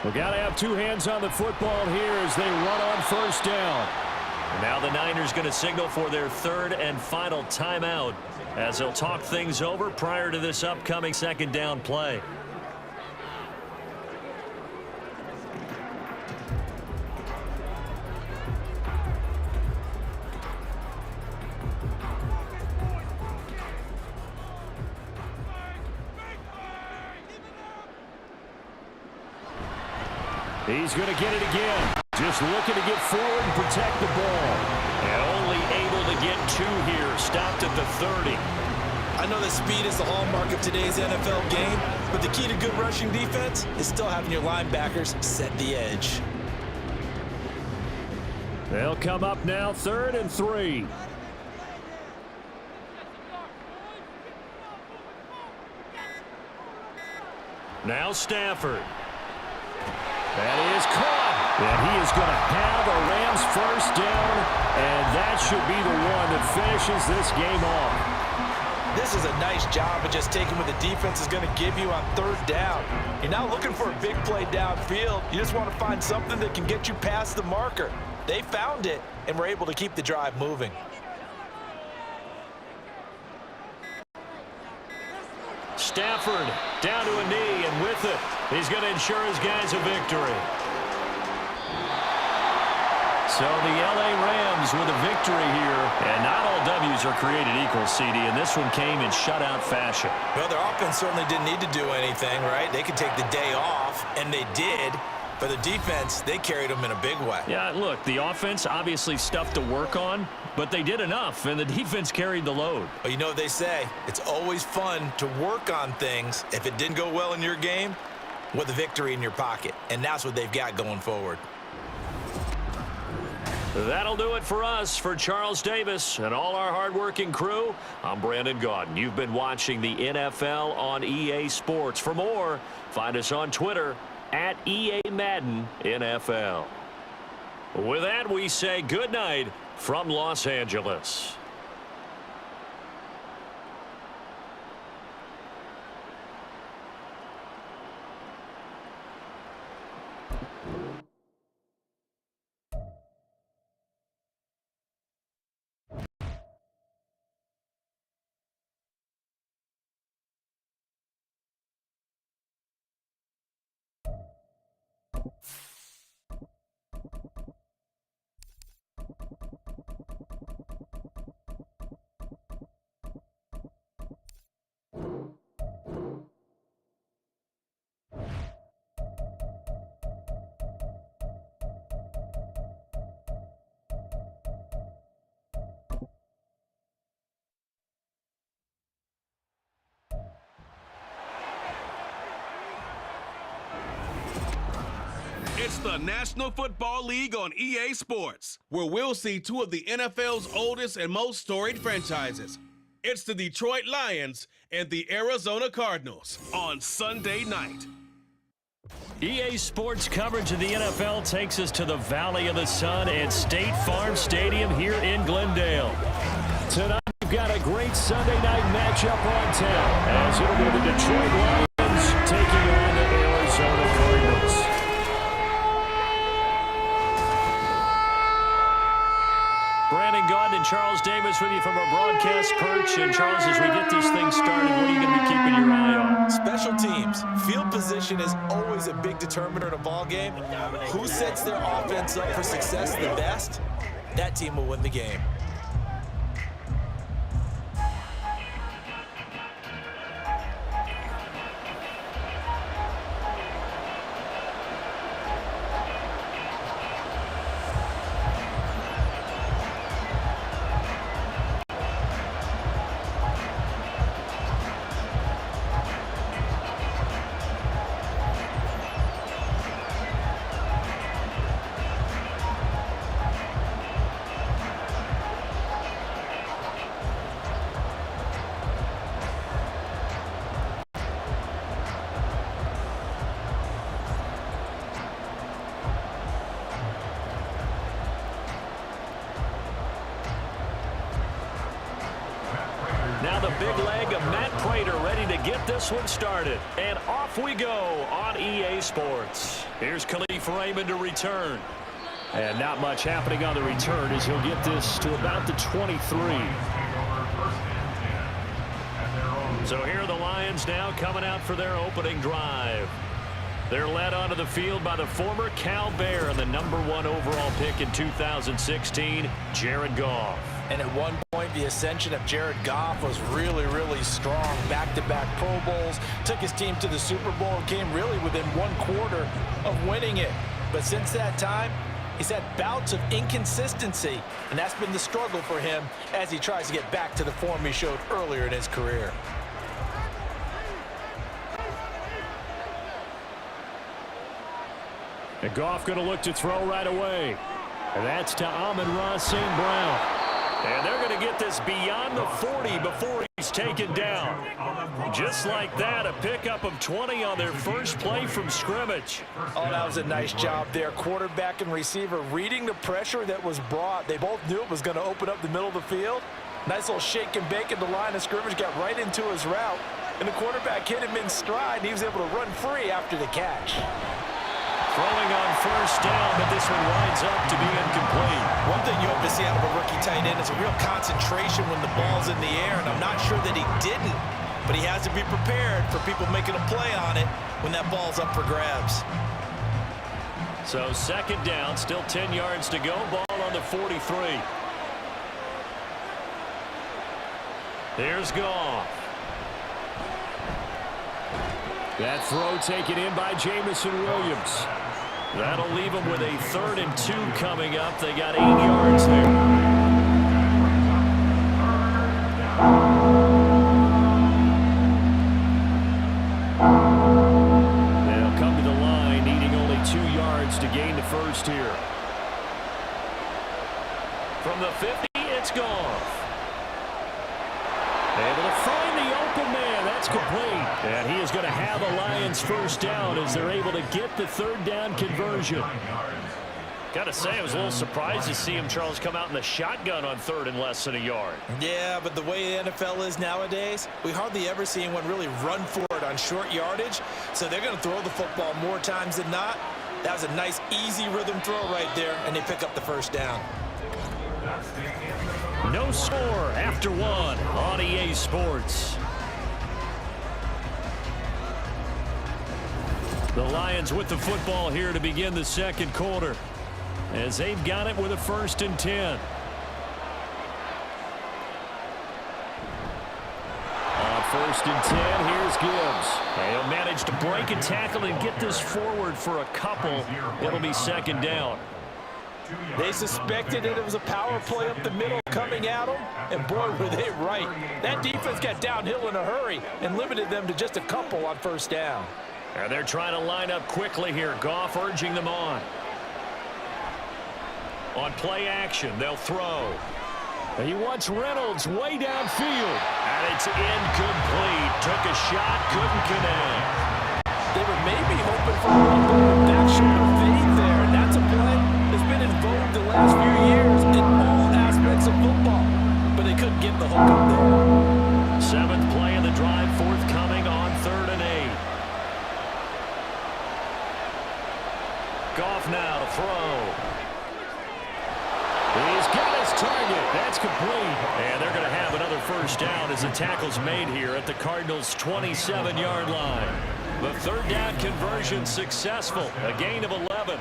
S7: We've got to have two hands on the football here as they run on first down.
S2: Now the Niners going to signal for their third and final timeout as they'll talk things over prior to this upcoming second down play.
S7: He's going to get it again. Just looking to get forward and protect the ball.
S2: And only able to get two here. Stopped at the 30.
S3: I know that speed is the hallmark of today's NFL game, but the key to good rushing defense is still having your linebackers set the edge.
S7: They'll come up now, 3rd and 3.
S2: Now Stafford.
S7: That is caught. And he is going to have a Rams first down, and that should be the one that finishes this game off.
S3: This is a nice job of just taking what the defense is going to give you on 3rd down. You're not looking for a big play downfield. You just want to find something that can get you past the marker. They found it and were able to keep the drive moving.
S2: Stafford down to a knee, and with it, he's going to ensure his guys a victory. So the L.A. Rams with a victory here, and not all W's are created equal, CD, and this one came in shutout fashion.
S3: Well, their offense certainly didn't need to do anything, right? They could take the day off, and they did. For the defense, they carried them in a big way.
S2: Yeah, look, the offense obviously stuff to work on, but they did enough, and the defense carried the load.
S3: Well, you know what they say. It's always fun to work on things. If it didn't go well in your game, with a victory in your pocket. And that's what they've got going forward.
S2: That'll do it for us. For Charles Davis and all our hardworking crew, I'm Brandon Gaudin. You've been watching the NFL on EA Sports. For more, find us on Twitter at EA Madden NFL. With that, we say good night from Los Angeles.
S1: It's the National Football League on EA Sports, where we'll see two of the NFL's oldest and most storied franchises. It's the Detroit Lions and the Arizona Cardinals on Sunday night.
S2: EA Sports coverage of the NFL takes us to the Valley of the Sun and State Farm Stadium here in Glendale.
S7: Tonight, we've got a great Sunday night matchup on tap, as it'll be the Detroit Lions taking on the Arizona Cardinals.
S2: Brandon Gaudin and Charles Davis with you from our broadcast perch. And Charles, as we get these things started, what are you going to be keeping your eye on?
S3: Special teams. Field position is always a big determiner in a ball game. Who sets their offense up for success the best, that team will win the game.
S2: Now the big leg of Matt Prater ready to get this one started. And off we go on EA Sports. Here's Khalif Raymond to return. And not much happening on the return as he'll get this to about the 23. So here are the Lions now coming out for their opening drive. They're led onto the field by the former Cal Bear and the #1 overall pick in 2016, Jared Goff.
S3: And at one point, the ascension of Jared Goff was really, really strong. Back-to-back Pro Bowls, took his team to the Super Bowl, and came really within 1/4 of winning it. But since that time, he's had bouts of inconsistency, and that's been the struggle for him as he tries to get back to the form he showed earlier in his career.
S7: And Goff going to look to throw right away. And that's to Amon-Ra St. Brown.
S2: And they're going to get this beyond the 40 before he's taken down. Just like that, a pickup of 20 on their first play from scrimmage.
S3: Oh, that was a nice job there. Quarterback and receiver reading the pressure that was brought. They both knew it was going to open up the middle of the field. Nice little shake and bake at the line of scrimmage, got right into his route. And the quarterback hit him in stride, and he was able to run free after the catch.
S2: Throwing on first down, but this one winds up to be incomplete.
S3: One thing you hope to see out of a rookie tight end is a real concentration when the ball's in the air, and I'm not sure that he didn't, but he has to be prepared for people making a play on it when that ball's up for grabs.
S2: So second down, still 10 yards to go, ball on the 43. Here's Goff.
S7: That throw taken in by Jamison Williams.
S2: That'll leave them with a 3rd and 2 coming up. They got 8 yards there.
S7: They'll come to the line, needing only 2 yards to gain the first here.
S2: From the 50, it's Goff.
S7: Able to find the open man. That's complete. And he is going to have a Lions first down as they're able to get the 3rd down conversion.
S2: Got to say, I was a little surprised to see him, Charles, come out in the shotgun on 3rd and less than a yard.
S3: Yeah, but the way the NFL is nowadays, we hardly ever see anyone really run for it on short yardage. So they're going to throw the football more times than not. That was a nice, easy rhythm throw right there, and they pick up the first down.
S2: No score after 1 on EA Sports. The Lions with the football here to begin the second quarter, as they've got it with a 1st and 10.
S7: On 1st and 10, here's Gibbs.
S2: They'll manage to break a tackle and get this forward for a couple. It'll be 2nd down.
S3: They suspected that it was a power play up the middle coming at them, and boy, were they right. That defense got downhill in a hurry and limited them to just a couple on 1st down.
S2: And they're trying to line up quickly here. Goff urging them on. On play action, they'll throw.
S7: And he wants Reynolds way downfield.
S2: And it's incomplete. Took a shot, couldn't connect.
S3: They were maybe hoping for a little bit of back shoulder fade there, and that's a play that's been in vogue the last few years in all aspects of football. But they couldn't get the hook up there.
S2: 7th play of the drive, forthcoming on 3rd and 8. Goff now to throw.
S7: He's got his target. That's complete.
S2: And they're going to have another first down as the tackle's made here at the Cardinals' 27-yard line. The 3rd down conversion successful. A gain of 11.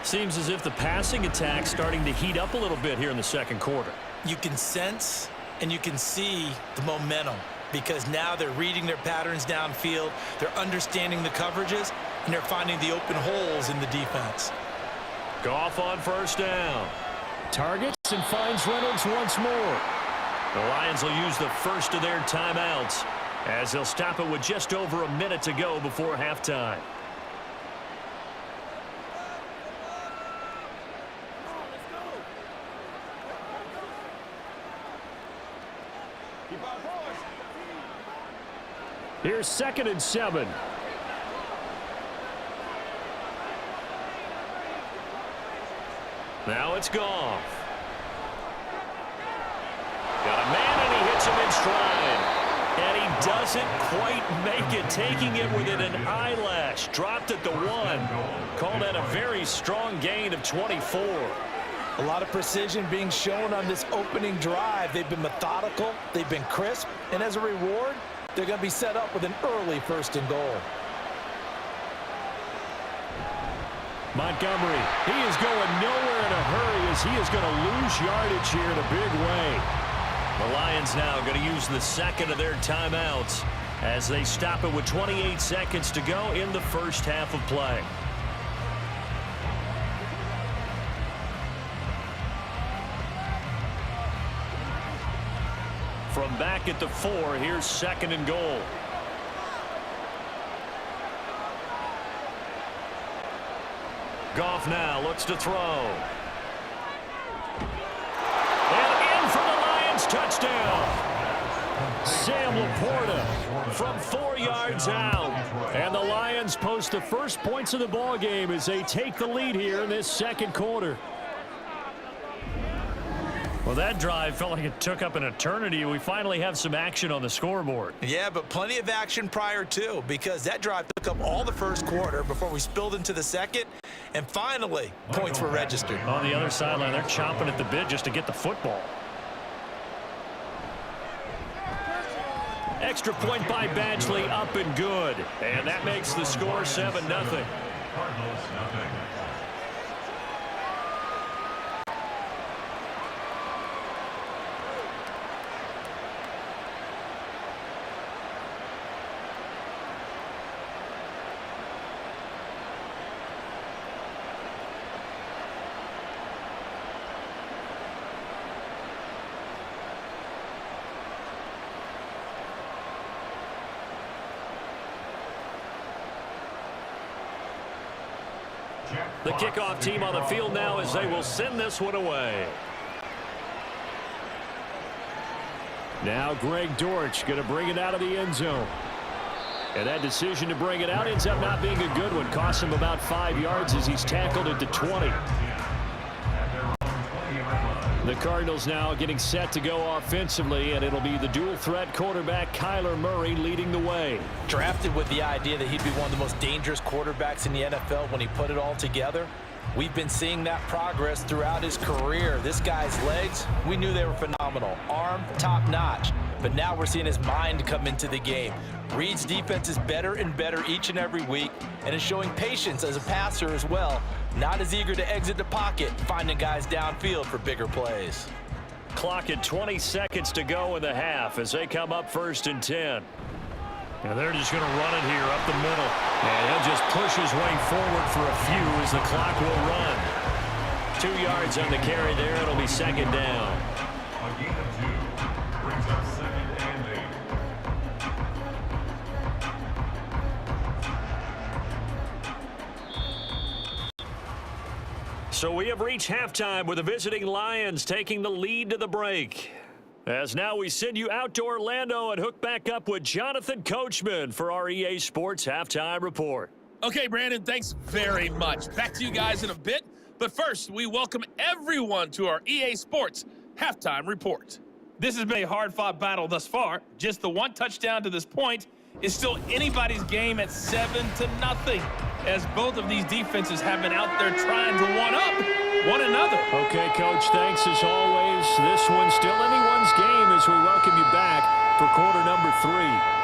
S2: Seems as if the passing attack's starting to heat up a little bit here in the second quarter.
S3: You can sense and you can see the momentum because now they're reading their patterns downfield, they're understanding the coverages, and they're finding the open holes in the defense.
S2: Goff on 1st down.
S7: Targets and finds Reynolds once more.
S2: The Lions will use the first of their timeouts as they'll stop it with just over a minute to go before halftime.
S7: Here's 2nd and 7.
S2: Now it's Goff. Got a man and he hits him in stride. doesn't quite make it, taking it within an eyelash. Dropped at the 1. Called that a very strong gain of 24.
S3: A lot of precision being shown on this opening drive. They've been methodical, they've been crisp, and as a reward, they're going to be set up with an early 1st and goal.
S7: Montgomery, he is going nowhere in a hurry as he is going to lose yardage here in a big way.
S2: The Lions now going to use the second of their timeouts as they stop it with 28 seconds to go in the first half of play. From back at the 4, here's 2nd and goal. Goff now looks to throw. And in for the Lions, touchdown. Sam Laporta from 4 yards out. And the Lions post the first points of the ball game as they take the lead here in this 2nd quarter. Well, that drive felt like it took up an eternity. We finally have some action on the scoreboard.
S3: Yeah, but plenty of action prior to, because that drive took up all the 1st quarter before we spilled into the 2nd, and finally, points were registered.
S2: On the other sideline, they're chomping at the bit just to get the football. Extra point by Badgley, up and good. And that makes the score 7-0.
S4: Cardinals, 0.
S2: The kickoff team on the field now as they will send this one away.
S7: Now Greg Dortch going to bring it out of the end zone. And that decision to bring it out ends up not being a good one. Costs him about 5 yards as he's tackled at the 20. The Cardinals now getting set to go offensively, and it'll be the dual-threat quarterback Kyler Murray leading the way.
S3: Drafted with the idea that he'd be one of the most dangerous quarterbacks in the NFL when he put it all together. We've been seeing that progress throughout his career. This guy's legs, we knew they were phenomenal. Arm, top-notch. But now we're seeing his mind come into the game. Reed's defense is better and better each and every week, and is showing patience as a passer as well. Not as eager to exit the pocket, finding guys downfield for bigger plays.
S2: Clock at 20 seconds to go in the half as they come up 1st and 10.
S7: And they're just going to run it here up the middle. And he'll just push his way forward for a few as the clock will run.
S2: 2 yards on the carry there. It'll be 2nd down.
S4: A gain of 2 brings up 2nd and 8.
S2: So we have reached halftime with the visiting Lions taking the lead to the break. As now we send you out to Orlando and hook back up with Jonathan Coachman for our EA Sports Halftime Report.
S5: Okay, Brandon, thanks very much. Back to you guys in a bit. But first, we welcome everyone to our EA Sports Halftime Report.
S6: This has been a hard-fought battle thus far. Just the 1 touchdown to this point is still anybody's game at 7-0, as both of these defenses have been out there trying to one-up one another.
S7: Okay, Coach, thanks as always. This one's still anyone's game as we welcome you back for quarter number 3.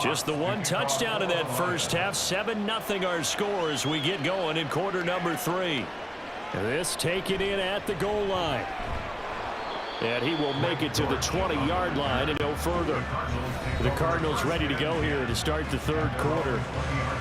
S2: Just the 1 touchdown in that first half. 7-0 our score as we get going in quarter number 3.
S7: This taken in at the goal line. And he will make it to the 20-yard line and no further. The Cardinals ready to go here to start the third quarter.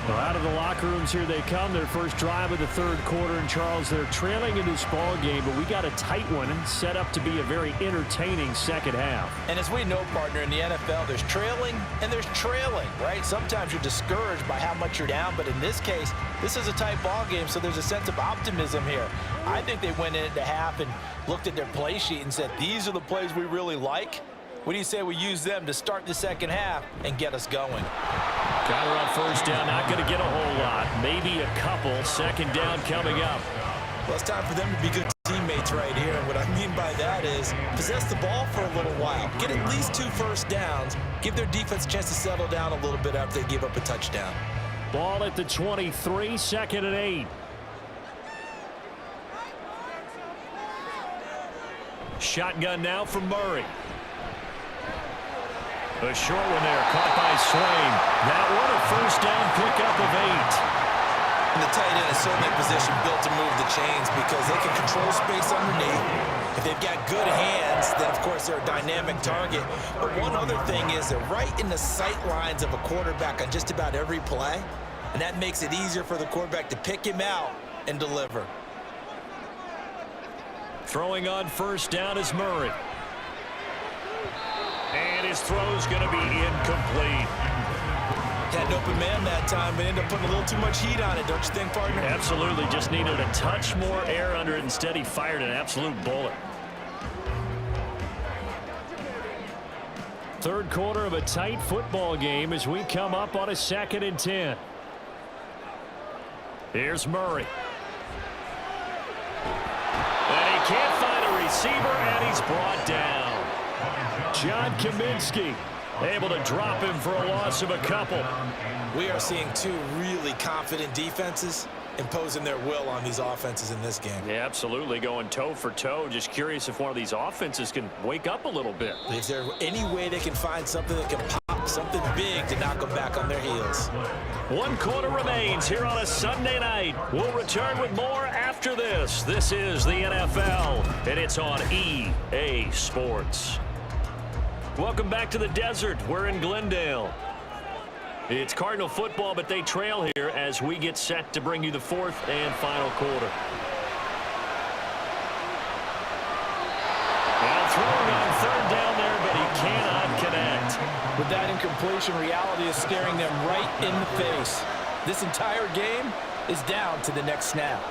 S7: Well, out of the locker rooms here they come. Their first drive of the third quarter. And Charles, they're trailing in this ball game, but we got a tight one set up to be a very entertaining second half.
S3: And as we know, partner, in the NFL, there's trailing and there's trailing, right? Sometimes you're discouraged by how much you're down, but in this case, this is a tight ball game, so there's a sense of optimism here. I think they went into half and looked at their play sheet and said, these are the plays we really like. What do you say we use them to start the second half and get us going?
S7: Counter on first down, not going to get a whole lot. Maybe a couple. Second down coming up.
S3: Well, it's time for them to be good teammates right here. And what I mean by that is possess the ball for a little while. Get at least 2 first downs. Give their defense a chance to settle down a little bit after they give up a touchdown.
S7: Ball at the 23, 2nd and 8. Shotgun now for Murray. A short one there, caught by Swain. That one a first down pickup of 8.
S3: And the tight end is certainly in a position built to move the chains because they can control space underneath. If they've got good hands, then of course they're a dynamic target. But one other thing is they're right in the sight lines of a quarterback on just about every play. And that makes it easier for the quarterback to pick him out and deliver.
S7: Throwing on first down is Murray. And his throw's going to be incomplete.
S3: Had an open man that time, but ended up putting a little too much heat on it, don't you think, partner?
S7: Absolutely. Just needed a touch more air under it. Instead, he fired an absolute bullet. Third quarter of a tight football game as we come up on a 2nd and 10. Here's Murray. And he can't find a receiver, and he's brought down. John Kaminsky able to drop him for a loss of a couple.
S3: We are seeing 2 really confident defenses imposing their will on these offenses in this game.
S7: Yeah, absolutely, going toe for toe. Just curious if one of these offenses can wake up a little bit.
S3: Is there any way they can find something that can pop, something big to knock them back on their heels?
S7: 1 quarter remains here on a Sunday night. We'll return with more after this. This is the NFL, and it's on EA Sports. Welcome back to the desert. We're in Glendale. It's Cardinal football, but they trail here as we get set to bring you the 4th and final quarter. Now throwing on 3rd down there, but he cannot connect.
S3: With that incompletion, reality is staring them right in the face. This entire game is down to the next snap.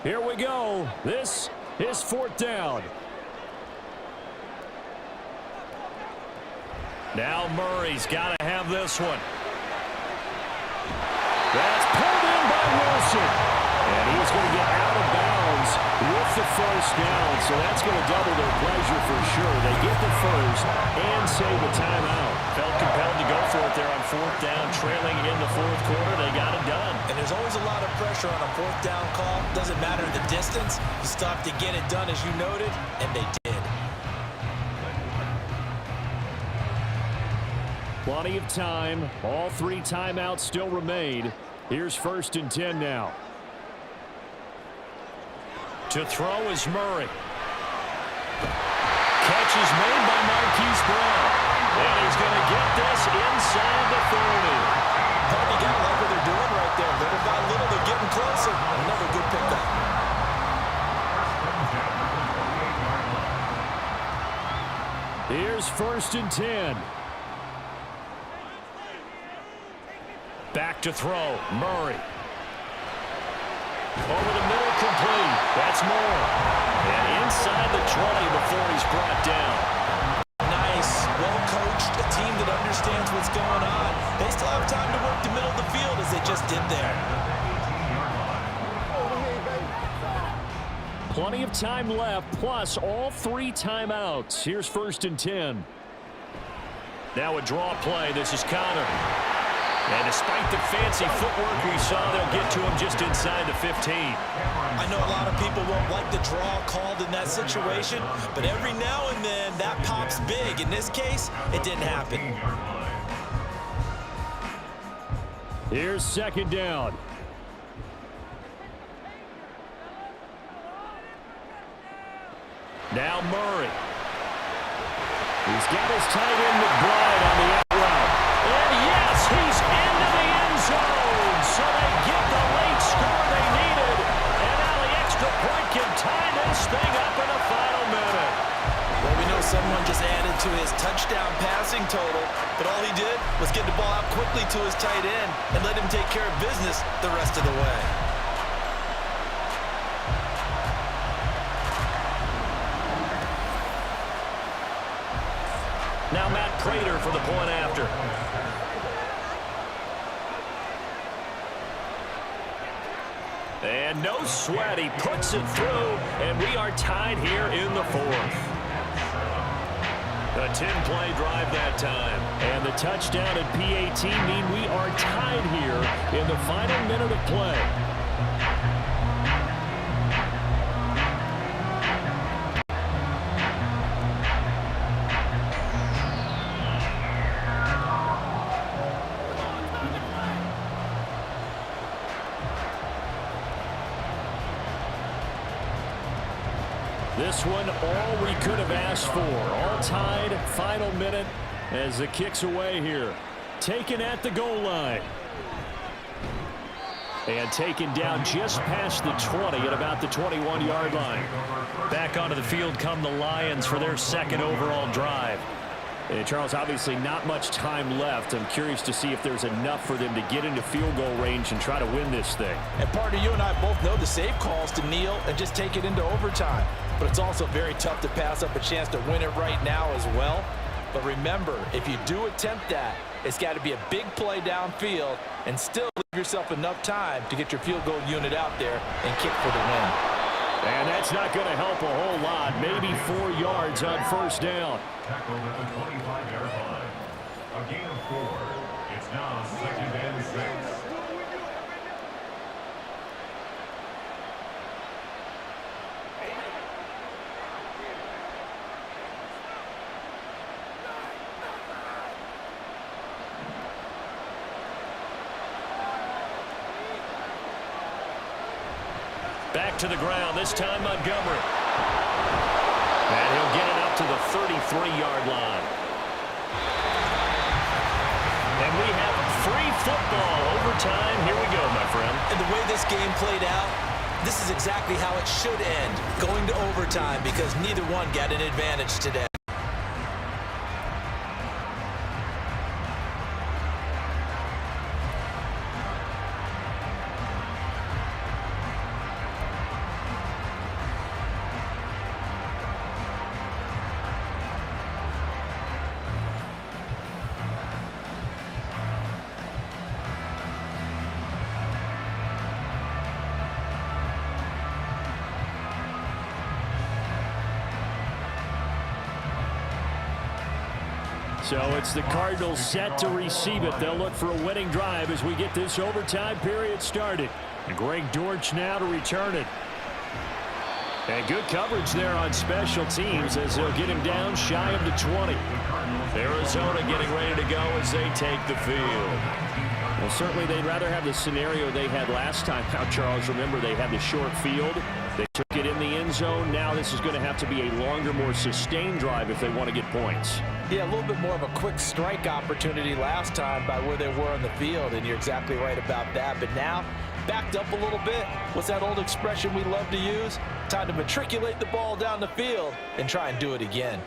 S7: Here we go. This is 4th down. Now Murray's got to have this one. That's pulled in by Wilson. And he's going to get out of bounds with the first down. So that's going to double their pleasure for sure. They get the first and save a timeout. Felt compelled to go for it there on 4th down, trailing in the 4th quarter. They got it done.
S3: And there's always a lot of pressure on a 4th down call. Doesn't matter the distance. You still have to get it done, as you noted, and they did.
S7: Plenty of time. All 3 timeouts still remain. Here's 1st and 10 now. To throw is Murray. Catch is made by Marquise Brown. And he's going to get this inside the 30.
S3: You got to like what they're doing right there. Little by little, they're getting closer. Another good pickup.
S7: Here's 1st and 10. Back to throw. Murray. Over the middle, complete. That's more. And inside the 20 before he's brought down.
S3: Nice, well-coached, a team that understands what's going on. They still have time to work the middle of the field as they just did there.
S7: Plenty of time left, plus all 3 timeouts. Here's 1st and 10. Now a draw play. This is Connor. And despite the fancy footwork we saw, they'll get to him just inside the 15.
S3: I know a lot of people won't like the draw called in that situation, but every now and then that pops big. In this case, it didn't happen.
S7: Here's 2nd down. Now Murray. He's got his tight end McBride on the out route. And yes, he's into the end zone. So they get the late score they needed. And now the extra point can tie this thing up in the final minute.
S3: Well, we know someone just added to his touchdown passing total, but all he did was get the ball out quickly to his tight end and let him take care of business the rest of the way.
S7: Now Matt Prater for the point after. And no sweat, he puts it through, and we are tied here in the fourth. A 10-play drive that time. And the touchdown at PAT mean we are tied here in the final minute of play. This one, all we could have asked for. All tied, final minute as the kick's away here. Taken at the goal line. And taken down just past the 20 at about the 21-yard line. Back onto the field come the Lions for their second overall drive. And Charles, obviously not much time left. I'm curious to see if there's enough for them to get into field goal range and try to win this thing.
S3: And partner, you and I both know the safe calls to kneel and just take it into overtime. But it's also very tough to pass up a chance to win it right now as well. But remember, if you do attempt that, it's got to be a big play downfield and still leave yourself enough time to get your field goal unit out there and kick for the win.
S7: And that's not going to help a whole lot. Maybe 4 yards on first down.
S4: Tackled at the 25-yard line. A gain of 4. It's now 2nd and 6.
S7: Back to the ground, this time Montgomery. And he'll get it up to the 33-yard line. And we have free football overtime. Here we go, my friend.
S3: And the way this game played out, this is exactly how it should end, going to overtime, because neither one got an advantage today.
S7: So it's the Cardinals set to receive it. They'll look for a winning drive as we get this overtime period started. And Greg Dortch now to return it. And good coverage there on special teams as they'll get him down shy of the 20. Arizona getting ready to go as they take the field. Well, certainly they'd rather have the scenario they had last time out, Charles. Remember, they had the short field. They took it in the end zone. Now this is going to have to be a longer, more sustained drive if they want to get points.
S3: Yeah, a little bit more of a quick strike opportunity last time by where they were on the field, and you're exactly right about that. But now, backed up a little bit. What's that old expression we love to use? Time to matriculate the ball down the field and try and do it again.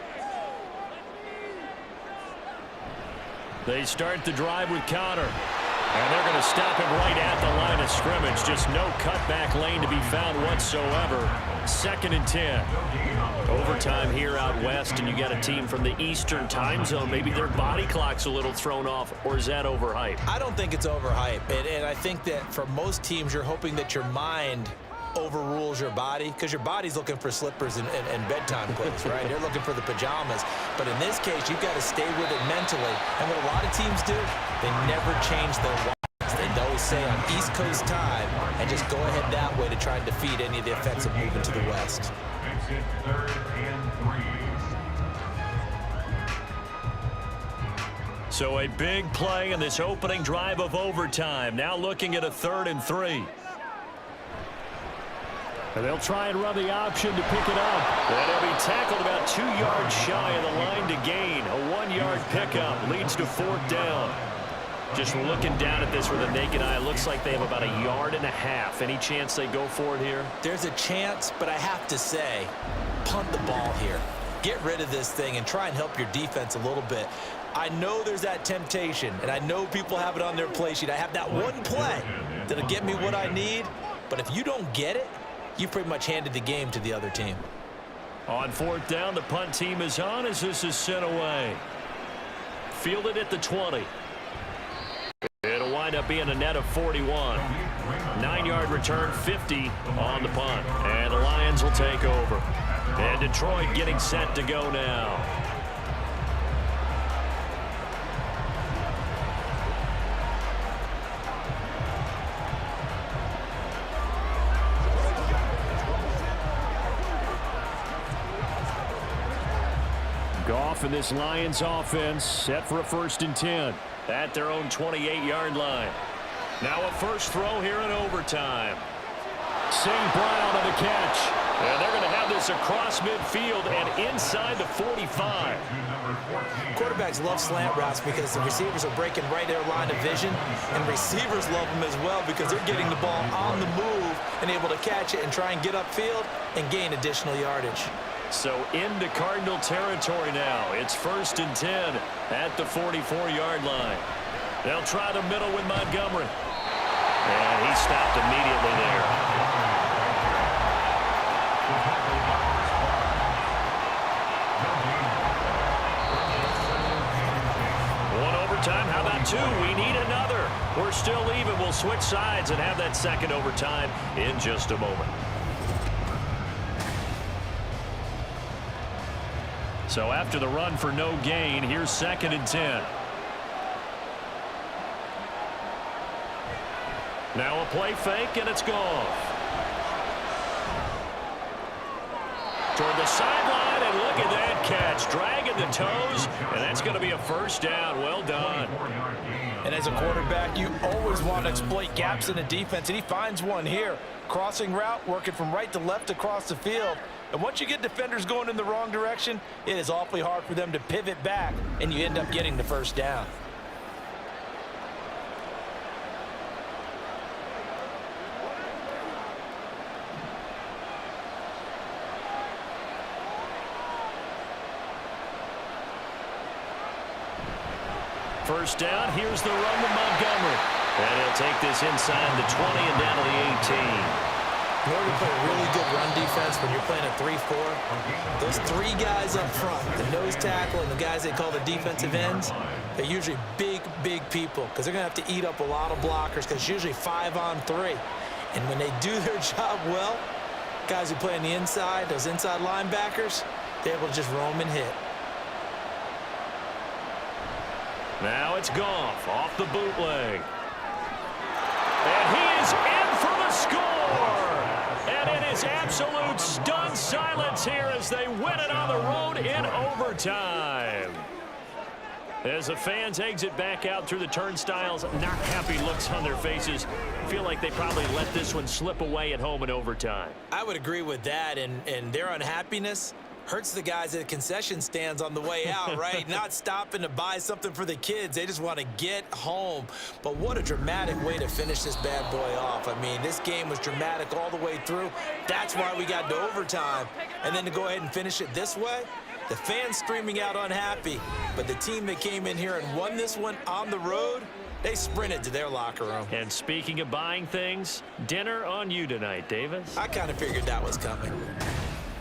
S7: They start the drive with Connor. And they're going to stop him right at the line of scrimmage. Just no cutback lane to be found whatsoever. 2nd and 10. Overtime here out west, and you got a team from the Eastern time zone. Maybe their body clock's a little thrown off, or is that overhyped?
S3: I don't think it's overhyped. And I think that for most teams, you're hoping that your mind overrules your body, because your body's looking for slippers and bedtime clothes, right? You're looking for the pajamas. But in this case, you've got to stay with it mentally. And what a lot of teams do, they never change their watches. They always say on East Coast time and just go ahead that way to try and defeat any of the effects of moving to the West.
S4: Makes it 3rd and 3.
S7: So a big play in this opening drive of overtime. Now looking at a 3rd and 3. And they'll try and run the option to pick it up. And he'll be tackled about 2 yards shy of the line to gain. A 1-yard pickup leads to 4th down. Just looking down at this with a naked eye, it looks like they have about 1.5 yards. Any chance they go for it here?
S3: There's a chance, but I have to say, punt the ball here. Get rid of this thing and try and help your defense a little bit. I know there's that temptation, and I know people have it on their play sheet. I have that one play that'll get me what I need, but if you don't get it, you pretty much handed the game to the other team.
S7: On 4th down, the punt team is on as this is sent away. Fielded at the 20. It'll wind up being a net of 41. 9-yard return, 50 on the punt. And the Lions will take over. And Detroit getting set to go now. Goff and this Lions offense set for a 1st and 10 at their own 28-yard line. Now a first throw here in overtime. St. Brown on the catch. And they're going to have this across midfield and inside the 45.
S3: Quarterbacks love slant routes because the receivers are breaking right their line of vision, and receivers love them as well because they're getting the ball on the move and able to catch it and try and get upfield and gain additional yardage.
S7: So into Cardinal territory now. It's 1st and 10 at the 44-yard line. They'll try the middle with Montgomery. And he stopped immediately there. One overtime. How about 2? We need another. We're still even. We'll switch sides and have that second overtime in just a moment. So after the run for no gain, here's 2nd and 10. Now a play fake, and it's gone. Toward the sideline, and look at that catch. Dragging the toes, and that's going to be a 1st down. Well done.
S3: And as a quarterback, you always want to exploit gaps in the defense, and he finds one here. Crossing route, working from right to left across the field. And once you get defenders going in the wrong direction, it is awfully hard for them to pivot back, and you end up getting the 1st down.
S7: First down, here's the run to Montgomery. And he'll take this inside the 20 and down to the 18.
S3: In order to play a really good run defense when you're playing a 3-4, those 3 guys up front, the nose tackle and the guys they call the defensive ends, they're usually big people because they're going to have to eat up a lot of blockers because it's usually 5-on-3. And when they do their job well, guys who play on the inside, those inside linebackers, they're able to just roam and hit.
S7: Now it's Goff off the bootleg. And he is in for the score. And it is absolute stunned silence here as they win it on the road in overtime. As the fans exit back out through the turnstiles, not happy looks on their faces. Feel like they probably let this one slip away at home in overtime.
S3: I would agree with that, and their unhappiness hurts the guys at the concession stands on the way out, right? Not stopping to buy something for the kids. They just want to get home. But what a dramatic way to finish this bad boy off. I mean, this game was dramatic all the way through. That's why we got to overtime. And then to go ahead and finish it this way, the fans streaming out unhappy. But the team that came in here and won this one on the road, they sprinted to their locker room.
S7: And speaking of buying things, dinner on you tonight, Davis.
S3: I kind of figured that was coming.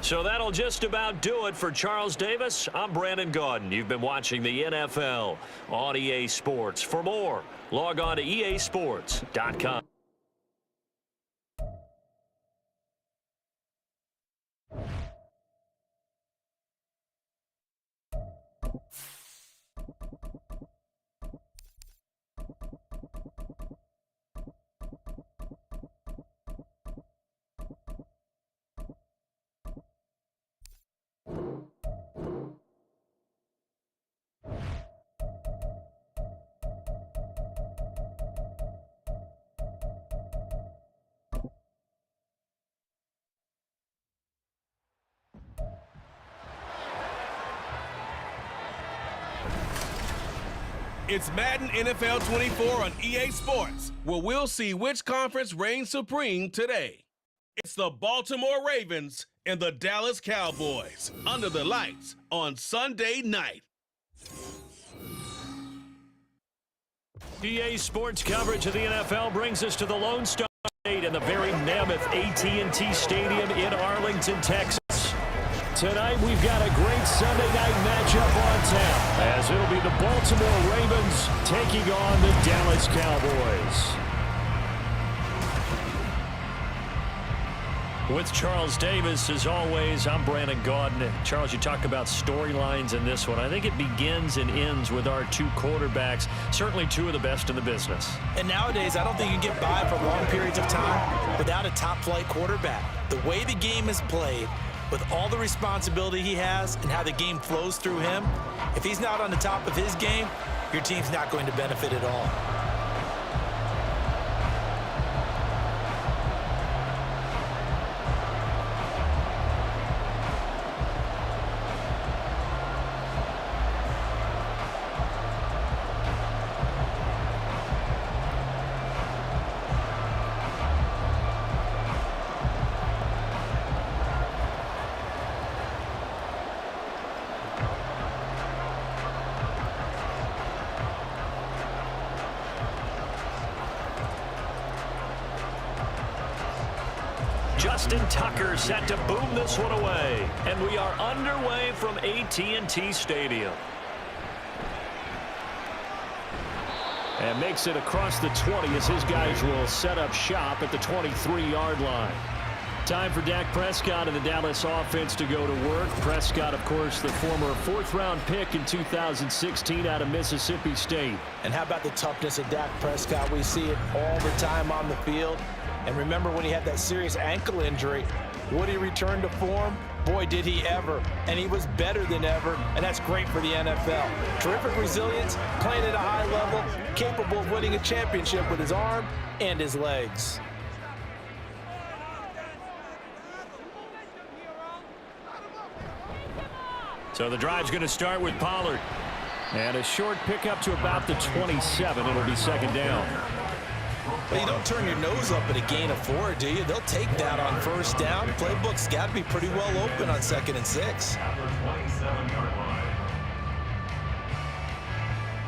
S7: So that'll just about do it for Charles Davis. I'm Brandon Gaudin. You've been watching the NFL on EA Sports. For more, log on to easports.com.
S1: It's Madden NFL24 on EA Sports, where we'll see which conference reigns supreme today. It's the Baltimore Ravens and the Dallas Cowboys under the lights on Sunday night.
S2: EA Sports coverage of the NFL brings us to the Lone Star State in the very mammoth AT&T Stadium in Arlington, Texas. Tonight, we've got a great Sunday night matchup on tap, as it'll be the Baltimore Ravens taking on the Dallas Cowboys. With Charles Davis, as always, I'm Brandon Gaudin. Charles, you talk about storylines in this one. I think it begins and ends with our two quarterbacks, certainly two of the best in the business.
S3: And nowadays, I don't think you get by for long periods of time without a top-flight quarterback. The way the game is played, with all the responsibility he has and how the game flows through him, if he's not on the top of his game, your team's not going to benefit at all.
S2: Justin Tucker set to boom this one away. And we are underway from AT&T Stadium. And makes it across the 20 as his guys will set up shop at the 23-yard line. Time for Dak Prescott and the Dallas offense to go to work. Prescott, of course, the former fourth-round pick in 2016 out of Mississippi State.
S3: And how about the toughness of Dak Prescott? We see it all the time on the field. And remember when he had that serious ankle injury, would he return to form? Boy, did he ever. And he was better than ever, and that's great for the NFL. Terrific resilience, playing at a high level, capable of winning a championship with his arm and his legs.
S2: So the drive's going to start with Pollard. And a short pickup to about the 27. It'll be second down.
S3: Well, you don't turn your nose up at a gain of 4, do you? They'll take that on first down. Playbook's got to be pretty well open on 2nd and 6.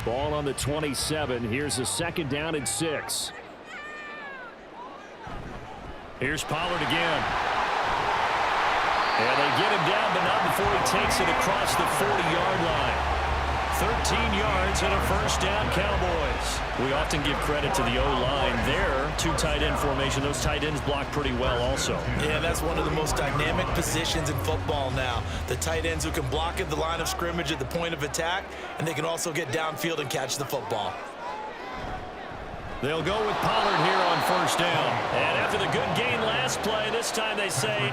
S2: Ball on the 27. Here's a 2nd down and 6. Here's Pollard again. And they get him down, but not before he takes it across the 40-yard line. 13 yards and a first down, Cowboys. We often give credit to the O-line there. Two tight end formation. Those tight ends block pretty well also.
S3: Yeah, that's one of the most dynamic positions in football now. The tight ends who can block at the line of scrimmage at the point of attack, and they can also get downfield and catch the football.
S2: They'll go with Pollard here on first down. And after the good gain last play, this time they say,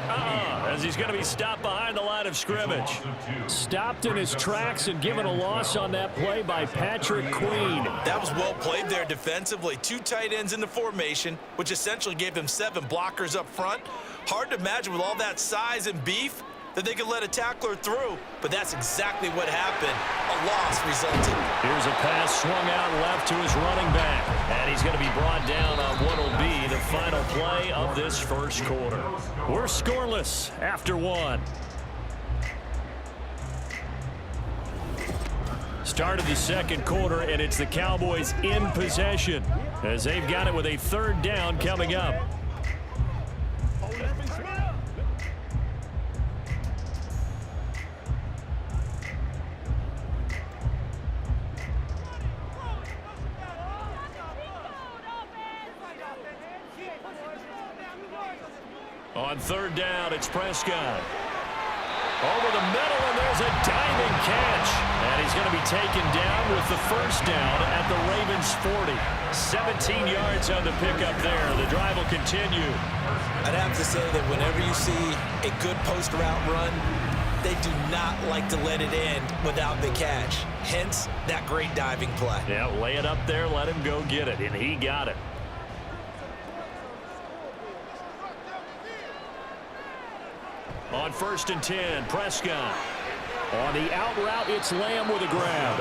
S2: as he's going to be stopped behind the line of scrimmage. Stopped in his tracks and given a loss on that play by Patrick Queen.
S3: That was well played there defensively. Two tight ends in the formation, which essentially gave them 7 blockers up front. Hard to imagine with all that size and beef that they could let a tackler through, but that's exactly what happened. A loss resulted.
S2: Here's a pass swung out left to his running back, and he's going to be brought down on what will be the final play of this first quarter. We're scoreless after 1. Start of the second quarter, and it's the Cowboys in possession as they've got it with a 3rd down coming up. On 3rd down, it's Prescott. Over the middle, and there's a diving catch. And he's going to be taken down with the first down at the Ravens 40. 17 yards on the pickup there. The drive will continue.
S3: I'd have to say that whenever you see a good post route run, they do not like to let it end without the catch. Hence, that great diving play.
S2: Yeah, lay it up there, let him go get it, and he got it. On 1st and 10, Prescott. On the out route, it's Lamb with a grab.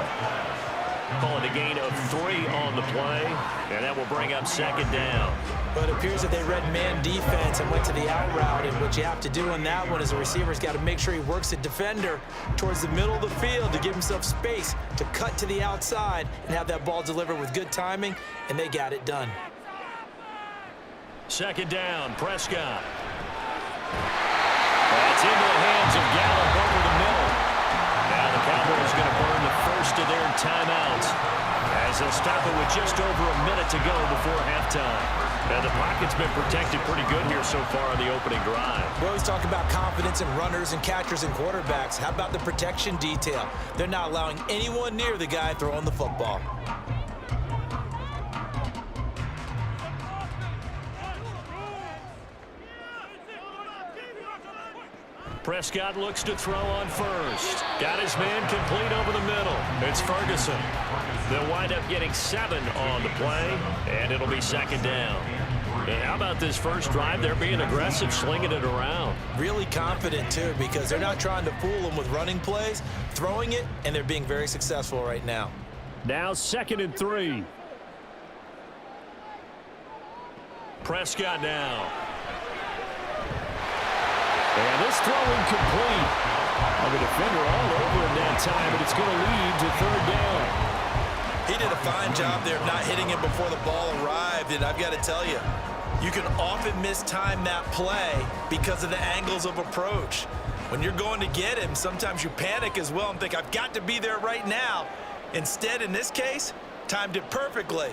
S2: Calling a gain of 3 on the play, and that will bring up second down.
S3: But it appears that they read man defense and went to the out route, and what you have to do on that one is the receiver's got to make sure he works the defender towards the middle of the field to give himself space to cut to the outside and have that ball delivered with good timing, and they got it done.
S2: Second down, Prescott. That's into the hands of Gallup over the middle. Now the Cowboys going to burn the first of their timeouts as they'll stop it with just over a minute to go before halftime. Now the pocket's been protected pretty good here so far on the opening drive.
S3: We always talk about confidence in runners and catchers and quarterbacks. How about the protection detail? They're not allowing anyone near the guy throwing the football.
S2: Prescott looks to throw on first. Got his man complete over the middle. It's Ferguson. They'll wind up getting 7 on the play, and it'll be second down. And how about this first drive? They're being aggressive, slinging it around.
S3: Really confident, too, because they're not trying to fool them with running plays, throwing it, and they're being very successful right now.
S7: Now 2nd and 3.
S2: Prescott now.
S7: And this throw incomplete. The defender all over him that time, but it's going to lead to 3rd down.
S3: He did a fine job there of not hitting him before the ball arrived, and I've got to tell you, you can often mistime that play because of the angles of approach. When you're going to get him, sometimes you panic as well and think, I've got to be there right now. Instead, in this case, timed it perfectly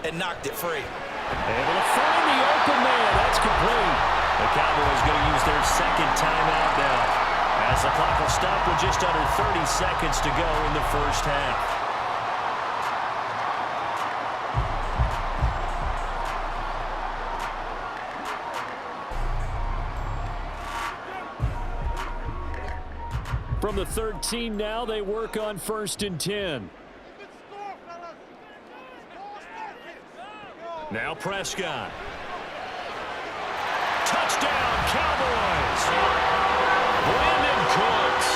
S3: and knocked it free.
S2: Able to find the open man. That's complete. The Cowboys going to use their 2nd timeout now, as the clock will stop with just under 30 seconds to go in the first half.
S7: From the 13 now, they work on 1st and 10.
S2: Now Prescott. Touchdown, Cowboys! Brandon Cooks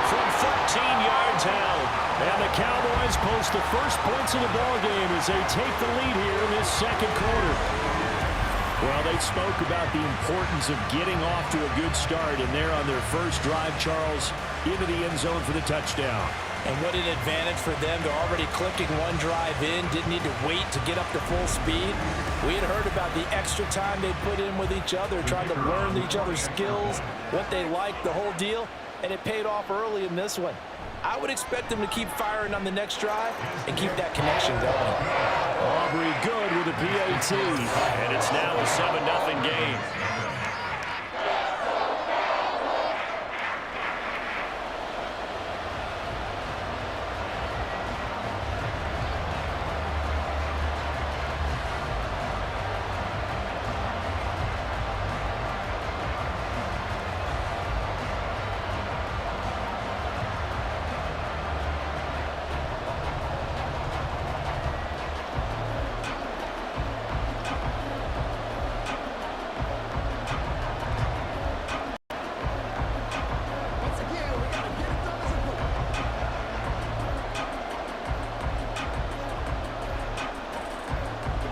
S2: from 13 yards out.
S7: And the Cowboys post the first points of the ballgame as they take the lead here in this 2nd quarter. Well, they spoke about the importance of getting off to a good start, and they're on their first drive, Charles, into the end zone for the touchdown.
S3: And what an advantage for them. They're already clicking one drive in, didn't need to wait to get up to full speed. We had heard about the extra time they put in with each other, trying to learn each other's skills, what they liked, the whole deal, and it paid off early in this one. I would expect them to keep firing on the next drive and keep that connection going.
S7: Aubrey good with a PAT.
S2: And it's now a 7-0 game.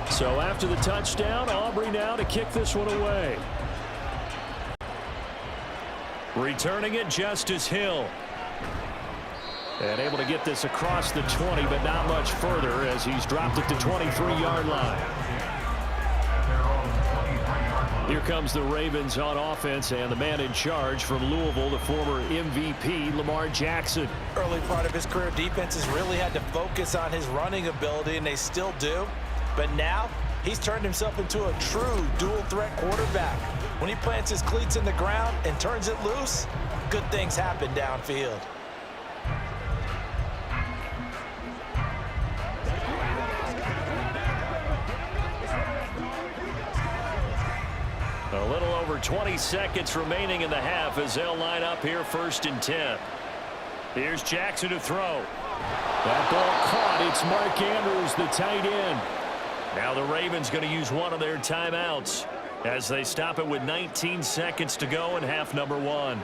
S7: So after the touchdown, Aubrey now to kick this one away.
S2: Returning it, Justice Hill.
S7: And able to get this across the 20, but not much further as he's dropped it to 23-yard line. Here comes the Ravens on offense, and the man in charge from Louisville, the former MVP, Lamar Jackson.
S3: Early part of his career, defenses really had to focus on his running ability, and they still do. But now, he's turned himself into a true dual-threat quarterback. When he plants his cleats in the ground and turns it loose, good things happen downfield.
S2: A little over 20 seconds remaining in the half as they'll line up here 1st and 10. Here's Jackson to throw.
S7: That ball caught. It's Mark Andrews, the tight end.
S2: Now the Ravens going to use one of their timeouts as they stop it with 19 seconds to go in half number 1.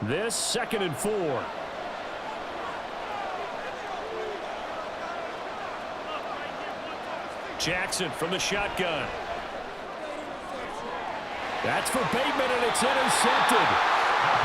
S7: This 2nd and 4. Jackson from the shotgun. That's for Bateman, and it's intercepted.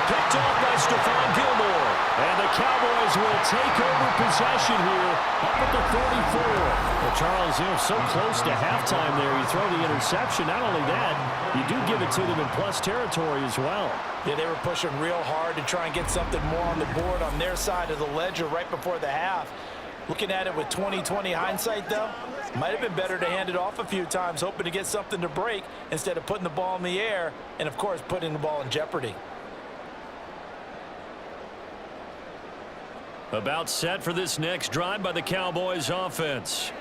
S7: Picked off by Stephon Gilmore. And the Cowboys will take over possession here up at the 34. Well, Charles, so close to halftime there. You throw the interception. Not only that, you do give it to them in plus territory as well.
S3: Yeah, they were pushing real hard to try and get something more on the board on their side of the ledger right before the half. Looking at it with 20/20 hindsight, though, might have been better to hand it off a few times, hoping to get something to break instead of putting the ball in the air and, of course, putting the ball in jeopardy.
S7: About set for this next drive by the Cowboys offense.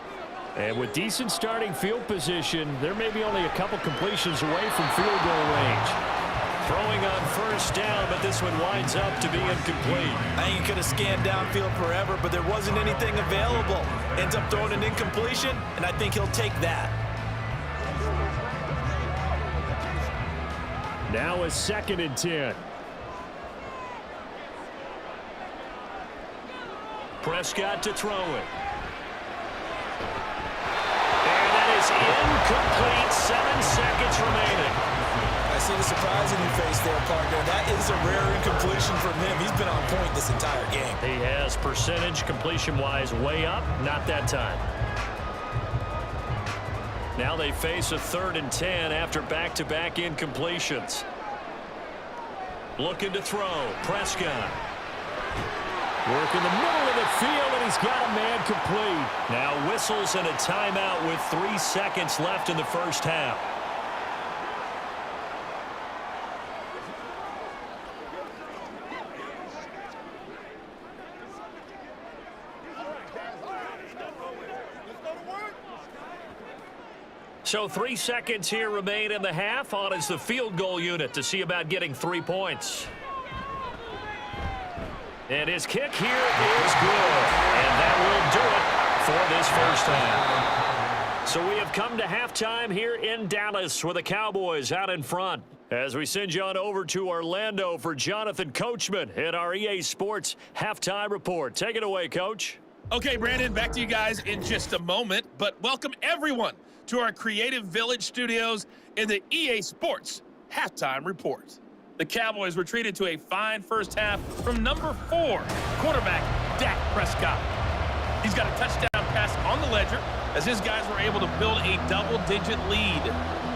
S7: And with decent starting field position, there may be only a couple completions away from field goal range. Throwing on first down, but this one winds up to be incomplete.
S3: I think he could have scanned downfield forever, but there wasn't anything available. Ends up throwing an incompletion, and I think he'll take that.
S7: Now a 2nd and 10. Prescott to throw it. And that is incomplete. 7 seconds remaining.
S3: I see the surprise in your face there, partner. That is a rare incompletion from him. He's been on point this entire game.
S7: He has percentage completion-wise way up. Not that time. Now they face a 3rd and 10 after back-to-back incompletions. Looking to throw. Prescott. Work in the middle of the field, and he's got a man complete. Now whistles and a timeout with 3 seconds left in the first half. So 3 seconds here remain in the half. On is the field goal unit to see about getting 3 points. And his kick here is good. And that will do it for this first half. So we have come to halftime here in Dallas with the Cowboys out in front. As we send you on over to Orlando for Jonathan Coachman in our EA Sports Halftime Report. Take it away, Coach.
S5: Okay, Brandon, back to you guys in just a moment. But welcome everyone to our Creative Village studios in the EA Sports Halftime Report. The Cowboys were treated to a fine first half from number 4, quarterback Dak Prescott. He's got a touchdown pass on the ledger as his guys were able to build a double-digit lead.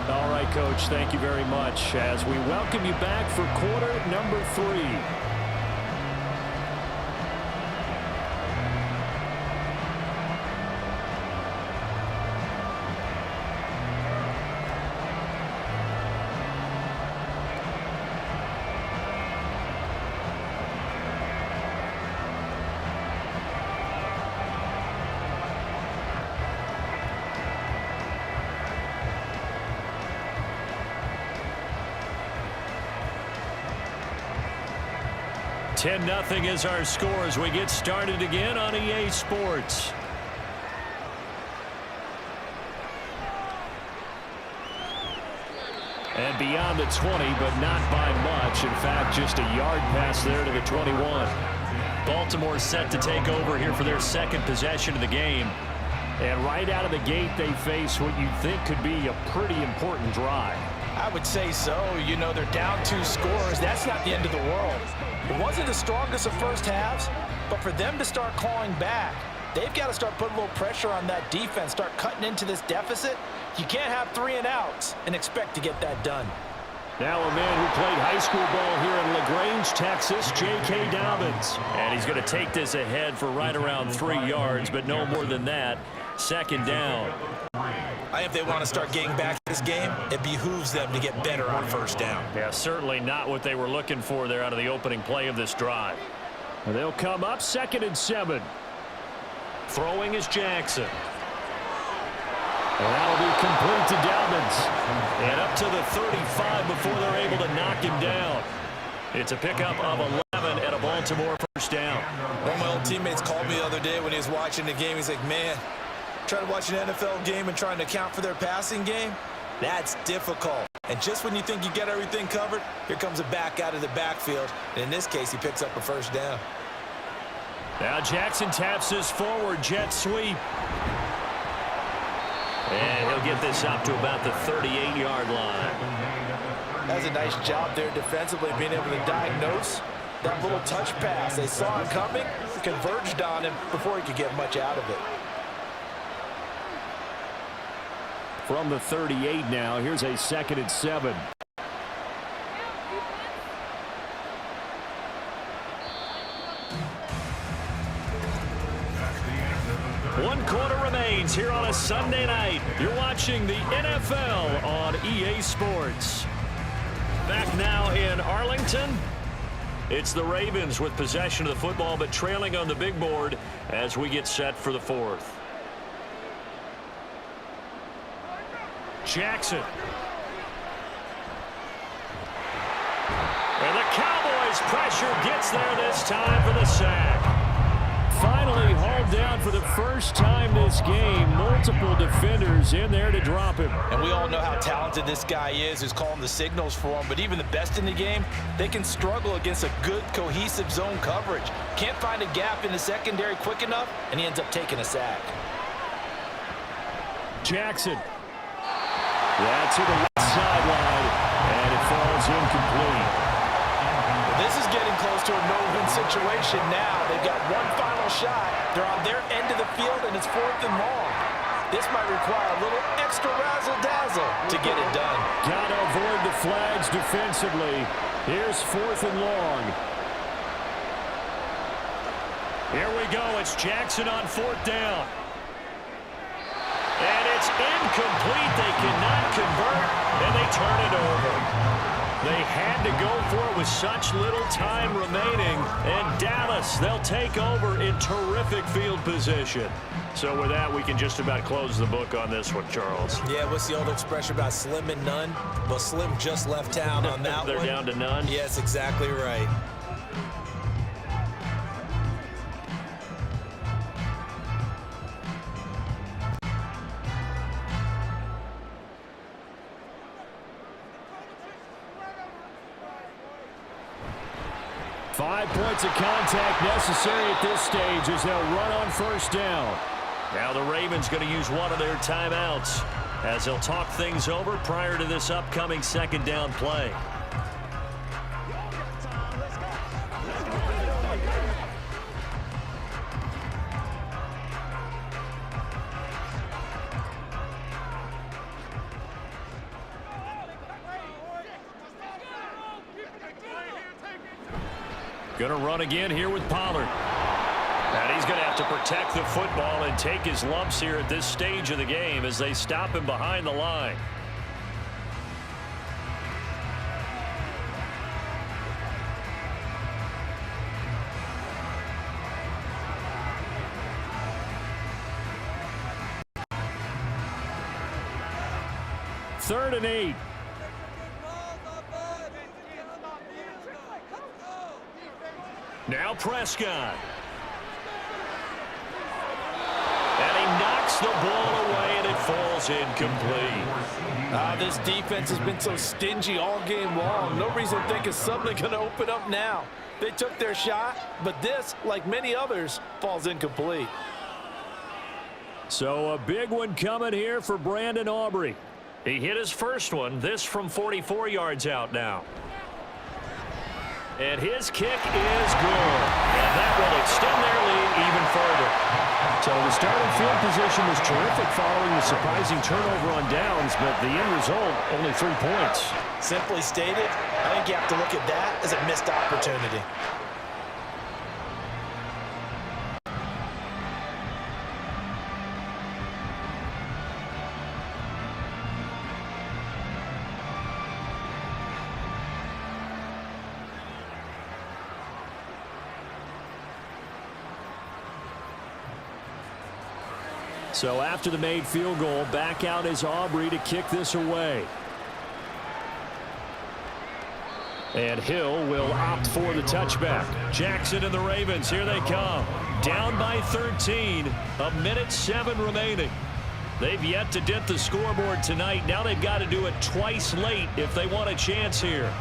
S7: All right, Coach, thank you very much as we welcome you back for quarter number 3. Nothing is our score as we get started again on EA Sports. And beyond the 20, but not by much. In fact, just a yard pass there to the 21. Baltimore set to take over here for their second possession of the game. And right out of the gate, they face what you think could be a pretty important drive.
S3: I would say so. You know, they're down 2 scores. That's not the end of the world. It wasn't the strongest of first halves, but for them to start clawing back, they've got to start putting a little pressure on that defense, start cutting into this deficit. You can't have 3 and outs and expect to get that done.
S7: Now a man who played high school ball here in LaGrange, Texas, J.K. Dobbins. And he's going to take this ahead for right around 3 yards, but no more than that. Second down.
S3: I think if they want to start getting back this game, it behooves them to get better on first down.
S7: Yeah, certainly not what they were looking for there out of the opening play of this drive. They'll come up 2nd and 7. Throwing is Jackson. And that'll be complete to Dobbins. And up to the 35 before they're able to knock him down. It's a pickup of 11 and a Baltimore first down.
S3: One of my old teammates called me the other day when he was watching the game. He's like, man, trying to watch an NFL game and trying to account for their passing game, that's difficult. And just when you think you get everything covered, here comes a back out of the backfield. And in this case, he picks up a first down.
S2: Now Jackson taps this forward jet sweep. And he'll get this up to about the 38-yard line.
S3: That's a nice job there defensively, being able to diagnose that little touch pass. They saw him coming, converged on him before he could get much out of it.
S7: From the 38 now, here's a 2nd and 7.
S2: One quarter remains here on a Sunday night. You're watching the NFL on EA Sports. Back now in Arlington. It's the Ravens with possession of the football, but trailing on the big board as we get set for the 4th. Jackson. And the Cowboys' pressure gets there this time for the sack.
S7: Finally hauled down for the first time this game. Multiple defenders in there to drop him.
S3: And we all know how talented this guy is, who's calling the signals for him. But even the best in the game, they can struggle against a good, cohesive zone coverage. Can't find a gap in the secondary quick enough, and he ends up taking a sack.
S7: Jackson. That's to the right sideline, and it falls incomplete.
S3: This is getting close to a no-win situation now. They've got one final shot. They're on their end of the field, and it's 4th and long. This might require a little extra razzle-dazzle to get it done.
S7: Got to avoid the flags defensively. Here's 4th and long.
S2: Here we go. It's Jackson on 4th down. And it's incomplete. They cannot convert, and they turn it over. They had to go for it with such little time remaining. And Dallas, they'll take over in terrific field position. So with that, we can just about close the book on this one, Charles.
S3: Yeah, what's the old expression about slim and none? Well, Slim just left town on that
S2: They're
S3: one.
S2: down to none?
S3: Yes, exactly right.
S7: Five points of contact necessary at this stage as they'll run on first down.
S2: Now the Ravens going to use one of their timeouts as they'll talk things over prior to this upcoming 2nd down play. Going to run again here with Pollard. And he's going to have to protect the football and take his lumps here at this stage of the game as they stop him behind the line.
S7: Third and 8.
S2: Now Prescott. And he knocks the ball away, and it falls incomplete.
S3: This defense has been so stingy all game long. No reason to think it's suddenly going to open up now. They took their shot, but this, like many others, falls incomplete.
S7: So a big one coming here for Brandon Aubrey.
S2: He hit his first one, this from 44 yards out now. And his kick is good. And that will extend their lead even further.
S7: So the starting field position was terrific following the surprising turnover on downs, but the end result, only 3 points.
S3: Simply stated, I think you have to look at that as a missed opportunity.
S7: So after the made field goal, back out is Aubrey to kick this away. And Hill will opt for the touchback.
S2: Jackson and the Ravens, here they come. Down by 13, a minute 7 remaining. They've yet to dent the scoreboard tonight. Now they've got to do it twice late if they want a chance here.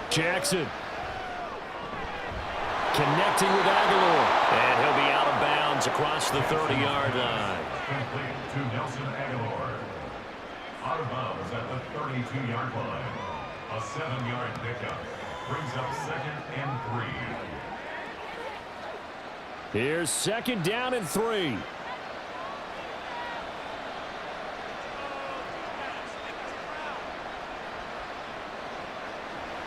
S7: Jackson. Connecting with Aguilar.
S2: And he'll be out of bounds across the 30-yard line.
S4: Complete to Nelson Aguilar. Out of bounds at the 32-yard line. A 7-yard pickup. Brings up 2nd and 3.
S7: Here's 2nd down and 3.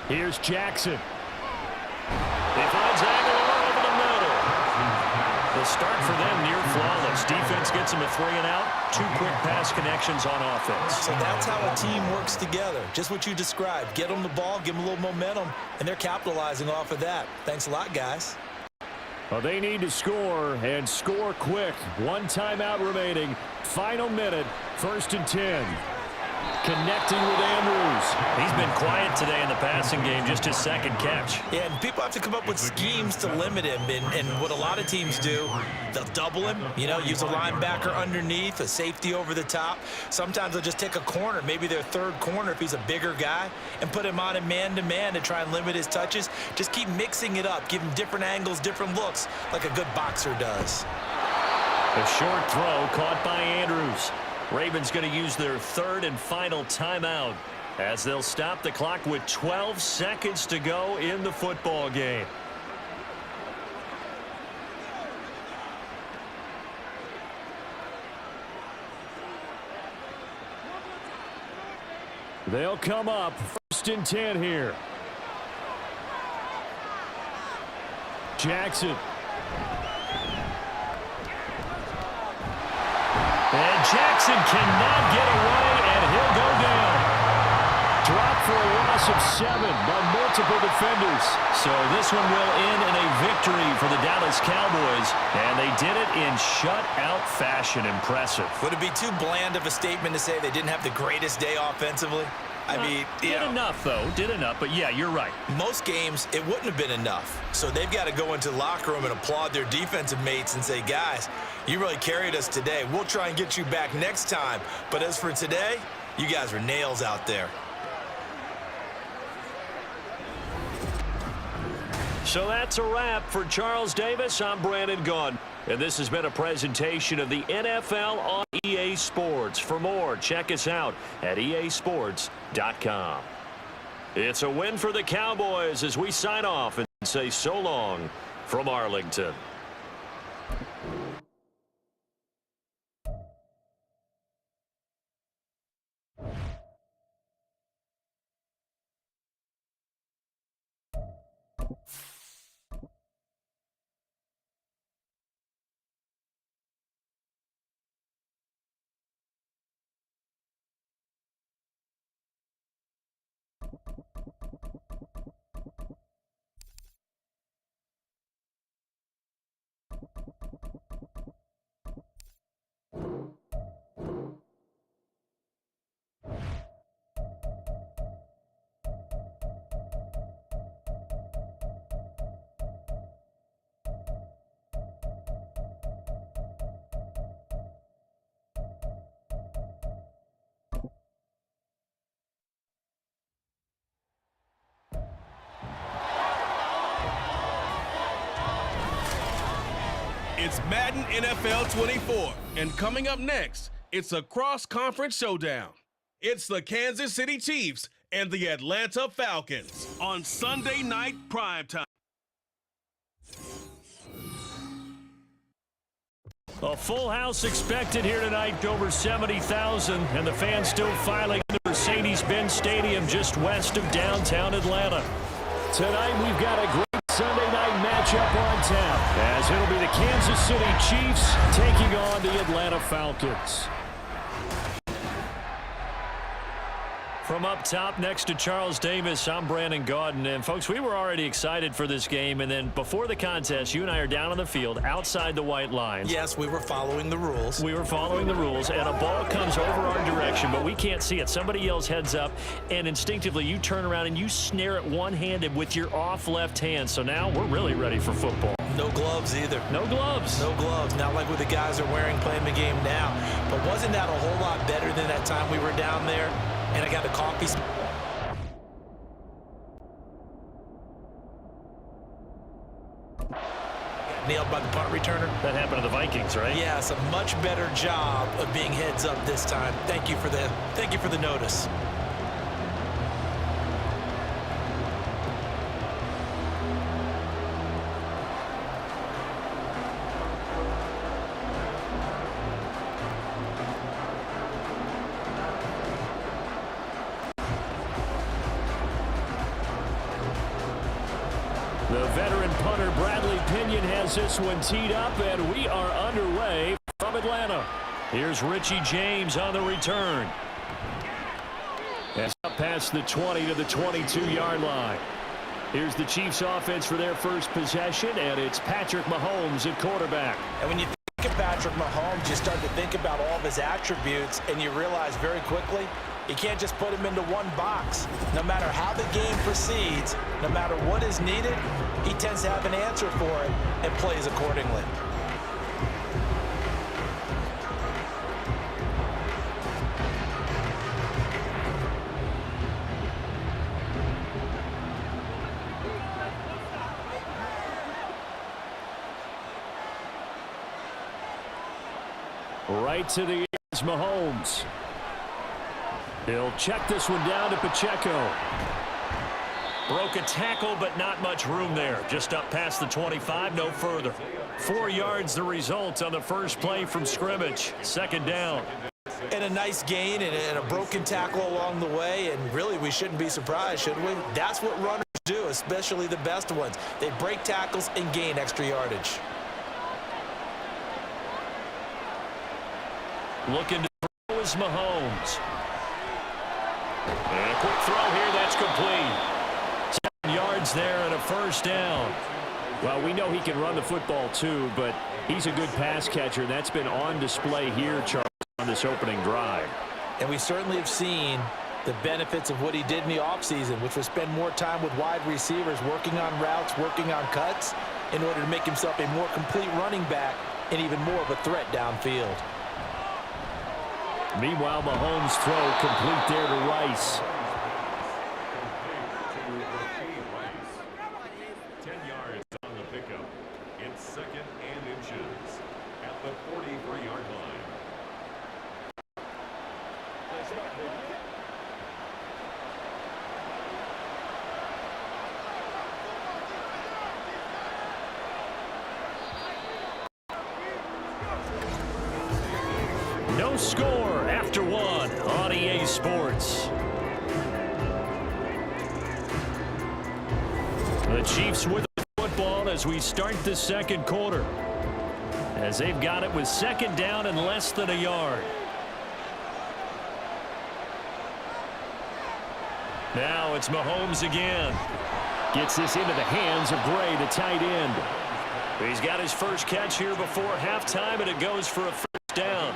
S7: Here's Jackson.
S2: He finds Aguilar over the middle. The start for them near flawless. Defense gets him a 3-and-out. 2 quick pass connections on offense.
S3: So that's how a team works together. Just what you described. Get them the ball, give them a little momentum, and they're capitalizing off of that. Thanks a lot, guys.
S7: Well, they need to score, and score quick. 1 timeout remaining. Final minute, 1st and 10. Connecting with Andrews.
S2: He's been quiet today in the passing game, just his 2nd catch.
S3: Yeah, and people have to come up with schemes to limit him, and what a lot of teams do, they'll double him, use a linebacker underneath, a safety over the top. Sometimes they'll just take a corner, maybe their 3rd corner if he's a bigger guy, and put him on a man-to-man to try and limit his touches. Just keep mixing it up, give him different angles, different looks, like a good boxer does.
S2: A short throw caught by Andrews. Ravens going to use their 3rd and final timeout as they'll stop the clock with 12 seconds to go in the football game.
S7: They'll come up 1st and 10 here. Jackson.
S2: And Jackson cannot get away, and he'll go down.
S7: Dropped for a loss of 7 by multiple defenders.
S2: So this one will end in a victory for the Dallas Cowboys, and they did it in shutout fashion. Impressive.
S3: Would it be too bland of a statement to say they didn't have the greatest day offensively?
S2: Did enough, though. Did enough, but yeah, you're right.
S3: Most games, it wouldn't have been enough. So they've got to go into the locker room and applaud their defensive mates and say, guys, you really carried us today. We'll try and get you back next time. But as for today, you guys were nails out there.
S2: So that's a wrap for Charles Davis. I'm Brandon Gaudin. And this has been a presentation of the NFL on EA Sports. For more, check us out at easports.com. It's a win for the Cowboys as we sign off and say so long from Arlington.
S1: It's Madden NFL 24, and coming up next, it's a cross-conference showdown. It's the Kansas City Chiefs and the Atlanta Falcons on Sunday night primetime.
S7: A full house expected here tonight, over 70,000, and the fans still filing into Mercedes-Benz Stadium just west of downtown Atlanta. Tonight we've got a great Sunday night matchup on tap, as it'll be the Kansas City Chiefs taking on the Atlanta Falcons.
S2: From up top next to Charles Davis, I'm Brandon Gaudin. And, folks, we were already excited for this game. And then before the contest, you and I are down on the field outside the white lines.
S3: Yes, we were following the rules.
S2: We were following the rules, and a ball comes over our direction, but we can't see it. Somebody yells heads up, and instinctively you turn around and you snare it one-handed with your off left hand. So now we're really ready for football.
S3: No gloves either.
S2: No gloves.
S3: No gloves. Not like what the guys are wearing playing the game now. But wasn't that a whole lot better than that time we were down there? And I got the coffee. Got nailed by the punt returner.
S2: That happened to the Vikings, right?
S3: Yes, a much better job of being heads up this time. Thank you for the notice.
S2: The veteran punter Bradley Pinion has this one teed up, and we are underway from Atlanta. Here's Richie James on the return. It's up past the 20 to the 22-yard line. Here's the Chiefs offense for their first possession, and it's Patrick Mahomes at quarterback.
S3: And when you think of Patrick Mahomes, you start to think about all of his attributes, and you realize very quickly you can't just put him into one box. No matter how the game proceeds, no matter what is needed, he tends to have an answer for it and plays accordingly.
S2: Right to the ears, Mahomes. He'll check this one down to Pacheco. Broke a tackle, but not much room there. Just up past the 25, no further. 4 yards the result on the first play from scrimmage. Second down.
S3: And a nice gain and a broken tackle along the way, and really we shouldn't be surprised, should we? That's what runners do, especially the best ones. They break tackles and gain extra yardage.
S2: Looking to throw is Mahomes. And a quick throw here, that's complete. 7 yards there and a first down. Well, we know he can run the football too, but he's a good pass catcher. That's been on display here, Charles, on this opening drive.
S3: And we certainly have seen the benefits of what he did in the offseason, which was spend more time with wide receivers, working on routes, working on cuts, in order to make himself a more complete running back and even more of a threat downfield.
S2: Meanwhile, Mahomes' throw complete there to Rice.
S4: 10 yards on the pickup. It's 2nd and inches at the 43-yard line.
S2: No score after one on EA Sports. The Chiefs with the football as we start the second quarter, as they've got it with second down and less than a yard. Now it's Mahomes again. Gets this into the hands of Gray, the tight end. He's got his first catch here before halftime, and it goes for a first down.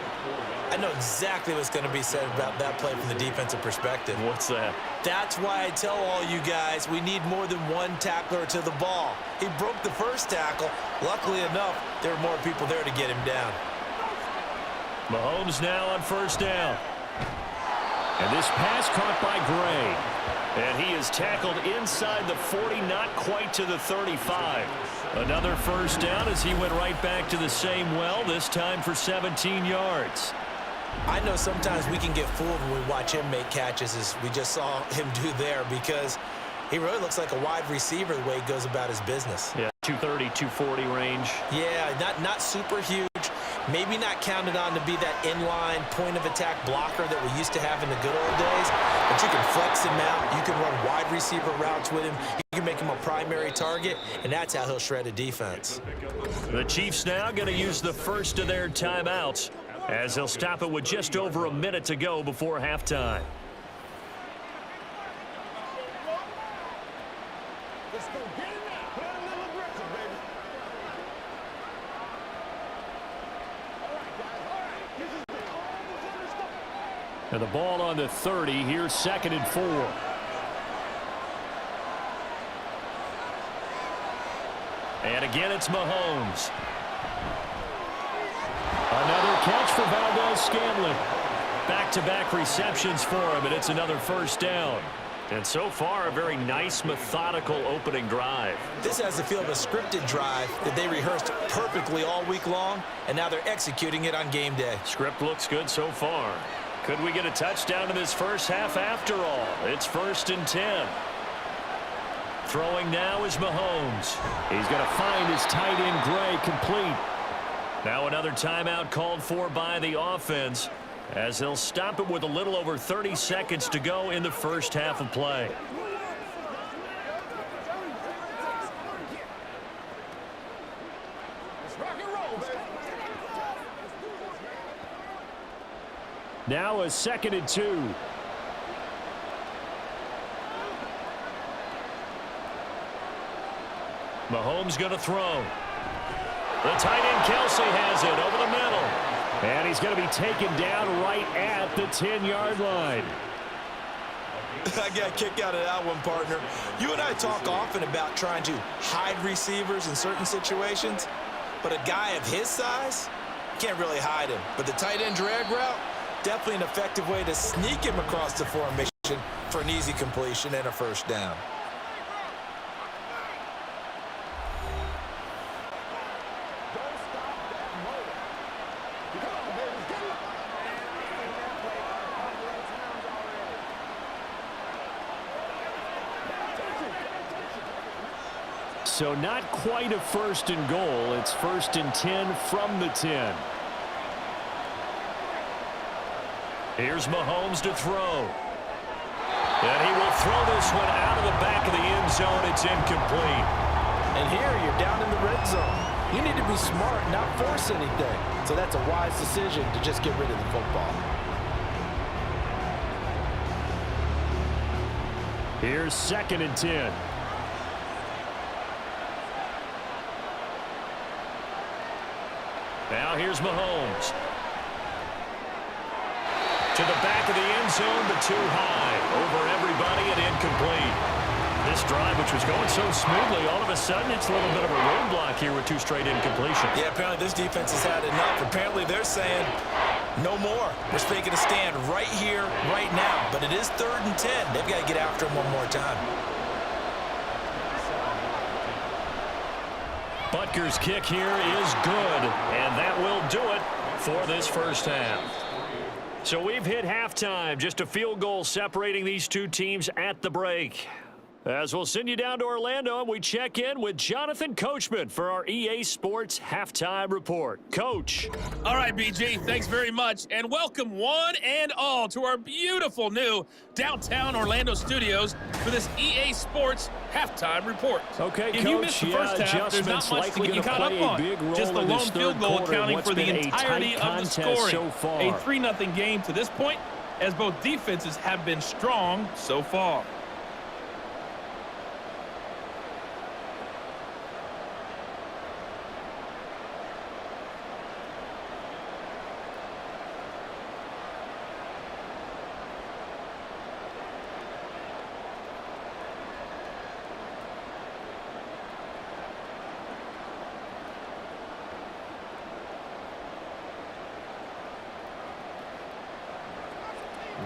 S3: I know exactly what's going to be said about that play from the defensive perspective.
S2: What's that?
S3: That's why I tell all you guys we need more than one tackler to the ball. He broke the first tackle. Luckily enough, there were more people there to get him down.
S2: Mahomes now on first down. And this pass caught by Gray. And he is tackled inside the 40, not quite to the 35. Another first down as he went right back to the same well, this time for 17 yards.
S3: I know sometimes we can get fooled when we watch him make catches, as we just saw him do there, because he really looks like a wide receiver the way he goes about his business.
S2: Yeah, 230, 240 range.
S3: Yeah, not super huge. Maybe not counted on to be that inline point-of-attack blocker that we used to have in the good old days, but you can flex him out. You can run wide receiver routes with him. You can make him a primary target, and that's how he'll shred a defense.
S2: The Chiefs now going to use the first of their timeouts, as they'll stop it with just over a minute to go before halftime.
S9: Let's go get it now. Play a little aggressive, baby. All right, guys. All right. This is the all defenders start.
S7: And the ball on the 30. Here's 2nd and 4. And again, it's Mahomes. Another catch for Valdez-Scantling. Back-to-back receptions for him, and it's another first down. And so far, a very nice, methodical opening drive.
S3: This has the feel of a scripted drive that they rehearsed perfectly all week long, and now they're executing it on game day.
S7: Script looks good so far. Could we get a touchdown in this first half after all? It's 1st and 10. Throwing now is Mahomes. He's going to find his tight end Gray complete. Now another timeout called for by the offense, as they'll stop it with a little over 30 seconds to go in the first half of play.
S9: Let's rock and roll, baby.
S7: Now a 2nd and 2. Mahomes going to throw. The tight end Kelsey has it over the middle. And he's going to be taken down right at the 10-yard line.
S3: I got a kick out of that one, partner. You and I talk often about trying to hide receivers in certain situations, but a guy of his size, you can't really hide him. But the tight end drag route, definitely an effective way to sneak him across the formation for an easy completion and a first down.
S7: So not quite a 1st and goal. It's 1st and 10 from the 10. Here's Mahomes to throw. And he will throw this one out of the back of the end zone. It's incomplete.
S3: And here you're down in the red zone. You need to be smart, not force anything. So that's a wise decision to just get rid of the football.
S7: Here's 2nd and 10. Now here's Mahomes. To the back of the end zone, but too high. Over everybody and incomplete. This drive, which was going so smoothly, all of a sudden it's a little bit of a roadblock here with 2 straight incompletions.
S3: Yeah, apparently this defense has had enough. Apparently they're saying no more. We're taking a stand right here, right now. But it is 3rd and 10. They've got to get after him one more time.
S7: Butker's kick here is good, and that will do it for this first half. So we've hit halftime, just a field goal separating these two teams at the break. As we'll send you down to Orlando, and we check in with Jonathan Coachman for our EA Sports Halftime Report. Coach.
S5: All right, BG, thanks very much, and welcome one and all to our beautiful new downtown Orlando studios for this EA Sports Halftime Report.
S7: Okay,
S5: if
S7: Coach,
S5: you missed the first half, there's not much to get you caught up on. Just the lone field goal accounting for the entirety of the scoring.
S7: So far.
S5: A 3-0 game to this point, as both defenses have been strong so far.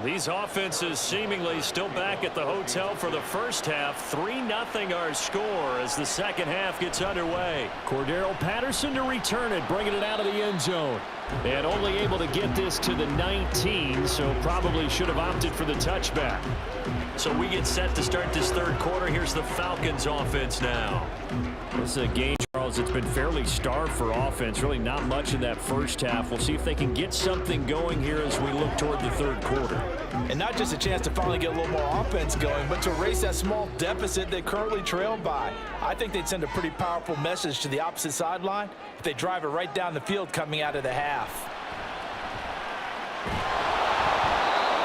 S7: These offenses seemingly still back at the hotel for the first half. 3-0 our score as the second half gets underway. Cordero Patterson to return it, bringing it out of the end zone. And only able to get this to the 19, so probably should have opted for the touchback. So we get set to start this third quarter. Here's the Falcons offense now. This is a game, Charles, it's been fairly starved for offense. Really not much in that first half. We'll see if they can get something going here as we look toward the third quarter.
S3: And not just a chance to finally get a little more offense going, but to erase that small deficit they currently trailed by. I think they'd send a pretty powerful message to the opposite sideline if they drive it right down the field coming out of the half.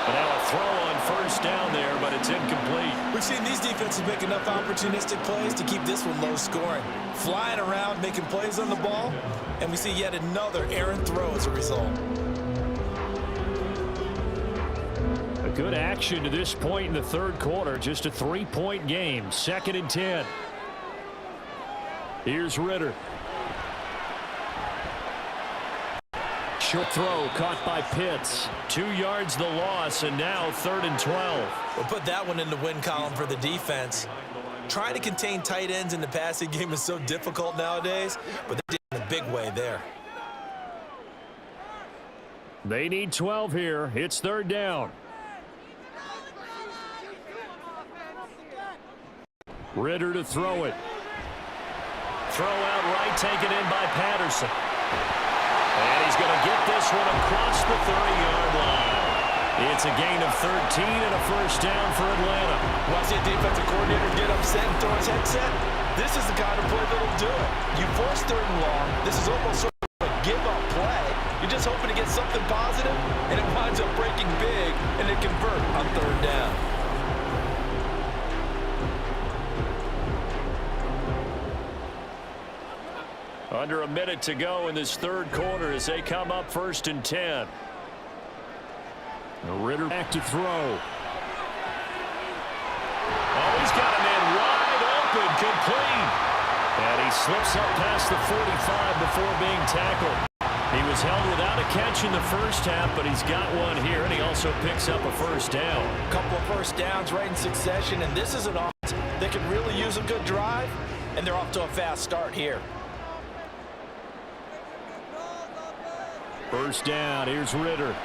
S2: And now a throw on first down there, but it's incomplete.
S3: We've seen these defenses make enough opportunistic plays to keep this one low scoring. Flying around, making plays on the ball, and we see yet another errant throw as a result.
S7: A good action to this point in the third quarter. Just a 3-point game. 2nd and 10. Here's Ritter. Short throw caught by Pitts. 2 yards the loss, and now 3rd and 12.
S3: We'll put that one in the win column for the defense. Trying to contain tight ends in the passing game is so difficult nowadays, but they did it in a big way there.
S7: They need 12 here. It's 3rd down. Ritter to throw it. Throw out right, taken in by Patterson. And he's going to get this one across the 30-yard line. It's a gain of 13 and a first down for Atlanta.
S3: Want to see a defensive coordinator get upset and throw his headset? This is the kind of play that'll do it. You force 3rd and long. This is almost sort of a give-up play. You're just hoping to get something positive, and it winds up breaking big, and they convert on 3rd down.
S7: Under a minute to go in this third quarter as they come up 1st and 10. Ritter back to throw. Oh, he's got a man wide open, complete. And he slips up past the 45 before being tackled. He was held without a catch in the first half, but he's got one here, and he also picks up a first down.
S3: A couple of first downs right in succession, and this is an offense that could really use a good drive, and they're off to a fast start here.
S7: First down, here's Ritter.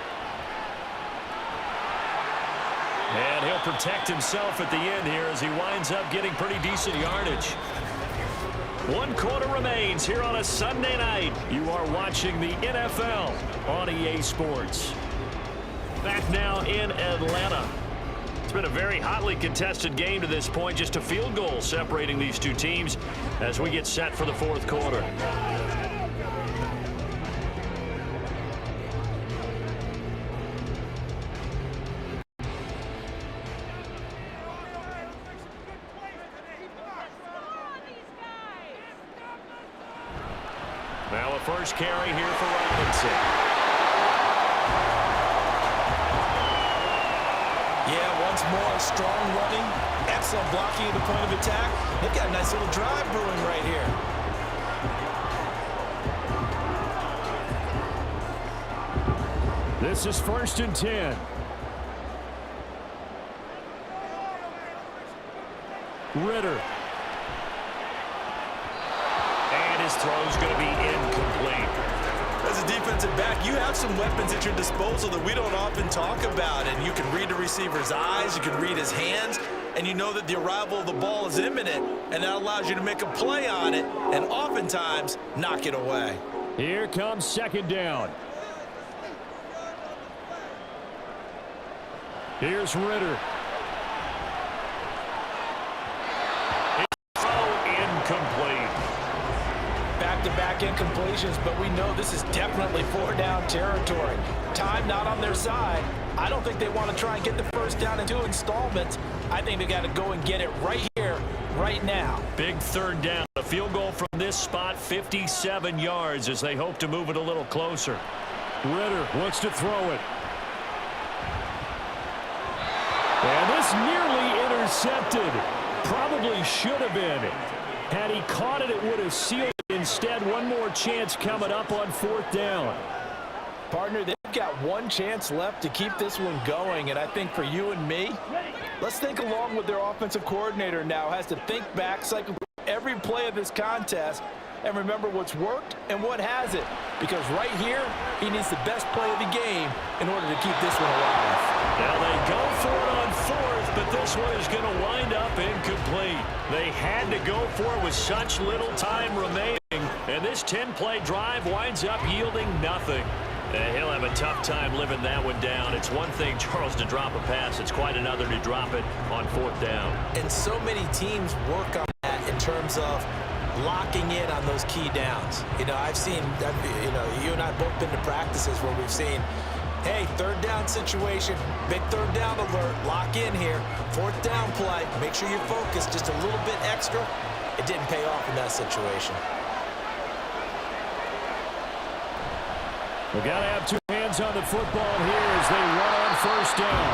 S7: And he'll protect himself at the end here as he winds up getting pretty decent yardage. 1 quarter remains here on a Sunday night. You are watching the NFL on EA Sports. Back now in Atlanta. It's been a very hotly contested game to this point. Just a field goal separating these two teams as we get set for the 4th quarter. Now a first carry here for Robinson.
S3: Yeah, once more, strong running, excellent blocking at the point of attack. They've got a nice little drive brewing right here.
S7: This is 1st and 10. Ritter. His throw's going to be incomplete.
S3: As a defensive back, you have some weapons at your disposal that we don't often talk about, and you can read the receiver's eyes, you can read his hands, and you know that the arrival of the ball is imminent, and that allows you to make a play on it and oftentimes knock it away.
S7: Here comes 2nd down. Here's Ritter. His throw incomplete.
S3: Back-to-back incompletions, but we know this is definitely 4-down territory. Time not on their side. I don't think they want to try and get the first down in 2 installments. I think they got to go and get it right here, right now.
S7: Big 3rd down. A field goal from this spot, 57 yards as they hope to move it a little closer. Ritter wants to throw it. And this nearly intercepted. Probably should have been. Had he caught it, it would have sealed it. Instead, one more chance coming up on 4th down.
S3: Partner, they've got one chance left to keep this one going, and I think for you and me, let's think along with their offensive coordinator now. Has to think back, cycle every play of this contest, and remember what's worked and what hasn't. Because right here, he needs the best play of the game in order to keep this one alive.
S7: Now they go for it on 4th, but this one is going to wind up incomplete. They had to go for it with such little time remaining, and this 10-play drive winds up yielding nothing. He'll have a tough time living that one down. It's one thing, Charles, to drop a pass. It's quite another to drop it on 4th down.
S3: And so many teams work on that in terms of locking in on those key downs. You know, I've seen, you know, you and I both been to practices where we've seen Hey, third down situation. Big third down alert. Lock in here. Fourth down play. Make sure you're focused just a little bit extra. It didn't pay off in that situation.
S7: We've got to have two hands on the football here as they run on first down.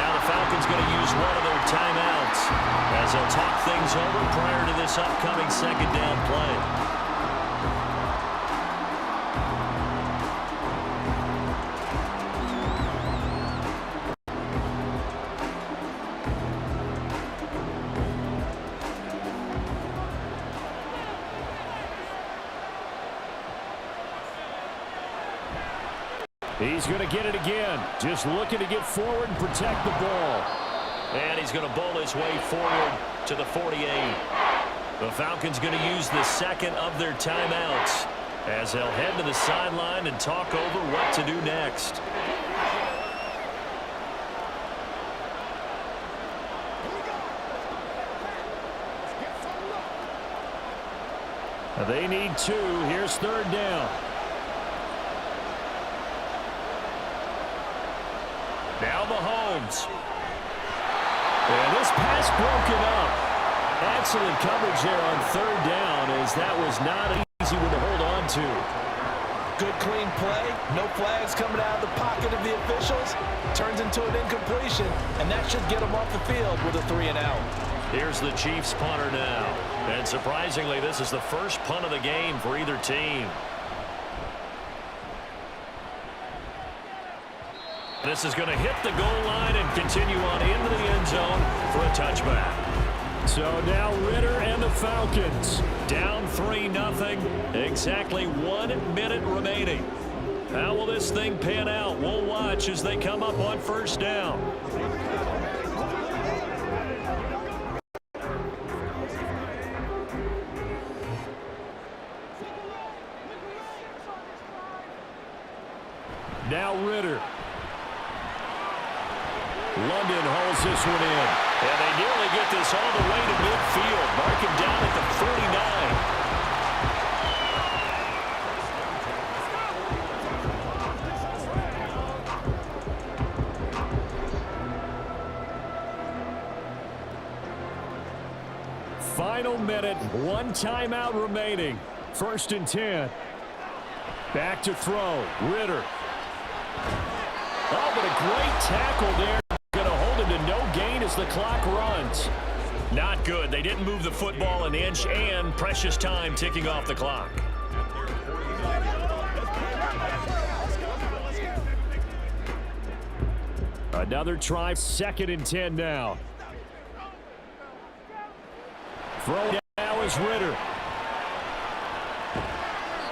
S2: Now the Falcons going to use one of their timeouts as they'll talk things over prior to this upcoming second down play.
S7: He's going to get it again. Just looking to get forward and protect the ball.
S2: And he's going to bowl his way forward to the 48. The Falcons going to use the second of their timeouts as they'll head to the sideline and talk over what to do next.
S7: They need two. Here's third down.
S2: Now Mahomes.
S7: And this pass broken up. Excellent coverage there on third down as that was not an easy one to hold on to.
S3: Good clean play. No flags coming out of the pocket of the officials. Turns into an incompletion, and that should get them off the field with a 3-and-out.
S2: Here's the Chiefs punter now. And surprisingly, this is the first punt of the game for either team. This is going to hit the goal line and continue on into the end zone for a touchback.
S7: So now Ritter and the Falcons
S2: down 3-0. Exactly 1 minute remaining. How will this thing pan out? We'll watch as they come up on first down.
S7: Now Ritter. London hauls this one in.
S2: And they nearly get this all the way to midfield. Mark him down at the 49.
S7: Final minute. One timeout remaining. 1st and 10. Back to throw. Ritter. Oh, but a great tackle there. Going to hold him to no gain as the clock runs.
S2: Not good. They didn't move the football an inch, and precious time ticking off the clock.
S7: Another try. 2nd and 10 now. Throw now is Ritter.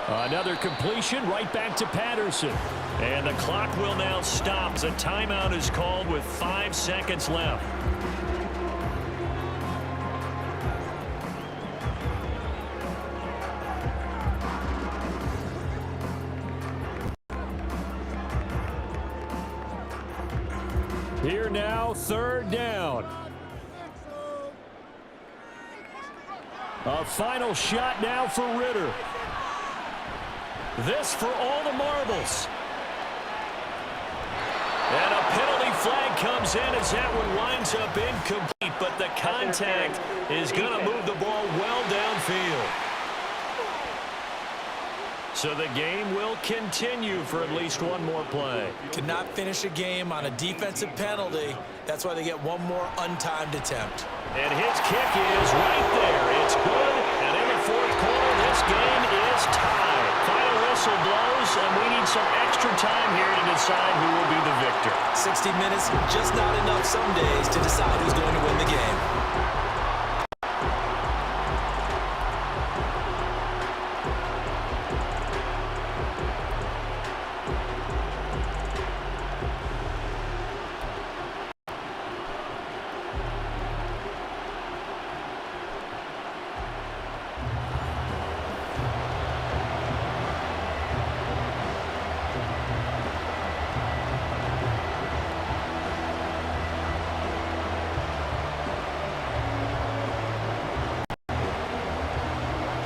S7: Another completion right back to Patterson.
S2: And the clock will now stop. The timeout is called with 5 seconds left.
S7: Here now, 3rd down. A final shot now for Ritter. This for all the marbles.
S2: And a penalty flag comes in as that one winds up incomplete, but the contact is going to move the ball well downfield. So the game will continue for at least one more play.
S3: Cannot finish a game on a defensive penalty. That's why they get one more untimed attempt.
S2: And his kick is right there. It's good. And in the 4th quarter, this game is tied. Final whistle blows, and we need some extra time here to decide who will be the victor.
S3: 60 minutes, just not enough some days to decide who's going to win the game.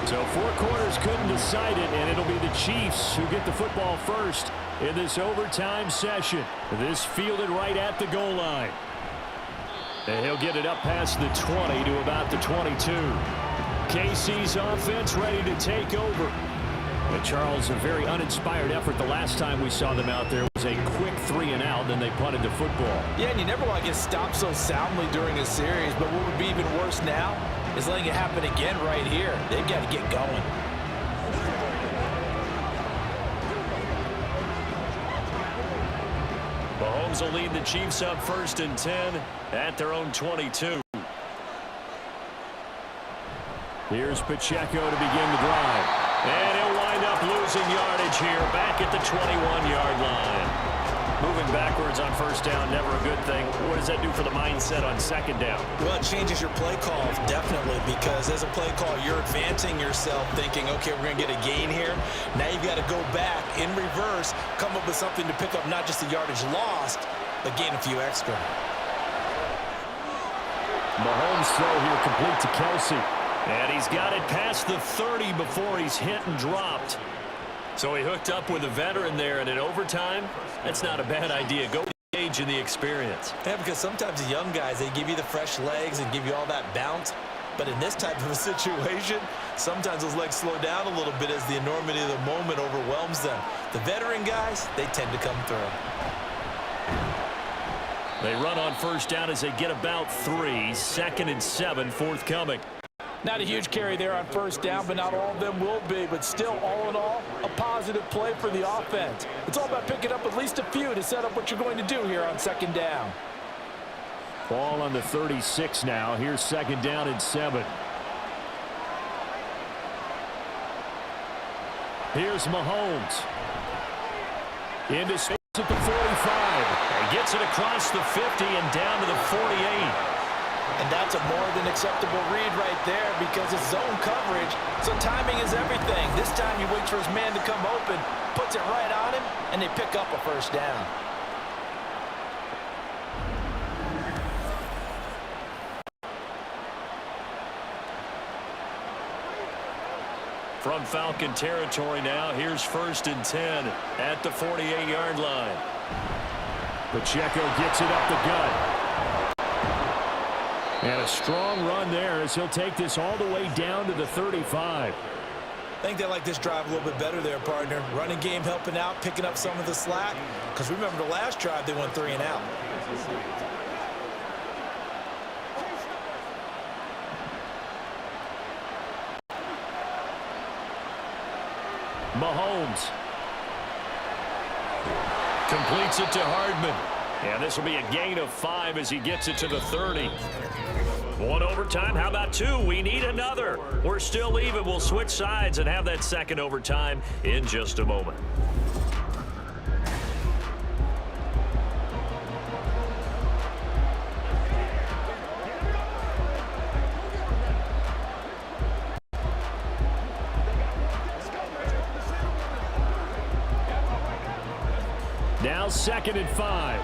S7: So 4 quarters couldn't decide it, and it'll be the Chiefs who get the football first. in this overtime session. This fielded right at the goal line. And he'll get it up past the 20 to about the 22. KC's offense ready to take over. And Charles, a very uninspired effort the last time we saw them out there. It was a quick 3-and-out, then they punted the football.
S3: Yeah, and you never want to get stopped so soundly during a series, but what would be even worse now is letting it happen again right here. They've got to get going.
S7: Mahomes will lead the Chiefs up 1st and 10 at their own 22. Here's Pacheco to begin the drive. And he'll wind up losing yardage here back at the 21-yard line. Moving backwards on 1st down, never a good thing. What does that do for the mindset on 2nd down?
S3: Well, it changes your play call, definitely, because as a play call, you're advancing yourself thinking, okay, we're going to get a gain here. Now you've got to go back in reverse, come up with something to pick up not just the yardage lost, but gain a few extra.
S7: Mahomes' throw here complete to Kelsey. And he's got it past the 30 before he's hit and dropped. So he hooked up with a veteran there, and in overtime, that's not a bad idea. Go with the age and the experience.
S3: Yeah, because sometimes the young guys, they give you the fresh legs and give you all that bounce. But in this type of a situation, sometimes those legs slow down a little bit as the enormity of the moment overwhelms them. The veteran guys, they tend to come through.
S7: They run on 1st down as they get about 3. 2nd and 7 forthcoming.
S3: Not a huge carry there on 1st down, but not all of them will be. But still, all in all, a positive play for the offense. It's all about picking up at least a few to set up what you're going to do here on 2nd down.
S7: Ball on the 36 now. Here's 2nd down and 7. Here's Mahomes. Into space at the 45. And gets it across the 50 and down to the 48.
S3: And that's a more than acceptable read right there because it's zone coverage, so timing is everything. This time he waits for his man to come open, puts it right on him, and they pick up a 1st down.
S7: From Falcon territory now, here's 1st and 10 at the 48-yard line. Pacheco gets it up the gut. And a strong run there as he'll take this all the way down to the 35.
S3: I think they like this drive a little bit better there, partner. Running game helping out, picking up some of the slack. Because remember the last drive, they went 3-and-out.
S7: Mahomes completes it to Hardman. And this will be a gain of 5 as he gets it to the 30. One overtime. How about 2? We need another. We're still even. We'll switch sides and have that 2nd overtime in just a moment. Now 2nd and 5.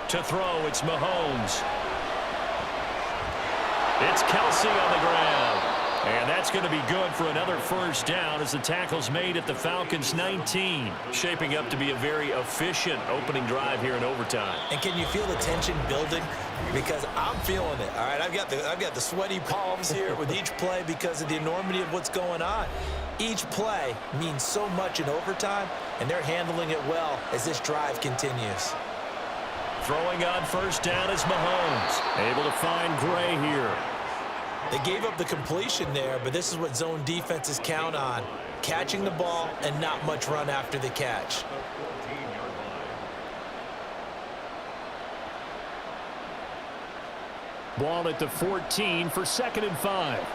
S7: To throw, it's Mahomes. It's Kelsey on the ground. And that's going to be good for another 1st down as the tackle's made at the Falcons' 19. Shaping up to be a very efficient opening drive here in overtime.
S3: And can you feel the tension building? Because I'm feeling it. All right, I've got the sweaty palms here with each play because of the enormity of what's going on. Each play means so much in overtime, and they're handling it well as this drive continues.
S7: Throwing on 1st down is Mahomes. Able to find Gray here.
S3: They gave up the completion there, but this is what zone defenses count on. Catching the ball and not much run after the catch.
S7: Ball at the 14 for 2nd and 5.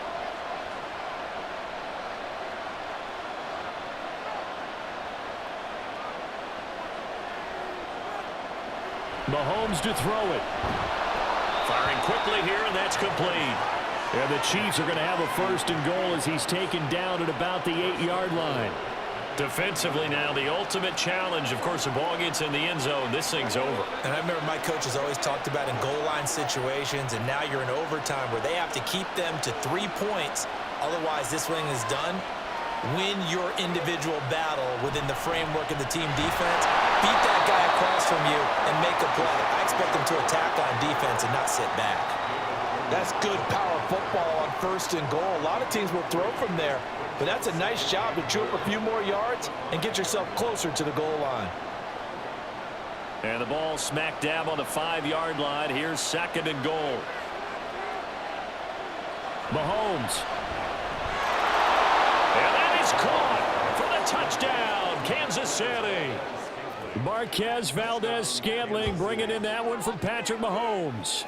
S7: Mahomes to throw it. Firing quickly here, and that's complete. And the Chiefs are going to have a 1st and goal as he's taken down at about the 8-yard line.
S2: Defensively now, the ultimate challenge. Of course, the ball gets in the end zone. This thing's over.
S3: And I remember my coaches always talked about in goal line situations, and now you're in overtime where they have to keep them to 3 points. Otherwise, this thing is done. Win your individual battle within the framework of the team defense. Beat that guy across from you and make a play. I expect them to attack on defense and not sit back. That's good power football on 1st and goal. A lot of teams will throw from there, but that's a nice job to chew up a few more yards and get yourself closer to the goal line.
S2: And the ball smack dab on the 5-yard line. Here's 2nd and goal. Mahomes. And that is caught for the touchdown, Kansas City.
S7: Marquez Valdez-Scantling bringing in that one from Patrick Mahomes.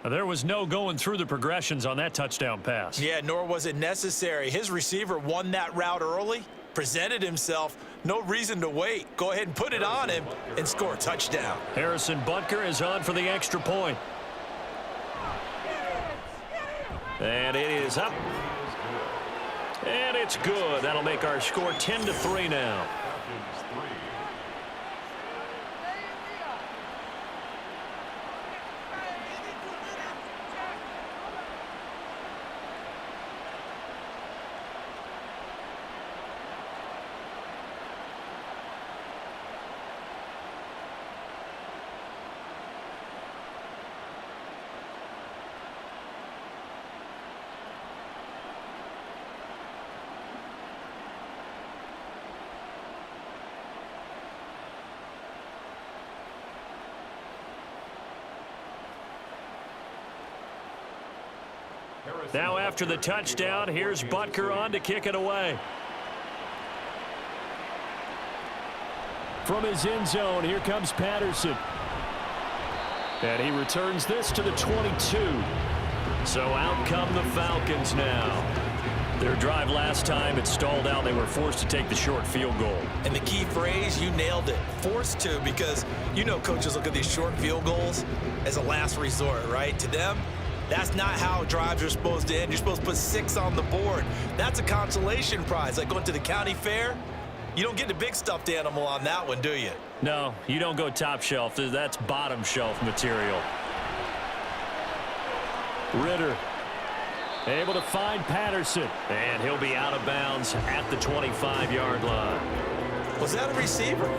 S2: There was no going through the progressions on that touchdown pass.
S3: Yeah, nor was it necessary. His receiver won that route early, presented himself. No reason to wait. Go ahead and put it on him and score a touchdown.
S2: Harrison Butker is on for the extra point. And it is up. And it's good. That'll make our score 10-3 now. Now after the touchdown, here's Butker on to kick it away.
S7: From his end zone, here comes Patterson. And he returns this to the 22.
S2: So out come the Falcons now. Their drive last time, it stalled out. They were forced to take the short field goal.
S3: And the key phrase, you nailed it. Forced to, because you know coaches look at these short field goals as a last resort, right? To them, that's not how drives are supposed to end. You're supposed to put 6 on the board. That's a consolation prize. Like going to the county fair, you don't get the big stuffed animal on that one, do you?
S2: No, you don't go top shelf. That's bottom shelf material.
S7: Ritter able to find Patterson.
S2: And he'll be out of bounds at the 25-yard line.
S3: Was that a receiver?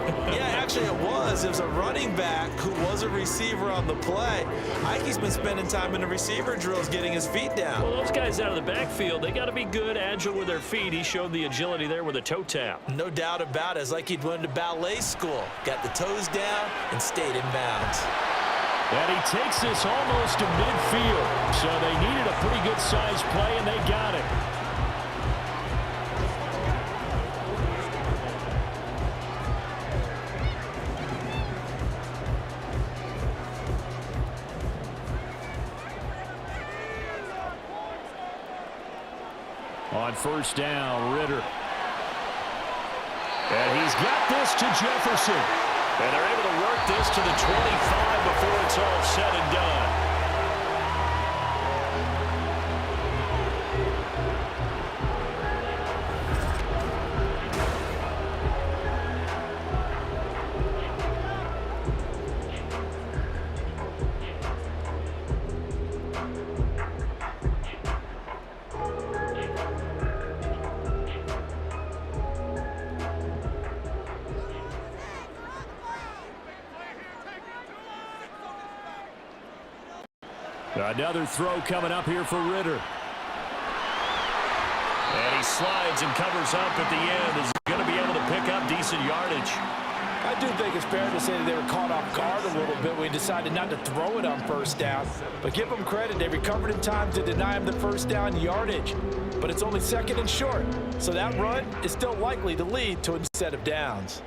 S3: Yeah, actually it was. It was a running back who was a receiver on the play. Ike's been spending time in the receiver drills getting his feet down.
S2: Well, those guys out of the backfield, they got to be good, agile with their feet. He showed the agility there with a toe tap.
S3: No doubt about it. It's like he'd went to ballet school. Got the toes down and stayed in bounds.
S7: And he takes this almost to midfield. So they needed a pretty good-sized play, and they got it. On 1st down, Ritter. And he's got this to Jefferson.
S2: And they're able to work this to the 25 before it's all said and done.
S7: Another throw coming up here for Ritter.
S2: And he slides and covers up at the end. Is going to be able to pick up decent yardage.
S3: I do think it's fair to say that they were caught off guard a little bit when he decided not to throw it on 1st down. But give them credit. They recovered in time to deny him the 1st down yardage. But it's only 2nd and short. So that run is still likely to lead to a set of downs.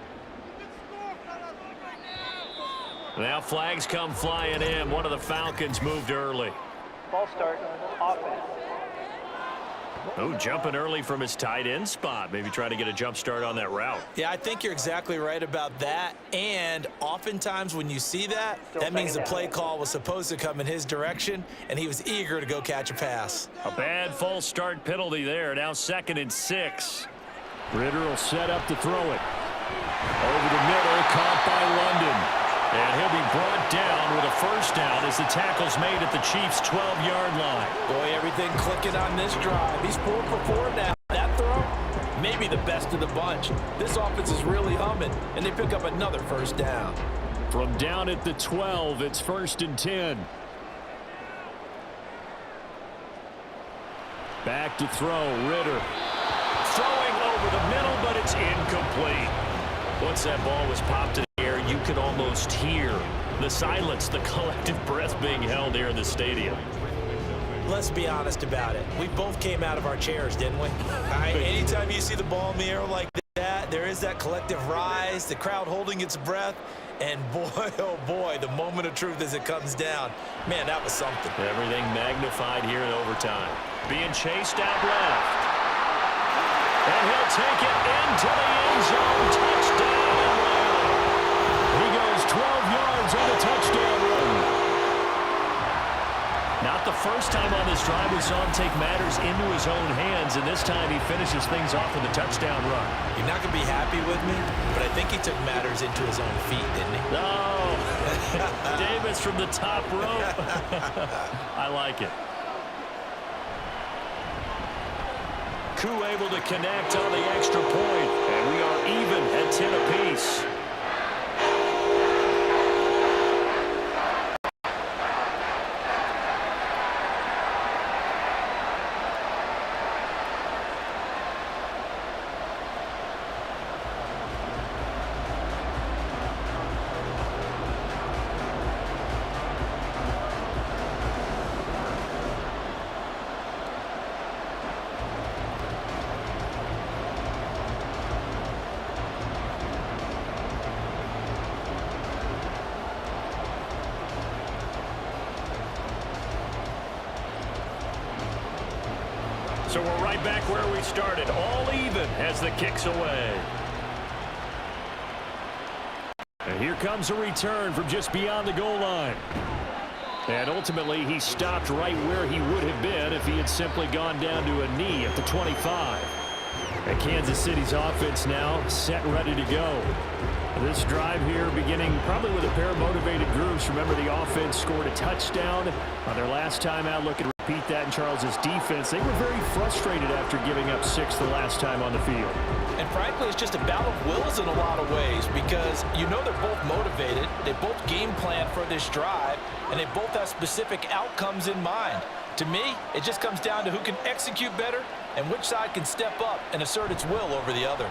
S2: Now flags come flying in. One of the Falcons moved early.
S8: Ball start, offense.
S2: Oh, jumping early from his tight end spot. Maybe trying to get a jump start on that route.
S3: Yeah, I think you're exactly right about that. And oftentimes when you see that, that means the play call was supposed to come in his direction, and he was eager to go catch a pass.
S2: A bad false start penalty there. Now 2nd and 6.
S7: Ritter will set up to throw it. Over the middle, caught by London. And he'll be brought down with a first down as the tackle's made at the Chiefs' 12-yard line.
S3: Boy, everything clicking on this drive. He's 4 for 4 now. That throw, maybe the best of the bunch. This offense is really humming, and they pick up another first down.
S7: From down at the 12, it's 1st and 10. Back to throw, Ritter.
S2: Throwing over the middle, but it's incomplete. Once that ball was popped in the air, you could almost hear the silence, the collective breath being held here in the stadium.
S3: Let's be honest about it. We both came out of our chairs, didn't we? Anytime you see the ball in the air like that, there is that collective rise, the crowd holding its breath, and boy, oh boy, the moment of truth as it comes down. Man, that was something.
S2: Everything magnified here in overtime. Being chased out left. And he'll take it into the end zone. Touchdown.
S7: He goes 12 yards on the touchdown run.
S2: Not the first time on this drive we saw him take matters into his own hands, and this time he finishes things off with a touchdown run.
S3: You're not going to be happy with me, but I think he took matters into his own feet, didn't he?
S2: No. Davis from the top rope. I like it. Koo able to connect on the extra point, and we are even at 10 apiece. So we're right back where we started, all even as the kick's away.
S7: And here comes a return from just beyond the goal line. And ultimately, he stopped right where he would have been if he had simply gone down to a knee at the 25. And Kansas City's offense now set and ready to go. This drive here beginning probably with a pair of motivated groups. Remember, the offense scored a touchdown on their last time out. Look at repeat that in Charles's defense. They were very frustrated after giving up 6 the last time on the field.
S3: And frankly, it's just a battle of wills in a lot of ways because you know they're both motivated. They both game plan for this drive, and they both have specific outcomes in mind. To me, it just comes down to who can execute better and which side can step up and assert its will over the other.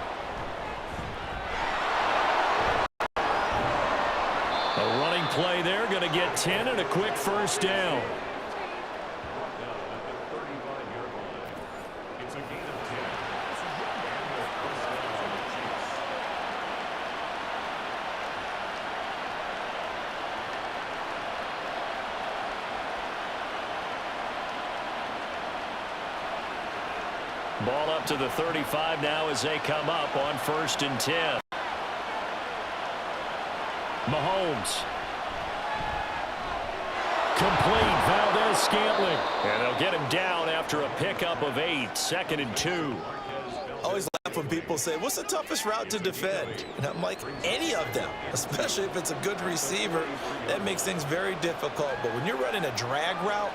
S7: A running play there, going to get 10 and a quick first down. Ball up to the 35 now as they come up on 1st and 10. Mahomes. Complete. Valdez-Scantling. And they'll get him down after a pickup of 8. 2nd and 2.
S3: Always laugh when people say, what's the toughest route to defend? And I'm like, any of them, especially if it's a good receiver. That makes things very difficult. But when you're running a drag route,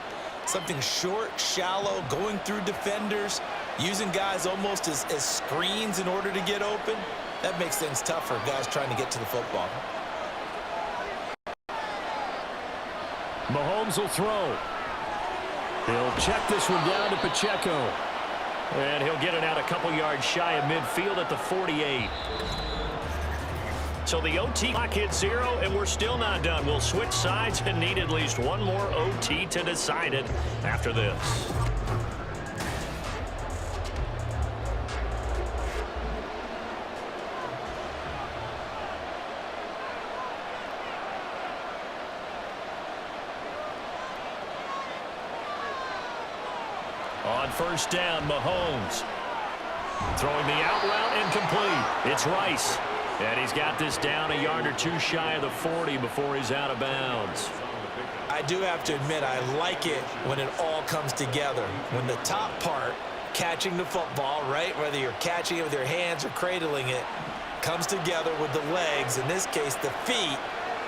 S3: something short, shallow, going through defenders, using guys almost as screens in order to get open, that makes things tough for guys trying to get to the football.
S7: Mahomes will throw. He'll check this one down to Pacheco.
S2: And he'll get it out a couple yards shy of midfield at the 48. So the OT clock hits 0, and we're still not done. We'll switch sides and need at least one more OT to decide it after this. On first down, Mahomes. Throwing the out route incomplete. It's Rice. And he's got this down a yard or two shy of the 40 before he's out of bounds.
S3: I do have to admit, I like it when it all comes together. When the top part, catching the football, right, whether you're catching it with your hands or cradling it, comes together with the legs, in this case the feet,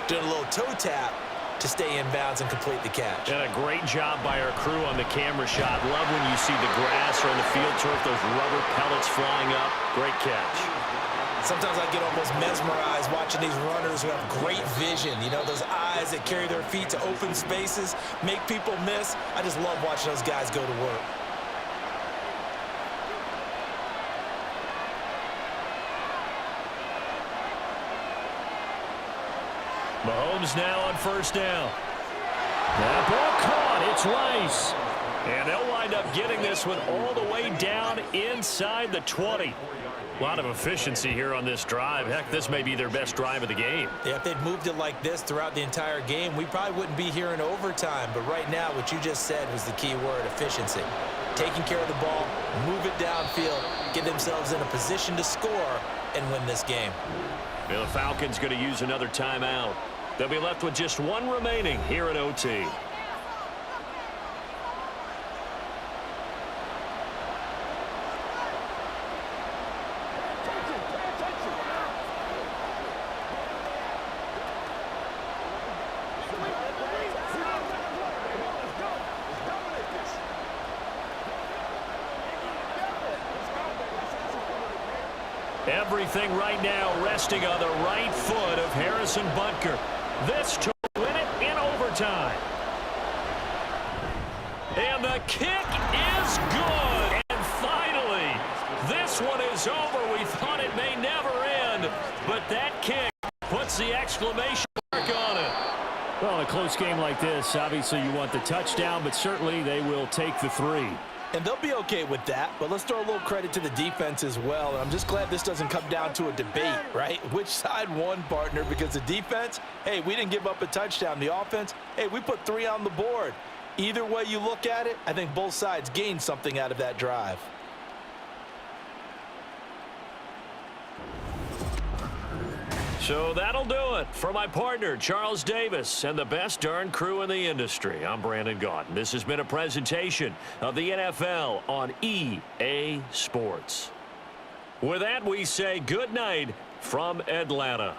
S3: doing a little toe tap to stay in bounds and complete the catch.
S2: And a great job by our crew on the camera shot. Love when you see the grass or on the field turf, those rubber pellets flying up. Great catch.
S3: Sometimes I get almost mesmerized watching these runners who have great vision. You know, those eyes that carry their feet to open spaces, make people miss. I just love watching those guys go to work.
S2: Mahomes now on first down. That ball caught. It's Rice. And they'll wind up getting this one all the way down inside the 20. A lot of efficiency here on this drive. Heck, this may be their best drive of the game.
S3: Yeah, if they'd moved it like this throughout the entire game, we probably wouldn't be here in overtime. But right now, what you just said was the key word, efficiency. Taking care of the ball, move it downfield, get themselves in a position to score, and win this game.
S2: Well, the Falcons going to use another timeout. They'll be left with just one remaining here at OT. Everything right now resting on the right foot of Harrison Butker. This to win it in overtime. And the kick is good. And finally, this one is over. We thought it may never end, but that kick puts the exclamation mark on it.
S7: Well, in a close game like this, obviously you want the touchdown, but certainly they will take the 3.
S3: And they'll be okay with that, but let's throw a little credit to the defense as well. And I'm just glad this doesn't come down to a debate, right? Which side won, partner? Because the defense, hey, we didn't give up a touchdown. The offense, hey, we put 3 on the board. Either way you look at it, I think both sides gained something out of that drive.
S2: So that'll do it for my partner, Charles Davis, and the best darn crew in the industry. I'm Brandon Gaudin. This has been a presentation of the NFL on EA Sports. With that, we say good night from Atlanta.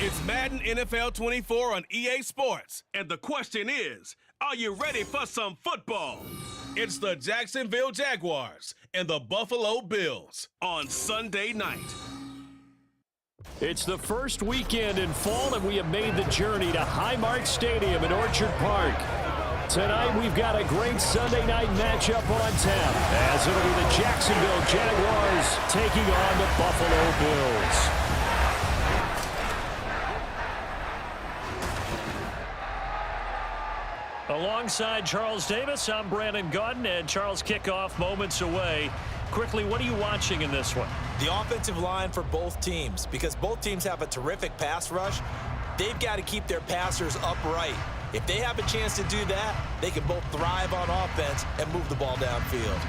S1: It's Madden NFL24 on EA Sports. And the question is, are you ready for some football? It's the Jacksonville Jaguars and the Buffalo Bills on Sunday night.
S2: It's the first weekend in fall, and we have made the journey to Highmark Stadium in Orchard Park. Tonight, we've got a great Sunday night matchup on tap, as it'll be the Jacksonville Jaguars taking on the Buffalo Bills. Alongside Charles Davis, I'm Brandon Gaudin, and Charles, kickoff moments away. Quickly, what are you watching in this one?
S3: The offensive line for both teams, because both teams have a terrific pass rush. They've got to keep their passers upright. If they have a chance to do that, they can both thrive on offense and move the ball downfield.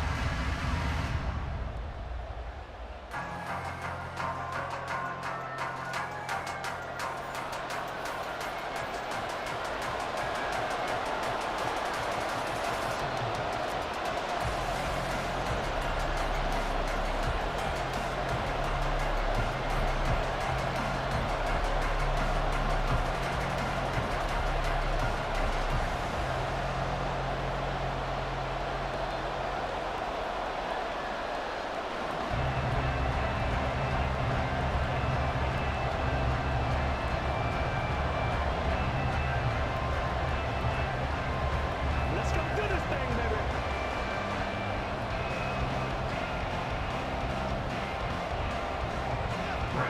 S9: Let's go do this thing, baby.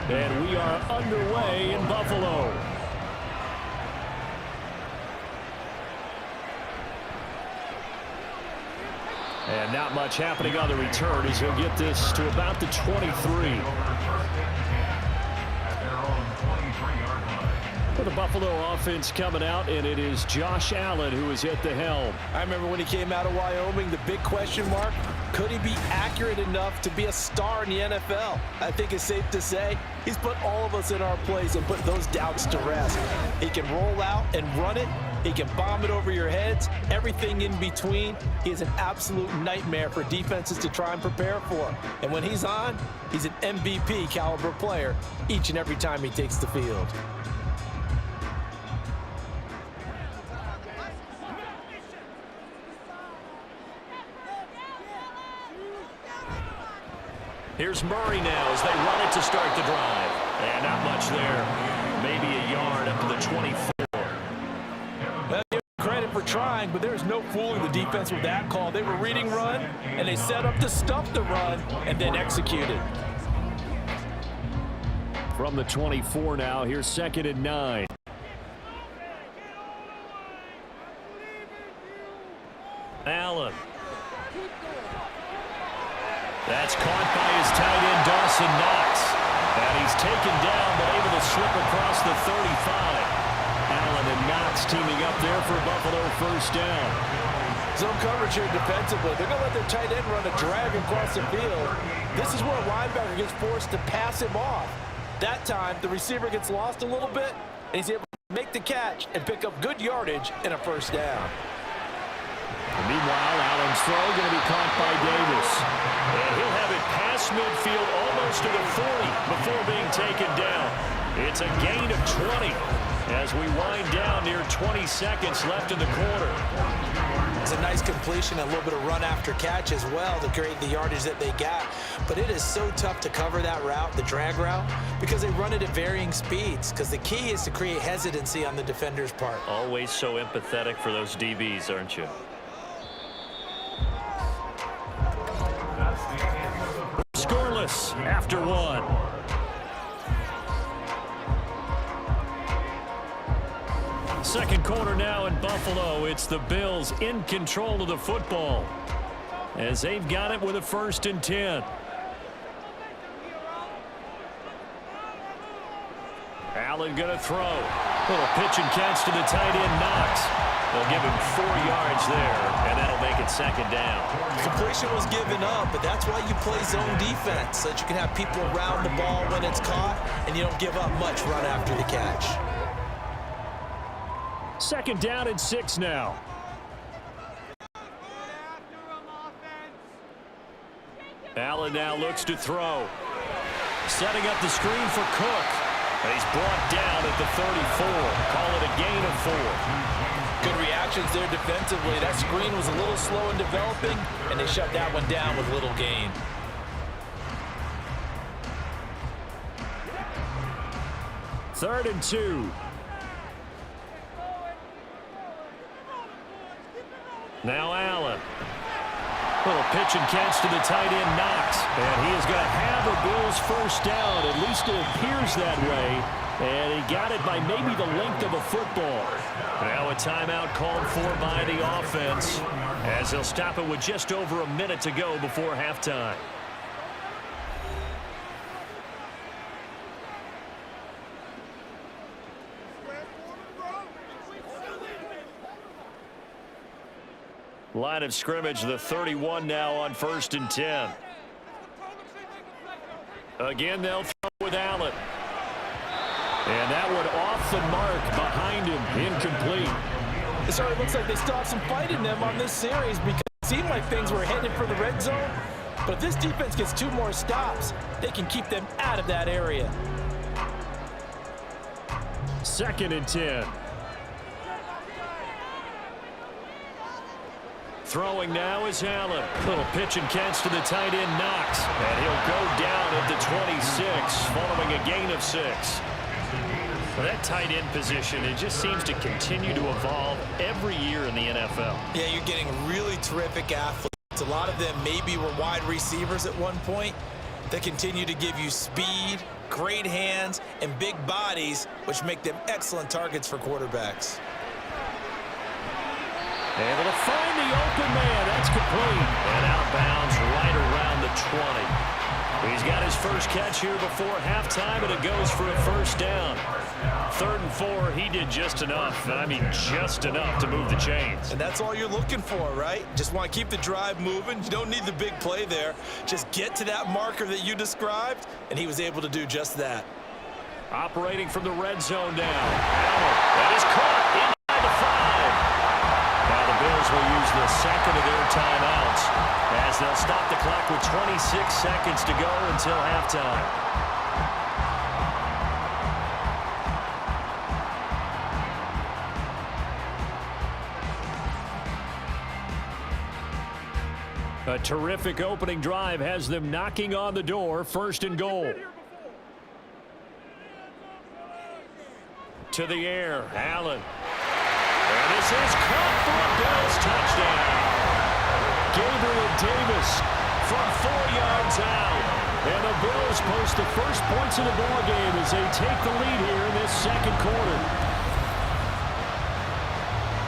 S2: And we are underway in Buffalo. And not much happening on the return as he'll get this to about the 23. For the Buffalo offense coming out, and it is Josh Allen who is at the helm.
S3: I remember when he came out of Wyoming, the big question mark, could he be accurate enough to be a star in the NFL? I think it's safe to say he's put all of us in our place and put those doubts to rest. He can roll out and run it. He can bomb it over your heads, everything in between. He is an absolute nightmare for defenses to try and prepare for. And when he's on, he's an MVP caliber player each and every time he takes the field.
S2: Here's Murray now as they run it to start the drive. And not much there. Maybe a yard up to the 24.
S3: Well, give him credit for trying, but there's no fooling the defense with that call. They were reading run, and they set up to stuff the run and then executed.
S2: From the 24 now, here's 2nd and 9. Allen. That's caught by his tight end, Dawson Knox. And he's taken down, but able to slip across the 35. Allen and Knox teaming up there for Buffalo first down.
S3: Zone coverage here defensively. They're going to let their tight end run a drag across the field. This is where a linebacker gets forced to pass him off. That time, the receiver gets lost a little bit, and he's able to make the catch and pick up good yardage and a first down.
S2: Meanwhile, Allen's throw going to be caught by Davis. And he'll have it past midfield almost to the 40 before being taken down. It's a gain of 20 as we wind down near 20 seconds left in the quarter.
S3: It's a nice completion, a little bit of run after catch as well to create the yardage that they got. But it is so tough to cover that route, the drag route, because they run it at varying speeds. Because the key is to create hesitancy on the defender's part.
S2: Always so empathetic for those DBs, aren't you? Scoreless after one. Second quarter now in Buffalo. It's the Bills in control of the football as they've got it with a 1st and 10. Allen going to throw. Little pitch and catch to the tight end, Knox. They'll give him 4 yards there, and that'll make it 2nd down.
S3: Completion was given up, but that's why you play zone defense, so that you can have people around the ball when it's caught, and you don't give up much run after the catch.
S2: 2nd down and 6 now. Allen now looks to throw. Setting up the screen for Cook. He's brought down at the 34. Call it a gain of 4.
S3: Good reaction options there defensively. That screen was a little slow in developing, and they shut that one down with little gain.
S7: Third and 2. Now Allen. Little pitch and catch to the tight end, Knox. And he is going to have a Bills first down. At least it appears that way. And he got it by maybe the length of a football. Now a timeout called for by the offense, as they'll stop it with just over a minute to go before halftime. Line of scrimmage, the 31 now on 1st and 10. Again, they'll throw with Allen. And that one off the mark behind him, incomplete.
S3: It certainly looks like they still have some fight in them on this series because it seemed like things were headed for the red zone. But if this defense gets 2 more stops, they can keep them out of that area.
S7: 2nd and 10. Throwing now is Allen. Little pitch and catch to the tight end, Knox. And he'll go down at the 26, following a gain of 6. Well, that tight end position, it just seems to continue to evolve every year in the NFL.
S3: Yeah, you're getting really terrific athletes. A lot of them maybe were wide receivers at one point. They continue to give you speed, great hands, and big bodies, which make them excellent targets for quarterbacks.
S7: Able to find the open man. That's complete. And outbounds right around the 20. He's got his first catch here before halftime, and it goes for a first down. 3rd and 4, he did just enough. I mean, just enough to move the chains.
S3: And that's all you're looking for, right? Just want to keep the drive moving. You don't need the big play there. Just get to that marker that you described, and he was able to do just that.
S7: Operating from the red zone now. Allen, that is caught inside the 5. Now the Bills will use the second of their timeouts as they'll stop the clock with 26 seconds to go until halftime. A terrific opening drive has them knocking on the door. 1st and goal. To the air, Allen. And this is caught for a Bills touchdown. Gabriel Davis from 4 yards out. And the Bills post the first points of the ballgame as they take the lead here in this 2nd quarter.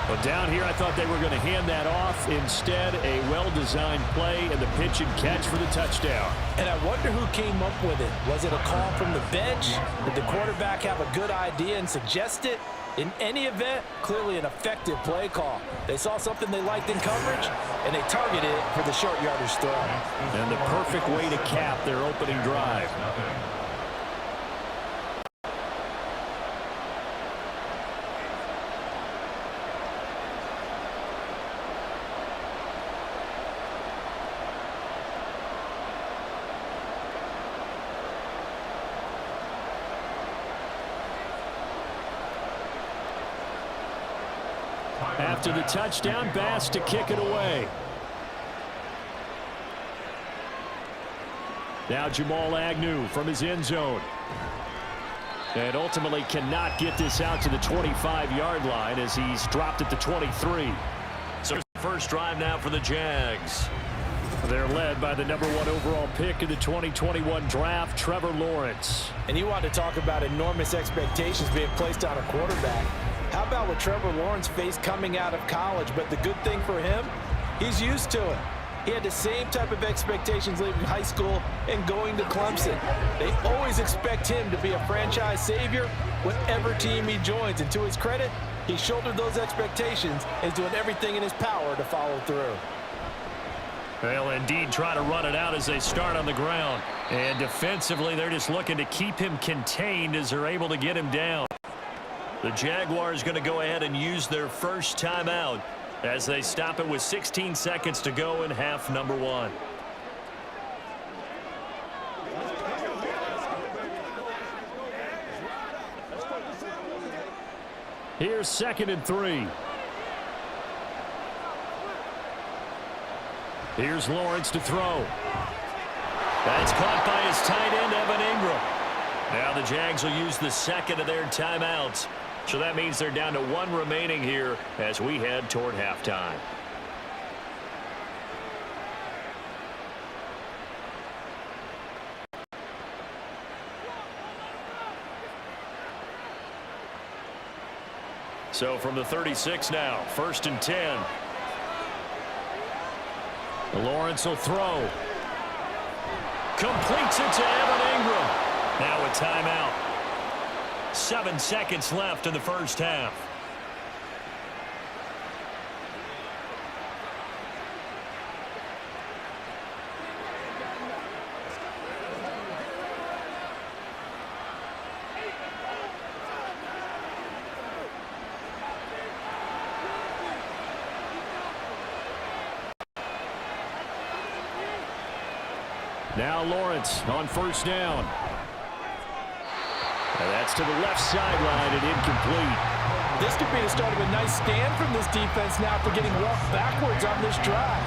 S7: But down here, I thought they were going to hand that off. Instead, a well-designed play and the pitch and catch for the touchdown.
S3: And I wonder who came up with it. Was it a call from the bench? Did the quarterback have a good idea and suggest it? In any event, clearly an effective play call. They saw something they liked in coverage, and they targeted it for the short yardage throw.
S7: And the perfect way to cap their opening drive. After the touchdown, Bass to kick it away. Now Jamal Agnew from his end zone. And ultimately cannot get this out to the 25-yard line as he's dropped at the 23. So first drive now for the Jags. They're led by the number 1 overall pick in the 2021 draft, Trevor Lawrence.
S3: And you want to talk about enormous expectations being placed on a quarterback. How about what Trevor Lawrence faced coming out of college? But the good thing for him, he's used to it. He had the same type of expectations leaving high school and going to Clemson. They always expect him to be a franchise savior whatever team he joins. And to his credit, he shouldered those expectations and is doing everything in his power to follow through.
S7: They'll indeed try to run it out as they start on the ground. And defensively, they're just looking to keep him contained as they're able to get him down. The Jaguars going to go ahead and use their first timeout as they stop it with 16 seconds to go in half number 1. Here's 2nd and 3.
S2: Here's Lawrence to throw. That's caught by his tight end, Evan Ingram. Now the Jags will use the second of their timeouts. So that means they're down to one remaining here as we head toward halftime. So from the 36 now, 1st and 10. Lawrence will throw. Completes it to Evan Ingram. Now a timeout. 7 seconds left in the first half. Now Lawrence on 1st down. And that's to the left sideline and incomplete.
S3: This could be the start of a nice stand from this defense now after getting walked backwards on this drive.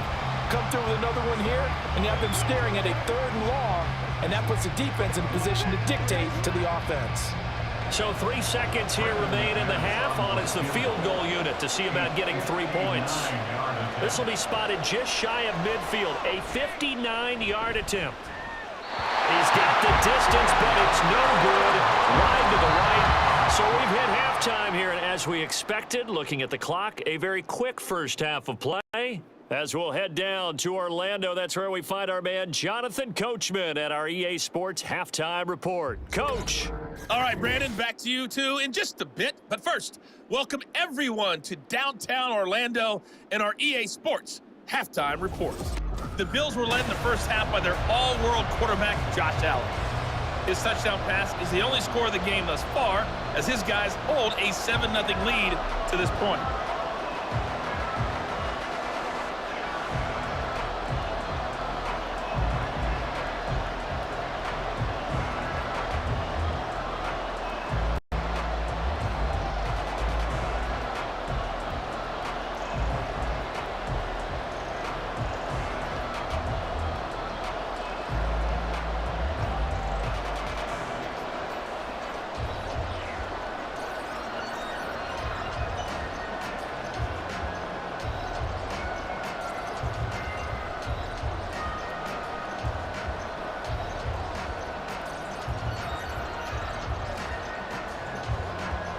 S3: Come through with another one here, and you have them staring at a 3rd and long, and that puts the defense in a position to dictate to the offense.
S2: So 3 seconds here remain in the half on as the field goal unit to see about getting 3 points. This will be spotted just shy of midfield, a 59-yard attempt. He's got the distance, but it's no good. Wide to the right. So we've hit halftime here, and as we expected, looking at the clock, a very quick first half of play. As we'll head down to Orlando, that's where we find our man Jonathan Coachman at our EA Sports Halftime Report. Coach.
S5: All right, Brandon, back to you two in just a bit. But first, welcome everyone to downtown Orlando and our EA Sports Halftime Report. The Bills were led in the first half by their all-world quarterback, Josh Allen. His touchdown pass is the only score of the game thus far, as his guys hold a 7-0 lead to this point.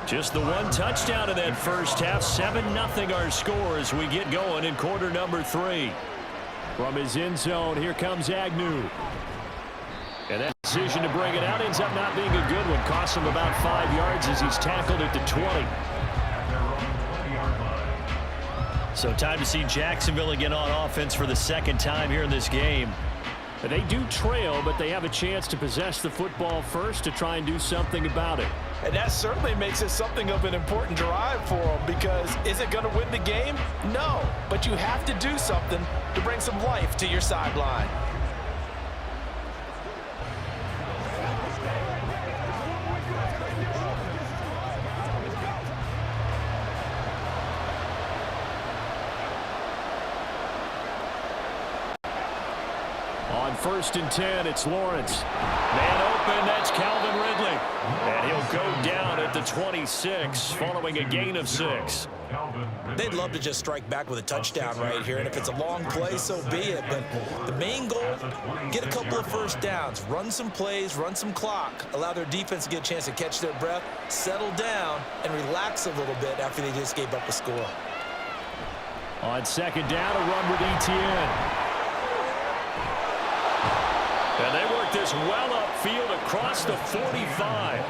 S2: Just the one touchdown in that first half. 7-0 our score as we get going in quarter number 3.
S7: From his end zone, here comes Agnew. And that decision to bring it out ends up not being a good one. Costs him about 5 yards as he's tackled at the 20.
S2: So time to see Jacksonville again on offense for the second time here in this game.
S7: They do trail, but they have a chance to possess the football first to try and do something about it.
S3: And that certainly makes it something of an important drive for them, because is it going to win the game? No, but you have to do something to bring some life to your sideline.
S7: On 1st and 10, it's Lawrence.
S2: Man open, that's Calvin Ridley. And he'll go down at the 26 following a gain of 6.
S3: They'd love to just strike back with a touchdown right here, and if it's a long play, so be it. But the main goal, get a couple of first downs, run some plays, run some clock, allow their defense to get a chance to catch their breath, settle down, and relax a little bit after they just gave up a score.
S7: On 2nd down, a run with Etienne.
S2: And they work this well upfield across the 45.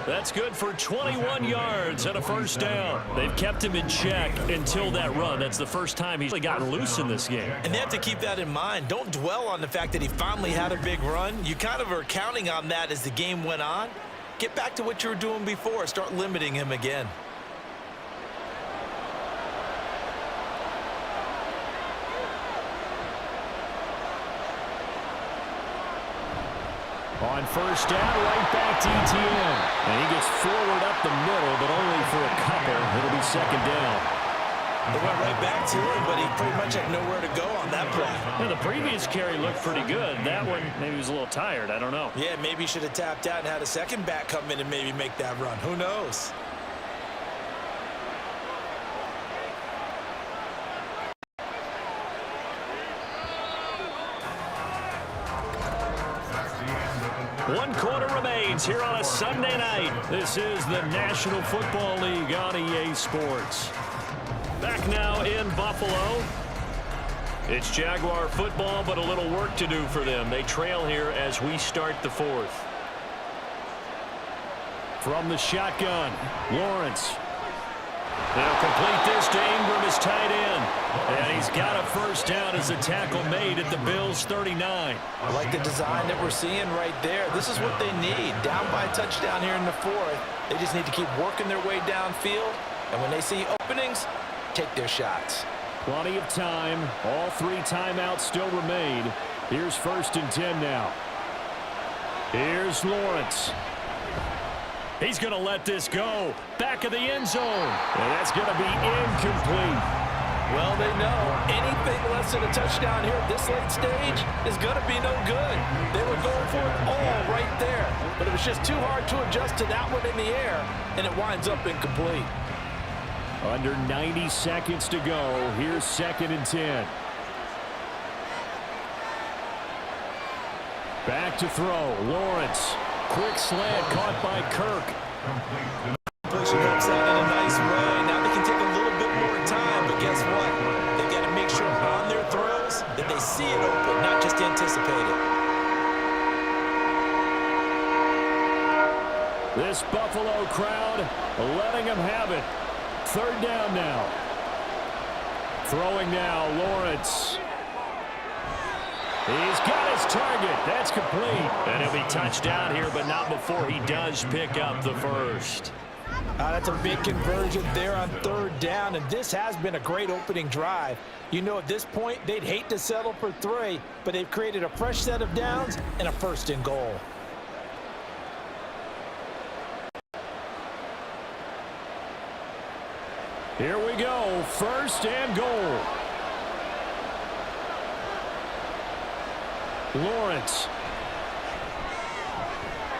S2: That's good for 21 yards and a first down. They've kept him in check until that run. That's the first time he's really gotten loose in this game.
S3: And they have to keep that in mind. Don't dwell on the fact that he finally had a big run. You kind of are counting on that as the game went on. Get back to what you were doing before. Start limiting him again.
S7: On 1st down, right back to Etienne. And he gets forward up the middle, but only for a couple. It'll be 2nd down.
S3: They went right back to him, but he pretty much had nowhere to go on that play.
S7: Yeah, the previous carry looked pretty good. That one, maybe he was a little tired. I don't know.
S3: Yeah, maybe he should have tapped out and had a second back come in and maybe make that run. Who knows?
S7: One quarter remains here on a Sunday night. This is the National Football League on EA Sports. Back now in Buffalo. It's Jaguar football, but a little work to do for them. They trail here as we start the fourth. From the shotgun, Lawrence. They'll complete this to Ingram, his tight end. And he's got a first down as a tackle made at the Bills' 39.
S3: I like the design that we're seeing right there. This is what they need. Down by a touchdown here in the fourth. They just need to keep working their way downfield. And when they see openings, take their shots.
S7: Plenty of time. All 3 timeouts still remain. Here's 1st and 10 now. Here's Lawrence. He's going to let this go. Back of the end zone. And that's going to be incomplete.
S3: Well, they know anything less than a touchdown here at this late stage is going to be no good. They were going for it all right there. But it was just too hard to adjust to that one in the air, and it winds up incomplete.
S7: Under 90 seconds to go. Here's 2nd and 10. Back to throw. Lawrence. Quick slant caught by Kirk.
S3: Pushing comes out in a nice way. Now they can take a little bit more time, but guess what? They've got to make sure on their throws that they see it open, not just anticipate it.
S7: This Buffalo crowd letting them have it. 3rd down now. Throwing now, Lawrence. He's got his target. That's complete. And he'll be touchdown here, but not before he does pick up the first.
S3: That's a big conversion there on 3rd down, and this has been a great opening drive. You know, at this point, they'd hate to settle for 3, but they've created a fresh set of downs and a 1st and goal.
S7: Here we go. 1st and goal. Lawrence.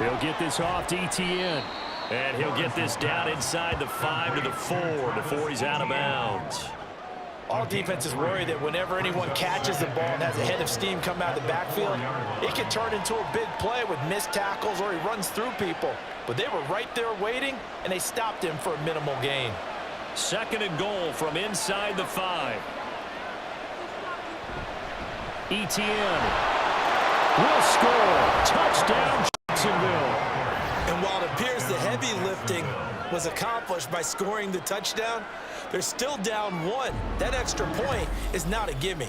S7: He'll get this off to ETN. And he'll get this down inside the 5 to the 4 before he's out of bounds.
S3: All defenses worry that whenever anyone catches the ball and has a head of steam come out of the backfield, it can turn into a big play with missed tackles or he runs through people. But they were right there waiting, and they stopped him for a minimal gain.
S7: 2nd and goal from inside the 5. ETN will score. Touchdown, Jacksonville.
S3: And while it appears the heavy lifting was accomplished by scoring the touchdown, they're still down 1. That extra point is not a gimme.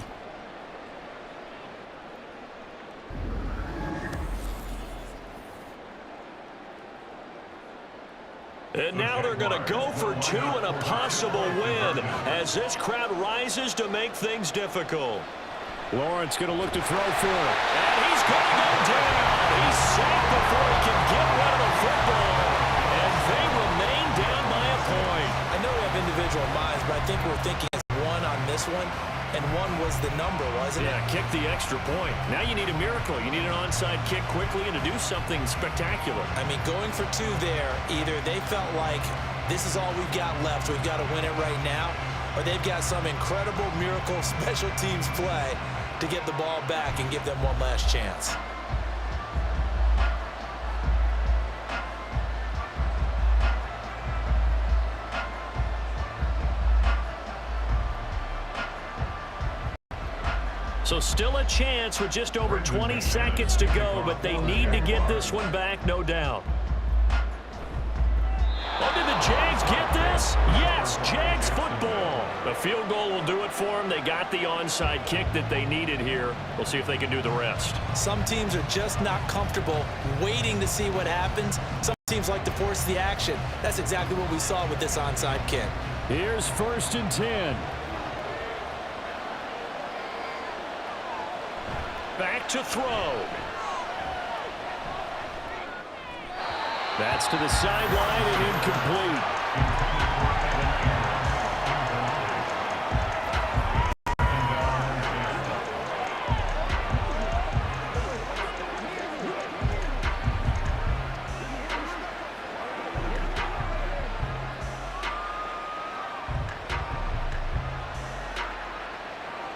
S7: And now they're going to go for 2 and a possible win as this crowd rises to make things difficult. Lawrence going to look to throw for it. And he's going to go down. He's sacked before he can get rid of the football. And they remain down by a point.
S3: I know we have individual minds, but I think we're thinking as 1 on this one, and 1 was the number, wasn't it?
S7: Yeah, kick the extra point. Now you need a miracle. You need an onside kick quickly and to do something spectacular.
S3: I mean, going for 2 there, either they felt like this is all we've got left, we've got to win it right now, or they've got some incredible miracle special teams play to get the ball back and give them one last chance.
S7: So still a chance with just over 20 seconds to go, but they need to get this one back, no doubt. Oh, did the Jags get this? Yes, Jags football. The field goal will do it for them. They got the onside kick that they needed here. We'll see if they can do the rest.
S3: Some teams are just not comfortable waiting to see what happens. Some teams like to force the action. That's exactly what we saw with this onside kick.
S7: Here's 1st and 10. Back to throw. That's to the sideline and incomplete.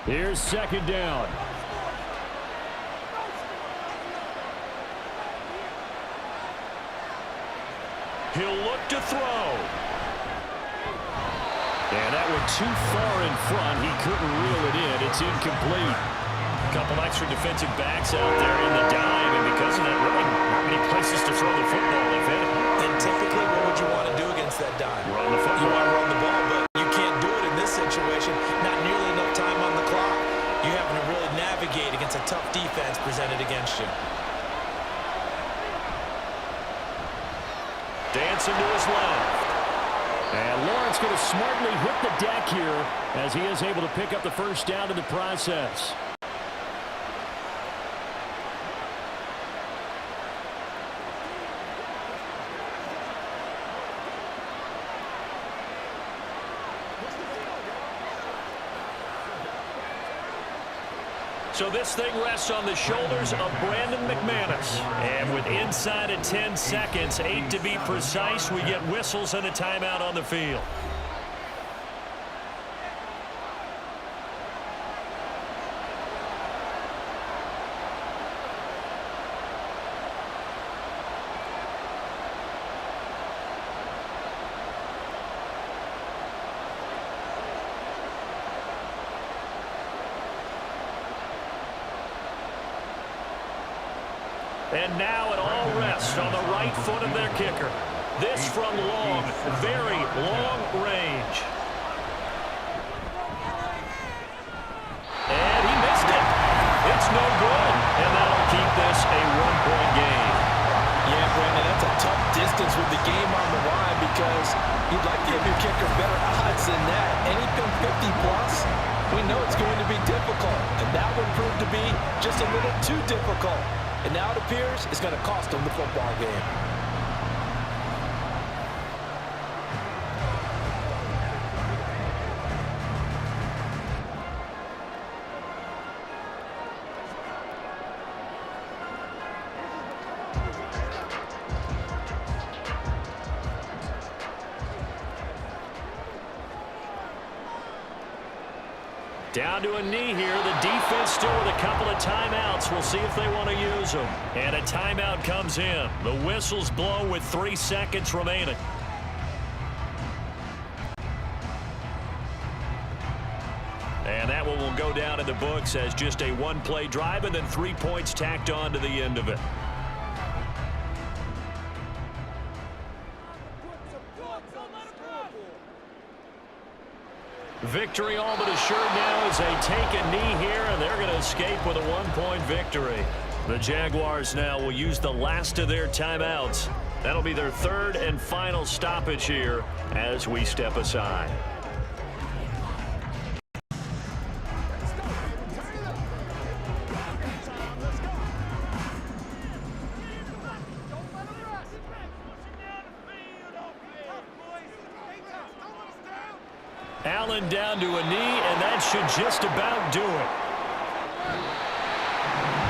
S7: Here's second down. He'll look to throw. And that went too far in front. He couldn't reel it in. It's incomplete. A couple extra defensive backs out there in the dime, and because of that, really not many places to throw the football, if any.
S3: And typically, what would you want to do against that dime?
S7: Run the football.
S3: You want to run the ball, but you can't do it in this situation. Not nearly enough time on the clock. You're having to really navigate against a tough defense presented against you.
S7: Dancing to his left. And Lawrence going to smartly hit the deck here as he is able to pick up the first down in the process. So this thing rests on the shoulders of Brandon McManus. And with inside of 10 seconds, 8 to be precise, we get whistles and a timeout on the field. And now it all rests on the right foot of their kicker. This from long, very long range. And he missed it. It's no good. And that'll keep this a one-point game.
S3: Yeah, Brandon, that's a tough distance with the game on the line because you'd like to give your kicker better odds than that. Anything 50-plus, we know it's going to be difficult. And that would prove to be just a little too difficult. And now it appears it's going to cost them the football game.
S7: Down to a knee here. The defense still with a couple of timeouts. We'll see if they want to use them. And a timeout comes in. The whistles blow with 3 seconds remaining. And that one will go down in the books as just a one-play drive and then 3 points tacked on to the end of it. Victory all but assured now as they take a knee here, and they're going to escape with a one-point victory. The Jaguars now will use the last of their timeouts. That'll be their third and final stoppage here as we step aside. Allen down to a knee, and that should just about do it.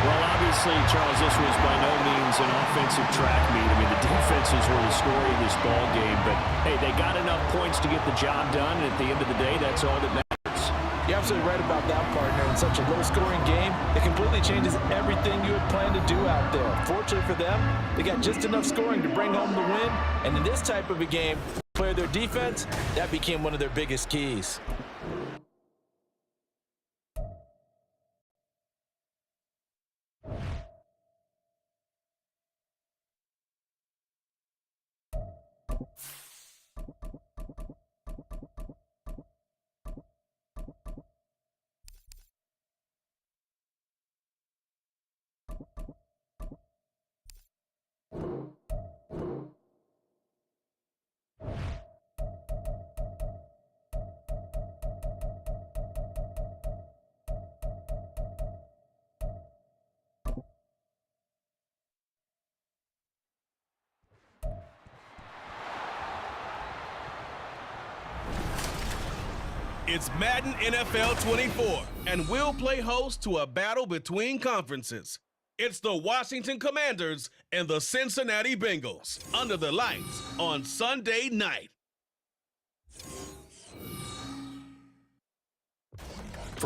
S2: Well, obviously, Charles, this was by no means an offensive track meet. I mean, the defenses were the story of this ball game, but, hey, they got enough points to get the job done, and at the end of the day, that's all that matters.
S3: You're absolutely right about that, partner. In such a low-scoring game, it completely changes everything you had planned to do out there. Fortunately for them, they got just enough scoring to bring home the win, and in this type of a game, play their defense, that became one of their biggest keys.
S1: It's Madden NFL 24, and we'll play host to a battle between conferences. It's the Washington Commanders and the Cincinnati Bengals under the lights on Sunday night.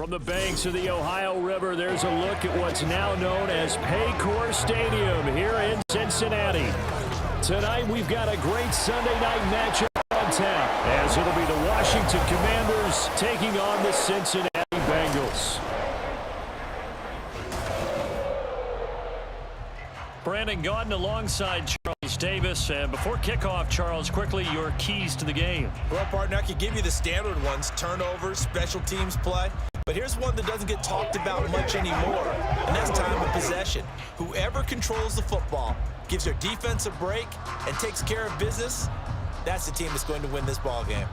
S7: From the banks of the Ohio River, there's a look at what's now known as Paycor Stadium here in Cincinnati. Tonight, we've got a great Sunday night matchup on tap, as it'll be the Washington Commanders taking on the Cincinnati Bengals. Brandon Gaudin alongside Charles Davis. And before kickoff, Charles, quickly your keys to the game.
S3: Well, partner, I could give you the standard ones: turnovers, special teams play. But here's one that doesn't get talked about much anymore, and that's time of possession. Whoever controls the football, gives their defense a break, and takes care of business, that's the team that's going to win this ball game.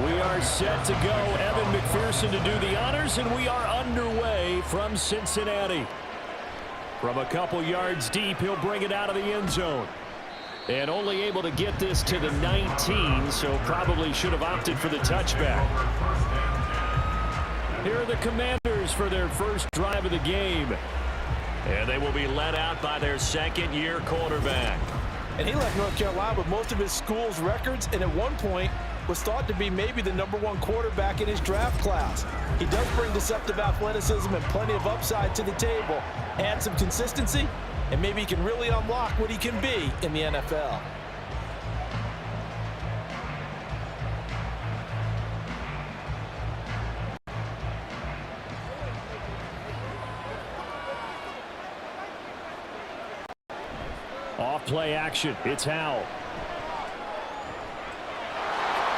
S7: We are set to go. Evan McPherson to do the honors, and we are underway from Cincinnati. From a couple yards deep, he'll bring it out of the end zone. And only able to get this to the 19, so probably should have opted for the touchback. Here are the Commanders for their first drive of the game. And they will be led out by their second-year quarterback.
S3: And he left North Carolina with most of his school's records, and at one point was thought to be maybe the #1 quarterback in his draft class. He does bring deceptive athleticism and plenty of upside to the table. Add some consistency, and maybe he can really unlock what he can be in the NFL.
S7: Off play action. It's Howell.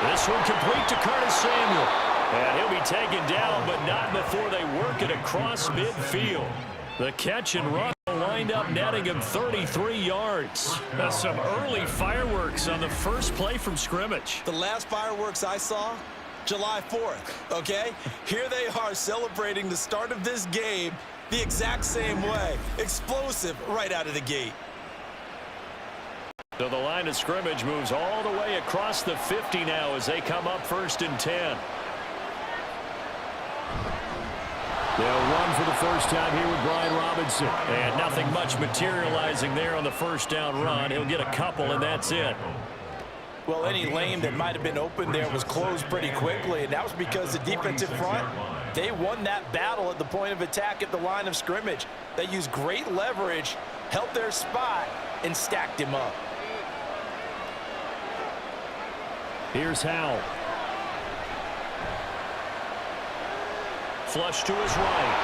S7: This one complete to Curtis Samuel. And he'll be taken down, but not before they work it across midfield. The catch and run lined up, netting him 33 yards. Some early fireworks on the first play from scrimmage.
S3: The last fireworks I saw, July 4th, okay? Here they are celebrating the start of this game the exact same way. Explosive right out of the gate.
S7: So the line of scrimmage moves all the way across the 50 now as they come up 1st and 10. They'll run for the first time here with Brian Robinson. And nothing much materializing there on the first down run. He'll get a couple, and that's it.
S3: Well, any lane that might have been open there was closed pretty quickly, and that was because the defensive front, they won that battle at the point of attack at the line of scrimmage. They used great leverage, held their spot, and stacked him up.
S7: Here's Howell. Flush to his right.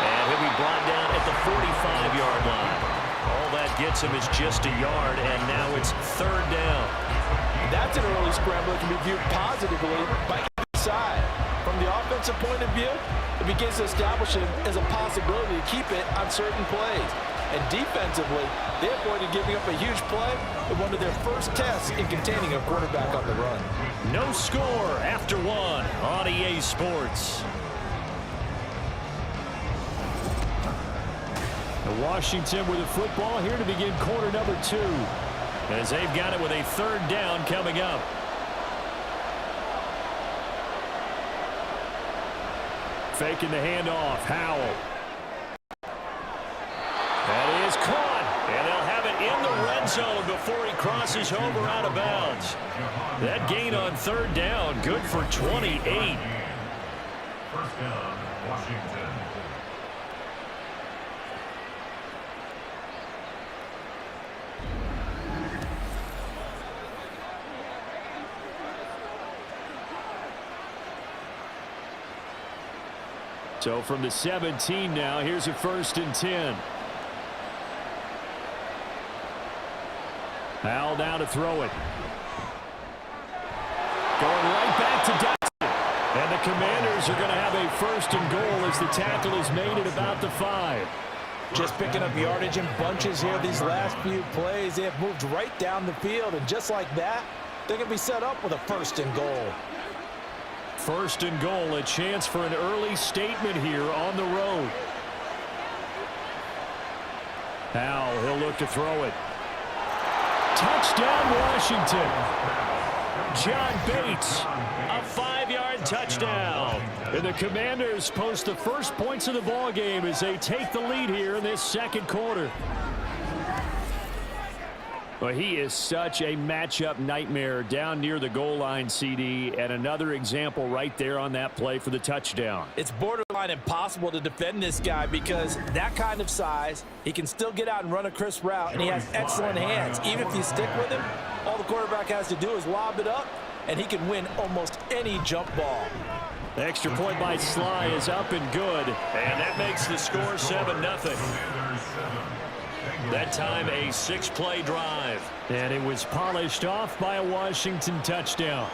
S7: And he'll be brought down at the 45-yard line. All that gets him is just a yard, and now it's 3rd down.
S3: That's an early scramble that can be viewed positively by either side. From the offensive point of view, it begins to establish him as a possibility to keep it on certain plays. And defensively, they avoided giving up a huge play in one of their first tests in containing a quarterback on the run.
S7: No score after 1 on EA Sports. Washington with the football here to begin quarter number 2. As they've got it with a 3rd down coming up. Faking the handoff, Howell. That is caught, and they'll have it in the red zone before he crosses over out of bounds. That gain on 3rd down, good for 28.
S4: 1st down, Washington.
S7: So from the 17 now, here's a 1st and 10. Howell now to throw it. Going right back to Dotson. And the Commanders are going to have a 1st and goal as the tackle is made at about the 5.
S3: Just picking up yardage in bunches here these last few plays. They have moved right down the field, and just like that, they're going to be set up with a 1st and goal.
S2: 1st and goal, a chance for an early statement here on the road. Now he'll look to throw it. Touchdown, Washington. John Bates, a 5-yard touchdown. And the Commanders post the first points of the ball game as they take the lead here in this 2nd quarter. Well, he is such a matchup nightmare down near the goal line, CD, and another example right there on that play for the touchdown.
S3: It's borderline impossible to defend this guy because that kind of size, he can still get out and run a crisp route, and he has excellent hands. Even if you stick with him, all the quarterback has to do is lob it up, and he can win almost any jump ball.
S2: The extra point by Sly is up and good, and that makes the score 7-0. That time a 6-play drive. And it was polished off by a Washington touchdown.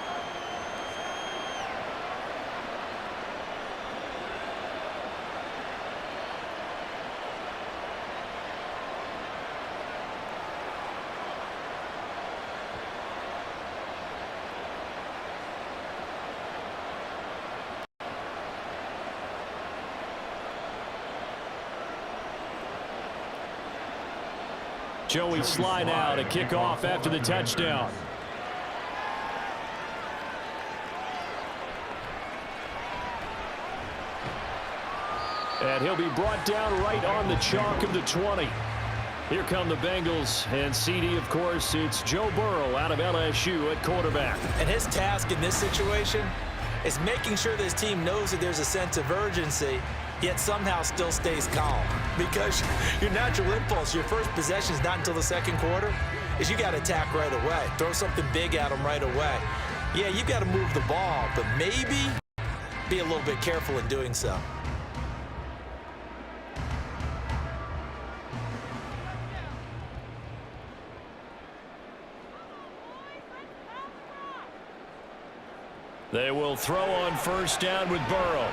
S2: Joey Sly now to kick off after the touchdown. And he'll be brought down right on the chalk of the 20. Here come the Bengals, and CD, of course, it's Joe Burrow out of LSU at quarterback.
S3: And his task in this situation is making sure this team knows that there's a sense of urgency, yet somehow still stays calm. Because your natural impulse, your first possession is not until the 2nd quarter, is you got to attack right away. Throw something big at them right away. Yeah, you've got to move the ball, but maybe be a little bit careful in doing so.
S2: They will throw on 1st down with Burrow.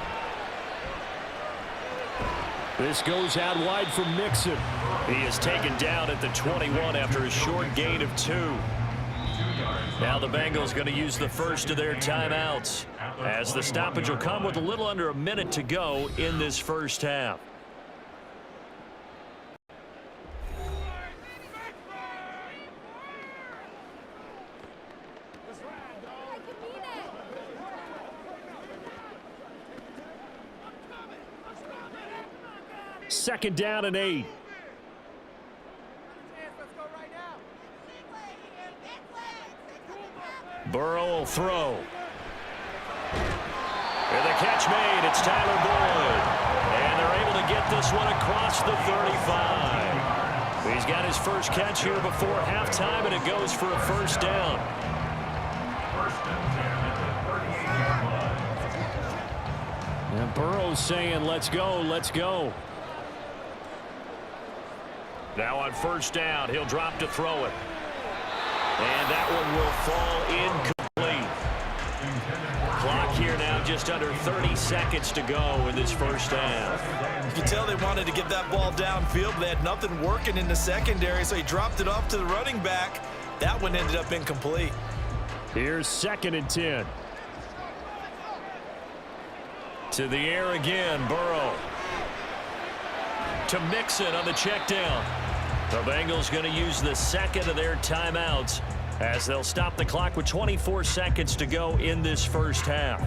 S2: This goes out wide for Mixon. He is taken down at the 21 after a short gain of 2. Now the Bengals going to use the first of their timeouts, as the stoppage will come with a little under a minute to go in this 1st half. Second down and 8. Burrow will throw. And the catch made. It's Tyler Boyd. And they're able to get this one across the 35. He's got his first catch here before halftime, and it goes for a 1st down.
S4: 1st and 10 at the 38-yard line.
S2: And Burrow's saying, let's go, let's go. Now on 1st down, he'll drop to throw it. And that one will fall incomplete. Clock here now just under 30 seconds to go in this 1st half.
S3: You can tell they wanted to get that ball downfield, but they had nothing working in the secondary, so he dropped it off to the running back. That one ended up incomplete.
S2: Here's 2nd and 10. To the air again, Burrow. To Mixon on the check down. The Bengals going to use the 2nd of their timeouts as they'll stop the clock with 24 seconds to go in this 1st half.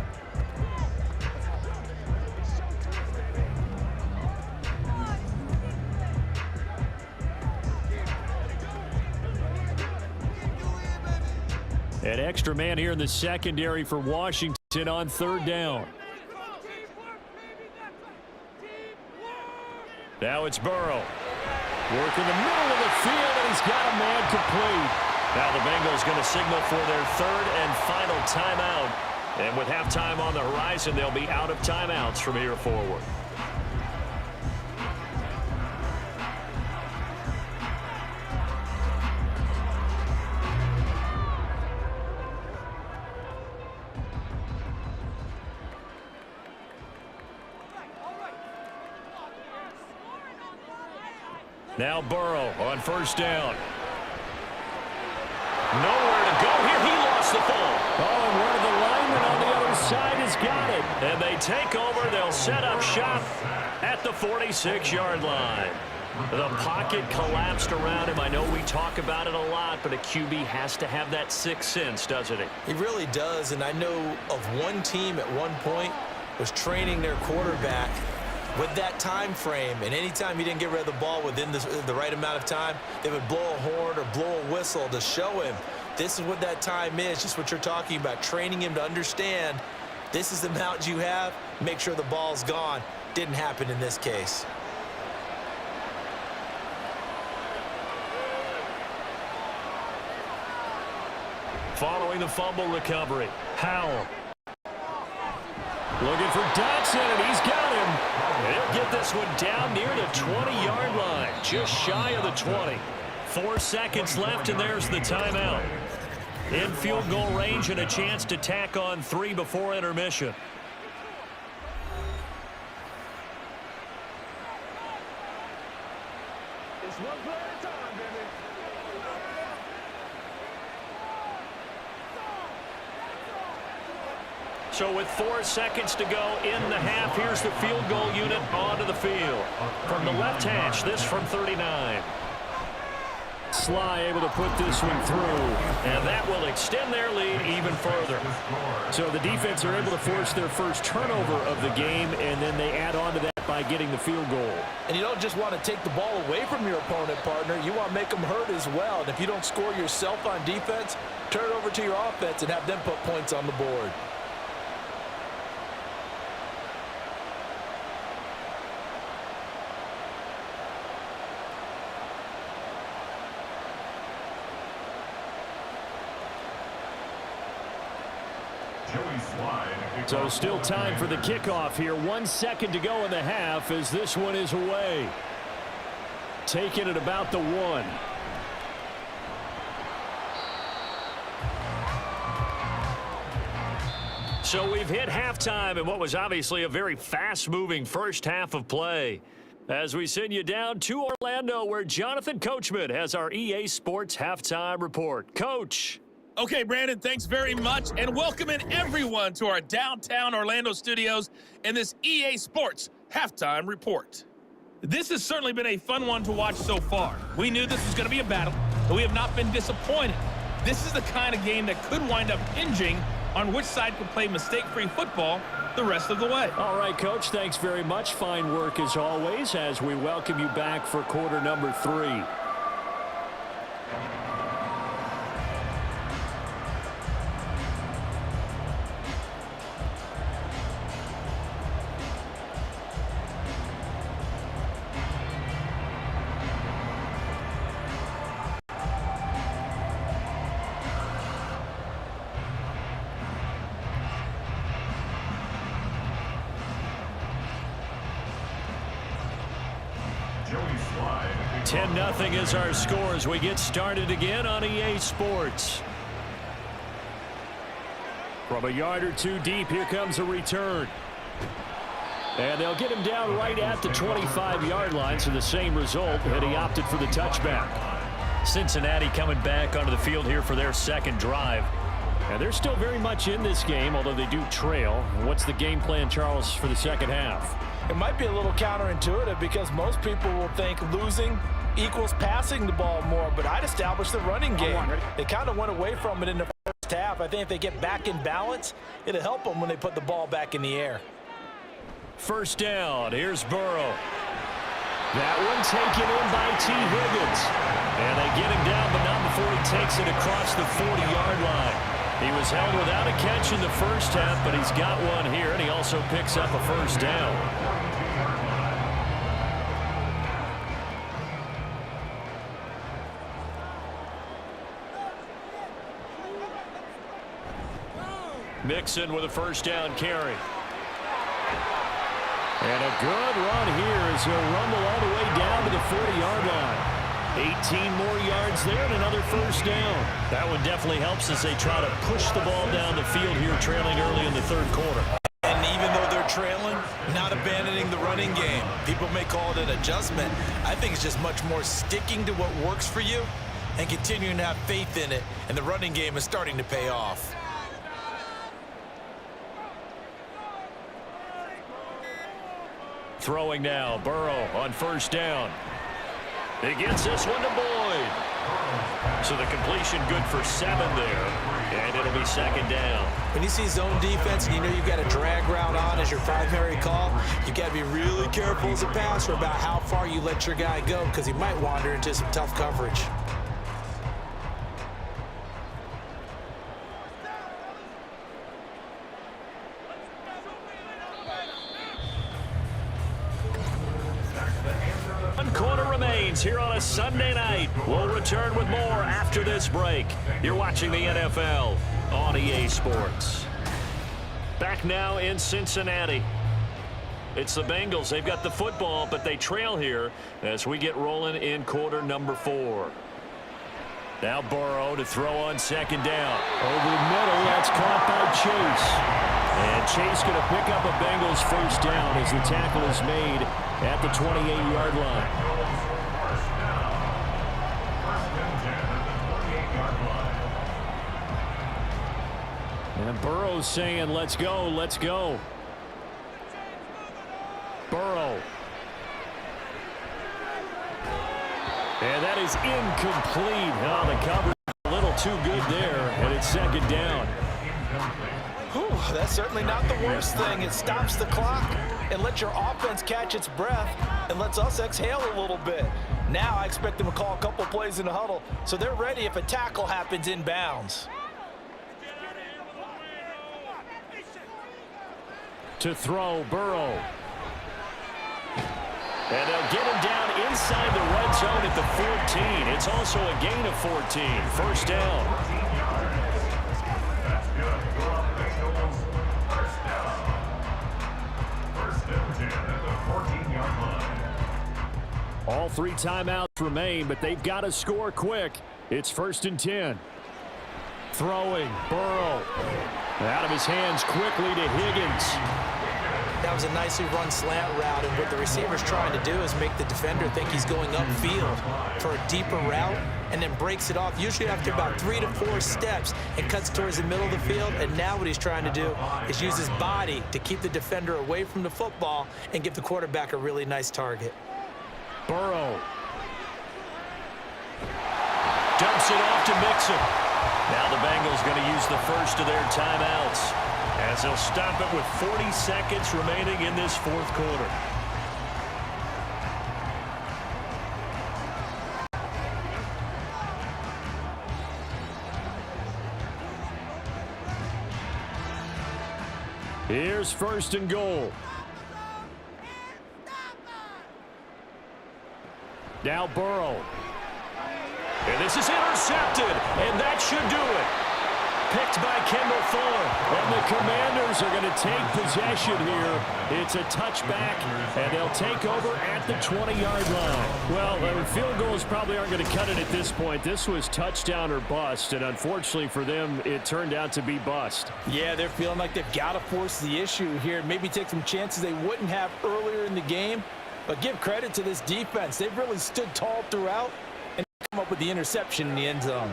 S2: An extra man here in the secondary for Washington on 3rd down. Now it's Burrow. Work in the middle of the field, and he's got a man complete. Now the Bengals going to signal for their 3rd and final timeout. And with halftime on the horizon, they'll be out of timeouts from here forward. Now Burrow on first down. Nowhere to go here. He lost the ball. Oh, and one of the linemen on the other side has got it. And they take over. They'll set up shop at the 46-yard line. The pocket collapsed around him. I know we talk about it a lot, but a QB has to have that sixth sense, doesn't he?
S3: He really does, and I know of one team at one point was training their quarterback with that time frame, and anytime he didn't get rid of the ball within the right amount of time, they would blow a horn or blow a whistle to show him this is what that time is, just what you're talking about, training him to understand this is the amount you have, make sure the ball's gone. Didn't happen in this case.
S2: Following the fumble recovery, Howell. Looking for Dotson, and he's got him. And he'll get this one down near the 20-yard line, just shy of the 20. 4 seconds left, and there's the timeout. In field goal range and a chance to tack on 3 before intermission.
S9: It's one play at a time, baby.
S2: So with 4 seconds to go in the half, here's the field goal unit onto the field. From the left hash, this from 39. Sly able to put this one through, and that will extend their lead even further. So the defense are able to force their first turnover of the game, and then they add on to that by getting the field goal.
S3: And you don't just want to take the ball away from your opponent, partner. You want to make them hurt as well. And if you don't score yourself on defense, turn it over to your offense and have them put points on the board.
S2: So still time for the kickoff here. 1 second to go in the half as this one is away. Taking it about the 1. So we've hit halftime in what was obviously a very fast-moving first half of play. As we send you down to Orlando, where Jonathan Coachman has our EA Sports Halftime Report. Coach.
S5: Okay, Brandon, thanks very much, and welcome in everyone to our downtown Orlando studios and this EA Sports Halftime Report. This has certainly been a fun one to watch so far. We knew this was going to be a battle, but we have not been disappointed. This is the kind of game that could wind up hinging on which side can play mistake-free football the rest of the way.
S2: All right, Coach, thanks very much. Fine work as always as we welcome you back for quarter number 3.
S4: Slide.
S2: 10-0 is our score as we get started again on EA Sports. From a yard or two deep, here comes a return. And they'll get him down right at the 25-yard line, so the same result, and he opted for the touchback. Cincinnati coming back onto the field here for their second drive. And they're still very much in this game, although they do trail. What's the game plan, Charles, for the second half?
S3: It might be a little counterintuitive because most people will think losing equals passing the ball more, but I'd establish the running game. They kind of went away from it in the first half. I think if they get back in balance, it'll help them when they put the ball back in the air.
S2: First down, here's Burrow. That one taken in by T. Higgins. And they get him down, but not before he takes it across the 40-yard line. He was held without a catch in the first half, but he's got one here, and he also picks up a first down. Mixon with a first down carry. And a good run here as he'll rumble all the way down to the 40-yard line. 18 more yards there and another first down. That one definitely helps as they try to push the ball down the field here, trailing early in the third quarter.
S3: And even though they're trailing, not abandoning the running game. People may call it an adjustment. I think it's just much more sticking to what works for you and continuing to have faith in it, and the running game is starting to pay off.
S2: Throwing now, Burrow on first down. He gets this one to Boyd. So the completion good for 7 there, and it'll be second down.
S3: When you see zone defense and you know you've got a drag route on as your primary call, you've got to be really careful as a passer about how far you let your guy go, because he might wander into some tough coverage.
S2: Here on a Sunday night. We'll return with more after this break. You're watching the NFL on EA Sports. Back now in Cincinnati. It's the Bengals. They've got the football, but they trail here as we get rolling in quarter number 4. Now Burrow to throw on second down.
S7: Over the middle, that's caught by Chase.
S2: And Chase going to pick up a Bengals first down as the tackle is made at the 28-yard line.
S7: And Burrow's saying, let's go, let's go. Burrow. And that is incomplete. Oh, the coverage a little too good there, and it's second down.
S3: Whew, that's certainly not the worst thing. It stops the clock and lets your offense catch its breath and lets us exhale a little bit. Now I expect them to call a couple plays in the huddle so they're ready if a tackle happens inbounds.
S7: To throw, Burrow.
S2: And they'll get him down inside the red zone at the 14. It's also a gain of 14. First down.
S4: That's good. Go up, Bengals. First down. First and 10 at the 14-yard line.
S7: All 3 timeouts remain, but they've got to score quick. It's first and 10. Throwing, Burrow. Out of his hands quickly to Higgins.
S3: That was a nicely run slant route, and what the receiver's trying to do is make the defender think he's going upfield for a deeper route, and then breaks it off, usually after about 3 to 4 steps, and cuts towards the middle of the field. And now what he's trying to do is use his body to keep the defender away from the football and give the quarterback a really nice target.
S7: Burrow.
S2: Dumps it off to Mixon. Now the Bengals going to use the first of their timeouts as they'll stop it with 40 seconds remaining in this fourth quarter.
S7: Here's first and goal. Now Burrow.
S2: And this is intercepted, and that should do it. Picked by Kendall Fuller.
S7: And the Commanders are going to take possession here. It's a touchback, and they'll take over at the 20-yard line. Well, field goals probably aren't going to cut it at this point. This was touchdown or bust, and unfortunately for them, it turned out to be bust.
S3: Yeah, they're feeling like they've got to force the issue here. Maybe take some chances they wouldn't have earlier in the game. But give credit to this defense. They've really stood tall throughout and come up with the interception in the end zone.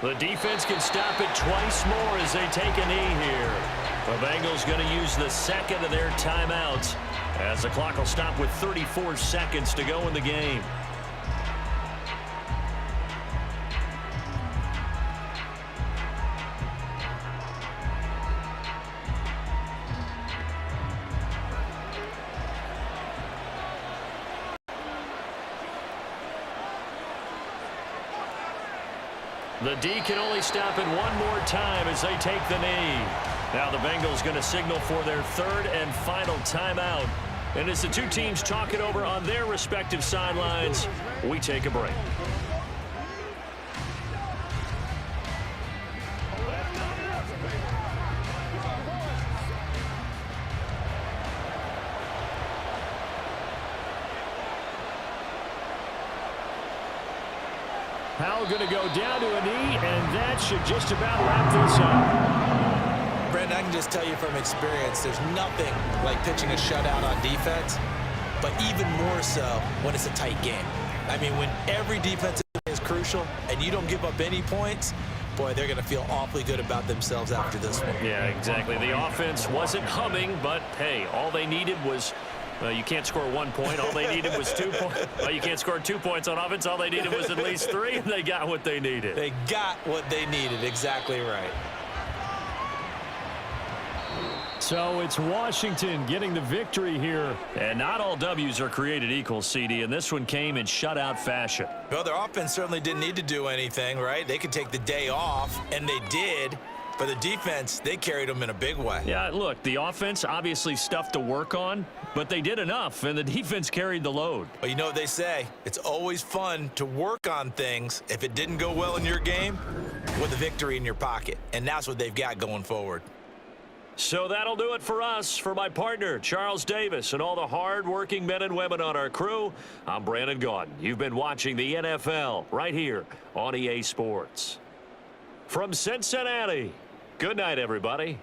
S2: The defense can stop it twice more as they take a knee here. The Bengals going to use the second of their timeouts as the clock will stop with 34 seconds to go in the game. The D can only stop it one more time as they take the knee. Now the Bengals going to signal for their third and final timeout. And as the two teams talk it over on their respective sidelines, we take a break.
S7: Powell going to go down to a knee, and that should just about wrap this up.
S3: Brandon, I can just tell you from experience, there's nothing like pitching a shutout on defense, but even more so when it's a tight game. I mean, when every defensive play is crucial and you don't give up any points, boy, they're going to feel awfully good about themselves after this one.
S7: Yeah, exactly. The offense wasn't humming, but, hey, all they needed was, well, you can't score 1 point. All they needed was 2 points. Well, you can't score 2 points on offense. All they needed was at least 3, and they got what they needed.
S3: They got what they needed. Exactly right.
S7: So it's Washington getting the victory here.
S2: And not all W's are created equal, CD, and this one came in shutout fashion.
S3: Well, their offense certainly didn't need to do anything, right? They could take the day off, and they did. But the defense, they carried them in a big way.
S2: Yeah, look, the offense obviously stuff to work on, but they did enough, and the defense carried the load.
S3: Well, you know what they say. It's always fun to work on things if it didn't go well in your game with a victory in your pocket. And that's what they've got going forward.
S2: So that'll do it for us. For my partner, Charles Davis, and all the hard-working men and women on our crew, I'm Brandon Gaudin. You've been watching the NFL right here on EA Sports. From Cincinnati, good night, everybody.